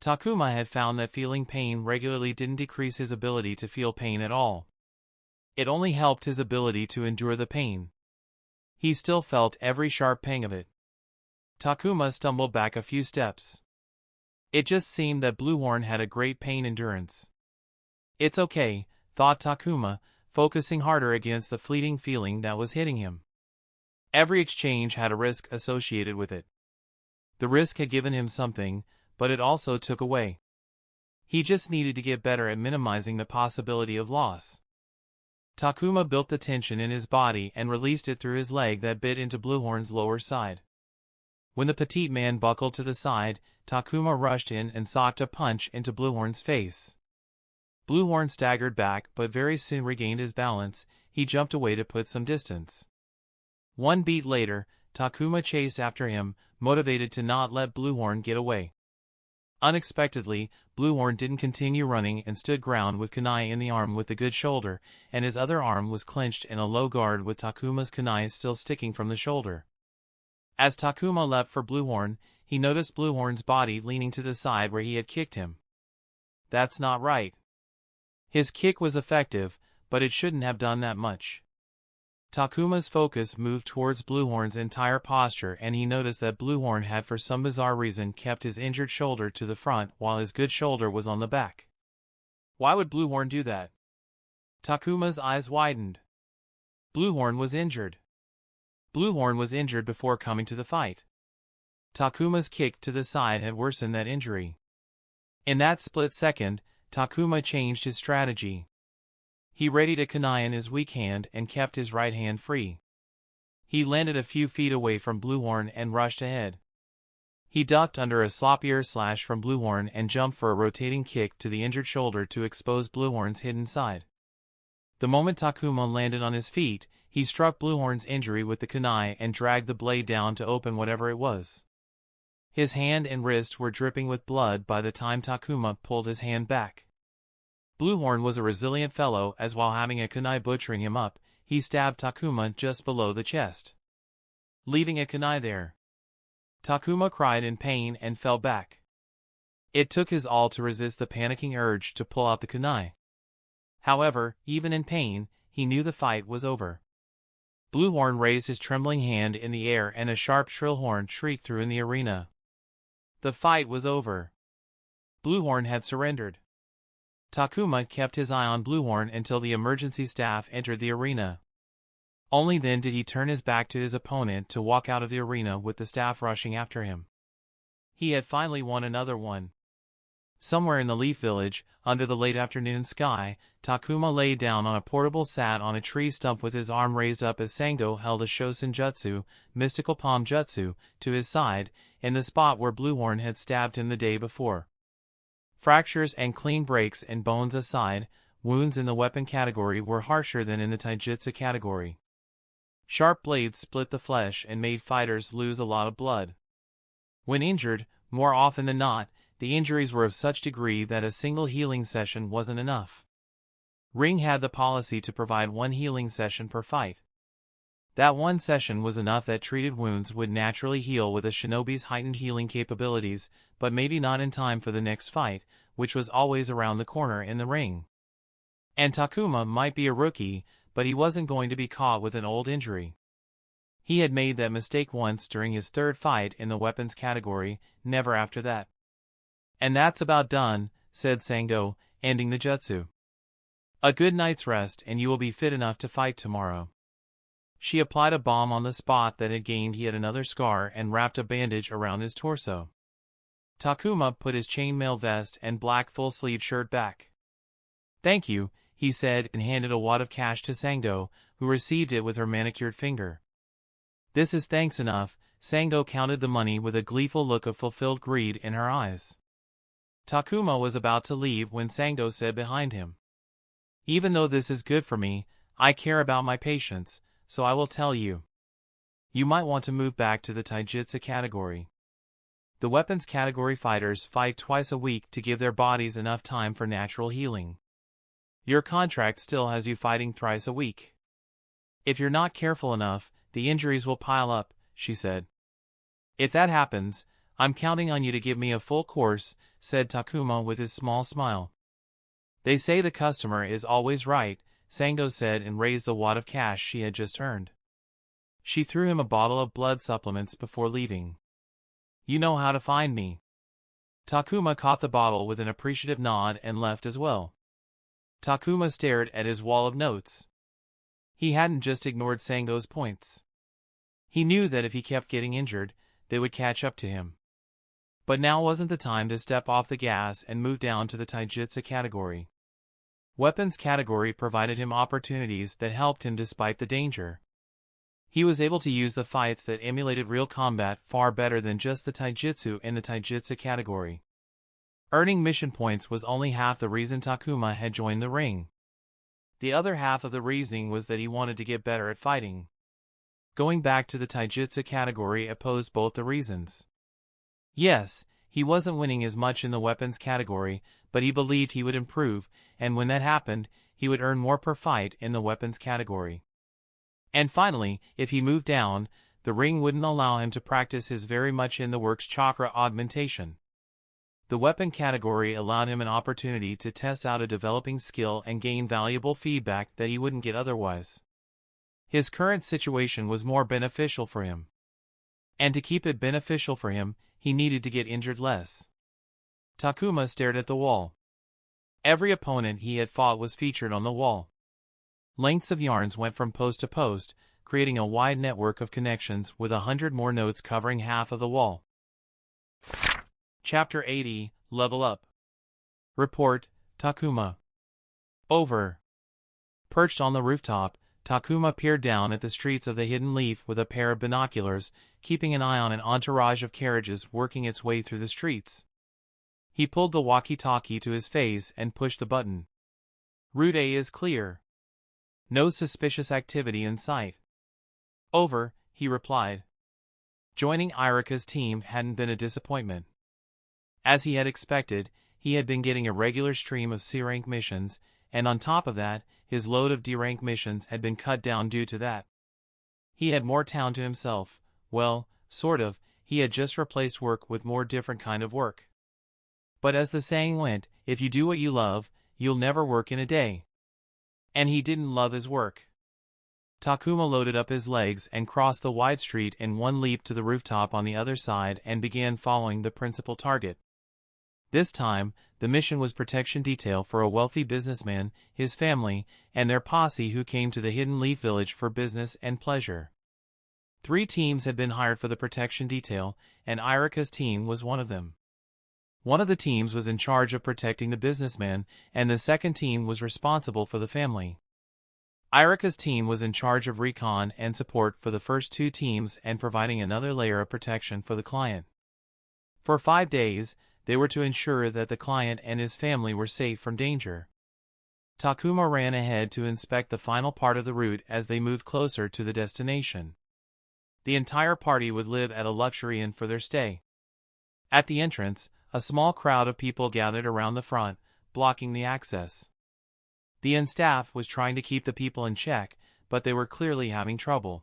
Takuma had found that feeling pain regularly didn't decrease his ability to feel pain at all. It only helped his ability to endure the pain. He still felt every sharp pang of it. Takuma stumbled back a few steps. It just seemed that Bluehorn had a great pain endurance. It's okay, thought Takuma, focusing harder against the fleeting feeling that was hitting him. Every exchange had a risk associated with it. The risk had given him something, but it also took away. He just needed to get better at minimizing the possibility of loss. Takuma built the tension in his body and released it through his leg that bit into Bluehorn's lower side. When the petite man buckled to the side, Takuma rushed in and socked a punch into Bluehorn's face. Bluehorn staggered back but very soon regained his balance. He jumped away to put some distance. One beat later, Takuma chased after him, motivated to not let Bluehorn get away. Unexpectedly, Bluehorn didn't continue running and stood ground with kunai in the arm with the good shoulder, and his other arm was clenched in a low guard with Takuma's kunai still sticking from the shoulder. As Takuma leapt for Bluehorn, he noticed Bluehorn's body leaning to the side where he had kicked him. That's not right. His kick was effective, but it shouldn't have done that much. Takuma's focus moved towards Bluehorn's entire posture, and he noticed that Bluehorn had for some bizarre reason kept his injured shoulder to the front while his good shoulder was on the back. Why would Bluehorn do that? Takuma's eyes widened. Bluehorn was injured. Bluehorn was injured before coming to the fight. Takuma's kick to the side had worsened that injury. In that split second, Takuma changed his strategy. He readied a kunai in his weak hand and kept his right hand free. He landed a few feet away from Bluehorn and rushed ahead. He ducked under a sloppier slash from Bluehorn and jumped for a rotating kick to the injured shoulder to expose Bluehorn's hidden side. The moment Takuma landed on his feet, he struck Bluehorn's injury with the kunai and dragged the blade down to open whatever it was. His hand and wrist were dripping with blood by the time Takuma pulled his hand back. Bluehorn was a resilient fellow, as while having a kunai butchering him up, he stabbed Takuma just below the chest, leaving a kunai there. Takuma cried in pain and fell back. It took his all to resist the panicking urge to pull out the kunai. However, even in pain, he knew the fight was over. Bluehorn raised his trembling hand in the air and a sharp shrill horn shrieked through in the arena. The fight was over. Bluehorn had surrendered. Takuma kept his eye on Bluehorn until the emergency staff entered the arena. Only then did he turn his back to his opponent to walk out of the arena with the staff rushing after him. He had finally won another one. Somewhere in the Leaf Village, under the late afternoon sky, Takuma lay down on a portable sat on a tree stump with his arm raised up as Sango held a Shosen Jutsu, mystical palm jutsu, to his side, in the spot where Bluehorn had stabbed him the day before. Fractures and clean breaks and bones aside, wounds in the weapon category were harsher than in the Taijutsu category. Sharp blades split the flesh and made fighters lose a lot of blood. When injured, more often than not, the injuries were of such degree that a single healing session wasn't enough. Ring had the policy to provide one healing session per fight. That one session was enough that treated wounds would naturally heal with a shinobi's heightened healing capabilities, but maybe not in time for the next fight, which was always around the corner in the ring. And Takuma might be a rookie, but he wasn't going to be caught with an old injury. He had made that mistake once during his third fight in the weapons category, never after that. "And that's about done," said Sango, ending the jutsu. "A good night's rest and you will be fit enough to fight tomorrow." She applied a balm on the spot that had gained yet another scar and wrapped a bandage around his torso. Takuma put his chainmail vest and black full-sleeve shirt back. "Thank you," he said and handed a wad of cash to Sango, who received it with her manicured finger. "This is thanks enough." Sango counted the money with a gleeful look of fulfilled greed in her eyes. Takuma was about to leave when Sango said behind him, "Even though this is good for me, I care about my patients, so I will tell you. You might want to move back to the Taijutsu category. The weapons category fighters fight twice a week to give their bodies enough time for natural healing. Your contract still has you fighting thrice a week. If you're not careful enough, the injuries will pile up," she said. "If that happens, I'm counting on you to give me a full course," said Takuma with his small smile. "They say the customer is always right," Sango said and raised the wad of cash she had just earned. She threw him a bottle of blood supplements before leaving. "You know how to find me." Takuma caught the bottle with an appreciative nod and left as well. Takuma stared at his wall of notes. He hadn't just ignored Sango's points. He knew that if he kept getting injured, they would catch up to him. But now wasn't the time to step off the gas and move down to the Taijutsu category. Weapons category provided him opportunities that helped him despite the danger. He was able to use the fights that emulated real combat far better than just the taijutsu in the Taijutsu category. Earning mission points was only half the reason Takuma had joined the ring. The other half of the reasoning was that he wanted to get better at fighting. Going back to the Taijutsu category opposed both the reasons. Yes, he wasn't winning as much in the weapons category, but he believed he would improve, and when that happened, he would earn more per fight in the weapons category. And finally, if he moved down, the ring wouldn't allow him to practice his very much in the works chakra augmentation. The weapon category allowed him an opportunity to test out a developing skill and gain valuable feedback that he wouldn't get otherwise. His current situation was more beneficial for him. And to keep it beneficial for him, he needed to get injured less. Takuma stared at the wall. Every opponent he had fought was featured on the wall. Lengths of yarns went from post to post, creating a wide network of connections with 100 more notes covering half of the wall. Chapter 80, Level Up. Report, Takuma. Over. Perched on the rooftop, Takuma peered down at the streets of the Hidden Leaf with a pair of binoculars, keeping an eye on an entourage of carriages working its way through the streets. He pulled the walkie-talkie to his face and pushed the button. Route A is clear. No suspicious activity in sight. Over, he replied. Joining Irika's team hadn't been a disappointment. As he had expected, he had been getting a regular stream of C-rank missions, and on top of that, his load of D-rank missions had been cut down due to that. He had more town to himself. Well, sort of, he had just replaced work with more different kind of work. But as the saying went, if you do what you love, you'll never work in a day. And he didn't love his work. Takuma loaded up his legs and crossed the wide street in one leap to the rooftop on the other side and began following the principal target. This time, the mission was protection detail for a wealthy businessman, his family, and their posse who came to the Hidden Leaf Village for business and pleasure. 3 teams had been hired for the protection detail, and Irika's team was one of them. One of the teams was in charge of protecting the businessman, and the second team was responsible for the family. Irika's team was in charge of recon and support for the first 2 teams and providing another layer of protection for the client. For 5 days, they were to ensure that the client and his family were safe from danger. Takuma ran ahead to inspect the final part of the route as they moved closer to the destination. The entire party would live at a luxury inn for their stay. At the entrance, a small crowd of people gathered around the front, blocking the access. The inn staff was trying to keep the people in check, but they were clearly having trouble.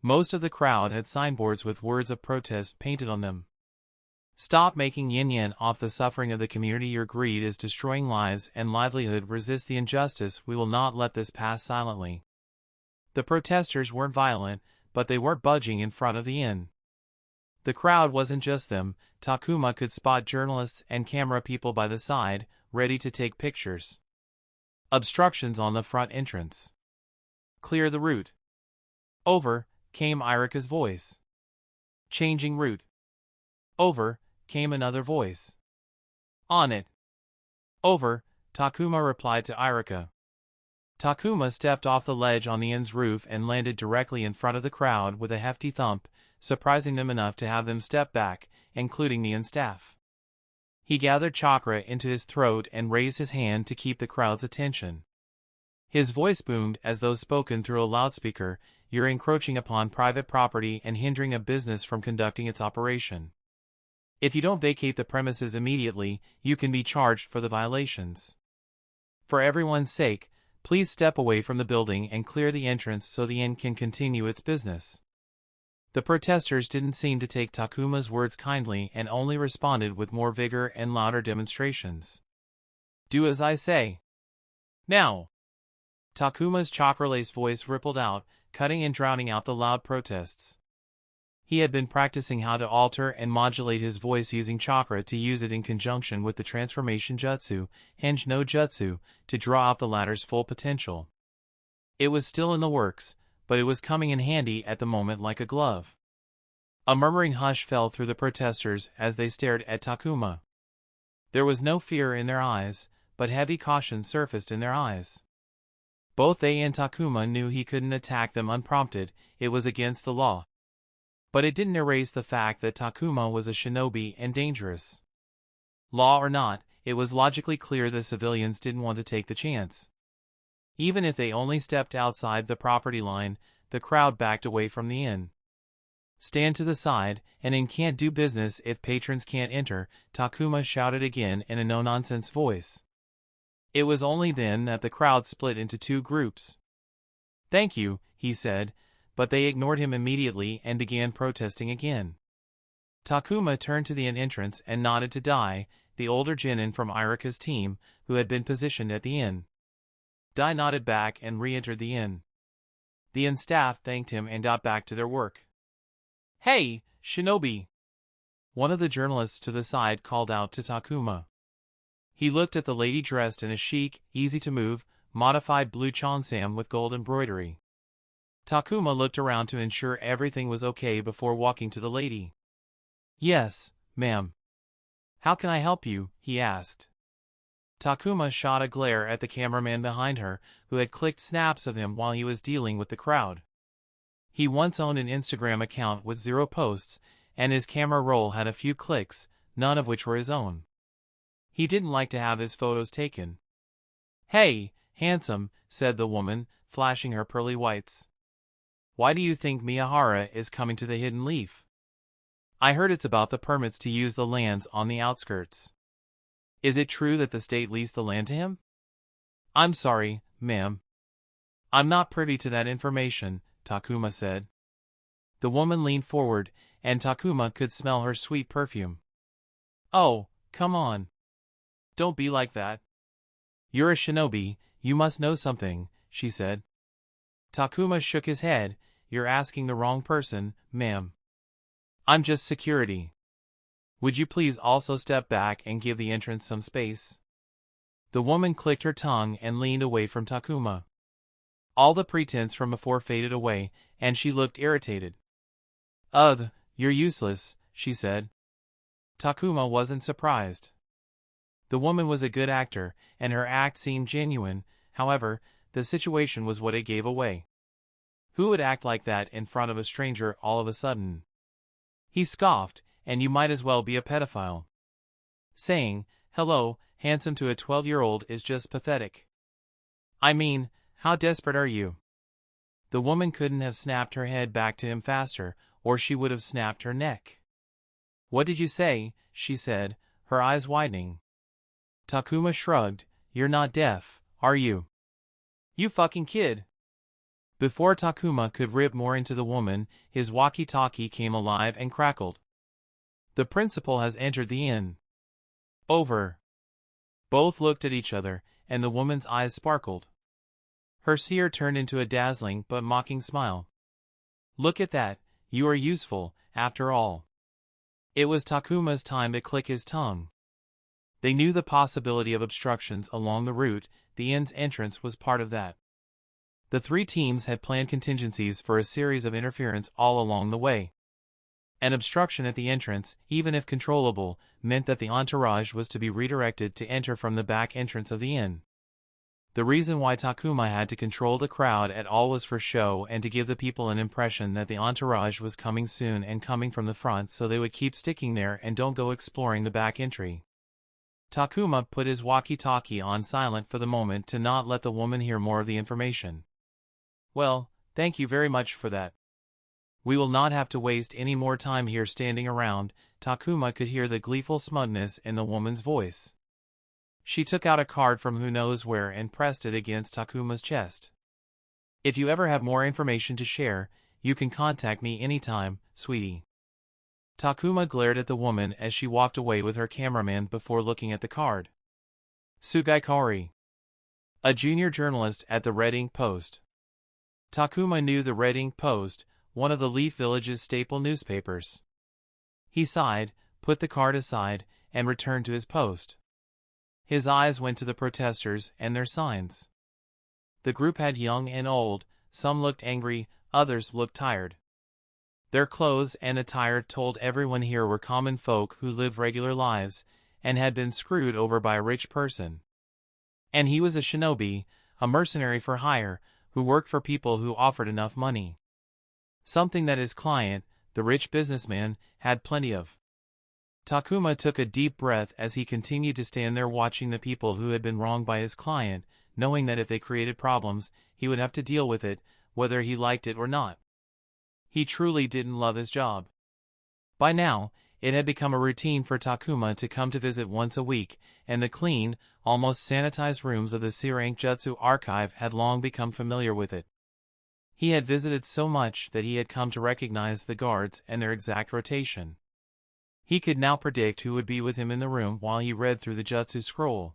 Most of the crowd had signboards with words of protest painted on them. Stop making yin-yin off the suffering of the community. Your greed is destroying lives and livelihood. Resist the injustice. We will not let this pass silently. The protesters weren't violent, but they weren't budging in front of the inn. The crowd wasn't just them. Takuma could spot journalists and camera people by the side, ready to take pictures. Obstructions on the front entrance. Clear the route. Over, came Irika's voice. Changing route. Over, came another voice. On it. Over, Takuma replied to Irika. Takuma stepped off the ledge on the inn's roof and landed directly in front of the crowd with a hefty thump, surprising them enough to have them step back, including the inn staff. He gathered Chakra into his throat and raised his hand to keep the crowd's attention. His voice boomed as though spoken through a loudspeaker. You're encroaching upon private property and hindering a business from conducting its operation. If you don't vacate the premises immediately, you can be charged for the violations. For everyone's sake, please step away from the building and clear the entrance so the inn can continue its business. The protesters didn't seem to take Takuma's words kindly and only responded with more vigor and louder demonstrations. Do as I say. Now! Takuma's chakra-laced voice rippled out, cutting and drowning out the loud protests. He had been practicing how to alter and modulate his voice using chakra to use it in conjunction with the transformation jutsu, Henge no Jutsu, to draw out the latter's full potential. It was still in the works, but it was coming in handy at the moment like a glove. A murmuring hush fell through the protesters as they stared at Takuma. There was no fear in their eyes, but heavy caution surfaced in their eyes. Both they and Takuma knew he couldn't attack them unprompted. It was against the law. But it didn't erase the fact that Takuma was a shinobi and dangerous. Law or not, it was logically clear the civilians didn't want to take the chance. Even if they only stepped outside the property line, the crowd backed away from the inn. Stand to the side, an inn can't do business if patrons can't enter, Takuma shouted again in a no-nonsense voice. It was only then that the crowd split into two groups. Thank you, he said, but they ignored him immediately and began protesting again. Takuma turned to the inn entrance and nodded to Dai, the older genin from Irika's team, who had been positioned at the inn. Dai nodded back and re-entered the inn. The inn staff thanked him and got back to their work. Hey, shinobi! One of the journalists to the side called out to Takuma. He looked at the lady dressed in a chic, easy-to-move, modified blue chonsam with gold embroidery. Takuma looked around to ensure everything was okay before walking to the lady. Yes, ma'am. How can I help you? He asked. Takuma shot a glare at the cameraman behind her, who had clicked snaps of him while he was dealing with the crowd. He once owned an Instagram account with 0 posts, and his camera roll had a few clicks, none of which were his own. He didn't like to have his photos taken. Hey, handsome, said the woman, flashing her pearly whites. Why do you think Miyahara is coming to the Hidden Leaf? I heard it's about the permits to use the lands on the outskirts. Is it true that the state leased the land to him? I'm sorry, ma'am. I'm not privy to that information, Takuma said. The woman leaned forward, and Takuma could smell her sweet perfume. Oh, come on. Don't be like that. You're a shinobi, you must know something, she said. Takuma shook his head. You're asking the wrong person, ma'am. I'm just security. Would you please also step back and give the entrance some space? The woman clicked her tongue and leaned away from Takuma. All the pretense from before faded away, and she looked irritated. Ugh, you're useless, she said. Takuma wasn't surprised. The woman was a good actor, and her act seemed genuine. However, the situation was what it gave away. Who would act like that in front of a stranger all of a sudden? He scoffed, and you might as well be a pedophile. Saying, hello, handsome to a 12-year-old is just pathetic. I mean, how desperate are you? The woman couldn't have snapped her head back to him faster, or she would have snapped her neck. What did you say? She said, her eyes widening. Takuma shrugged. You're not deaf, are you? You fucking kid. Before Takuma could rip more into the woman, his walkie-talkie came alive and crackled. The principal has entered the inn. Over. Both looked at each other, and the woman's eyes sparkled. Her sneer turned into a dazzling but mocking smile. Look at that, you are useful, after all. It was Takuma's time to click his tongue. They knew the possibility of obstructions along the route, the inn's entrance was part of that. The three teams had planned contingencies for a series of interference all along the way. An obstruction at the entrance, even if controllable, meant that the entourage was to be redirected to enter from the back entrance of the inn. The reason why Takuma had to control the crowd at all was for show and to give the people an impression that the entourage was coming soon and coming from the front, so they would keep sticking there and don't go exploring the back entry. Takuma put his walkie-talkie on silent for the moment to not let the woman hear more of the information. Well, thank you very much for that. We will not have to waste any more time here standing around. Takuma could hear the gleeful smugness in the woman's voice. She took out a card from who knows where and pressed it against Takuma's chest. If you ever have more information to share, you can contact me anytime, sweetie. Takuma glared at the woman as she walked away with her cameraman before looking at the card. Sugai Kaori, a junior journalist at the Red Ink Post. Takuma knew the Red Ink Post, one of the Leaf Village's staple newspapers. He sighed, put the card aside, and returned to his post. His eyes went to the protesters and their signs. The group had young and old, some looked angry, others looked tired. Their clothes and attire told everyone here were common folk who lived regular lives, and had been screwed over by a rich person. And he was a shinobi, a mercenary for hire, who worked for people who offered enough money. Something that his client, the rich businessman, had plenty of. Takuma took a deep breath as he continued to stand there watching the people who had been wronged by his client, knowing that if they created problems, he would have to deal with it, whether he liked it or not. He truly didn't love his job. By now, it had become a routine for Takuma to come to visit once a week, and the clean, almost sanitized rooms of the C-rank Jutsu archive had long become familiar with it. He had visited so much that he had come to recognize the guards and their exact rotation. He could now predict who would be with him in the room while he read through the Jutsu scroll.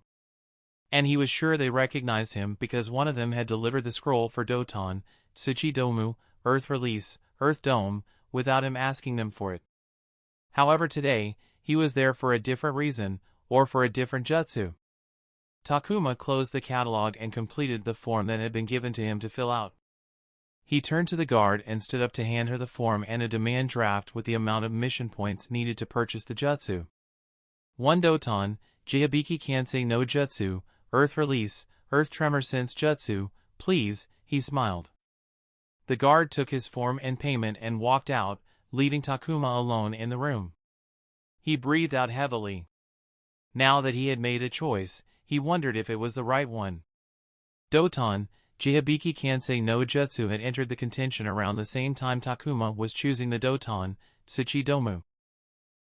And he was sure they recognized him because one of them had delivered the scroll for Doton, Tsuchidomu, Earth Release, Earth Dome, without him asking them for it. However, today, he was there for a different reason, or for a different Jutsu. Takuma closed the catalog and completed the form that had been given to him to fill out. He turned to the guard and stood up to hand her the form and a demand draft with the amount of mission points needed to purchase the Jutsu. 1 Doton, Jihibiki Kansei no Jutsu, Earth Release, Earth Tremor Sense Jutsu, please, he smiled. The guard took his form and payment and walked out, leaving Takuma alone in the room. He breathed out heavily. Now that he had made a choice, he wondered if it was the right one. Doton, Jihibiki Kansei no Jutsu had entered the contention around the same time Takuma was choosing the Doton, Tsuchidomu.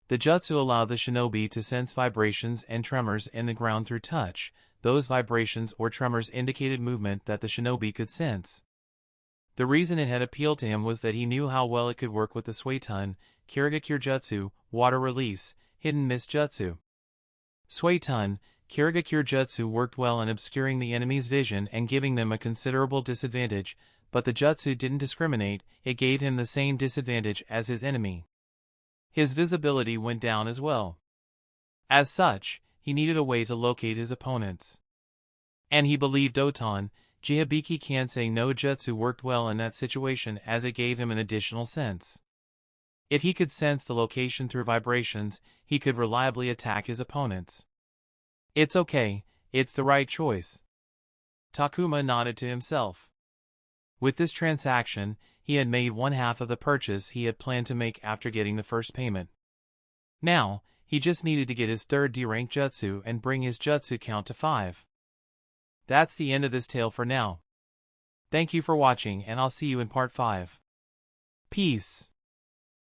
The Jutsu allowed the shinobi to sense vibrations and tremors in the ground through touch. Those vibrations or tremors indicated movement that the shinobi could sense. The reason it had appealed to him was that he knew how well it could work with the Suiton, Kirigakure Jutsu, Water Release, Hidden Mist Jutsu. Suiton, Kirigakure Jutsu worked well in obscuring the enemy's vision and giving them a considerable disadvantage, but the Jutsu didn't discriminate, it gave him the same disadvantage as his enemy. His visibility went down as well. As such, he needed a way to locate his opponents. And he believed Doton, Jihibiki Kansei no Jutsu worked well in that situation as it gave him an additional sense. If he could sense the location through vibrations, he could reliably attack his opponents. It's okay, it's the right choice. Takuma nodded to himself. With this transaction, he had made one half of the purchase he had planned to make after getting the first payment. Now, he just needed to get his third D-rank Jutsu and bring his Jutsu count to 5. That's the end of this tale for now. Thank you for watching and I'll see you in part 5. Peace.